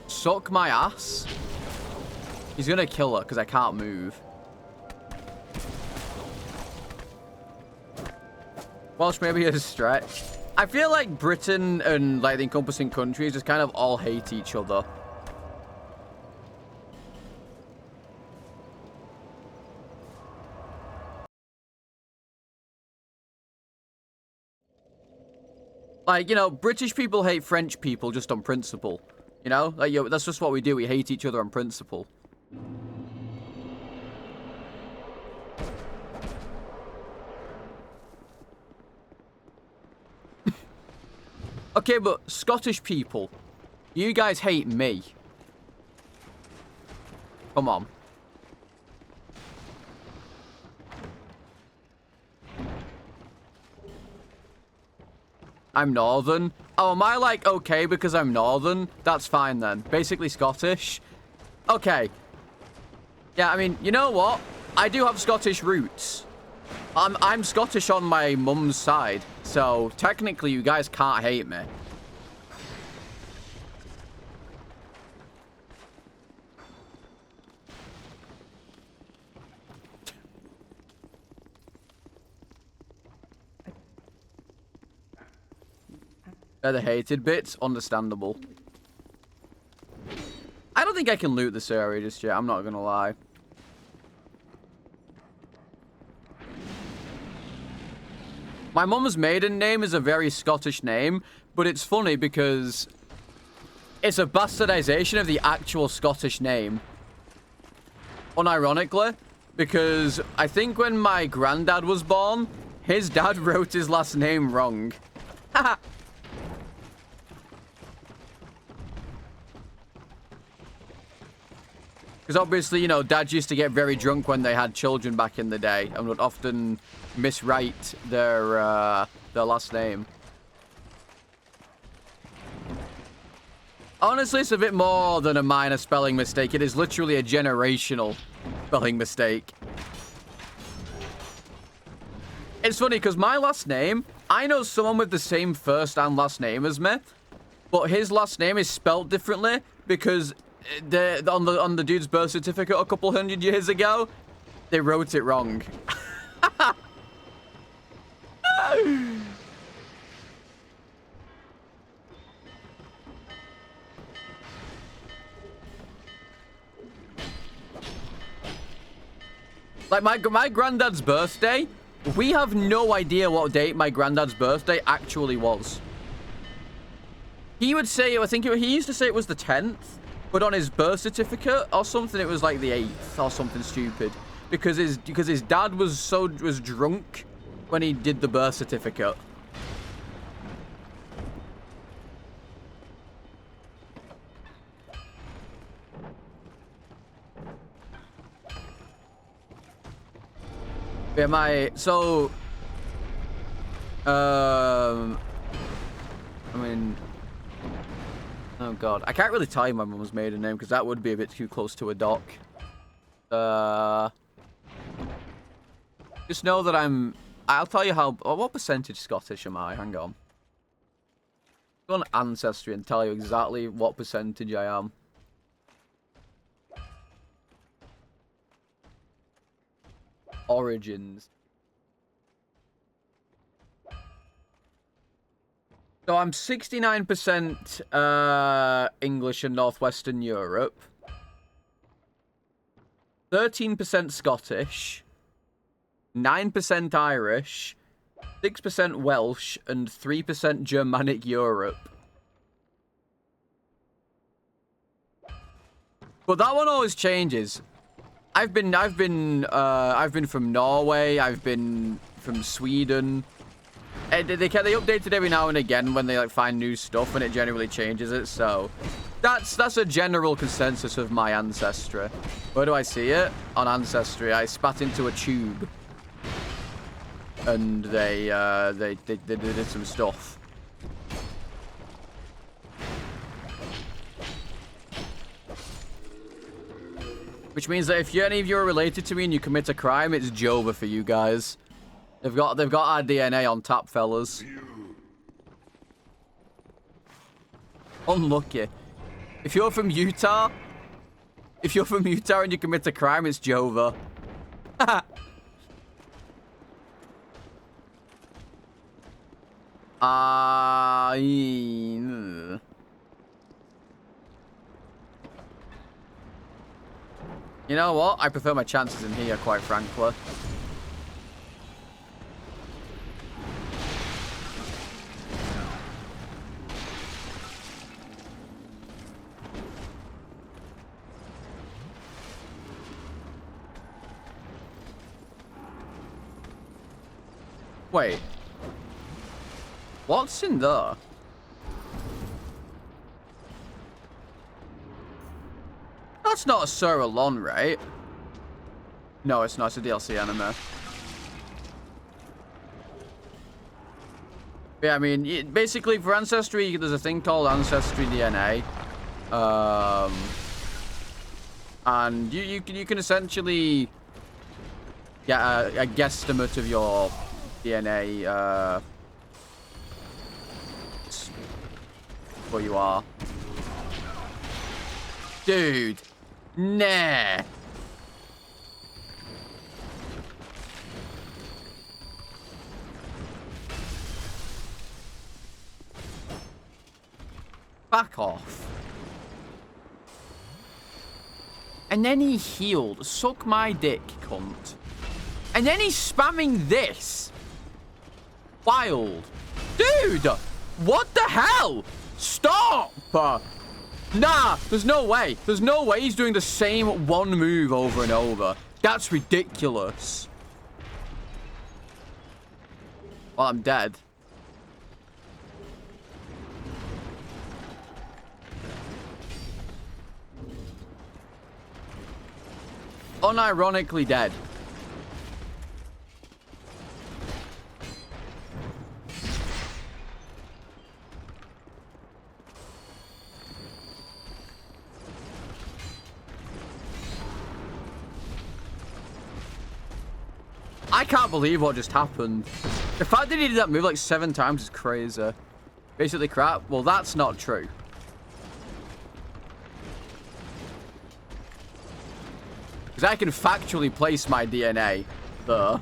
Suck my ass. He's gonna kill her, because I can't move. Welsh maybe is a stretch. I feel like Britain and like the encompassing countries just kind of all hate each other. Like, you know, British people hate French people just on principle. You know? Like, that's just what we do. We hate each other on principle. Okay, but Scottish people, you guys hate me. Come on. I'm Northern. Oh, am I like okay because I'm Northern? That's fine then. Basically Scottish. Okay. Yeah, I mean, you know what? I do have Scottish roots. I'm Scottish on my mum's side, so technically you guys can't hate me. They're the hated bits, understandable. I don't think I can loot this area just yet, I'm not gonna lie. My mum's maiden name is a very Scottish name, but it's funny because it's a bastardization of the actual Scottish name. Unironically, because I think when my granddad was born, his dad wrote his last name wrong. Haha. Because obviously, you know, dads used to get very drunk when they had children back in the day and would often miswrite their last name. Honestly, it's a bit more than a minor spelling mistake. It is literally a generational spelling mistake. It's funny because my last name, I know someone with the same first and last name as me, but his last name is spelled differently because on the dude's birth certificate a couple hundred years ago, They wrote it wrong. Like my granddad's birthday, we have no idea what date my granddad's birthday actually was. He would say, I think he used to say it was the 10th, but on his birth certificate or something, it was like the 8th or something stupid. Because his dad was drunk when he did the birth certificate. Yeah, I mean, oh god, I can't really tell you my mum's maiden name because that would be a bit too close to a doc. Just know that I'll tell you what percentage Scottish am I? Hang on. Go on Ancestry and tell you exactly what percentage I am. Origins. So I'm 69% English and Northwestern Europe. 13% Scottish. 9% Irish. 6% Welsh and 3% Germanic Europe. But that one always changes. I've been from Norway. I've been from Sweden. They update it every now and again when they like find new stuff, and it generally changes it. So that's a general consensus of my ancestry. Where do I see it? On Ancestry, I spat into a tube, and they did some stuff. Which means that if any of you are related to me and you commit a crime, it's Jova for you guys. They've got our DNA on tap, fellas. Unlucky. If you're from Utah and you commit a crime, it's Jova. You know what? I prefer my chances in here, quite frankly. Wait. What's in there? That's not a Sura Lon, right? No, it's not. It's a DLC anime. Yeah, I mean, basically for Ancestry, there's a thing called Ancestry DNA. And you can essentially get a guesstimate of your DNA, where you are. Dude. Nah. Back off. And then he healed. Suck my dick, cunt. And then he's spamming this. Wild. Dude! What the hell? Stop! Nah, there's no way. There's no way he's doing the same one move over and over. That's ridiculous. Well, I'm dead. Unironically dead. I can't believe what just happened. The fact that he did that move like 7 times is crazy. Basically crap. Well, that's not true. Because Because I can factually place my DNA there.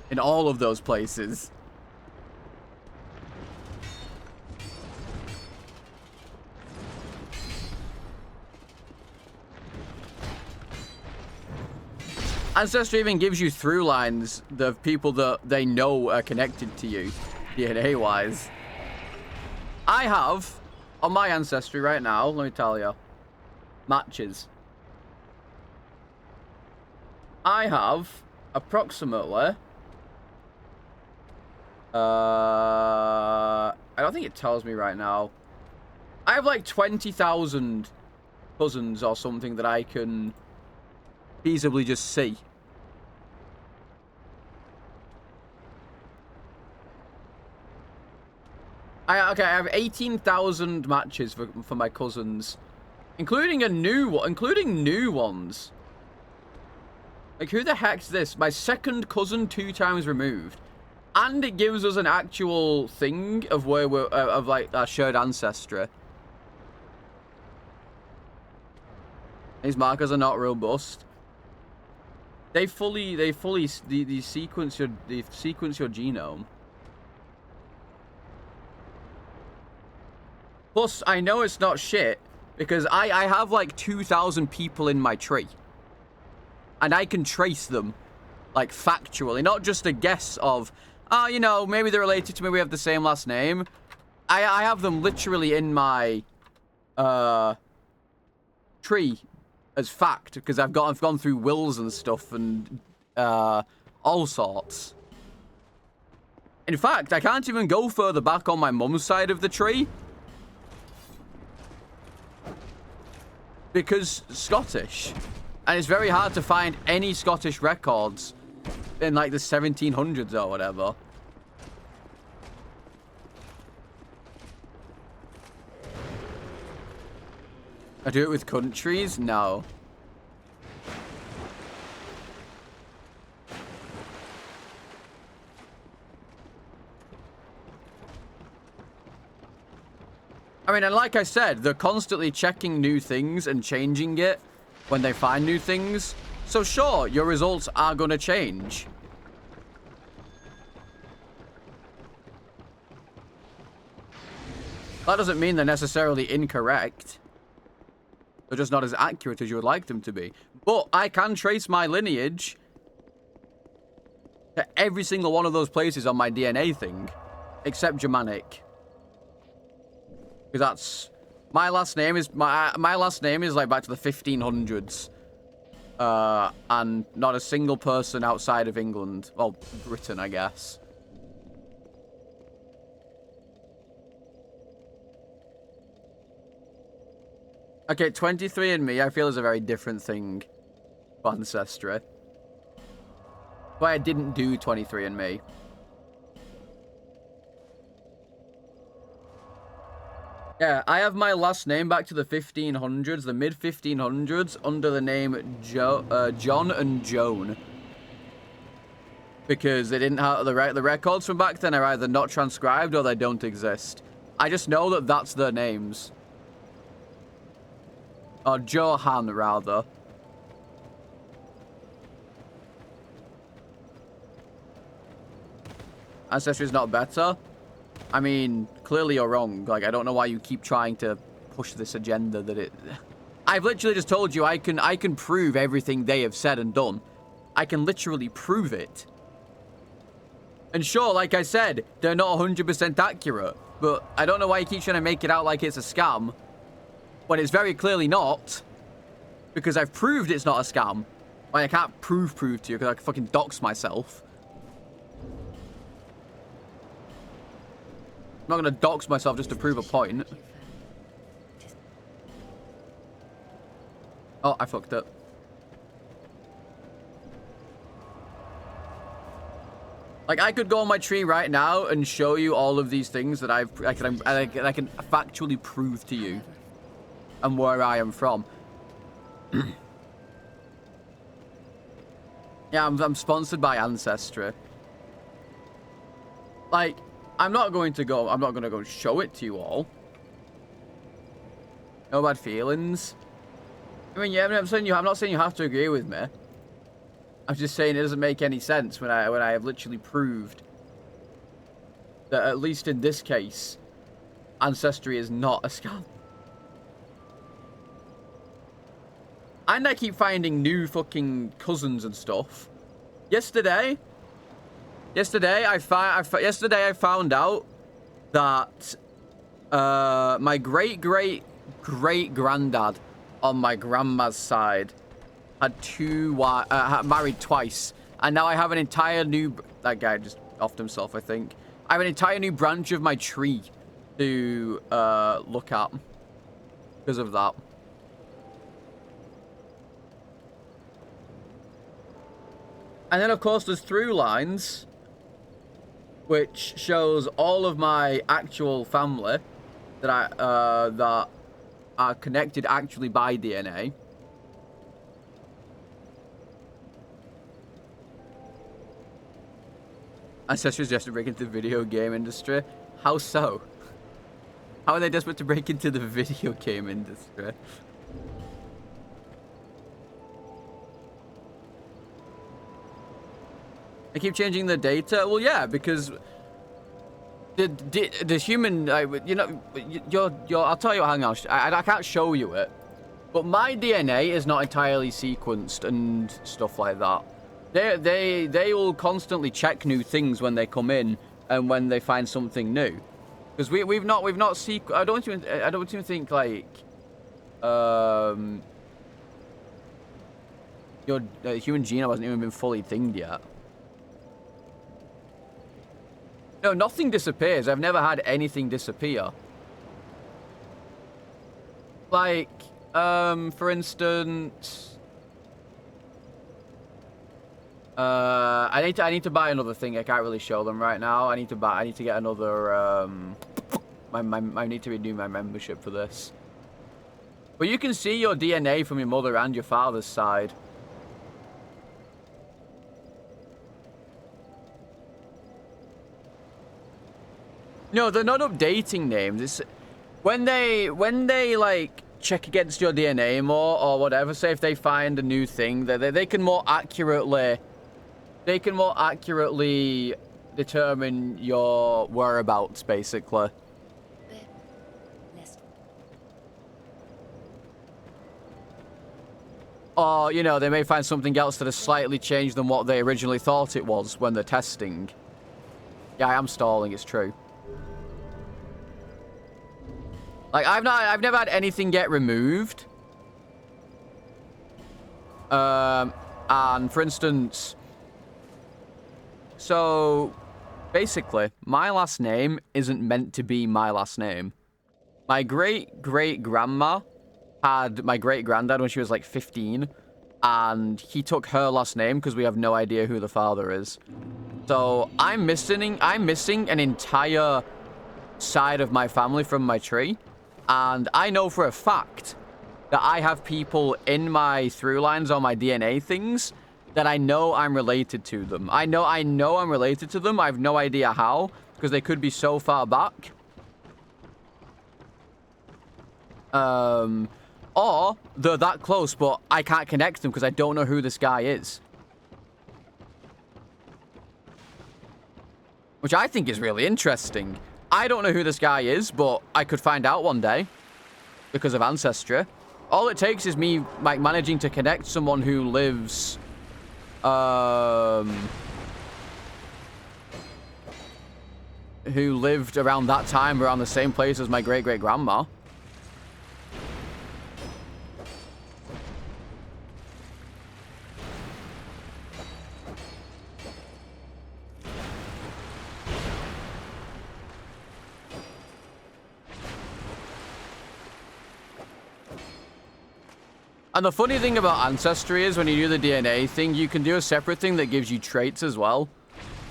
In all of those places. Ancestry even gives you through lines of people that they know are connected to you, DNA-wise. I have, on my ancestry right now, let me tell you, matches. I have approximately... I don't think it tells me right now. I have like 20,000 cousins or something that I can feasibly just see. Okay, I have 18,000 matches for my cousins, including new ones. Like, who the heck's this? My second cousin 2 times removed, and it gives us an actual thing of where we're of like our shared ancestry. These markers are not robust. They sequence your genome. Plus, I know it's not shit because I have like 2,000 people in my tree, and I can trace them, like factually, not just a guess of, you know, maybe they're related to me. We have the same last name. I have them literally in my tree as fact because I've gone through wills and stuff and all sorts. In fact, I can't even go further back on my mum's side of the tree because Scottish, and it's very hard to find any Scottish records in like the 1700s or whatever. I do it with countries? No. I mean, and like I said, they're constantly checking new things and changing it when they find new things. So sure, your results are going to change. That doesn't mean they're necessarily incorrect. They're just not as accurate as you would like them to be. But I can trace my lineage to every single one of those places on my DNA thing, except Germanic. Because that's my last name is my last name is like back to the 1500s. And not a single person outside of England, well, Britain, I guess. Okay, 23andMe, I feel is a very different thing for ancestry. But I didn't do 23andMe. Yeah, I have my last name back to the 1500s, the mid-1500s, under the name John and Joan. Because they didn't have the records from back then are either not transcribed or they don't exist. I just know that that's their names. Or Johan, rather. Ancestry is not better? I mean, clearly you're wrong. Like, I don't know why you keep trying to push this agenda that it... I've literally just told you I can prove everything they have said and done. I can literally prove it. And sure, like I said, they're not 100% accurate. But I don't know why you keep trying to make it out like it's a scam. When it's very clearly not. Because I've proved it's not a scam. Like, I can't prove to you because I can fucking dox myself. I'm not going to dox myself just to prove a point. Oh, I fucked up. Like, I could go on my tree right now and show you all of these things that I can factually prove to you. And where I am from. Yeah, I'm sponsored by Ancestry. Like, I'm not going to go show it to you all. No bad feelings. I mean, yeah, I'm not saying you have to agree with me. I'm just saying it doesn't make any sense when I have literally proved that, at least in this case, Ancestry is not a scam. And I keep finding new fucking cousins and stuff. Yesterday I found out that my great-great-great-granddad on my grandma's side had married twice, and now I have an entire new... That guy just offed himself, I think. I have an entire new branch of my tree to look at because of that. And then, of course, there's through lines, which shows all of my actual family that that are connected actually by DNA. Ancestors just to break into the video game industry. How so? How are they desperate to break into the video game industry? I keep changing the data. Well, yeah, because the human, you know, I'll tell you. Hang on, I can't show you it, but my DNA is not entirely sequenced and stuff like that. They will constantly check new things when they come in and when they find something new, because we've not I don't even think like your human genome hasn't even been fully thinged yet. No, nothing disappears. I've never had anything disappear. Like, for instance, I need to buy another thing. I can't really show them right now. I need to get another. I need to renew my membership for this. But you can see your DNA from your mother and your father's side. No, they're not updating names. It's when they like check against your DNA more or whatever. Say if they find a new thing, they can more accurately determine your whereabouts, basically. Or, you know, they may find something else that has slightly changed than what they originally thought it was when they're testing. Yeah, I am stalling, it's true. Like, I've never had anything get removed. And for instance, so basically, my last name isn't meant to be my last name. My great-great-grandma had my great-granddad when she was like 15, and he took her last name because we have no idea who the father is. So I'm missing an entire side of my family from my tree. And I know for a fact that I have people in my through lines on my DNA things that I know I'm related to them. I know I'm related to them. I have no idea how, because they could be so far back. Or they're that close, but I can't connect them because I don't know who this guy is. Which I think is really interesting. I don't know who this guy is, but I could find out one day because of Ancestry. All it takes is me like managing to connect someone who lives who lived around that time, around the same place as my great-great-grandma. And the funny thing about Ancestry is when you do the DNA thing, you can do a separate thing that gives you traits as well.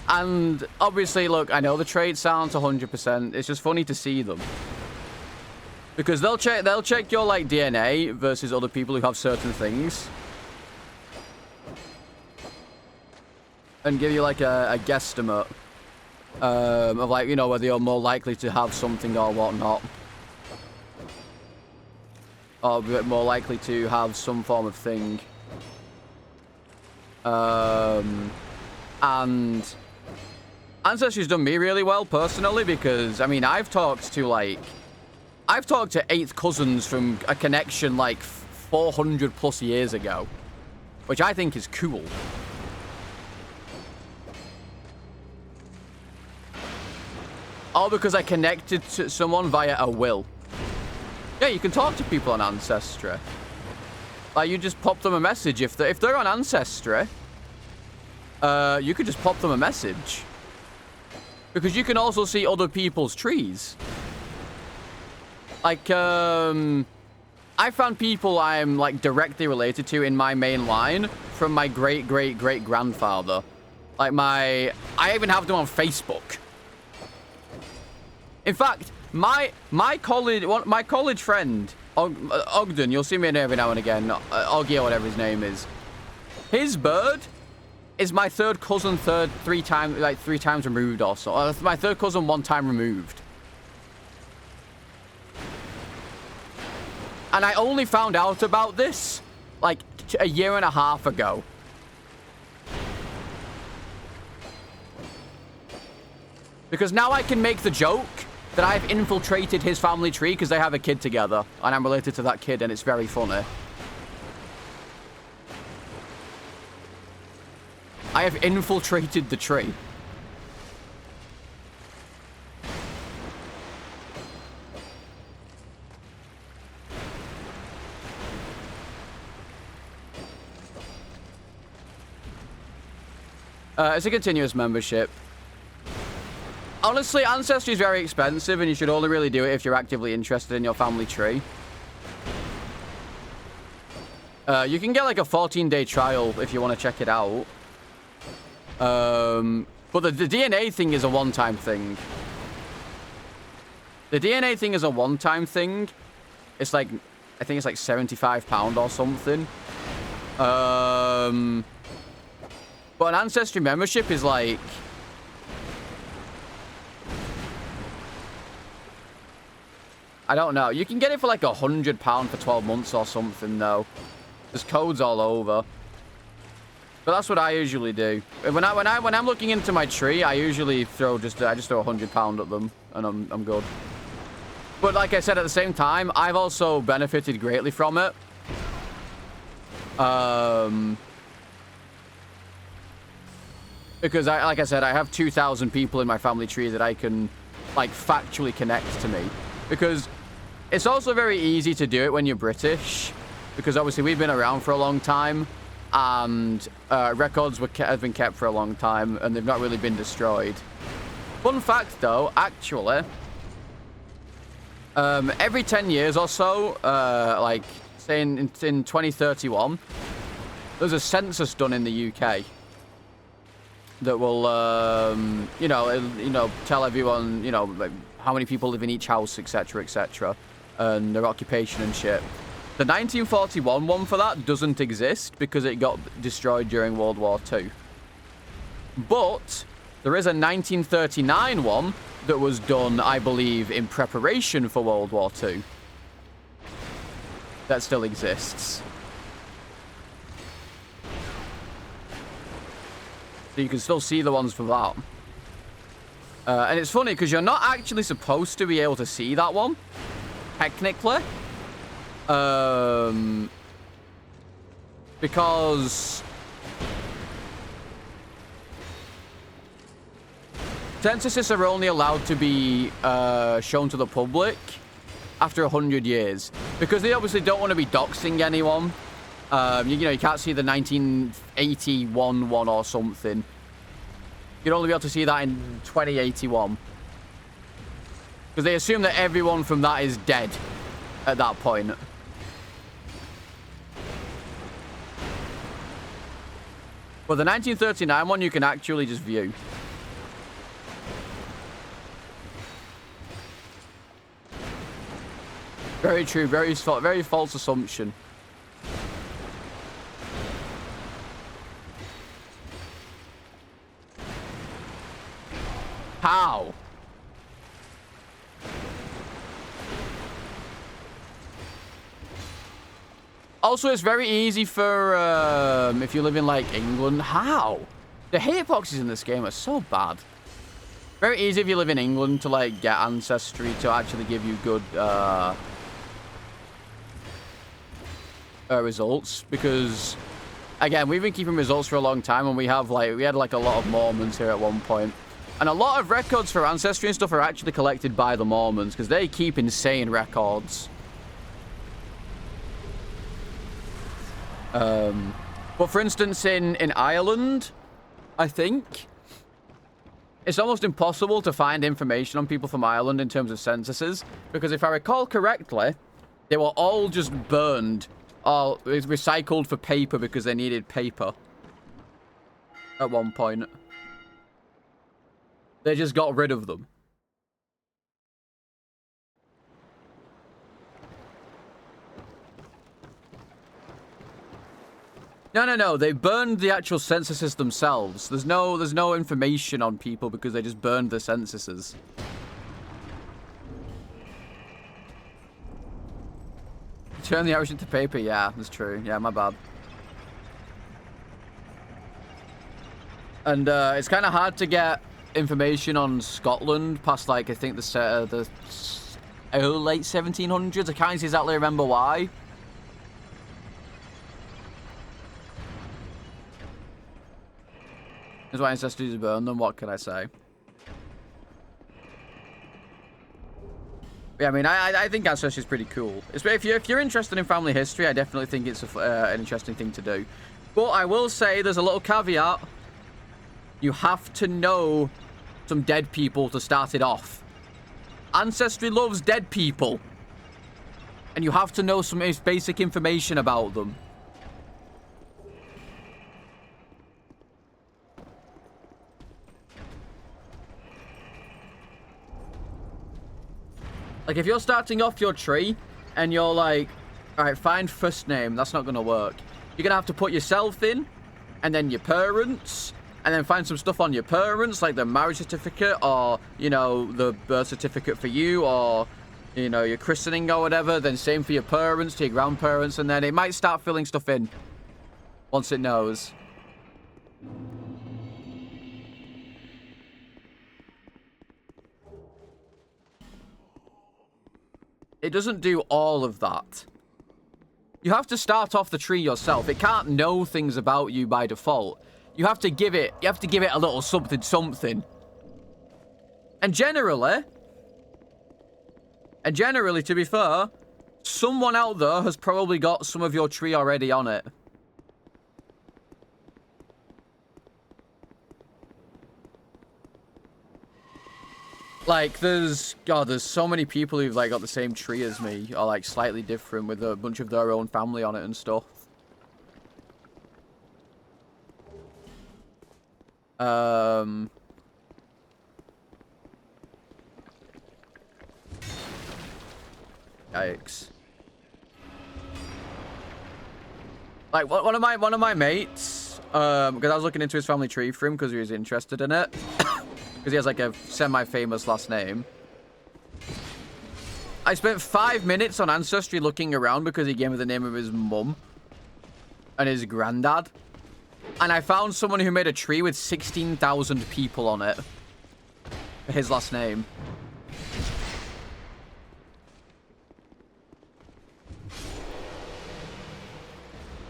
And obviously, look, I know the traits aren't 100%. It's just funny to see them. Because they'll check your like DNA versus other people who have certain things. And give you like a guesstimate of like, you know, whether you're more likely to have something or whatnot. Or a bit more likely to have some form of thing. And Ancestry's done me really well personally because, I mean, I've talked to 8th cousins from a connection like 400 plus years ago, which I think is cool. All because I connected to someone via a will. Yeah, you can talk to people on Ancestry. Like, you just pop them a message. If they're on Ancestry, you could just pop them a message. Because you can also see other people's trees. Like, I found people I'm, like, directly related to in my main line from my great-great-great-grandfather. Like, I even have them on Facebook. In fact, my college friend, Ogden, you'll see me in every now and again, Oggy or whatever his name is. His bird is my third cousin, three times removed or so. My third cousin 1 time removed. And I only found out about this like a year and a half ago. Because now I can make the joke that I've infiltrated his family tree because they have a kid together. And I'm related to that kid, and it's very funny. I have infiltrated the tree. It's a continuous membership. Honestly, Ancestry is very expensive, and you should only really do it if you're actively interested in your family tree. You can get like a 14-day trial if you want to check it out. But the DNA thing is a one-time thing. The DNA thing is a one-time thing. It's like, I think it's like £75 or something. But an Ancestry membership is like... I don't know. You can get it for like £100 for 12 months or something, though. There's codes all over. But that's what I usually do. When I'm looking into my tree, I usually throw I just throw £100 at them, and I'm good. But like I said, at the same time, I've also benefited greatly from it. Because like I said, I have 2,000 people in my family tree that I can like factually connect to me. Because it's also very easy to do it when you're British. Because obviously we've been around for a long time. And records have been kept for a long time. And they've not really been destroyed. Fun fact though, actually. Every 10 years or so, like say in 2031, there's a census done in the UK. That will, you know, tell everyone, you know, like how many people live in each house, etc., and their occupation and shit. The 1941 one for that doesn't exist because it got destroyed during World War II. But there is a 1939 one that was done, I believe, in preparation for World War II. That still exists. So you can still see the ones for that. And it's funny because you're not actually supposed to be able to see that one, technically. Because censuses are only allowed to be shown to the public after 100 years. Because they obviously don't want to be doxing anyone. You know, you can't see the 1981 one or something. You'd only be able to see that in 2081. Because they assume that everyone from that is dead at that point. But the 1939 one you can actually just view. Very true, very false assumption. How? Also, it's very easy for, if you live in, like, England. How? The hitboxes in this game are so bad. Very easy if you live in England to, like, get Ancestry to actually give you good, results. Because, again, we've been keeping results for a long time, and we had, like, a lot of Mormons here at one point. And a lot of records for Ancestry and stuff are actually collected by the Mormons, because they keep insane records. But for instance, in Ireland, I think, it's almost impossible to find information on people from Ireland in terms of censuses, because if I recall correctly, they were all just burned, or recycled for paper because they needed paper at one point. They just got rid of them. No. They burned the actual censuses themselves. There's no information on people because they just burned the censuses. Turn the Irish into paper. Yeah, that's true. Yeah, my bad. And it's kind of hard to get information on Scotland past, like, I think the late 1700s. I can't exactly remember why. That's why Ancestors burn them. What can I say? Yeah, I mean, I think Ancestry is pretty cool. If you're interested in family history, I definitely think it's an interesting thing to do. But I will say there's a little caveat. You have to know some dead people to start it off. Ancestry loves dead people. And you have to know some basic information about them. Like, if you're starting off your tree and you're like, all right, find first name, that's not going to work. You're going to have to put yourself in, and then your parents, and then find some stuff on your parents, like the marriage certificate, or, you know, the birth certificate for you, or, you know, your christening or whatever. Then same for your parents, to your grandparents, and then it might start filling stuff in once it knows. It doesn't do all of that. You have to start off the tree yourself. It can't know things about you by default. You have to give it a little something. And generally, to be fair, someone out there has probably got some of your tree already on it. Like, there's so many people who've, like, got the same tree as me, or, like, slightly different, with a bunch of their own family on it and stuff. Yikes. Like, one of my mates, because I was looking into his family tree for him because he was interested in it. Because he has, like, a semi-famous last name. I spent 5 minutes on Ancestry looking around because he gave me the name of his mum and his granddad. And I found someone who made a tree with 16,000 people on it for his last name.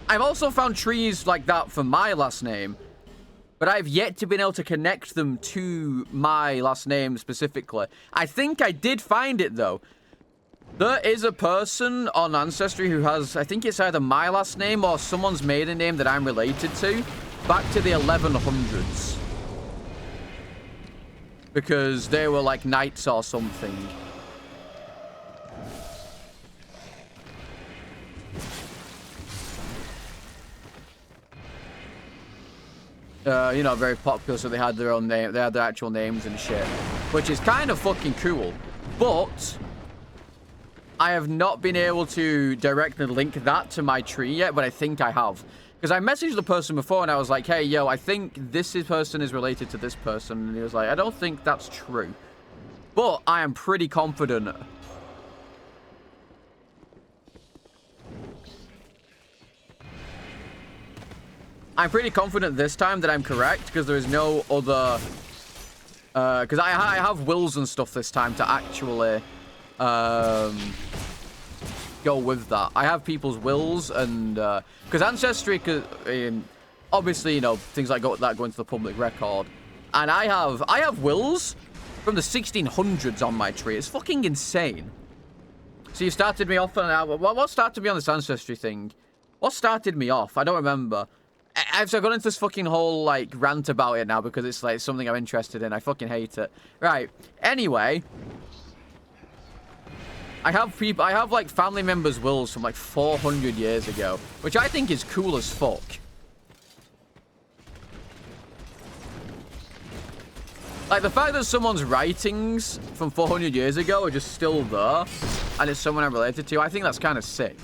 I've also found trees like that for my last name. But I've yet to be able to connect them to my last name specifically. I think I did find it, though. There is a person on Ancestry who has, I think it's either my last name or someone's maiden name that I'm related to, back to the 1100s. Because they were like knights or something. You know, very popular, so they had their own name, they had their actual names and shit, which is kind of fucking cool. But I have not been able to directly link that to my tree yet, but I think I have. Because I messaged the person before and I was like, hey, yo, I think this person is related to this person. And he was like, I don't think that's true. But I am pretty confident. I'm pretty confident this time that I'm correct because there is no other... Because I have wills and stuff this time to actually go with that. I have people's wills and... Because Ancestry, obviously, you know, things like that go into the public record. And I have wills from the 1600s on my tree. It's fucking insane. So you started me off on... What started me on this Ancestry thing? What started me off? I don't remember. I've gone into this fucking whole, like, rant about it now because it's, like, something I'm interested in. I fucking hate it. Right. Anyway. I have, like, family members' wills from, like, 400 years ago. Which I think is cool as fuck. Like, the fact that someone's writings from 400 years ago are just still there. And it's someone I'm related to. I think that's kind of sick.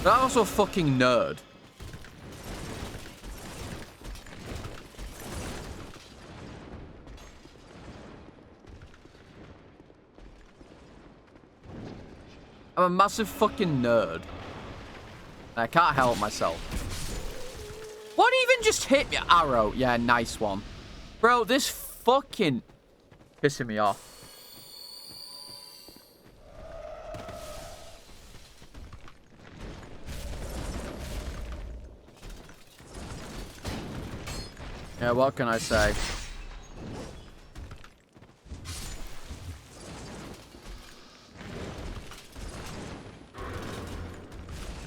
But I'm also a fucking nerd. I'm a massive fucking nerd. I can't help myself. What even just hit me? Arrow. Yeah, nice one. Bro, this fucking... pissing me off. Yeah, what can I say?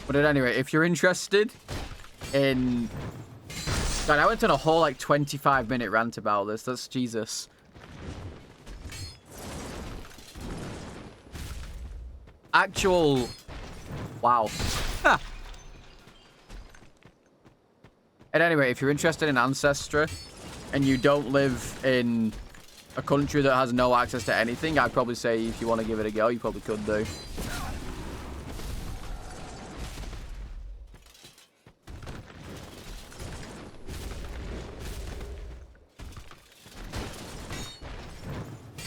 But at any rate, if you're interested in... God, I went on a whole, like, 25-minute rant about this. That's Jesus. Actual... Wow. At any rate, if you're interested in Ancestry and you don't live in a country that has no access to anything, I'd probably say if you want to give it a go, you probably could do.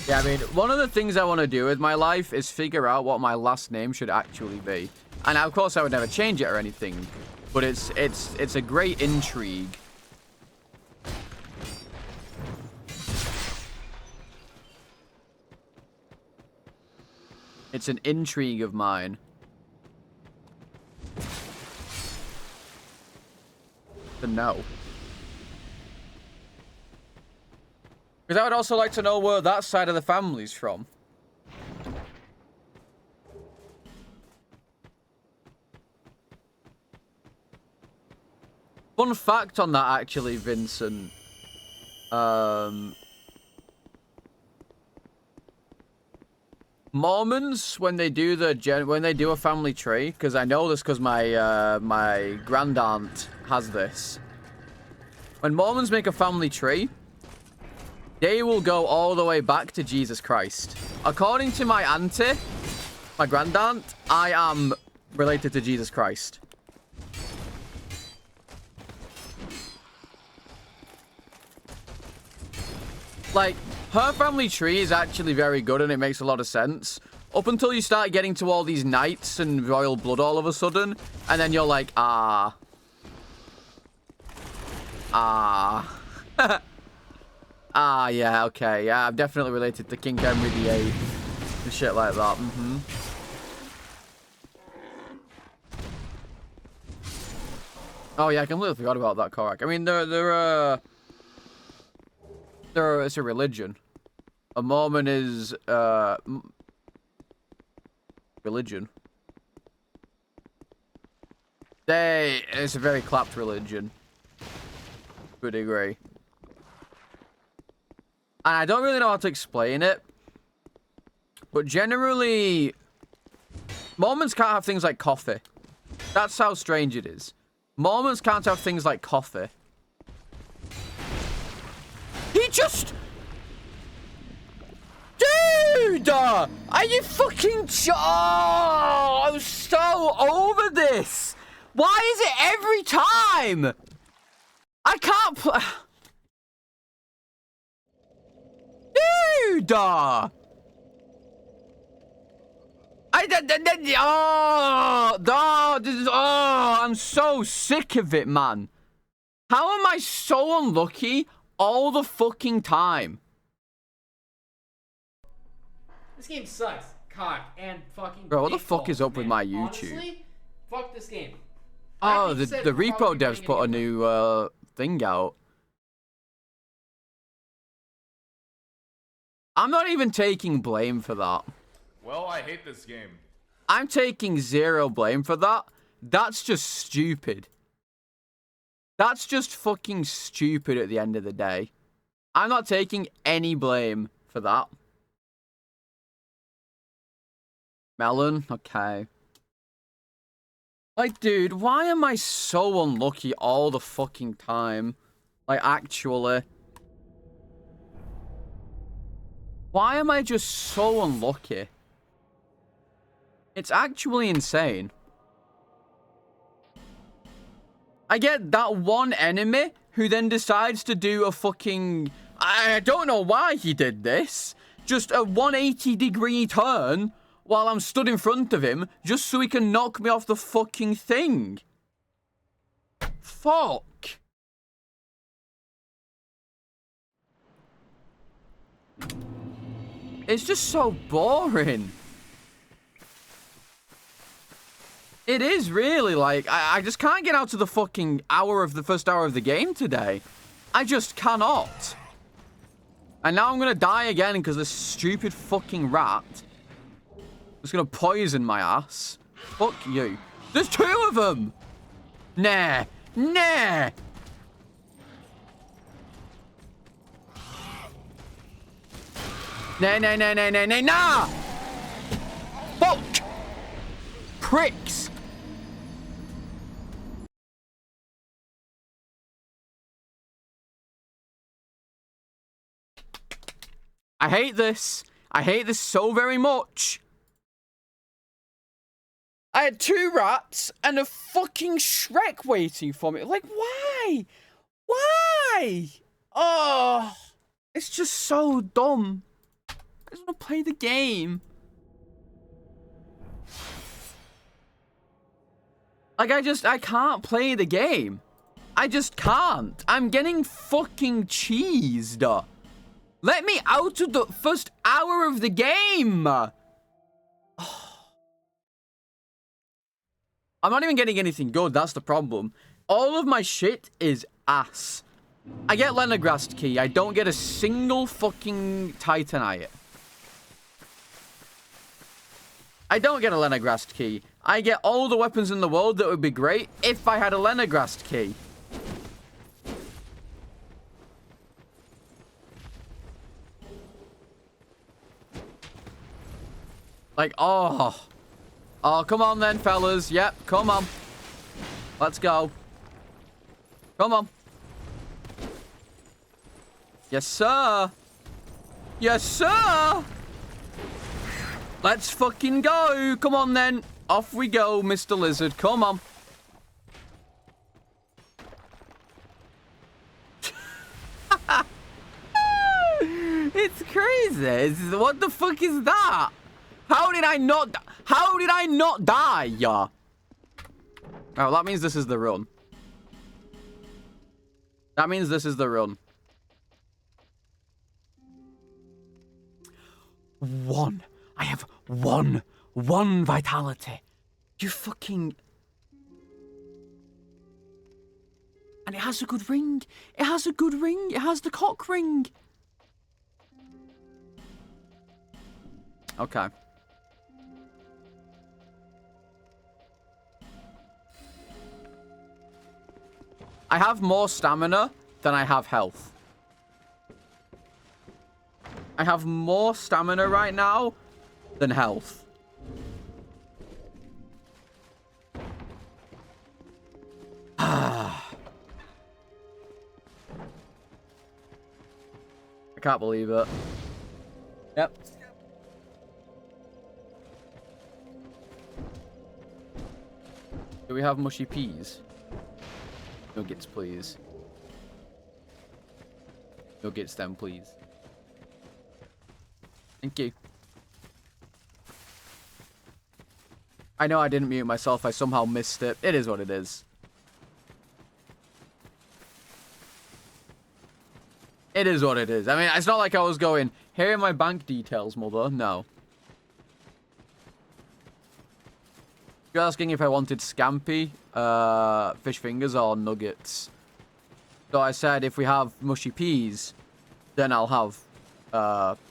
Yeah, I mean, one of the things I want to do with my life is figure out what my last name should actually be. And of course, I would never change it or anything. But it's a great intrigue. It's an intrigue of mine. To know. Because I would also like to know where that side of the family's from. Fun fact on that, actually, Vincent. Mormons, when they do a family tree, because I know this because my grandaunt has this. When Mormons make a family tree, they will go all the way back to Jesus Christ. According to my auntie, my grandaunt, I am related to Jesus Christ. Like, her family tree is actually very good and it makes a lot of sense. Up until you start getting to all these knights and royal blood all of a sudden. And then you're like, ah. Ah, yeah, okay. Yeah, I'm definitely related to King Henry VIII. And shit like that. Mm-hmm. Oh, yeah, I completely forgot about that, Korak. I mean, it's a religion. A Mormon is religion. It's a very clapped religion to a degree. And I don't really know how to explain it, but generally Mormons can't have things like coffee. That's how strange it is. Mormons can't have things like coffee. He just... Dude! Are you fucking... Oh, I'm so over this. Why is it every time? I can't play... Dude! I I'm so sick of it, man. How am I so unlucky all the fucking time? This game sucks. Cock and fucking. Bro, what the dick fuck balls, is up with man. my YouTube? Honestly, fuck this game. Oh, Like you the said, repo probably devs bringing put a it new thing out. I'm not even taking blame for that. Well, I hate this game. I'm taking zero blame for that. That's just stupid. That's just fucking stupid at the end of the day. I'm not taking any blame for that. Melon? Okay. Like, dude, why am I so unlucky all the fucking time? Like, actually. Why am I just so unlucky? It's actually insane. I get that one enemy who then decides to do a fucking... I don't know why he did this. Just a 180-degree turn while I'm stood in front of him just so he can knock me off the fucking thing. Fuck. It's just so boring. It is really, like, I just can't get out to the fucking first hour of the game today. I just cannot. And now I'm gonna die again because this stupid fucking rat is gonna poison my ass. Fuck you. There's two of them! Nah. Nah! Nah, nah, nah, nah, nah, nah, nah! Fuck! Pricks! I hate this. I hate this so very much. I had two rats and a fucking Shrek waiting for me. Like, why? Why? Oh, it's just so dumb. I just want to play the game. Like, I can't play the game. I just can't. I'm getting fucking cheesed. Let me out of the first hour of the game. I'm not even getting anything good. That's the problem. All of my shit is ass. I get Lenograst key. I don't get a single fucking Titanite. I don't get a Lenograst key. I get all the weapons in the world that would be great if I had a Lenograst key. Like, oh. Oh, come on then, fellas. Yep, come on. Let's go. Come on. Yes, sir. Yes, sir. Let's fucking go. Come on then. Off we go, Mr. Lizard. Come on. It's crazy. What the fuck is that? How did I not die? Yeah. Oh, that means this is the run. That means this is the run. One. I have one vitality. You fucking... And it has a good ring. It has a good ring. It has the cock ring. Okay. I have more stamina than I have health. I have more stamina right now than health. I can't believe it. Yep. Do we have mushy peas? Nuggets, please. Nuggets then, please. Thank you. I know I didn't mute myself. I somehow missed it. It is what it is. It is what it is. I mean, it's not like I was going, here are my bank details, mother. No. You're asking if I wanted scampi, fish fingers, or nuggets. So I said if we have mushy peas, then I'll have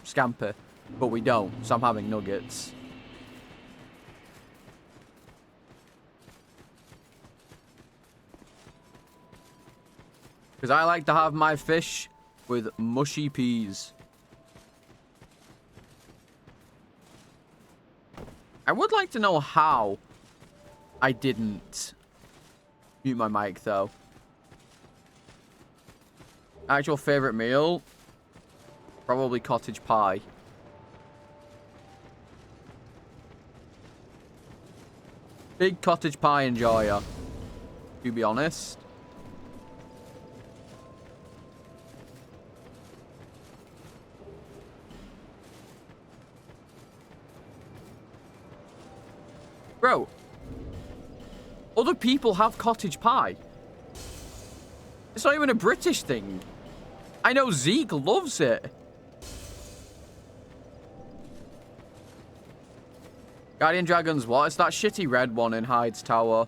scampi. But we don't, so I'm having nuggets. Because I like to have my fish with mushy peas. I would like to know how I didn't mute my mic, though. Actual favorite meal? Probably cottage pie. Big cottage pie enjoyer, to be honest. Bro, other people have cottage pie. It's not even a British thing. I know Zeke loves it. Guardian Dragons what? It's that shitty red one in Hyde's Tower.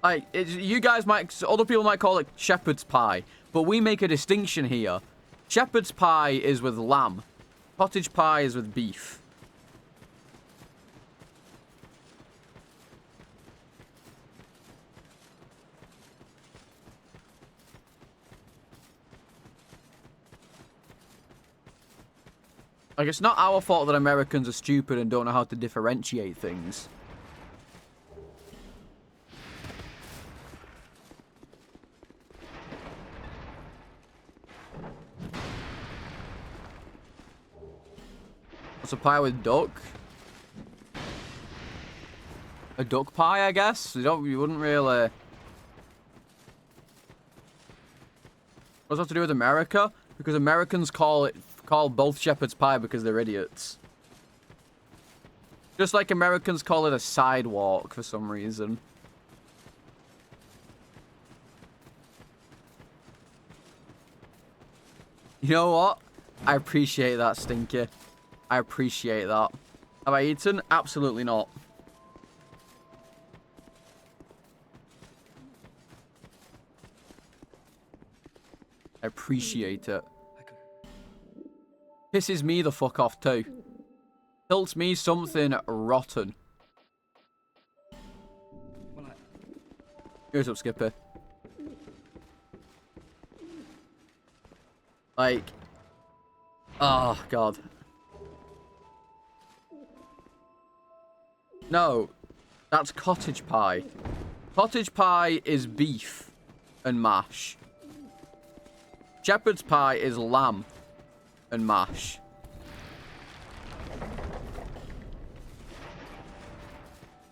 Like, you guys might... Other people might call it shepherd's pie. But we make a distinction here. Shepherd's pie is with lamb. Cottage pie is with beef. Like, it's not our fault that Americans are stupid and don't know how to differentiate things. What's a pie with duck? A duck pie, I guess? You wouldn't really... What's that to do with America? Because Americans call both shepherd's pie because they're idiots. Just like Americans call it a sidewalk for some reason. You know what? I appreciate that, Stinky. I appreciate that. Have I eaten? Absolutely not. I appreciate it. Pisses me the fuck off too. Tilts me something rotten. Here's up, Skipper. Like... Oh, God. No. That's cottage pie. Cottage pie is beef and mash. Shepherd's pie is lamb and mash.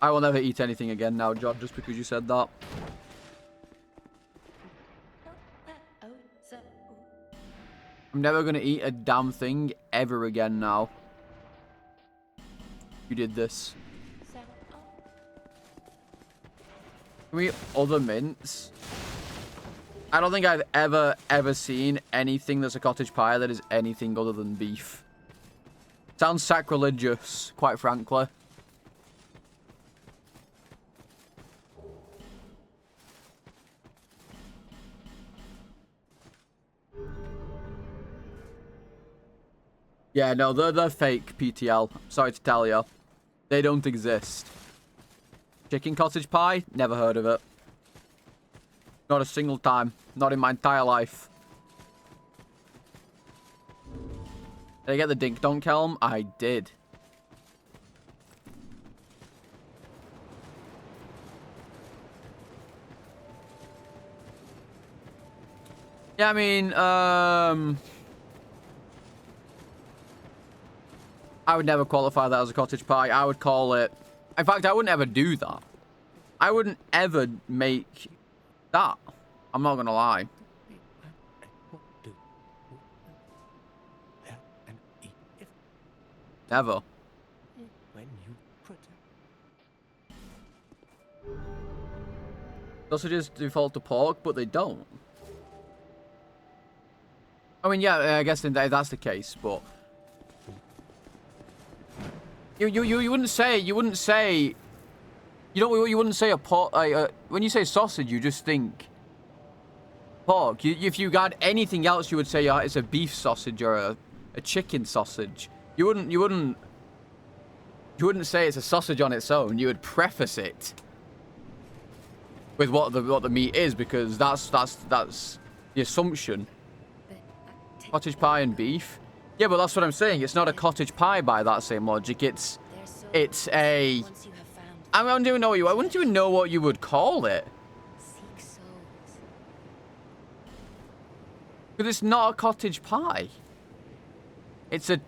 I will never eat anything again now, John, just because you said that. I'm never going to eat a damn thing ever again now. You did this. Can we eat other mints? I don't think I've ever seen anything that's a cottage pie that is anything other than beef. Sounds sacrilegious, quite frankly. Yeah, no, they're fake, PTL. Sorry to tell you. They don't exist. Chicken cottage pie? Never heard of it. Not a single time. Not in my entire life. Did I get the Dink Donk Helm? I did. Yeah, I mean, I would never qualify that as a cottage pie. I would call it... In fact, I wouldn't ever do that. I wouldn't ever make that. I'm not gonna lie. Never. When you put Sausages default to pork, but they don't. I mean, yeah, I guess that's the case, but you wouldn't say you wouldn't say a pork. When you say sausage, you just think pork. If you got anything else, you would say it's a beef sausage or a chicken sausage. You wouldn't say it's a sausage on its own. You would preface it with what the meat is, because that's the assumption. Cottage pie and beef. Yeah, but that's what I'm saying. It's not a cottage pie by that same logic. It's a. I don't even know I wouldn't even know what you would call it. Because it's not a cottage pie. It's a.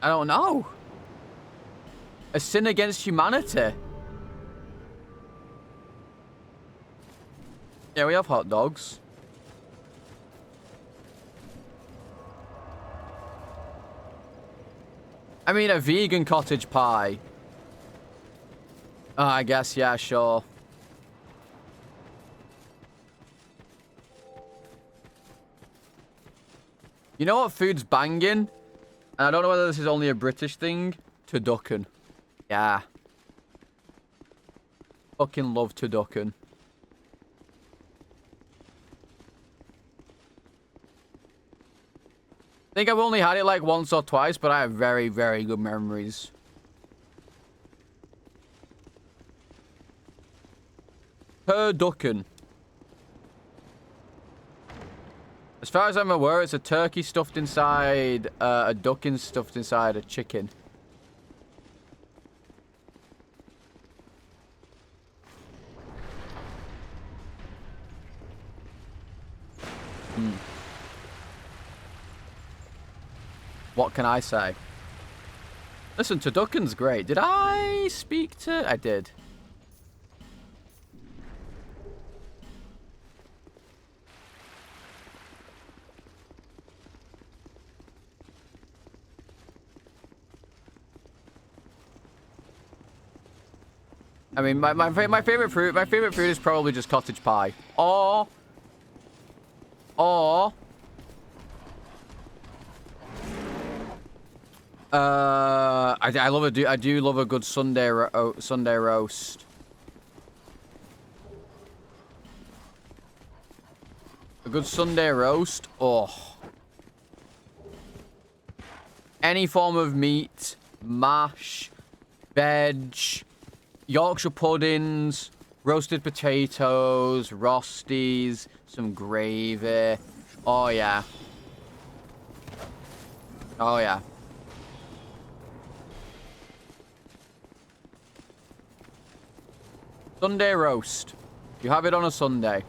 I don't know. A sin against humanity. Yeah, we have hot dogs. I mean, a vegan cottage pie. Oh, I guess, yeah, sure. You know what food's banging? And I don't know whether this is only a British thing. Turducken. Yeah. Fucking love turducken. I think I've only had it like once or twice, but I have very, very good memories. Turducken. As far as I'm aware, it's a turkey stuffed inside a ducken stuffed inside a chicken. What can I say? Listen, turducken's great. Did I speak to... I did. I mean, my favorite fruit is probably just cottage pie. Or I do love a good Sunday roast. A good Sunday roast. Oh. Any form of meat, mash, veg, Yorkshire puddings, roasted potatoes, rosties, some gravy. Oh yeah. Oh yeah. Sunday roast. You have it on a Sunday.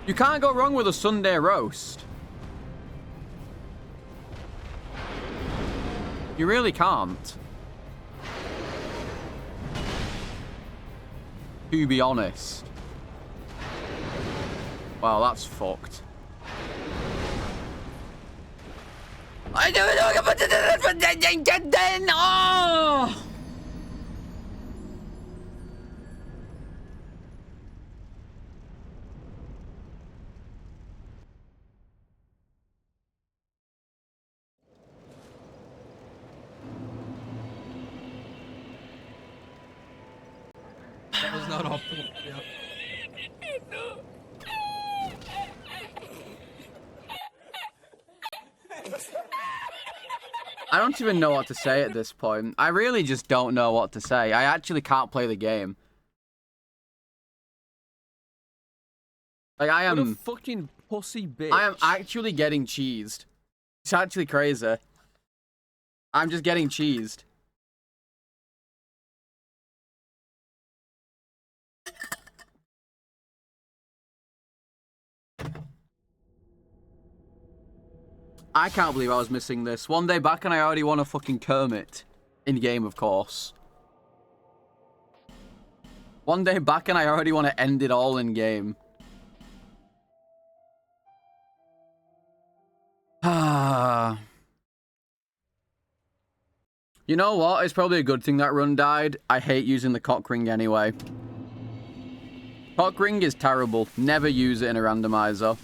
You can't go wrong with a Sunday roast. You really can't. To be honest. Well, that's fucked. I do it. Oh! That was not off. Yeah. I don't even know what to say at this point. I really just don't know what to say. I actually can't play the game. Like, I am... What a fucking pussy bitch. I am actually getting cheesed. It's actually crazy. I'm just getting cheesed. I can't believe I was missing this. One day back and I already want a fucking Kermit. In game, of course. One day back and I already want to end it all in game. Ah. You know what? It's probably a good thing that run died. I hate using the cock ring anyway. Cock ring is terrible. Never use it in a randomizer.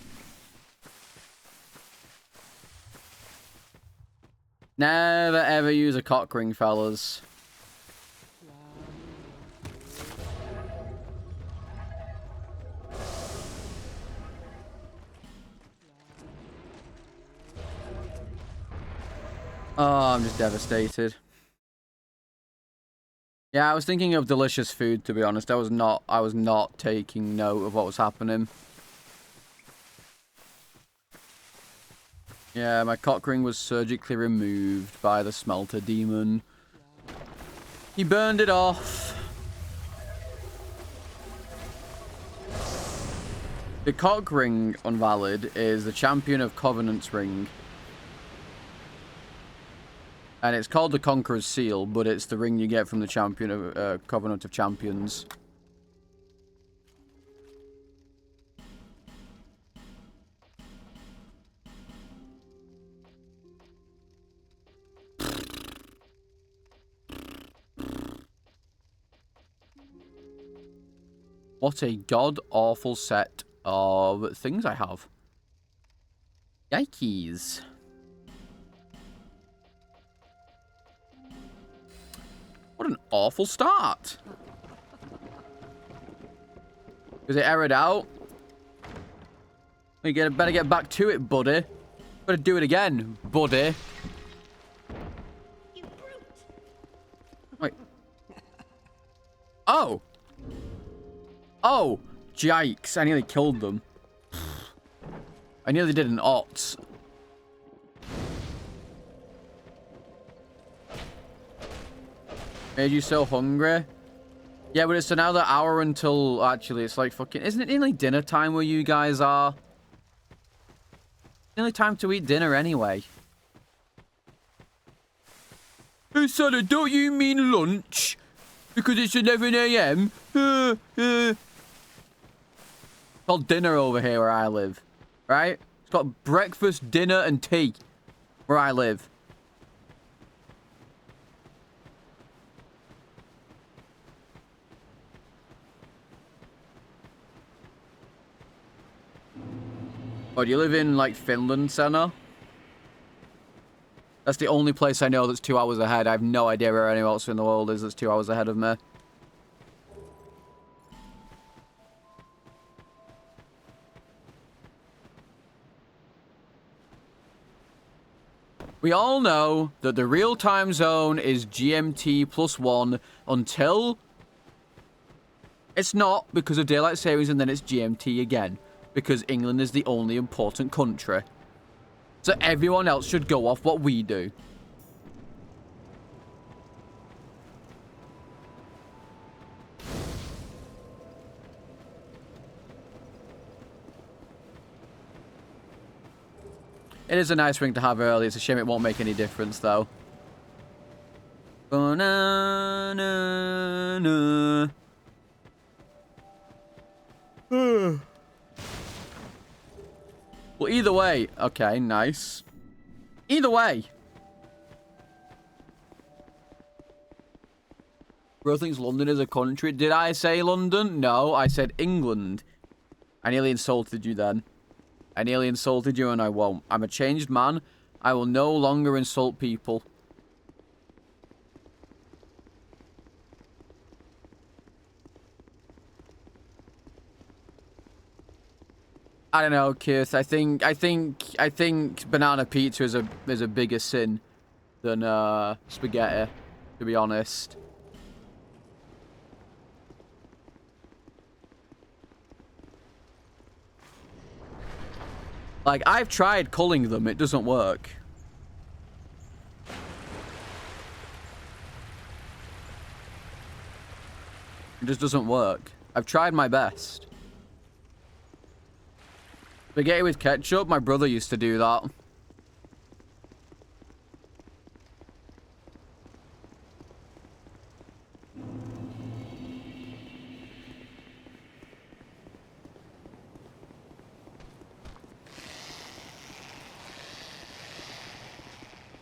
Never ever use a cock ring, fellas. Oh, I'm just devastated. Yeah, I was thinking of delicious food, to be honest. I was not taking note of what was happening. Yeah, my cock ring was surgically removed by the smelter demon. He burned it off. The cock ring, Unvalid, is the Champion of Covenant's ring. And it's called the Conqueror's Seal, but it's the ring you get from the Champion of Covenant of Champions. What a god-awful set of things I have. Yikes. What an awful start. Because it errored out. We better get back to it, buddy. Better do it again, buddy. Wait. Oh. Oh. Yikes. I nearly killed them. I nearly did an ots. Made you so hungry? Yeah, but it's another hour until... Actually, it's like fucking... Isn't it nearly dinner time where you guys are? Nearly time to eat dinner anyway. Hey, Sally, don't you mean lunch? Because it's 11 AM? It's called dinner over here where I live. Right? It's got breakfast, dinner, and tea where I live. Oh, do you live in, like, Finland, Senna? That's the only place I know that's 2 hours ahead. I have no idea where anyone else in the world is that's 2 hours ahead of me. We all know that the real time zone is GMT +1 until it's not because of daylight savings, and then it's GMT again. Because England is the only important country. So everyone else should go off what we do. It is a nice ring to have early. It's a shame it won't make any difference, though. Ba-na-na-na. Well, either way. Okay, nice. Either way. Bro thinks London is a country. Did I say London? No, I said England. I nearly insulted you then. I nearly insulted you and I won't. I'm a changed man. I will no longer insult people. I don't know, Keith. I think banana pizza is a bigger sin than spaghetti, to be honest. Like, I've tried culling them, it doesn't work. It just doesn't work. I've tried my best. Spaghetti with ketchup? My brother used to do that.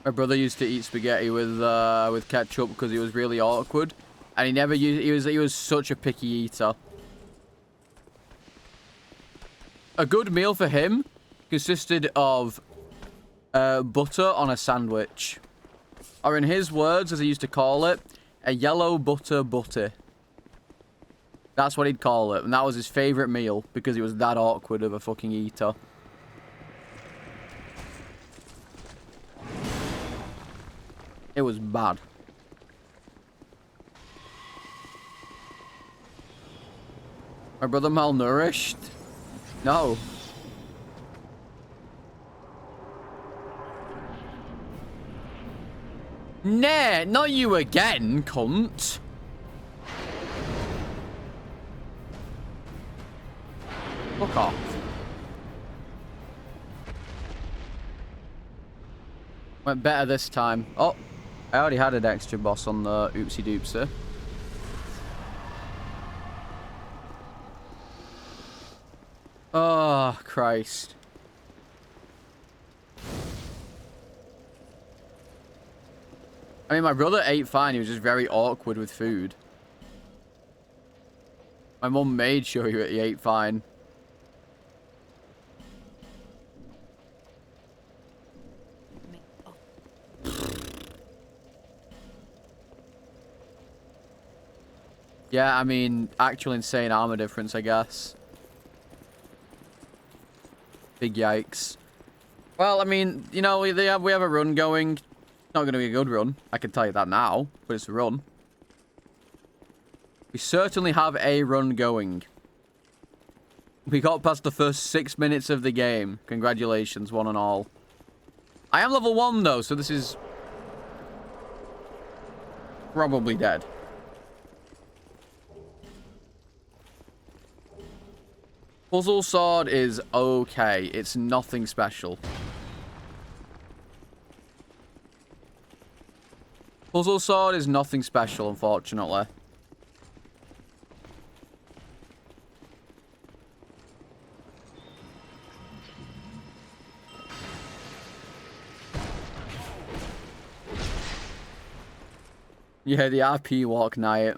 My brother used to eat spaghetti with ketchup because he was really awkward, and he never used. He was such a picky eater. A good meal for him consisted of butter on a sandwich, or in his words, as he used to call it, a yellow butter butty. That's what he'd call it, and that was his favorite meal because he was that awkward of a fucking eater. It was bad. My brother malnourished? No. Nah, not you again, cunt. Fuck off. Went better this time. Oh, I already had an extra boss on the oopsie doopsie. Oh, Christ. I mean, my brother ate fine. He was just very awkward with food. My mum made sure he ate fine. Yeah, I mean, actual insane armor difference, I guess. Big yikes. Well, I mean, you know, we have a run going. It's not going to be a good run. I can tell you that now, but it's a run. We certainly have a run going. We got past the first 6 minutes of the game. Congratulations, one and all. I am level 1, though, so this is probably dead. Puzzle sword is okay. It's nothing special. Puzzle sword is nothing special, unfortunately. Yeah, the RP walk night.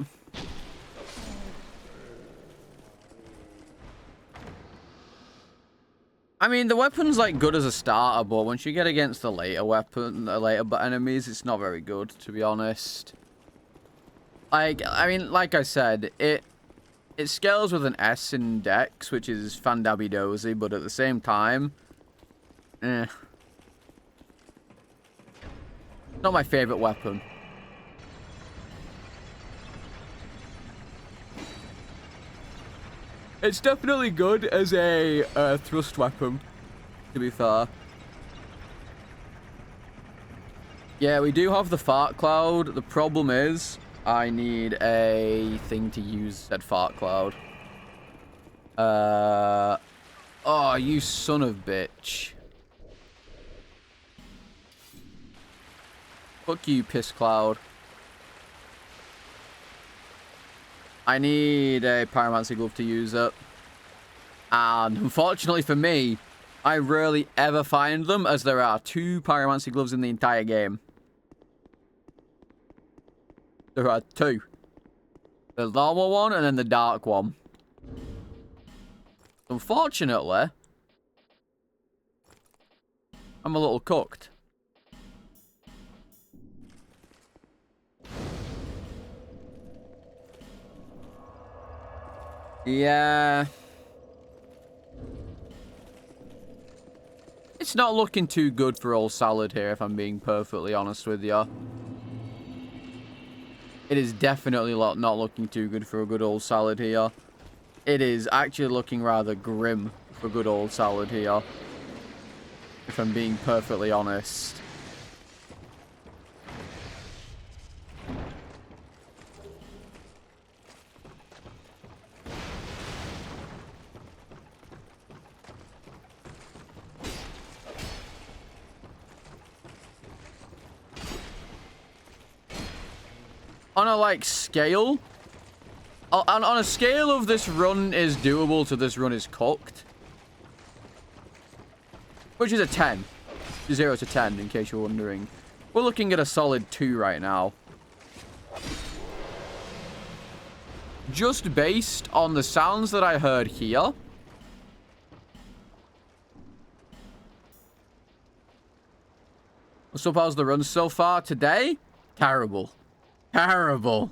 I mean, the weapon's like good as a starter, but once you get against the later enemies, it's not very good, to be honest. Like, I mean, like I said, it scales with an S in Dex, which is fandabby-dozy, but at the same time, not my favorite weapon. It's definitely good as a thrust weapon, to be fair. Yeah, we do have the fart cloud. The problem is, I need a thing to use said fart cloud. Oh, you son of bitch. Fuck you, piss cloud. I need a pyromancy glove to use it. And unfortunately for me, I rarely ever find them, as there are 2 pyromancy gloves in the entire game. There are 2. The normal one and then the dark one. Unfortunately, I'm a little cooked. Yeah. It's not looking too good for old salad here, if I'm being perfectly honest with you. It is definitely not looking too good for a good old salad here. It is actually looking rather grim for good old salad here, if I'm being perfectly honest. On a, like, scale... On a scale of this run is doable to this run is cooked. Which is a 10. 0 to 10, in case you're wondering. We're looking at a solid 2 right now. Just based on the sounds that I heard here. What's up, how's the run so far today? Terrible. Terrible.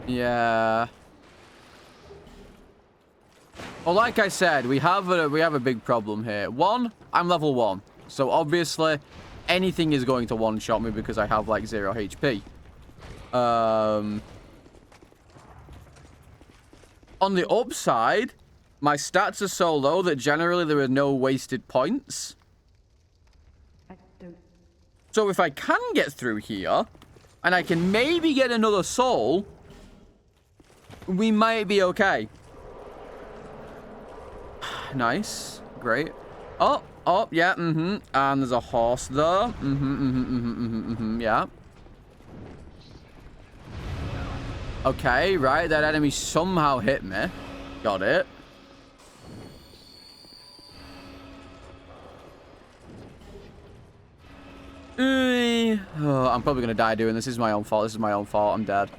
Yeah. Well, like I said, we have a big problem here. One, I'm level 1. So obviously anything is going to one-shot me because I have like 0 HP. On the upside, my stats are so low that generally there are no wasted points. So if I can get through here, and I can maybe get another soul, we might be okay. Nice. Great. Oh, yeah, And there's a horse there. Yeah. Okay, right. That enemy somehow hit me. Got it. Oh, I'm probably going to die doing this. This is my own fault. This is my own fault. I'm dead.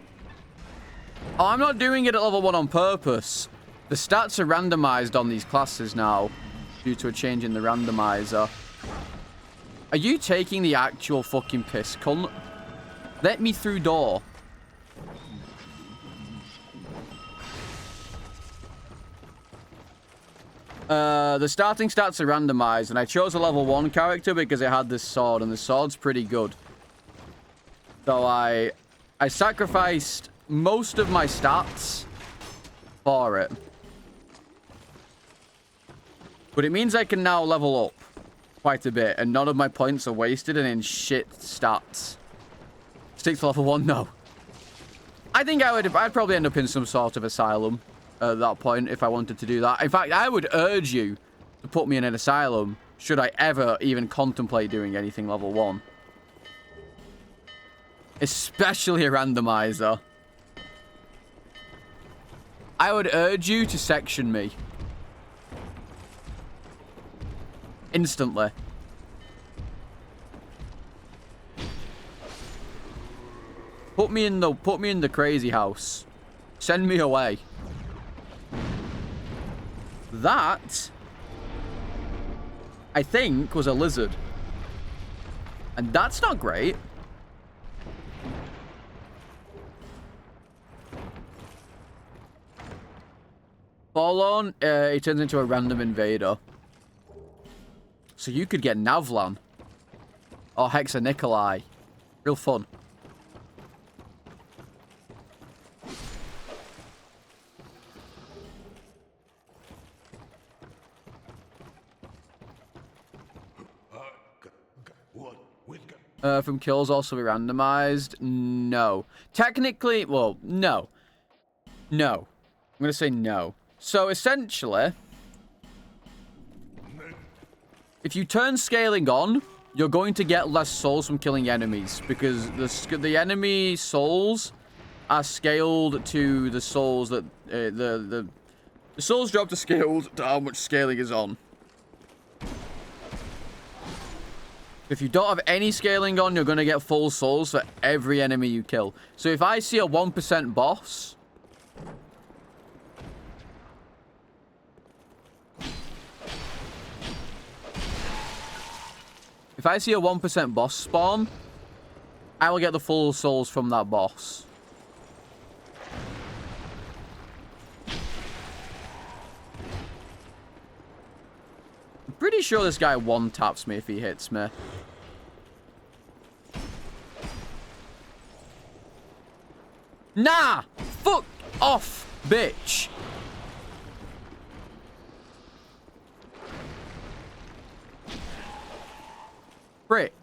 Oh, I'm not doing it at level 1 on purpose. The stats are randomized on these classes now due to a change in the randomizer. Are you taking the actual fucking piss, cunt? Let me through door. The starting stats are randomized, and I chose a level 1 character because it had this sword, and the sword's pretty good. So I sacrificed most of my stats for it. But it means I can now level up quite a bit, and none of my points are wasted and in shit stats. Stick to level 1? No. I think I'd probably end up in some sort of asylum at that point if I wanted to do that. In fact, I would urge you to put me in an asylum should I ever even contemplate doing anything level 1. Especially a randomizer. I would urge you to section me. Instantly. Put me in the crazy house. Send me away. That, I think, was a lizard. And that's not great. Forlorn, he turns into a random invader. So you could get Navlan. Or Hexa Nikolai. Real fun. From kills also be randomized? No. Technically, well, no. No. I'm going to say no. So, essentially, if you turn scaling on, you're going to get less souls from killing enemies. Because the enemy souls are scaled to the souls that... the souls drop to scaled to how much scaling is on. If you don't have any scaling on, you're going to get full souls for every enemy you kill. So if I see a 1% boss... If I see a 1% boss spawn, I will get the full souls from that boss. I'm pretty sure this guy one-taps me if he hits me. Nah! Fuck off, bitch! Frick.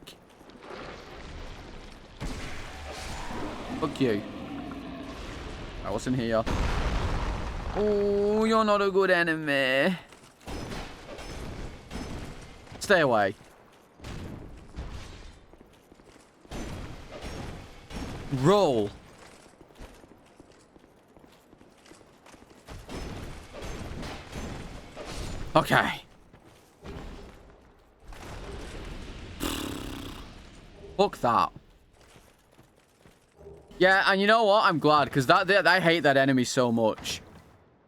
Fuck you. I wasn't here. Oh, you're not a good enemy. Stay away. Roll. Okay. Fuck that. Yeah, and you know what? I'm glad, because I hate that enemy so much.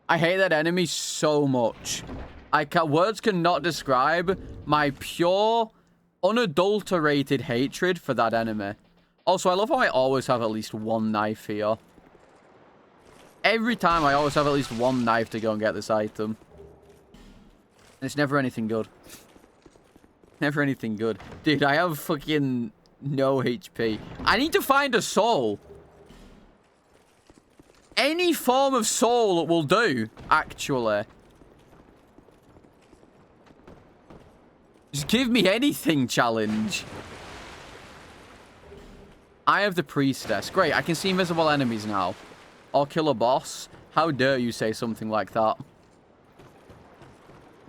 I hate that enemy so much. Words cannot describe my pure, unadulterated hatred for that enemy. Also, I love how I always have at least one knife here. Every time, I always have at least one knife to go and get this item. And it's never anything good. Never anything good. Dude, I have fucking no HP. I need to find a soul. Any form of soul will do, actually. Just give me anything, challenge. I have the priestess. Great, I can see invisible enemies now. Or kill a boss. How dare you say something like that?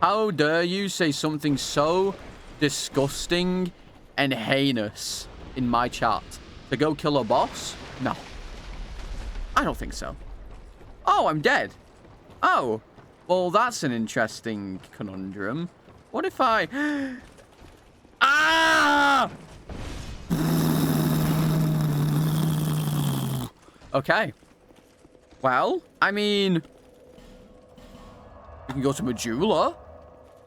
How dare you say something so disgusting and heinous in my chat? To go kill a boss? No. I don't think so. Oh, I'm dead. Oh. Well, that's an interesting conundrum. What if I... Ah! Okay. Well, I mean... We can go to Majula,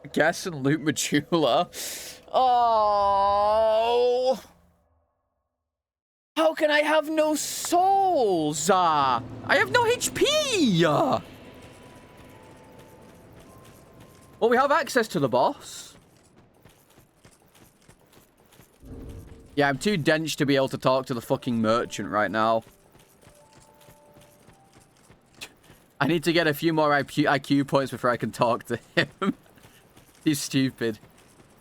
I guess, and loot Majula. Oh... How can I have no souls? I have no HP! Well, we have access to the boss. Yeah, I'm too dense to be able to talk to the fucking merchant right now. I need to get a few more IQ points before I can talk to him. He's stupid.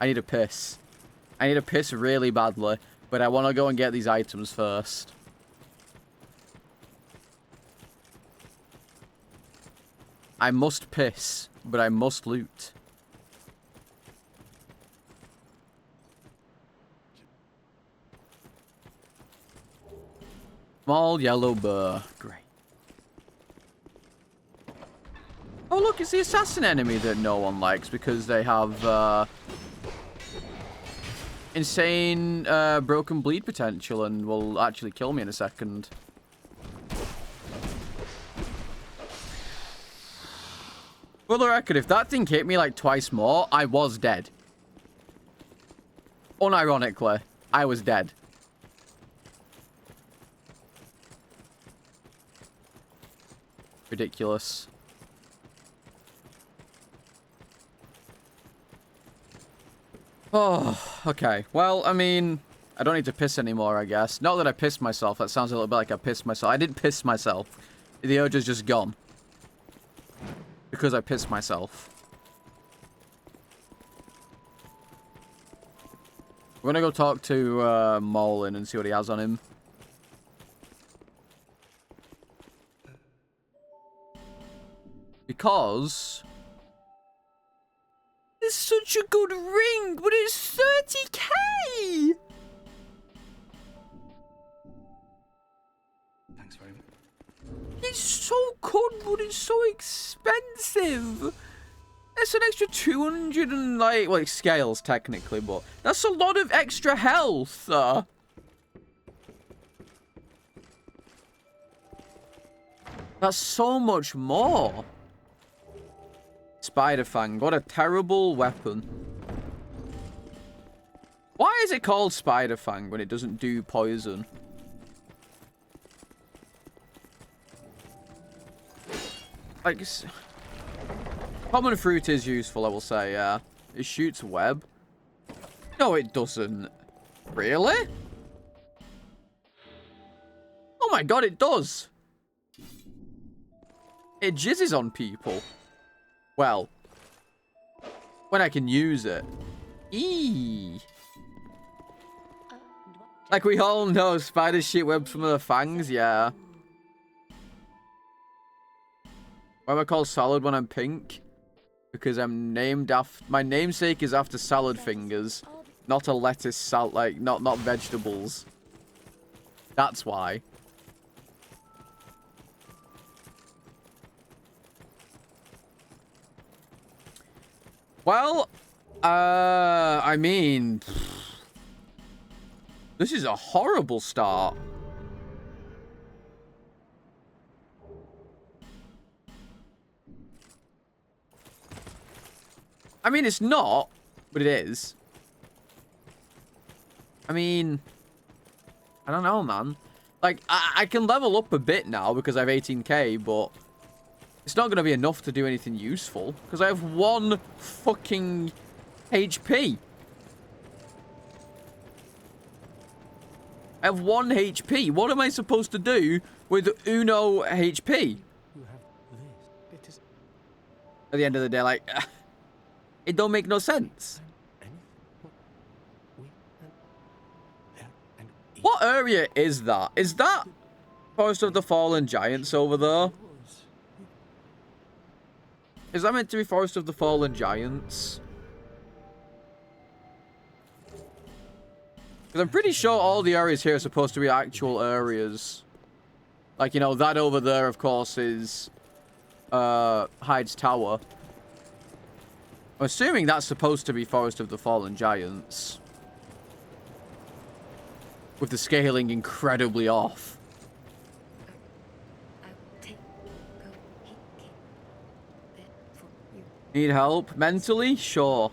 I need a piss. I need a piss really badly. But I want to go and get these items first. I must piss, but I must loot. Small yellow burr. Great. Oh, look, it's the assassin enemy that no one likes because they have... insane broken bleed potential and will actually kill me in a second. For the record, if that thing hit me like twice more, I was dead. Unironically, I was dead. Ridiculous. Oh, okay. Well, I mean, I don't need to piss anymore, I guess. Not that I pissed myself. That sounds a little bit like I pissed myself. I didn't piss myself. The urge is just gone. Because I pissed myself. We're gonna go talk to Molin and see what he has on him. Because... it's such a good ring, but it's 30k! Thanks very much. It's so good, but it's so expensive. It's an extra 200 and like, well, it scales technically, but that's a lot of extra health. That's so much more. Spider Fang, what a terrible weapon. Why is it called Spider Fang when it doesn't do poison? Like, common fruit is useful, I will say, yeah. It shoots web. No, it doesn't. Really? Oh my god, it does. It jizzes on people. Well, when I can use it. Eee. Like we all know, spiders shoot webs from their fangs, yeah. Why am I called Salad when I'm pink? Because I'm named after... my namesake is after salad fingers. Not a lettuce like, not vegetables. That's why. Well, I mean, this is a horrible start. I mean, it's not, but it is. I mean, I don't know, man. Like, I can level up a bit now because I have 18k, but it's not going to be enough to do anything useful because I have 1 fucking HP. I have 1 HP. What am I supposed to do with uno HP? At the end of the day, like, it don't make no sense. What area is that? Is that Forest of the Fallen Giants over there? Is that meant to be Forest of the Fallen Giants? Because I'm pretty sure all the areas here are supposed to be actual areas. Like, you know, that over there, of course, is Hyde's Tower. I'm assuming that's supposed to be Forest of the Fallen Giants. With the scaling incredibly off. Need help? Mentally? Sure.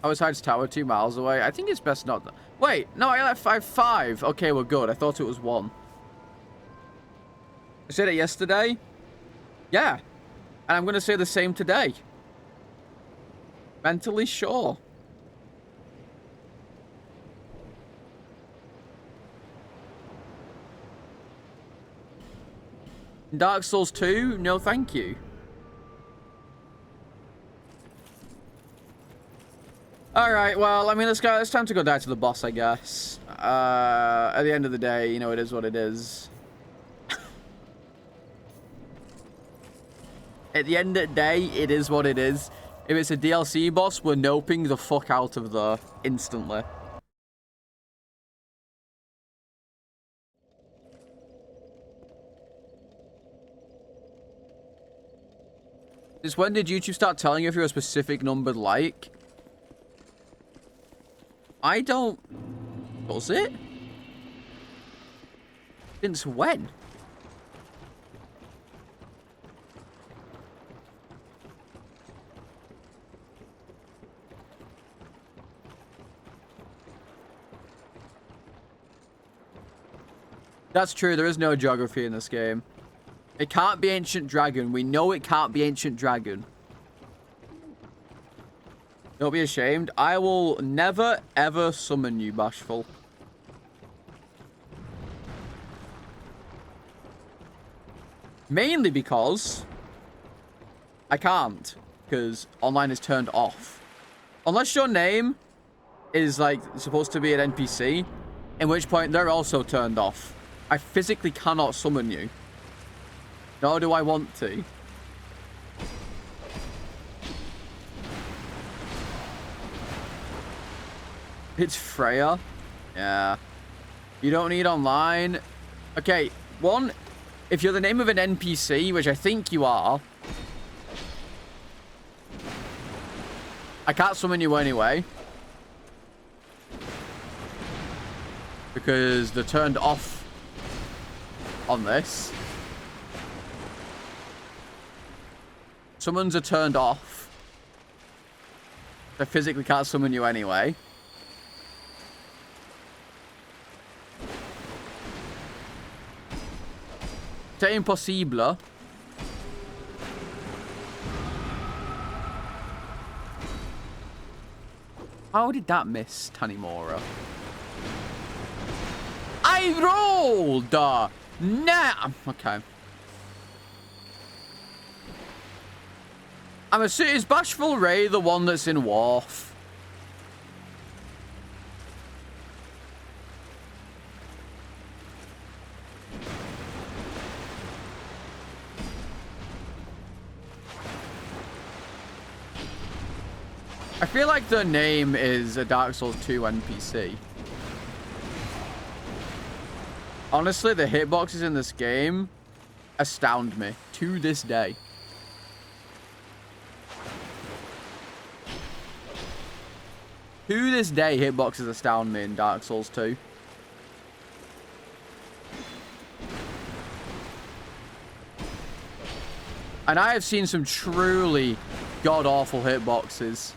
Oh, it's Hyde's Tower, 2 miles away. I think it's best not... Wait, no, I left 5. Okay, we're good. I thought it was 1. I said it yesterday. Yeah. And I'm going to say the same today. Mentally, sure. Dark Souls 2? No, thank you. Alright, well, I mean, let's go. It's time to go die to the boss, I guess. At the end of the day, you know, it is what it is. At the end of the day, it is what it is. If it's a DLC boss, we're noping the fuck out of there instantly. Since when did YouTube start telling you if you're a specific numbered like? I don't... Does it? Since when? That's true, there is no geography in this game. It can't be Ancient Dragon. We know it can't be Ancient Dragon. Don't be ashamed. I will never, ever summon you, Bashful. Mainly because I can't. Because online is turned off. Unless your name is, like, supposed to be an NPC. In which point, they're also turned off. I physically cannot summon you. Nor do I want to. It's Freya. Yeah. You don't need online. Okay, 1, if you're the name of an NPC, which I think you are, I can't summon you anyway. Because they're turned off on this. Summons are turned off. I physically can't summon you anyway. C'est impossible. How did that miss, Tanimura? I rolled! Nah! Okay. I'm assuming, is Bashful Ray the one that's in Wharf? I feel like the name is a Dark Souls 2 NPC. Honestly, the hitboxes in this game astound me to this day. To this day, hitboxes astound me in Dark Souls 2. And I have seen some truly god-awful hitboxes.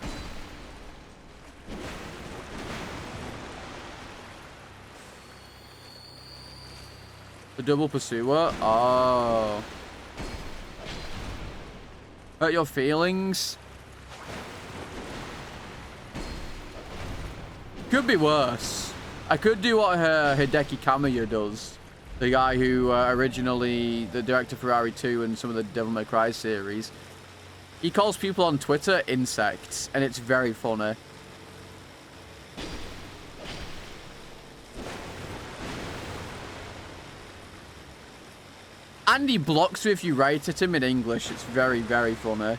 The double pursuer? Oh. Hurt your feelings? Could be worse. I could do what Hideki Kamiya does. The guy who originally, the director for Ferrari 2 and some of the Devil May Cry series. He calls people on Twitter insects, and it's very funny. And he blocks you if you write at him in English. It's very, very funny.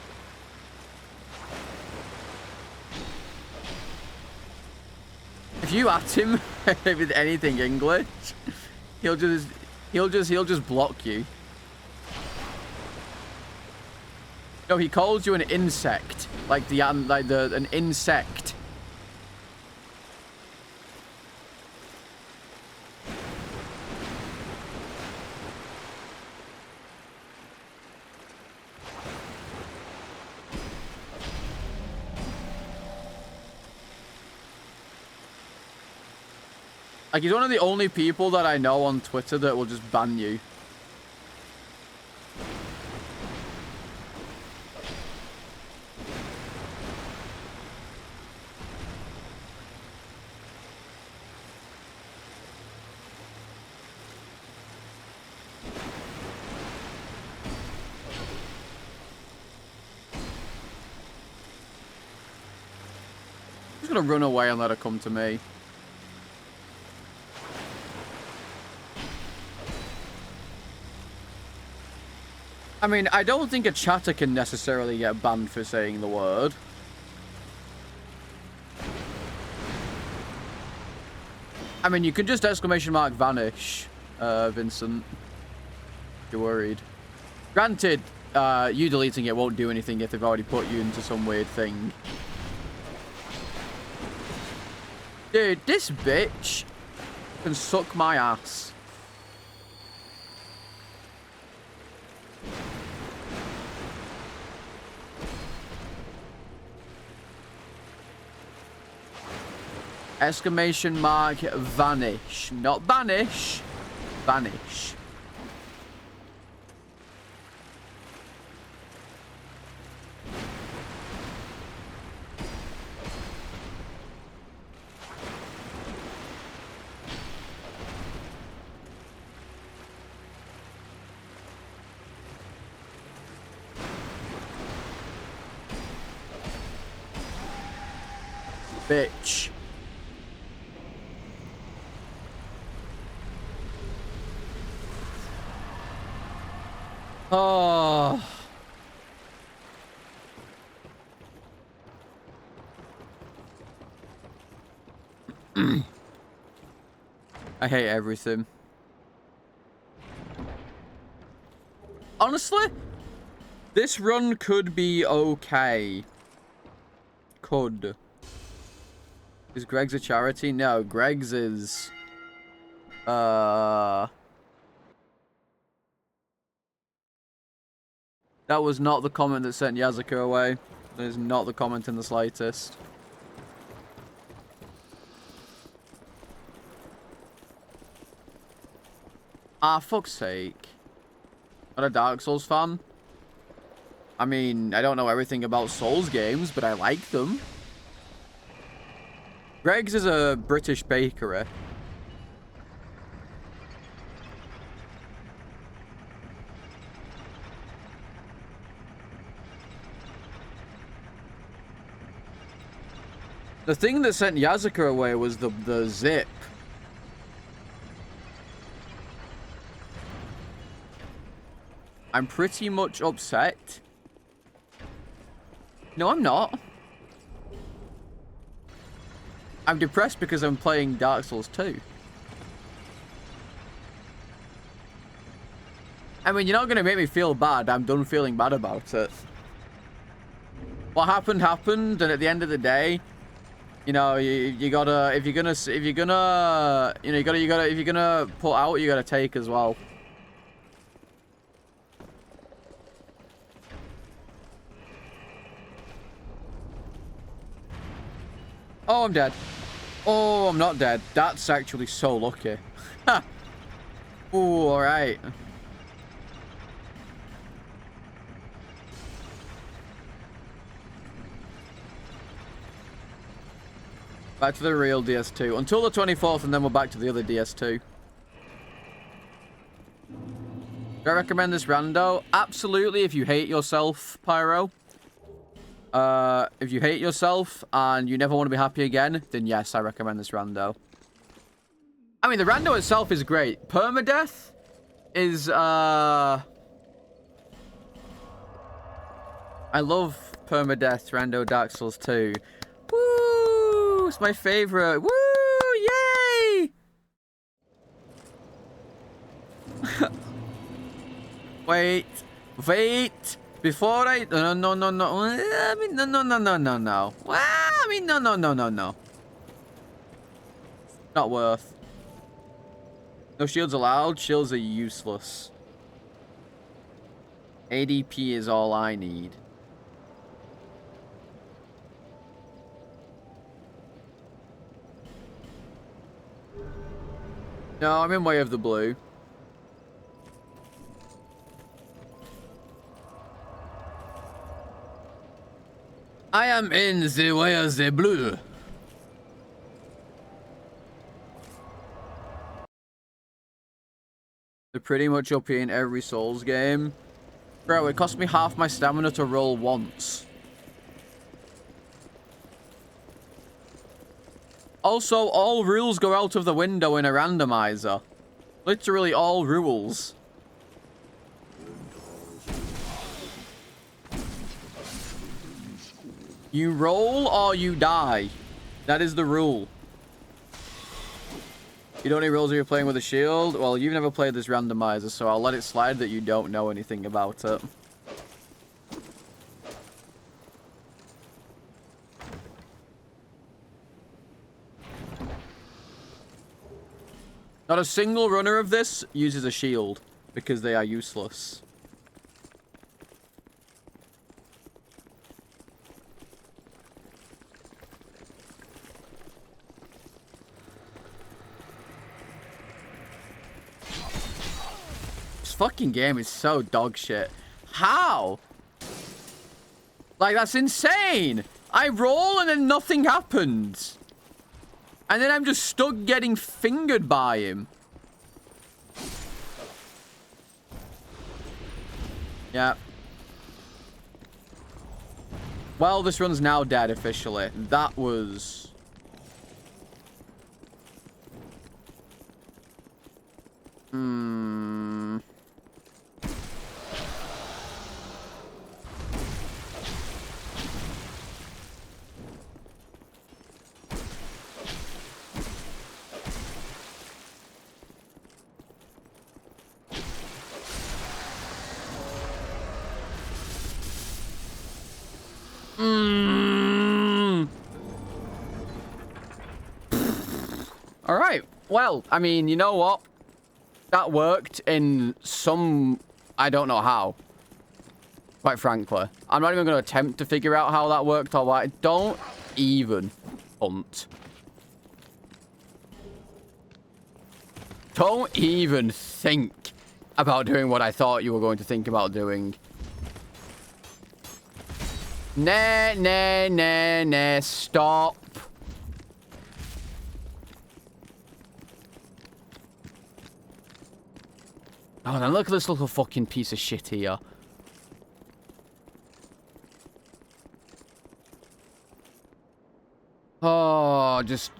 If you at him with anything English, he'll just block you. No, he calls you an insect, like an insect. Like, he's one of the only people that I know on Twitter that will just ban you. I'm just gonna run away and let her come to me. I mean, I don't think a chatter can necessarily get banned for saying the word. I mean, you can just exclamation mark vanish, Vincent. If you're worried. Granted, you deleting it won't do anything if they've already put you into some weird thing. Dude, this bitch can suck my ass. Exclamation mark vanish. Not banish. Vanish. Bitch. Oh. I hate everything. Honestly, this run could be okay. Could. Is Greg's a charity? No, Greg's is... That was not the comment that sent Yazuka away. That is not the comment in the slightest. Ah, fuck's sake. Not a Dark Souls fan? I mean, I don't know everything about Souls games, but I like them. Greg's is a British bakery. The thing that sent Yazuka away was the zip. I'm pretty much upset. No, I'm not. I'm depressed because I'm playing Dark Souls 2. I mean, you're not going to make me feel bad. I'm done feeling bad about it. What happened, happened. And at the end of the day, you know, you gotta, if you're gonna, you know, if you're gonna put out, you gotta take as well. Oh, I'm dead. Oh, I'm not dead. That's actually so lucky. Ha! Ooh, alright. Back to the real DS2. Until the 24th, and then we're back to the other DS2. Do I recommend this rando? Absolutely, if you hate yourself, Pyro. If you hate yourself and you never want to be happy again, then yes, I recommend this rando. I mean, the rando itself is great. Permadeath is, I love Permadeath, Rando, Dark Souls 2. Woo! It's my favorite. Woo! Yay! Wait. Before I... No. I mean, no. Well, I mean, no. Not worth. No shields allowed. Shields are useless. ADP is all I need. No, I'm in Way of the Blue. I am in the Way of the Blue. They're pretty much up here in every Souls game. Bro, it cost me half my stamina to roll once. Also, all rules go out of the window in a randomizer. Literally all rules. You roll or you die. That is the rule. You don't need rolls if you're playing with a shield? Well, you've never played this randomizer, so I'll let it slide that you don't know anything about it. Not a single runner of this uses a shield, because they are useless. This fucking game is so dog shit. How? Like, that's insane! I roll and then nothing happens. And then I'm just stuck getting fingered by him. Yeah. Well, this run's now dead officially. That was... Alright, well, I mean, you know what? That worked in some... I don't know how. Quite frankly. I'm not even going to attempt to figure out how that worked or why. Don't even hunt. Don't even think about doing what I thought you were going to think about doing. Nah, stop. Oh, then look at this little fucking piece of shit here. Oh, just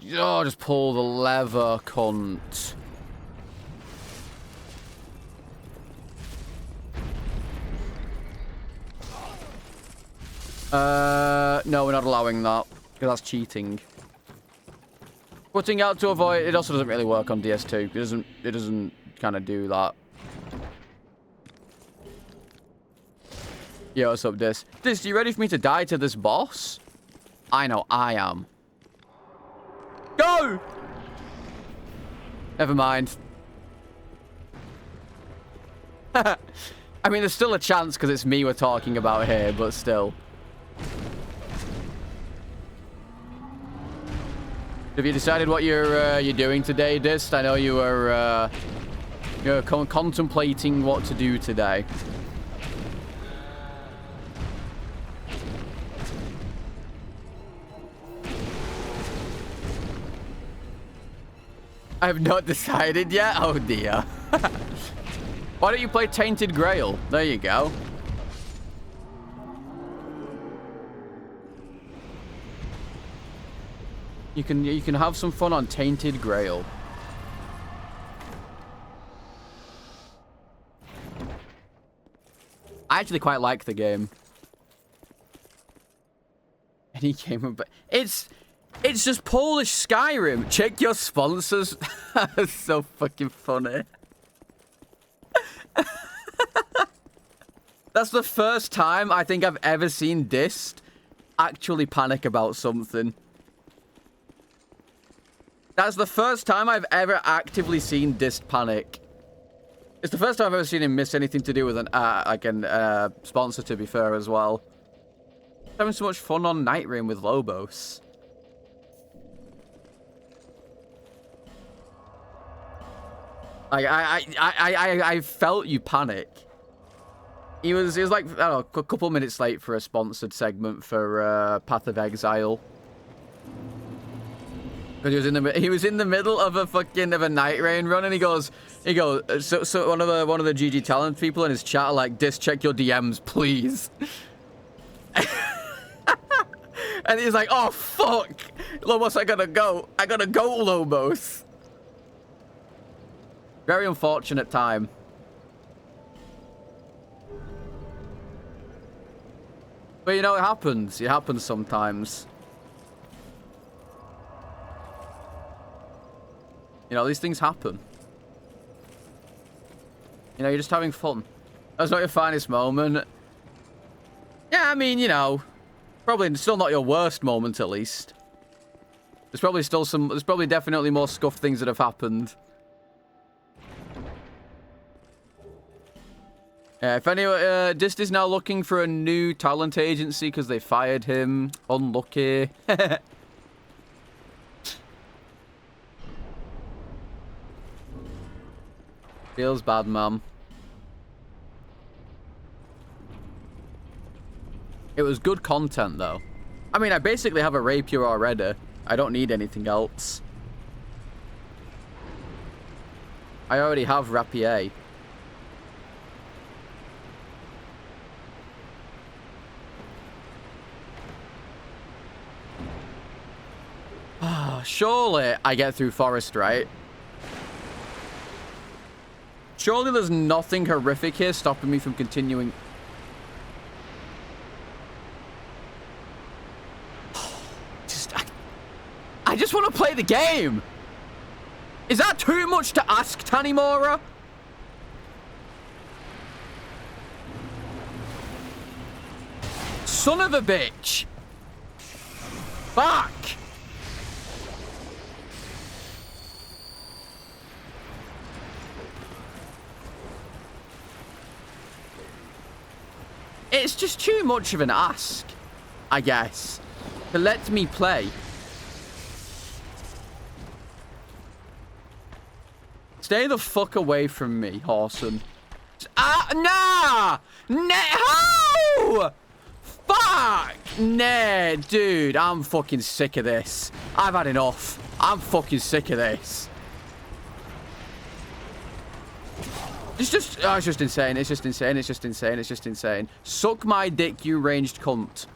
pull the lever, cunt. No, we're not allowing that, because that's cheating. Putting out to avoid, it also doesn't really work on DS2. It doesn't kind of do that. Yo, what's up, Dis? Dis, you ready for me to die to this boss? I know I am. Go! Never mind. I mean, there's still a chance because it's me we're talking about here, but still. Have you decided what you're doing today, Dist? I know you were you're contemplating what to do today. I have not decided yet. Oh dear. Why don't you play Tainted Grail? There you go. You can have some fun on Tainted Grail. I actually quite like the game. Any game about it's just Polish Skyrim. Check your sponsors. That's so fucking funny. That's the first time I think I've ever seen Dist actually panic about something. That's the first time I've ever actively seen Dist panic. It's the first time I've ever seen him miss anything to do with an sponsor, to be fair, as well. Having so much fun on Night Rain with Lobos. I felt you panic. He was like, I don't know, a couple minutes late for a sponsored segment for Path of Exile. But he was in the middle of a Night Rain run, and he goes, so one of the GG Talent people in his chat are like, Dis, check your DMs, please. And he's like, oh fuck, Lobos, I gotta go, Lobos. Very unfortunate time. But you know, it happens. It happens sometimes. You know, these things happen. You know, you're just having fun. That's not your finest moment. Yeah, I mean, you know, probably still not your worst moment, at least. There's probably definitely more scuffed things that have happened. Yeah, if anyone, Dist is now looking for a new talent agency because they fired him. Unlucky. Feels bad, mum. It was good content, though. I mean, I basically have a rapier already. I don't need anything else. I already have rapier. Surely I get through forest, right? Surely there's nothing horrific here stopping me from continuing. I just want to play the game. Is that too much to ask, Tanimura? Son of a bitch. Fuck. It's just too much of an ask, I guess, to let me play. Stay the fuck away from me, Horson. Nah! No! Fuck! Nah, dude, I'm fucking sick of this. I've had enough. I'm fucking sick of this. It's just insane. It's just insane. It's just insane. It's just insane. Suck my dick, you ranged cunt.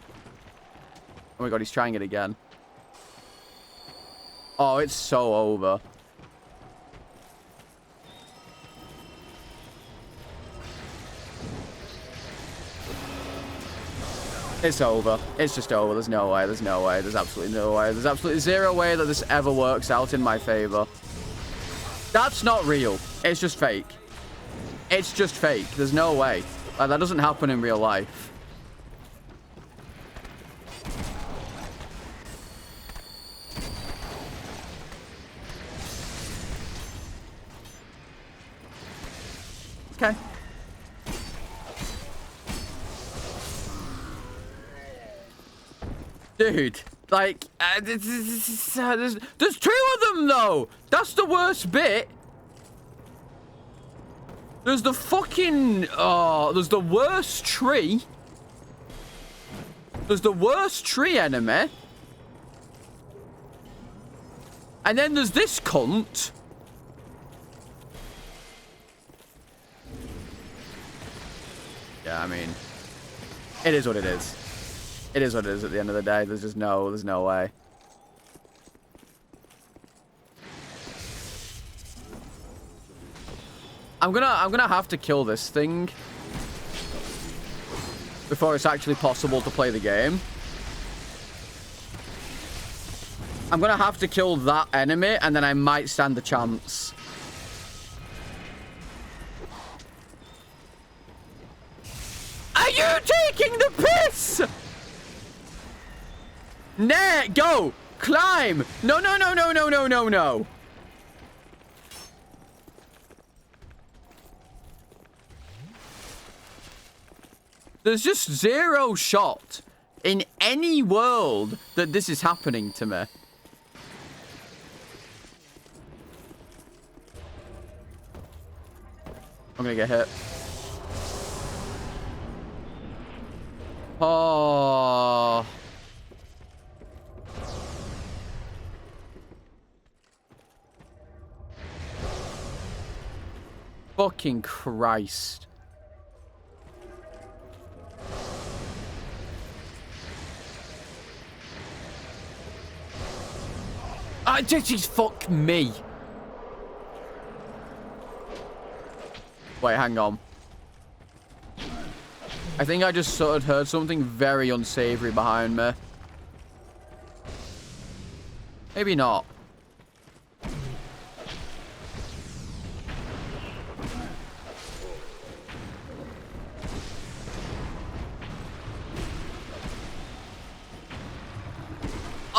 Oh my god, he's trying it again. Oh, it's so over. It's over. It's just over. There's no way. There's no way. There's absolutely no way. There's absolutely zero way that this ever works out in my favor. That's not real. It's just fake. It's just fake. There's no way. Like, that doesn't happen in real life. Okay. Dude, like, there's 2 of them, though. That's the worst bit. There's the fucking, there's the worst tree. There's the worst tree enemy. And then there's this cunt. Yeah, I mean, it is what it is. It is what it is at the end of the day. There's just there's no way. I'm gonna have to kill this thing before it's actually possible to play the game. I'm gonna have to kill that enemy, and then I might stand a chance. Are you taking the piss? Nah, go! Climb! No, no, no, no, no, no, no, no. There's just 0 shot in any world that this is happening to me. I'm gonna get hit. Oh. Fucking Christ. Just fuck me. Wait, hang on. I think I just sort of heard something very unsavory behind me. Maybe not.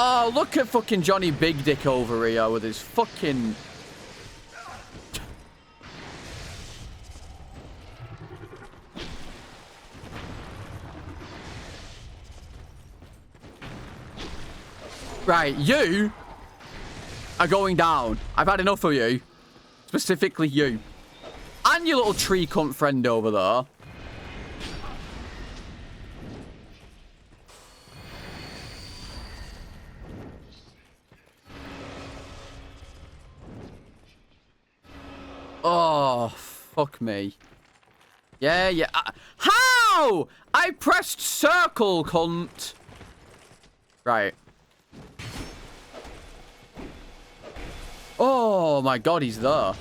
Oh, look at fucking Johnny Big Dick over here with his fucking... Right, you are going down. I've had enough of you. Specifically you. And your little tree cunt friend over there. Oh, fuck me. Yeah, yeah. How? I pressed circle, cunt. Right. Oh my god, he's there.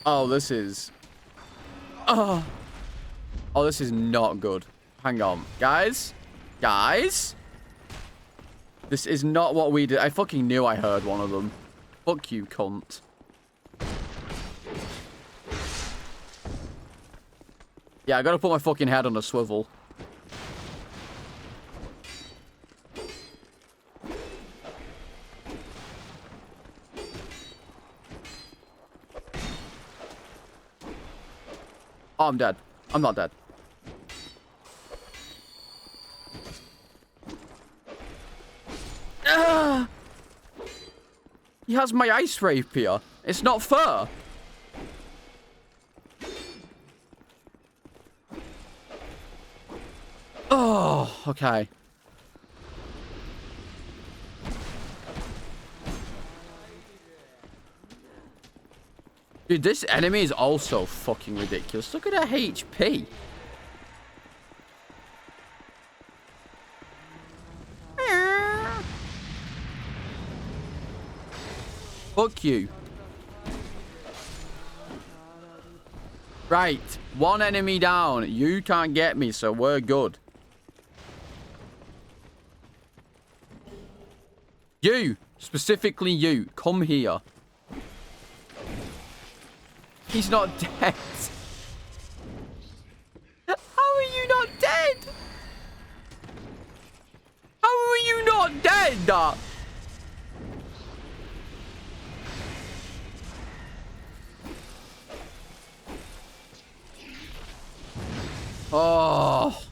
Oh, this is... Oh, this is not good. Hang on. Guys? Guys? This is not what we did. I fucking knew I heard one of them. Fuck you, cunt. Yeah, I gotta put my fucking head on a swivel. Oh, I'm dead. I'm not dead. He has my ice rapier. It's not fair. Oh, okay. Dude, this enemy is also fucking ridiculous. Look at her HP. Fuck you. Right. 1 enemy down. You can't get me, so we're good. You. Specifically you. Come here. He's not dead. How are you not dead? How are you not dead? Oh.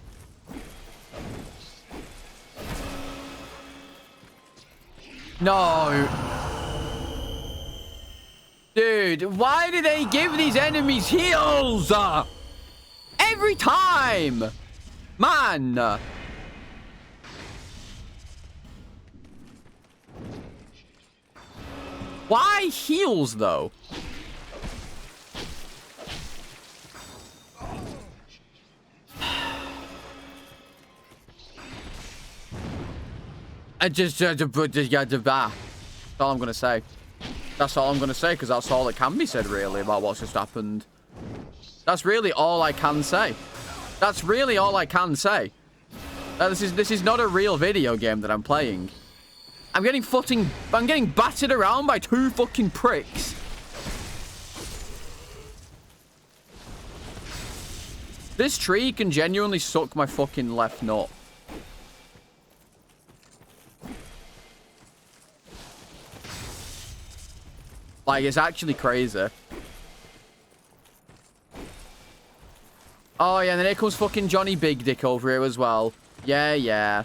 No. Dude, why do they give these enemies heals? Every time. Man. Why heals, though? That's all I'm gonna say. That's all I'm gonna say, because that's all that can be said, really, about what's just happened. That's really all I can say. That's really all I can say. This is not a real video game that I'm playing. I'm getting battered around by 2 fucking pricks. This tree can genuinely suck my fucking left nut. Like, it's actually crazy. Oh, yeah, and then here comes fucking Johnny Big Dick over here as well. Yeah, yeah.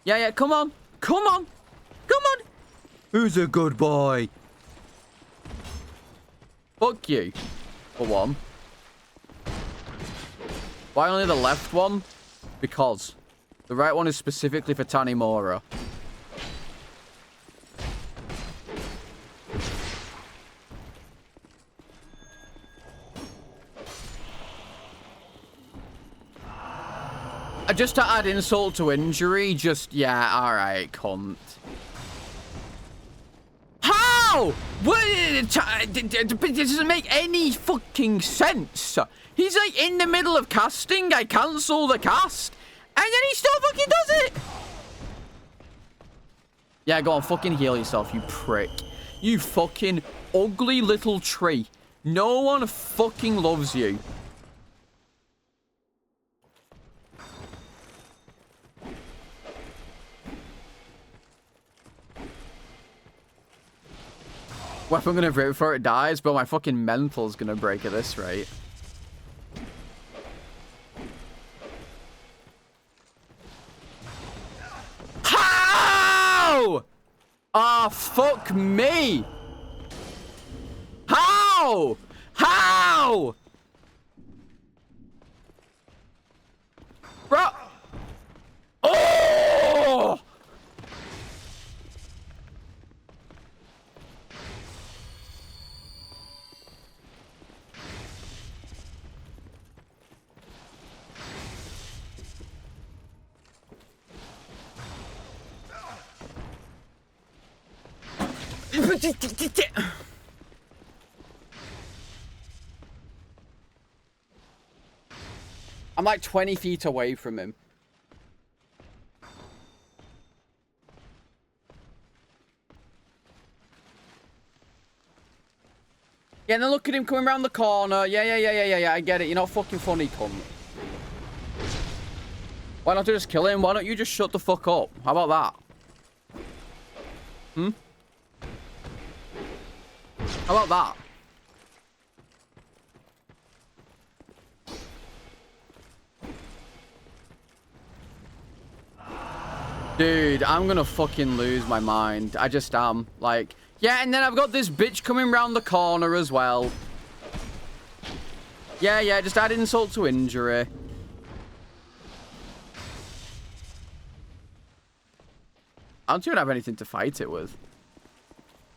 Yeah, yeah, come on. Come on. Come on. Who's a good boy? Fuck you. For one. Why only the left one? Because the right one is specifically for Tanimura. Just to add insult to injury, yeah, alright, cunt. How? What? It doesn't make any fucking sense. He's like in the middle of casting, I cancel the cast, and then he still fucking does it. Yeah, go on, fucking heal yourself, you prick. You fucking ugly little tree. No one fucking loves you. Weapon gonna break before it dies, but my fucking mental's gonna break at this rate. How? Ah, fuck me. How? How? Bro. Oh! I'm like 20 feet away from him. Yeah, and then look at him coming around the corner. Yeah. I get it. You're not fucking funny, cunt. Why not just kill him? Why don't you just shut the fuck up? How about that? Hmm? How about that? Dude, I'm gonna fucking lose my mind. I just am. Like, yeah, and then I've got this bitch coming round the corner as well. Yeah, just add insult to injury. I don't even have anything to fight it with.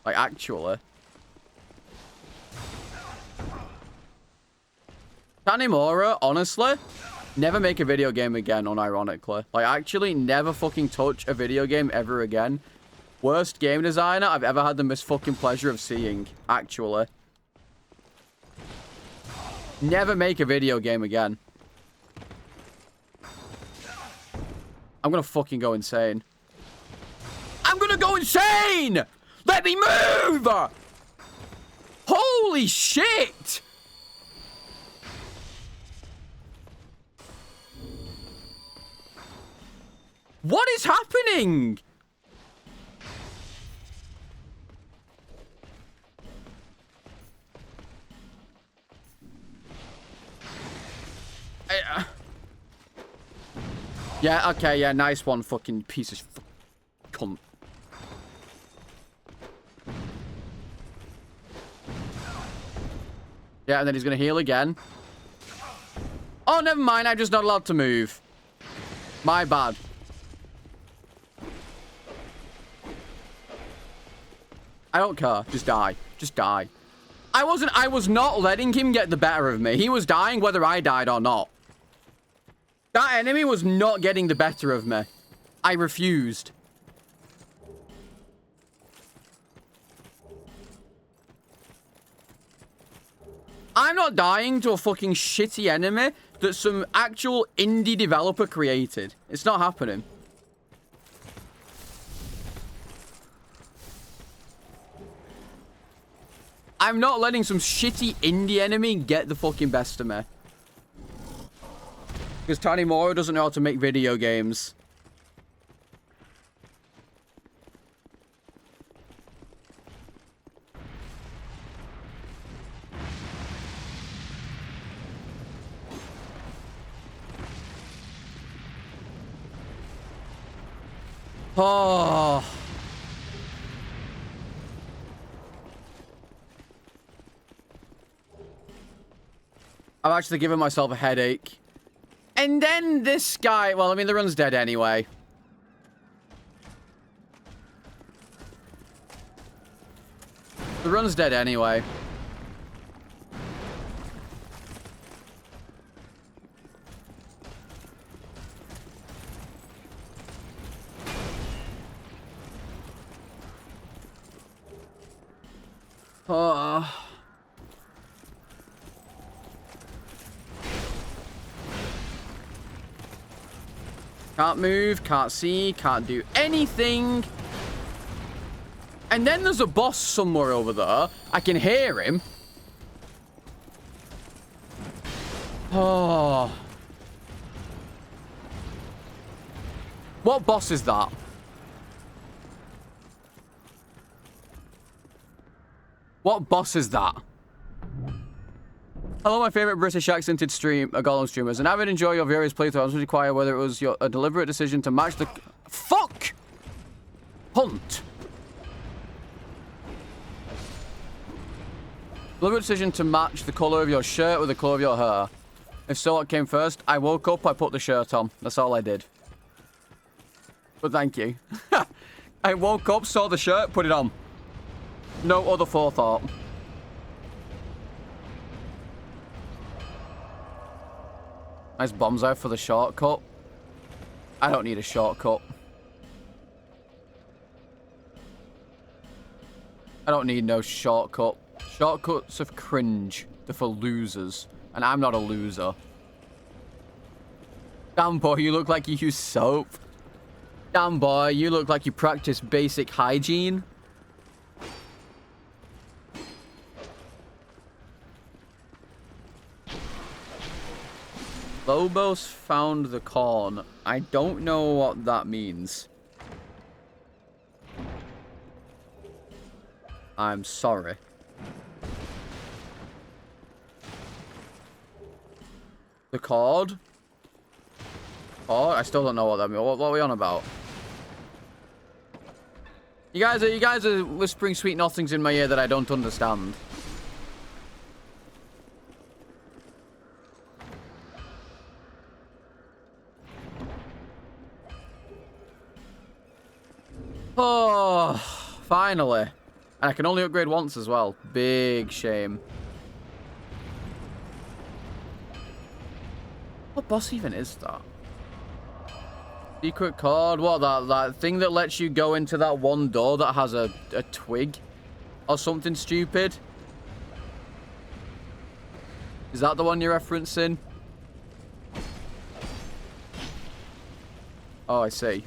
Like, actually. Tanimura, honestly, never make a video game again, unironically. Like, actually, never fucking touch a video game ever again. Worst game designer I've ever had the most fucking pleasure of seeing, actually. Never make a video game again. I'm gonna fucking go insane. I'm gonna go insane! Let me move! Holy shit! What is happening? Yeah, okay, yeah, nice one, fucking piece of cunt. Yeah, and then he's gonna heal again. Oh, never mind, I'm just not allowed to move. My bad. I don't care. Just die. Just die. I was not letting him get the better of me. He was dying whether I died or not. That enemy was not getting the better of me. I refused. I'm not dying to a fucking shitty enemy that some actual indie developer created. It's not happening. I'm not letting some shitty indie enemy get the fucking best of me. Because Tanimura doesn't know how to make video games. Oh. I'm actually giving myself a headache. And then this guy... Well, I mean, the run's dead anyway. The run's dead anyway. Oh... Can't move, can't see, can't do anything. And then there's a boss somewhere over there. I can hear him. Oh. What boss is that? What boss is that? Hello, my favorite British accented Gollum streamers, and I would enjoy your various playthroughs. Would require whether it was a deliberate decision to match the... Fuck! Hunt! Deliberate decision to match the colour of your shirt with the colour of your hair. If so, what came first? I woke up, I put the shirt on. That's all I did. But thank you. I woke up, saw the shirt, put it on. No other forethought. Nice bombs out for the shortcut. I don't need a shortcut. I don't need no shortcut. Shortcuts of cringe. They're for losers. And I'm not a loser. Damn boy, you look like you use soap. Damn boy, you look like you practice basic hygiene. Lobos found the corn. I don't know what that means. I'm sorry. The cord? Oh, I still don't know what that means. What are we on about? You guys are whispering sweet nothings in my ear that I don't understand. Oh, finally. And I can only upgrade once as well. Big shame. What boss even is that? Secret code? What, that thing that lets you go into that one door that has a twig? Or something stupid? Is that the one you're referencing? Oh, I see.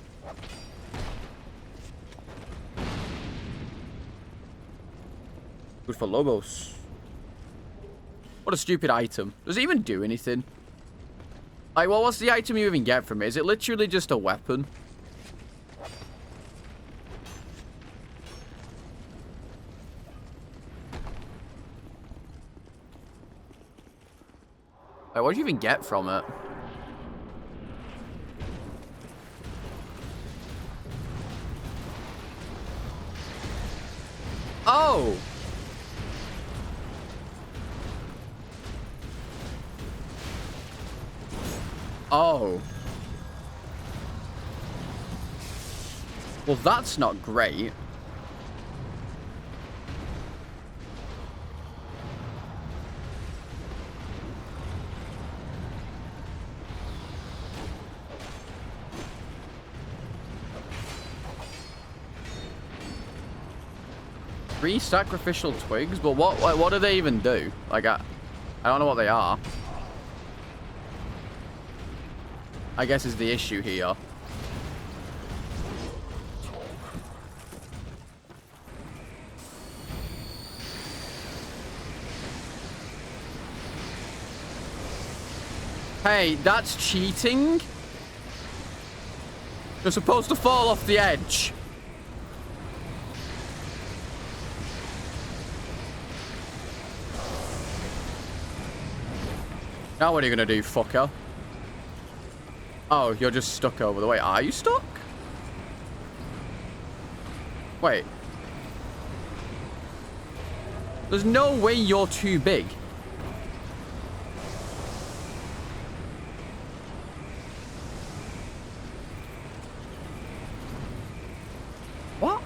Good for Lobos. What a stupid item. Does it even do anything? Like, well, what's the item you even get from it? Is it literally just a weapon? Like, what do you even get from it? Oh! Oh. Well, that's not great. Three sacrificial twigs? But what do they even do? Like, I don't know what they are. I guess is the issue here. Hey, that's cheating. You're supposed to fall off the edge. Now what are you gonna do, fucker? Oh, you're just stuck over the way. Are you stuck? Wait. There's no way you're too big. What?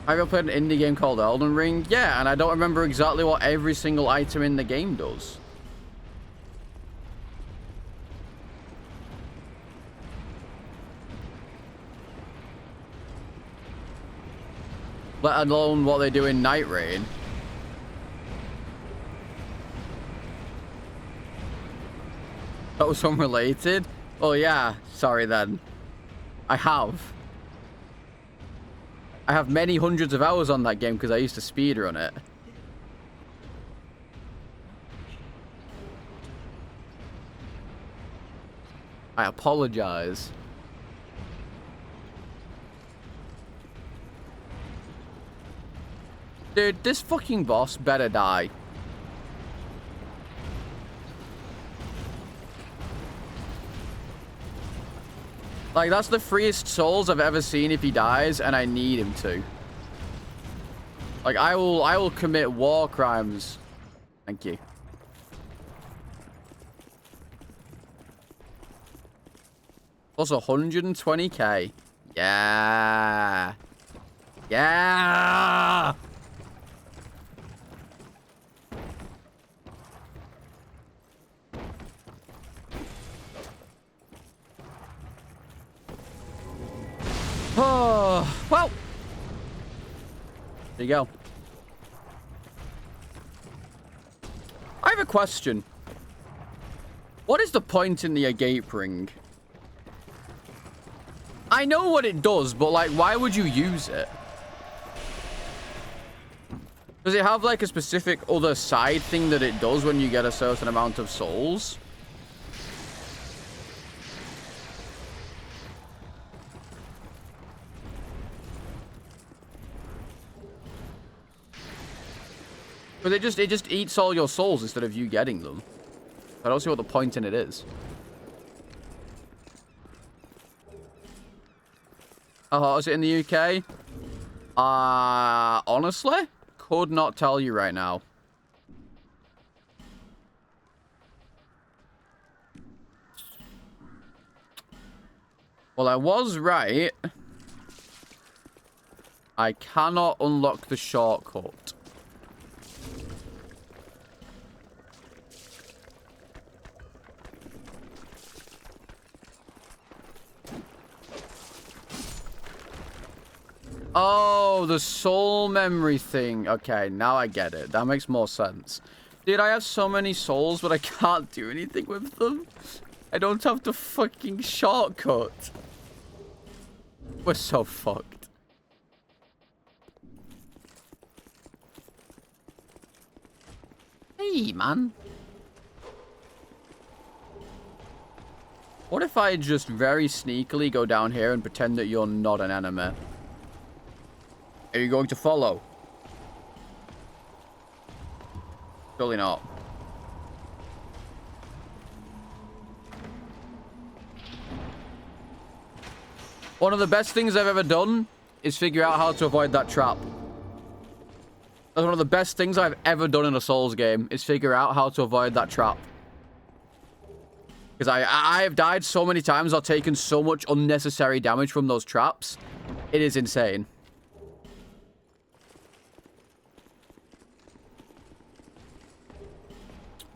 Have you ever played an indie game called Elden Ring? Yeah, and I don't remember exactly what every single item in the game does. Let alone what they do in Night Rain. That was unrelated? Well, yeah. Sorry, then. I have many hundreds of hours on that game because I used to speedrun it. I apologize. Dude, this fucking boss better die. Like, that's the freest souls I've ever seen if he dies, and I need him to. Like, I will commit war crimes. Thank you. Plus 120k. Yeah. Yeah. Oh, well. There you go. I have a question. What is the point in the agape ring? I know what it does, but like, why would you use it? Does it have like a specific other side thing that it does when you get a certain amount of souls? But it just eats all your souls instead of you getting them. I don't see what the point in it is. How hot is it in the UK? Honestly, could not tell you right now. Well, I was right. I cannot unlock the shortcut. Oh, the soul memory thing. Okay, now I get it. That makes more sense. Dude, I have so many souls, but I can't do anything with them. I don't have the fucking shortcut. We're so fucked. Hey, man. What if I just very sneakily go down here and pretend that you're not an enemy? Are you going to follow? Surely not. One of the best things I've ever done is figure out how to avoid that trap. That's one of the best things I've ever done in a Souls game, is figure out how to avoid that trap. Because I have died so many times or taken so much unnecessary damage from those traps. It is insane.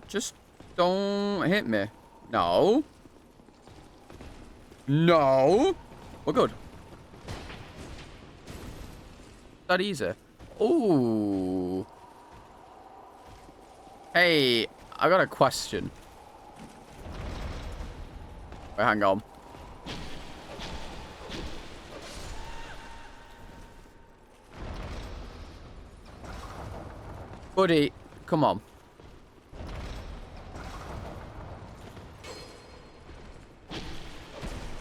Just don't hit me. No. No. We're good. That easy. Ooh. Hey, I got a question. Wait, hang on. Buddy, come on.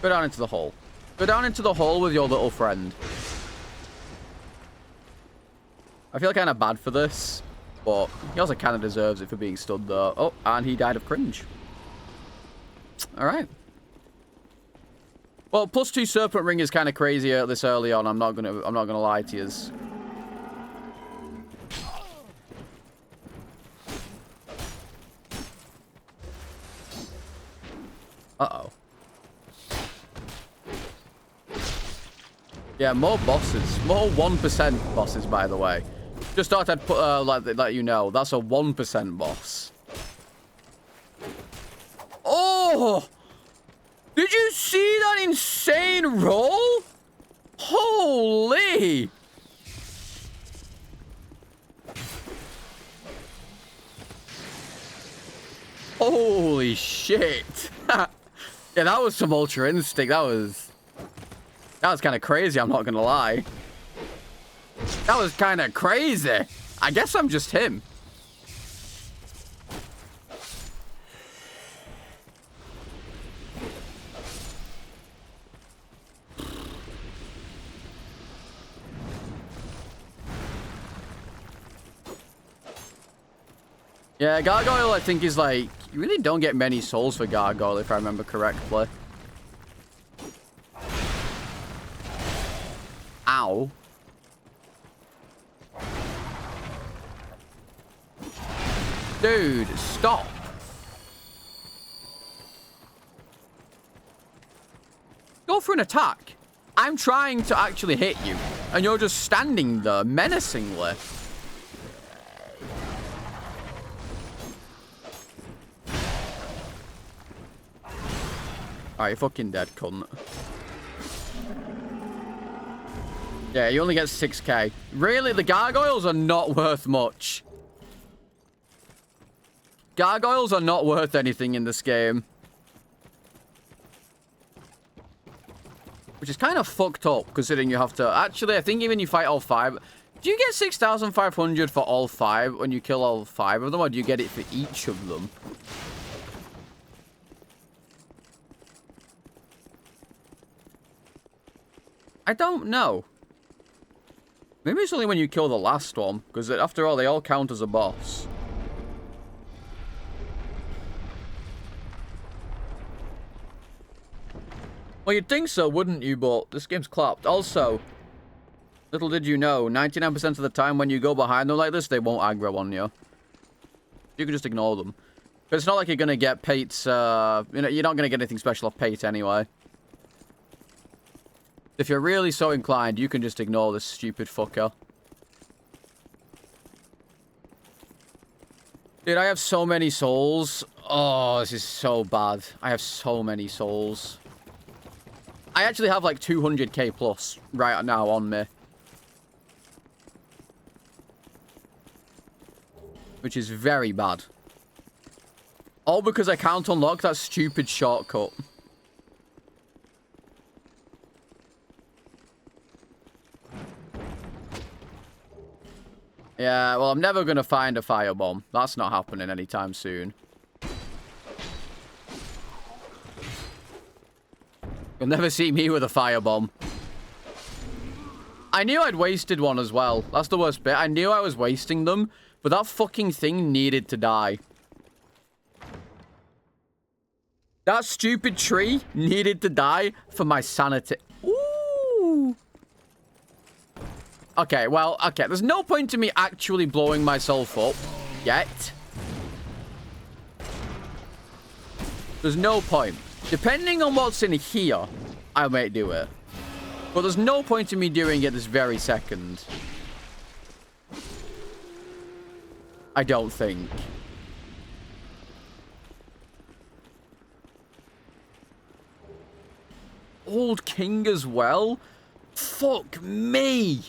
Go down into the hole. Go down into the hole with your little friend. I feel kind of bad for this, but he also kind of deserves it for being stood there. Oh, and he died of cringe. All right. Well, +2 Serpent Ring is kind of crazy this early on. I'm not gonna lie to you. Uh-oh. Yeah, more bosses. More 1% bosses, by the way. Just thought I'd put, let you know. That's a 1% boss. Oh! Did you see that insane roll? Holy! Holy shit. Yeah, that was some Ultra Instinct. That was kind of crazy, I'm not going to lie. That was kind of crazy. I guess I'm just him. Yeah, Gargoyle, I think, is like... You really don't get many souls for Gargoyle, if I remember correctly. Ow. Dude, stop. Go for an attack. I'm trying to actually hit you, and you're just standing there menacingly. Alright, you're fucking dead, cunt. Yeah, you only get 6k. Really? The gargoyles are not worth much. Gargoyles are not worth anything in this game. Which is kind of fucked up, considering you have to... Actually, I think even you fight all 5... Do you get 6,500 for all 5 when you kill all 5 of them, or do you get it for each of them? I don't know. Maybe it's only when you kill the last one, because after all, they all count as a boss. Well, you'd think so, wouldn't you? But this game's clapped. Also, little did you know, 99% of the time when you go behind them like this, they won't aggro on you. You can just ignore them. But it's not like you're going to get Pate's, you're not going to get anything special off Pate anyway. If you're really so inclined, you can just ignore this stupid fucker. Dude, I have so many souls. Oh, this is so bad. I have so many souls. I actually have like 200k plus right now on me. Which is very bad. All because I can't unlock that stupid shortcut. Yeah, well, I'm never going to find a firebomb. That's not happening anytime soon. You'll never see me with a firebomb. I knew I'd wasted one as well. That's the worst bit. I knew I was wasting them, but that fucking thing needed to die. That stupid tree needed to die for my sanity. Ooh. Okay, well, okay. There's no point in me actually blowing myself up yet. There's no point. Depending on what's in here, I may do it. But there's no point in me doing it this very second. I don't think. Old King as well? Fuck me!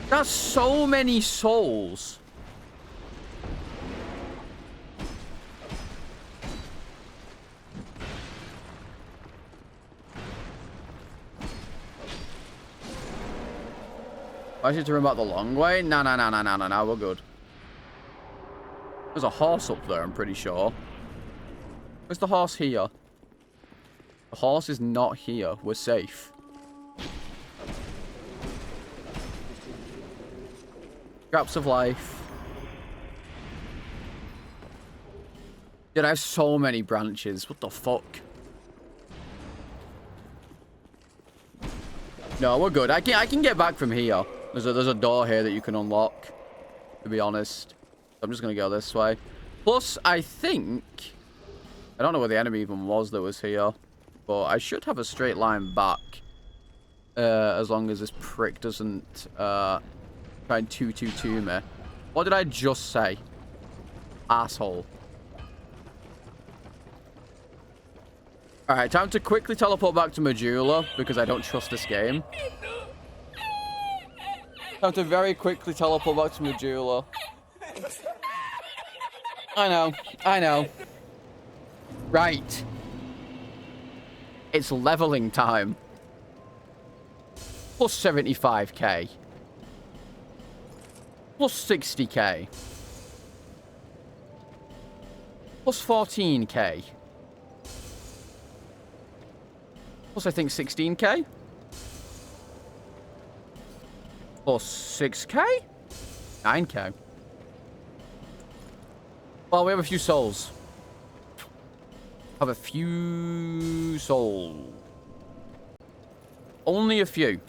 That's so many souls. I should turn back the long way? No, we're good. There's a horse up there, I'm pretty sure. Where's the horse here? The horse is not here. We're safe. Scraps of life. Dude, I have so many branches. What the fuck? No, we're good. I can get back from here. There's a door here that you can unlock, to be honest. I'm just going to go this way. Plus, I think... I don't know where the enemy even was that was here. But I should have a straight line back. As long as this prick doesn't try and 2-2-2 me. What did I just say? Asshole. Alright, time to quickly teleport back to Majula, because I don't trust this game. Time to very quickly teleport back to Majula. I know. Right. It's leveling time. Plus 75k. Plus 60k. Plus 14k. Plus, I think 16k. Plus 6k? 9k. Well, we have a few souls. Have a few souls. Only a few. Do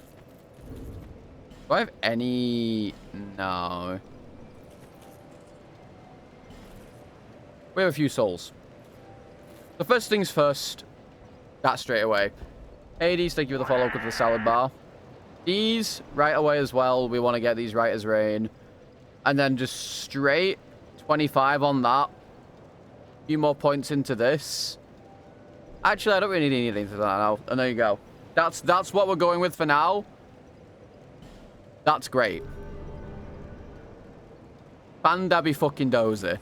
I have any? No. We have a few souls. The first things first. That straight away. Hades, thank you for the follow-up with the salad bar. These right away as well. We want to get these right as rain. And then just straight 25 on that. A few more points into this. Actually, I don't really need anything for that now. And there you go. That's what we're going with for now. That's great. Bandabby fucking dozy.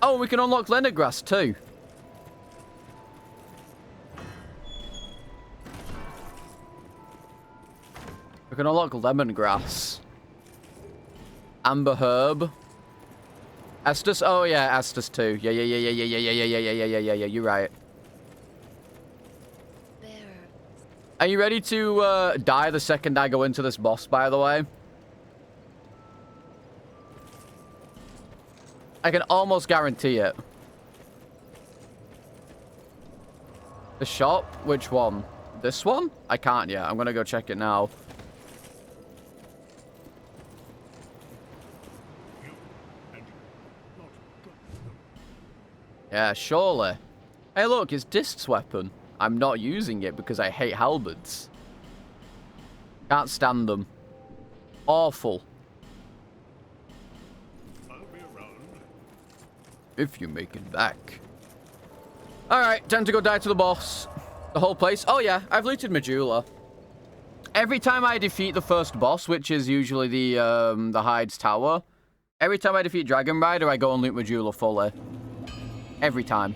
Oh, we can unlock Lemongrass too. We can unlock lemongrass. Amber herb. Estus? Oh yeah, Estus too. Yeah. You're right. Are you ready to die the second I go into this boss, by the way? I can almost guarantee it. The shop? Which one? This one? I can't yet. I'm gonna go check it now. Yeah, surely. Hey, look, it's Disc's weapon. I'm not using it because I hate halberds. Can't stand them. Awful. I'll be around. If you make it back. Alright, time to go die to the boss. The whole place. Oh yeah, I've looted Majula. Every time I defeat the first boss, which is usually the Hyde's Tower, every time I defeat Dragon Rider, I go and loot Majula fully. Every time.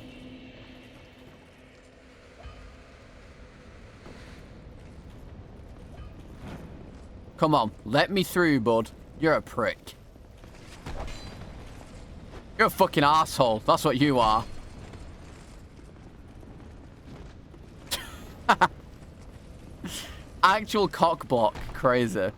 Come on, let me through, bud. You're a prick. You're a fucking asshole. That's what you are. Actual cock block. Crazy.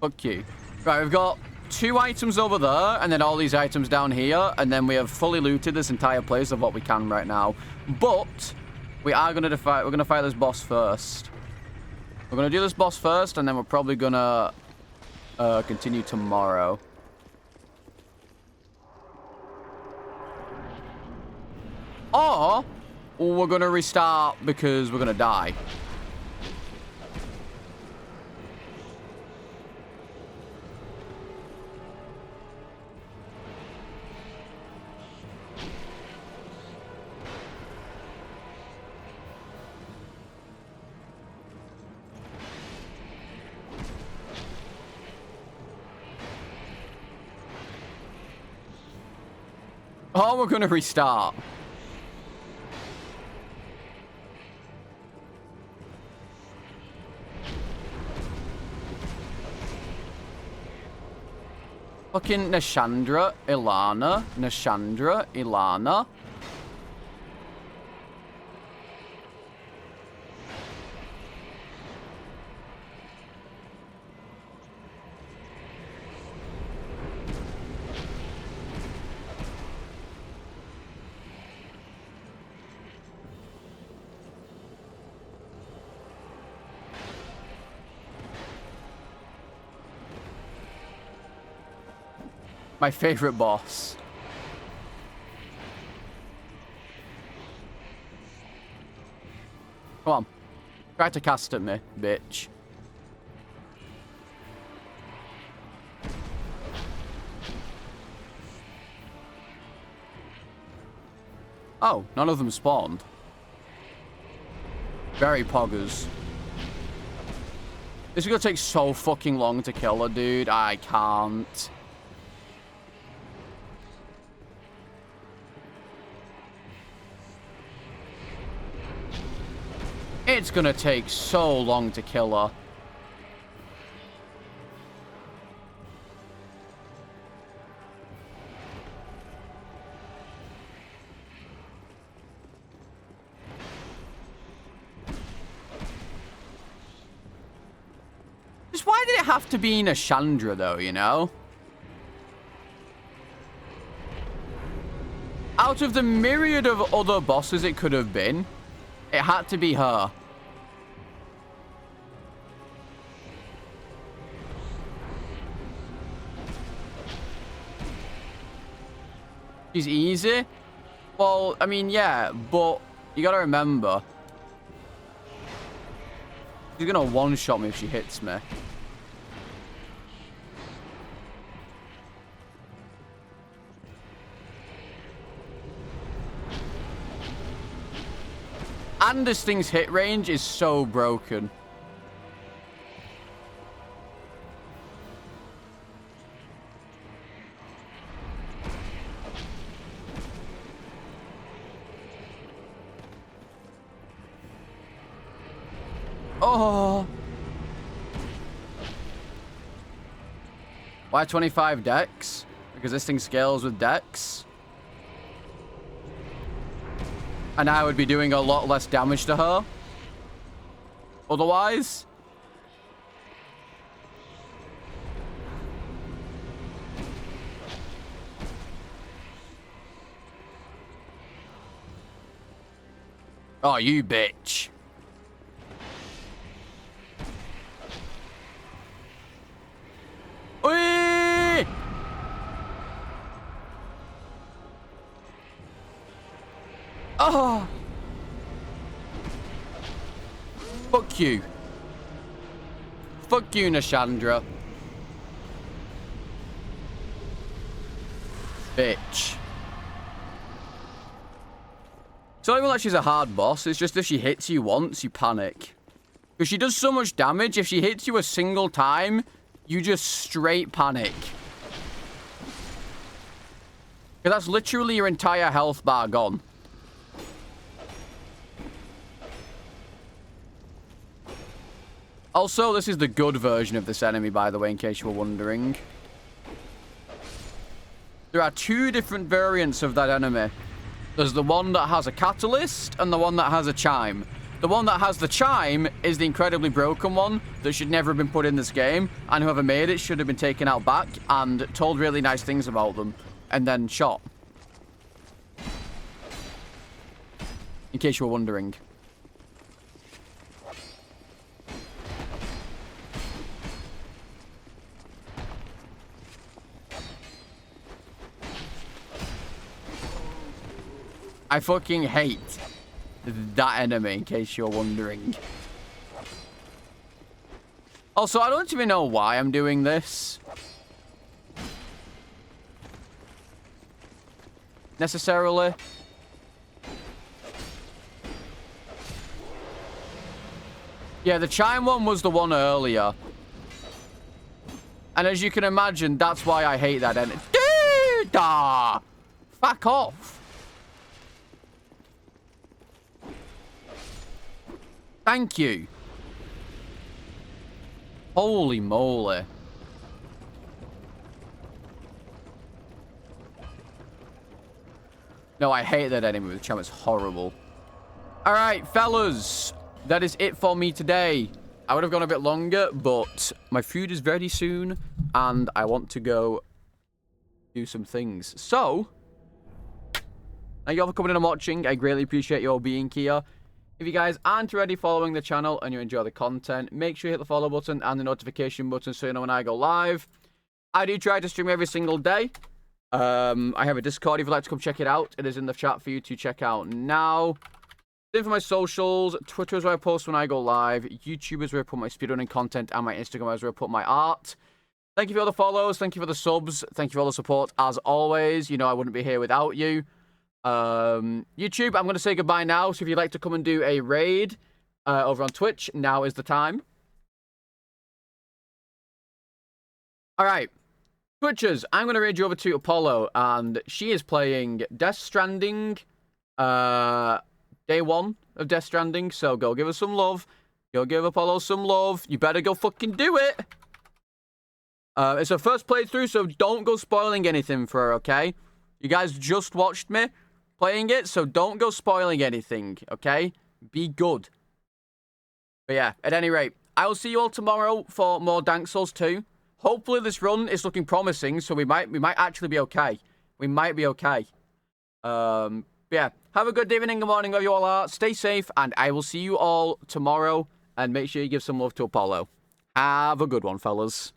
Fuck you. Right, we've got 2 items over there, and then all these items down here, and then we have fully looted this entire place of what we can right now. But we are going to fight. We're going to fight this boss first. We're going to do this boss first, and then we're probably going to continue tomorrow. Or we're going to restart because we're going to die. Or we're going to restart. Fucking Nashandra, Ilana. Nashandra, Ilana. My favorite boss. Come on. Try to cast at me, bitch. Oh, none of them spawned. Very poggers. This is gonna take so fucking long to kill her, dude. I can't. It's gonna take so long to kill her. Just why did it have to be Nashandra though, you know? Out of the myriad of other bosses it could have been, it had to be her. She's easy? Well, I mean, yeah, but you gotta remember. She's gonna one-shot me if she hits me. And this thing's hit range is so broken. Oh. Why 25 dex? Because this thing scales with dex. And I would be doing a lot less damage to her. Otherwise. Oh, you bitch. Whee! Oh! Fuck you. Fuck you, Nashandra. Bitch. It's not even like she's a hard boss. It's just if she hits you once, you panic. Because she does so much damage, if she hits you a single time, you just straight panic. Because that's literally your entire health bar gone. Also, this is the good version of this enemy, by the way, in case you were wondering. There are 2 different variants of that enemy. There's the one that has a catalyst and the one that has a chime. The one that has the chime is the incredibly broken one that should never have been put in this game, and whoever made it should have been taken out back and told really nice things about them, and then shot. In case you were wondering. I fucking hate that enemy, in case you're wondering. Also, I don't even know why I'm doing this. Necessarily. Yeah, the chime one was the one earlier. And as you can imagine, that's why I hate that enemy. Dude! Fuck off. Thank you. Holy moly. No, I hate that enemy with charm. It's horrible. Alright, fellas. That is it for me today. I would have gone a bit longer, but my food is ready soon, and I want to go do some things. So, thank you all for coming in and watching. I greatly appreciate you all being here. If you guys aren't already following the channel and you enjoy the content, make sure you hit the follow button and the notification button so you know when I go live. I do try to stream every single day. I have a Discord if you'd like to come check it out. It is in the chat for you to check out now. Same for my socials. Twitter is where I post when I go live. YouTube is where I put my speedrunning content, and my Instagram is where I put my art. Thank you for all the follows. Thank you for the subs. Thank you for all the support. As always, you know I wouldn't be here without you. YouTube, I'm going to say goodbye now. So if you'd like to come and do a raid over on Twitch, now is the time. Alright. Twitchers, I'm going to raid you over to Apollo, and she is playing Death Stranding. Day 1 of Death Stranding, so go give her some love. Go give Apollo some love. You better go fucking do it. It's her first playthrough, so don't go spoiling anything for her, okay? You guys just watched me playing it, so don't go spoiling anything, okay? Be good. But yeah, at any rate, I will see you all tomorrow for more Dank Souls 2. Hopefully this run is looking promising, so we might actually be okay. We might be okay. Yeah, have a good evening and morning wherever you all are. Stay safe, and I will see you all tomorrow. And make sure you give some love to Apollo. Have a good one, fellas.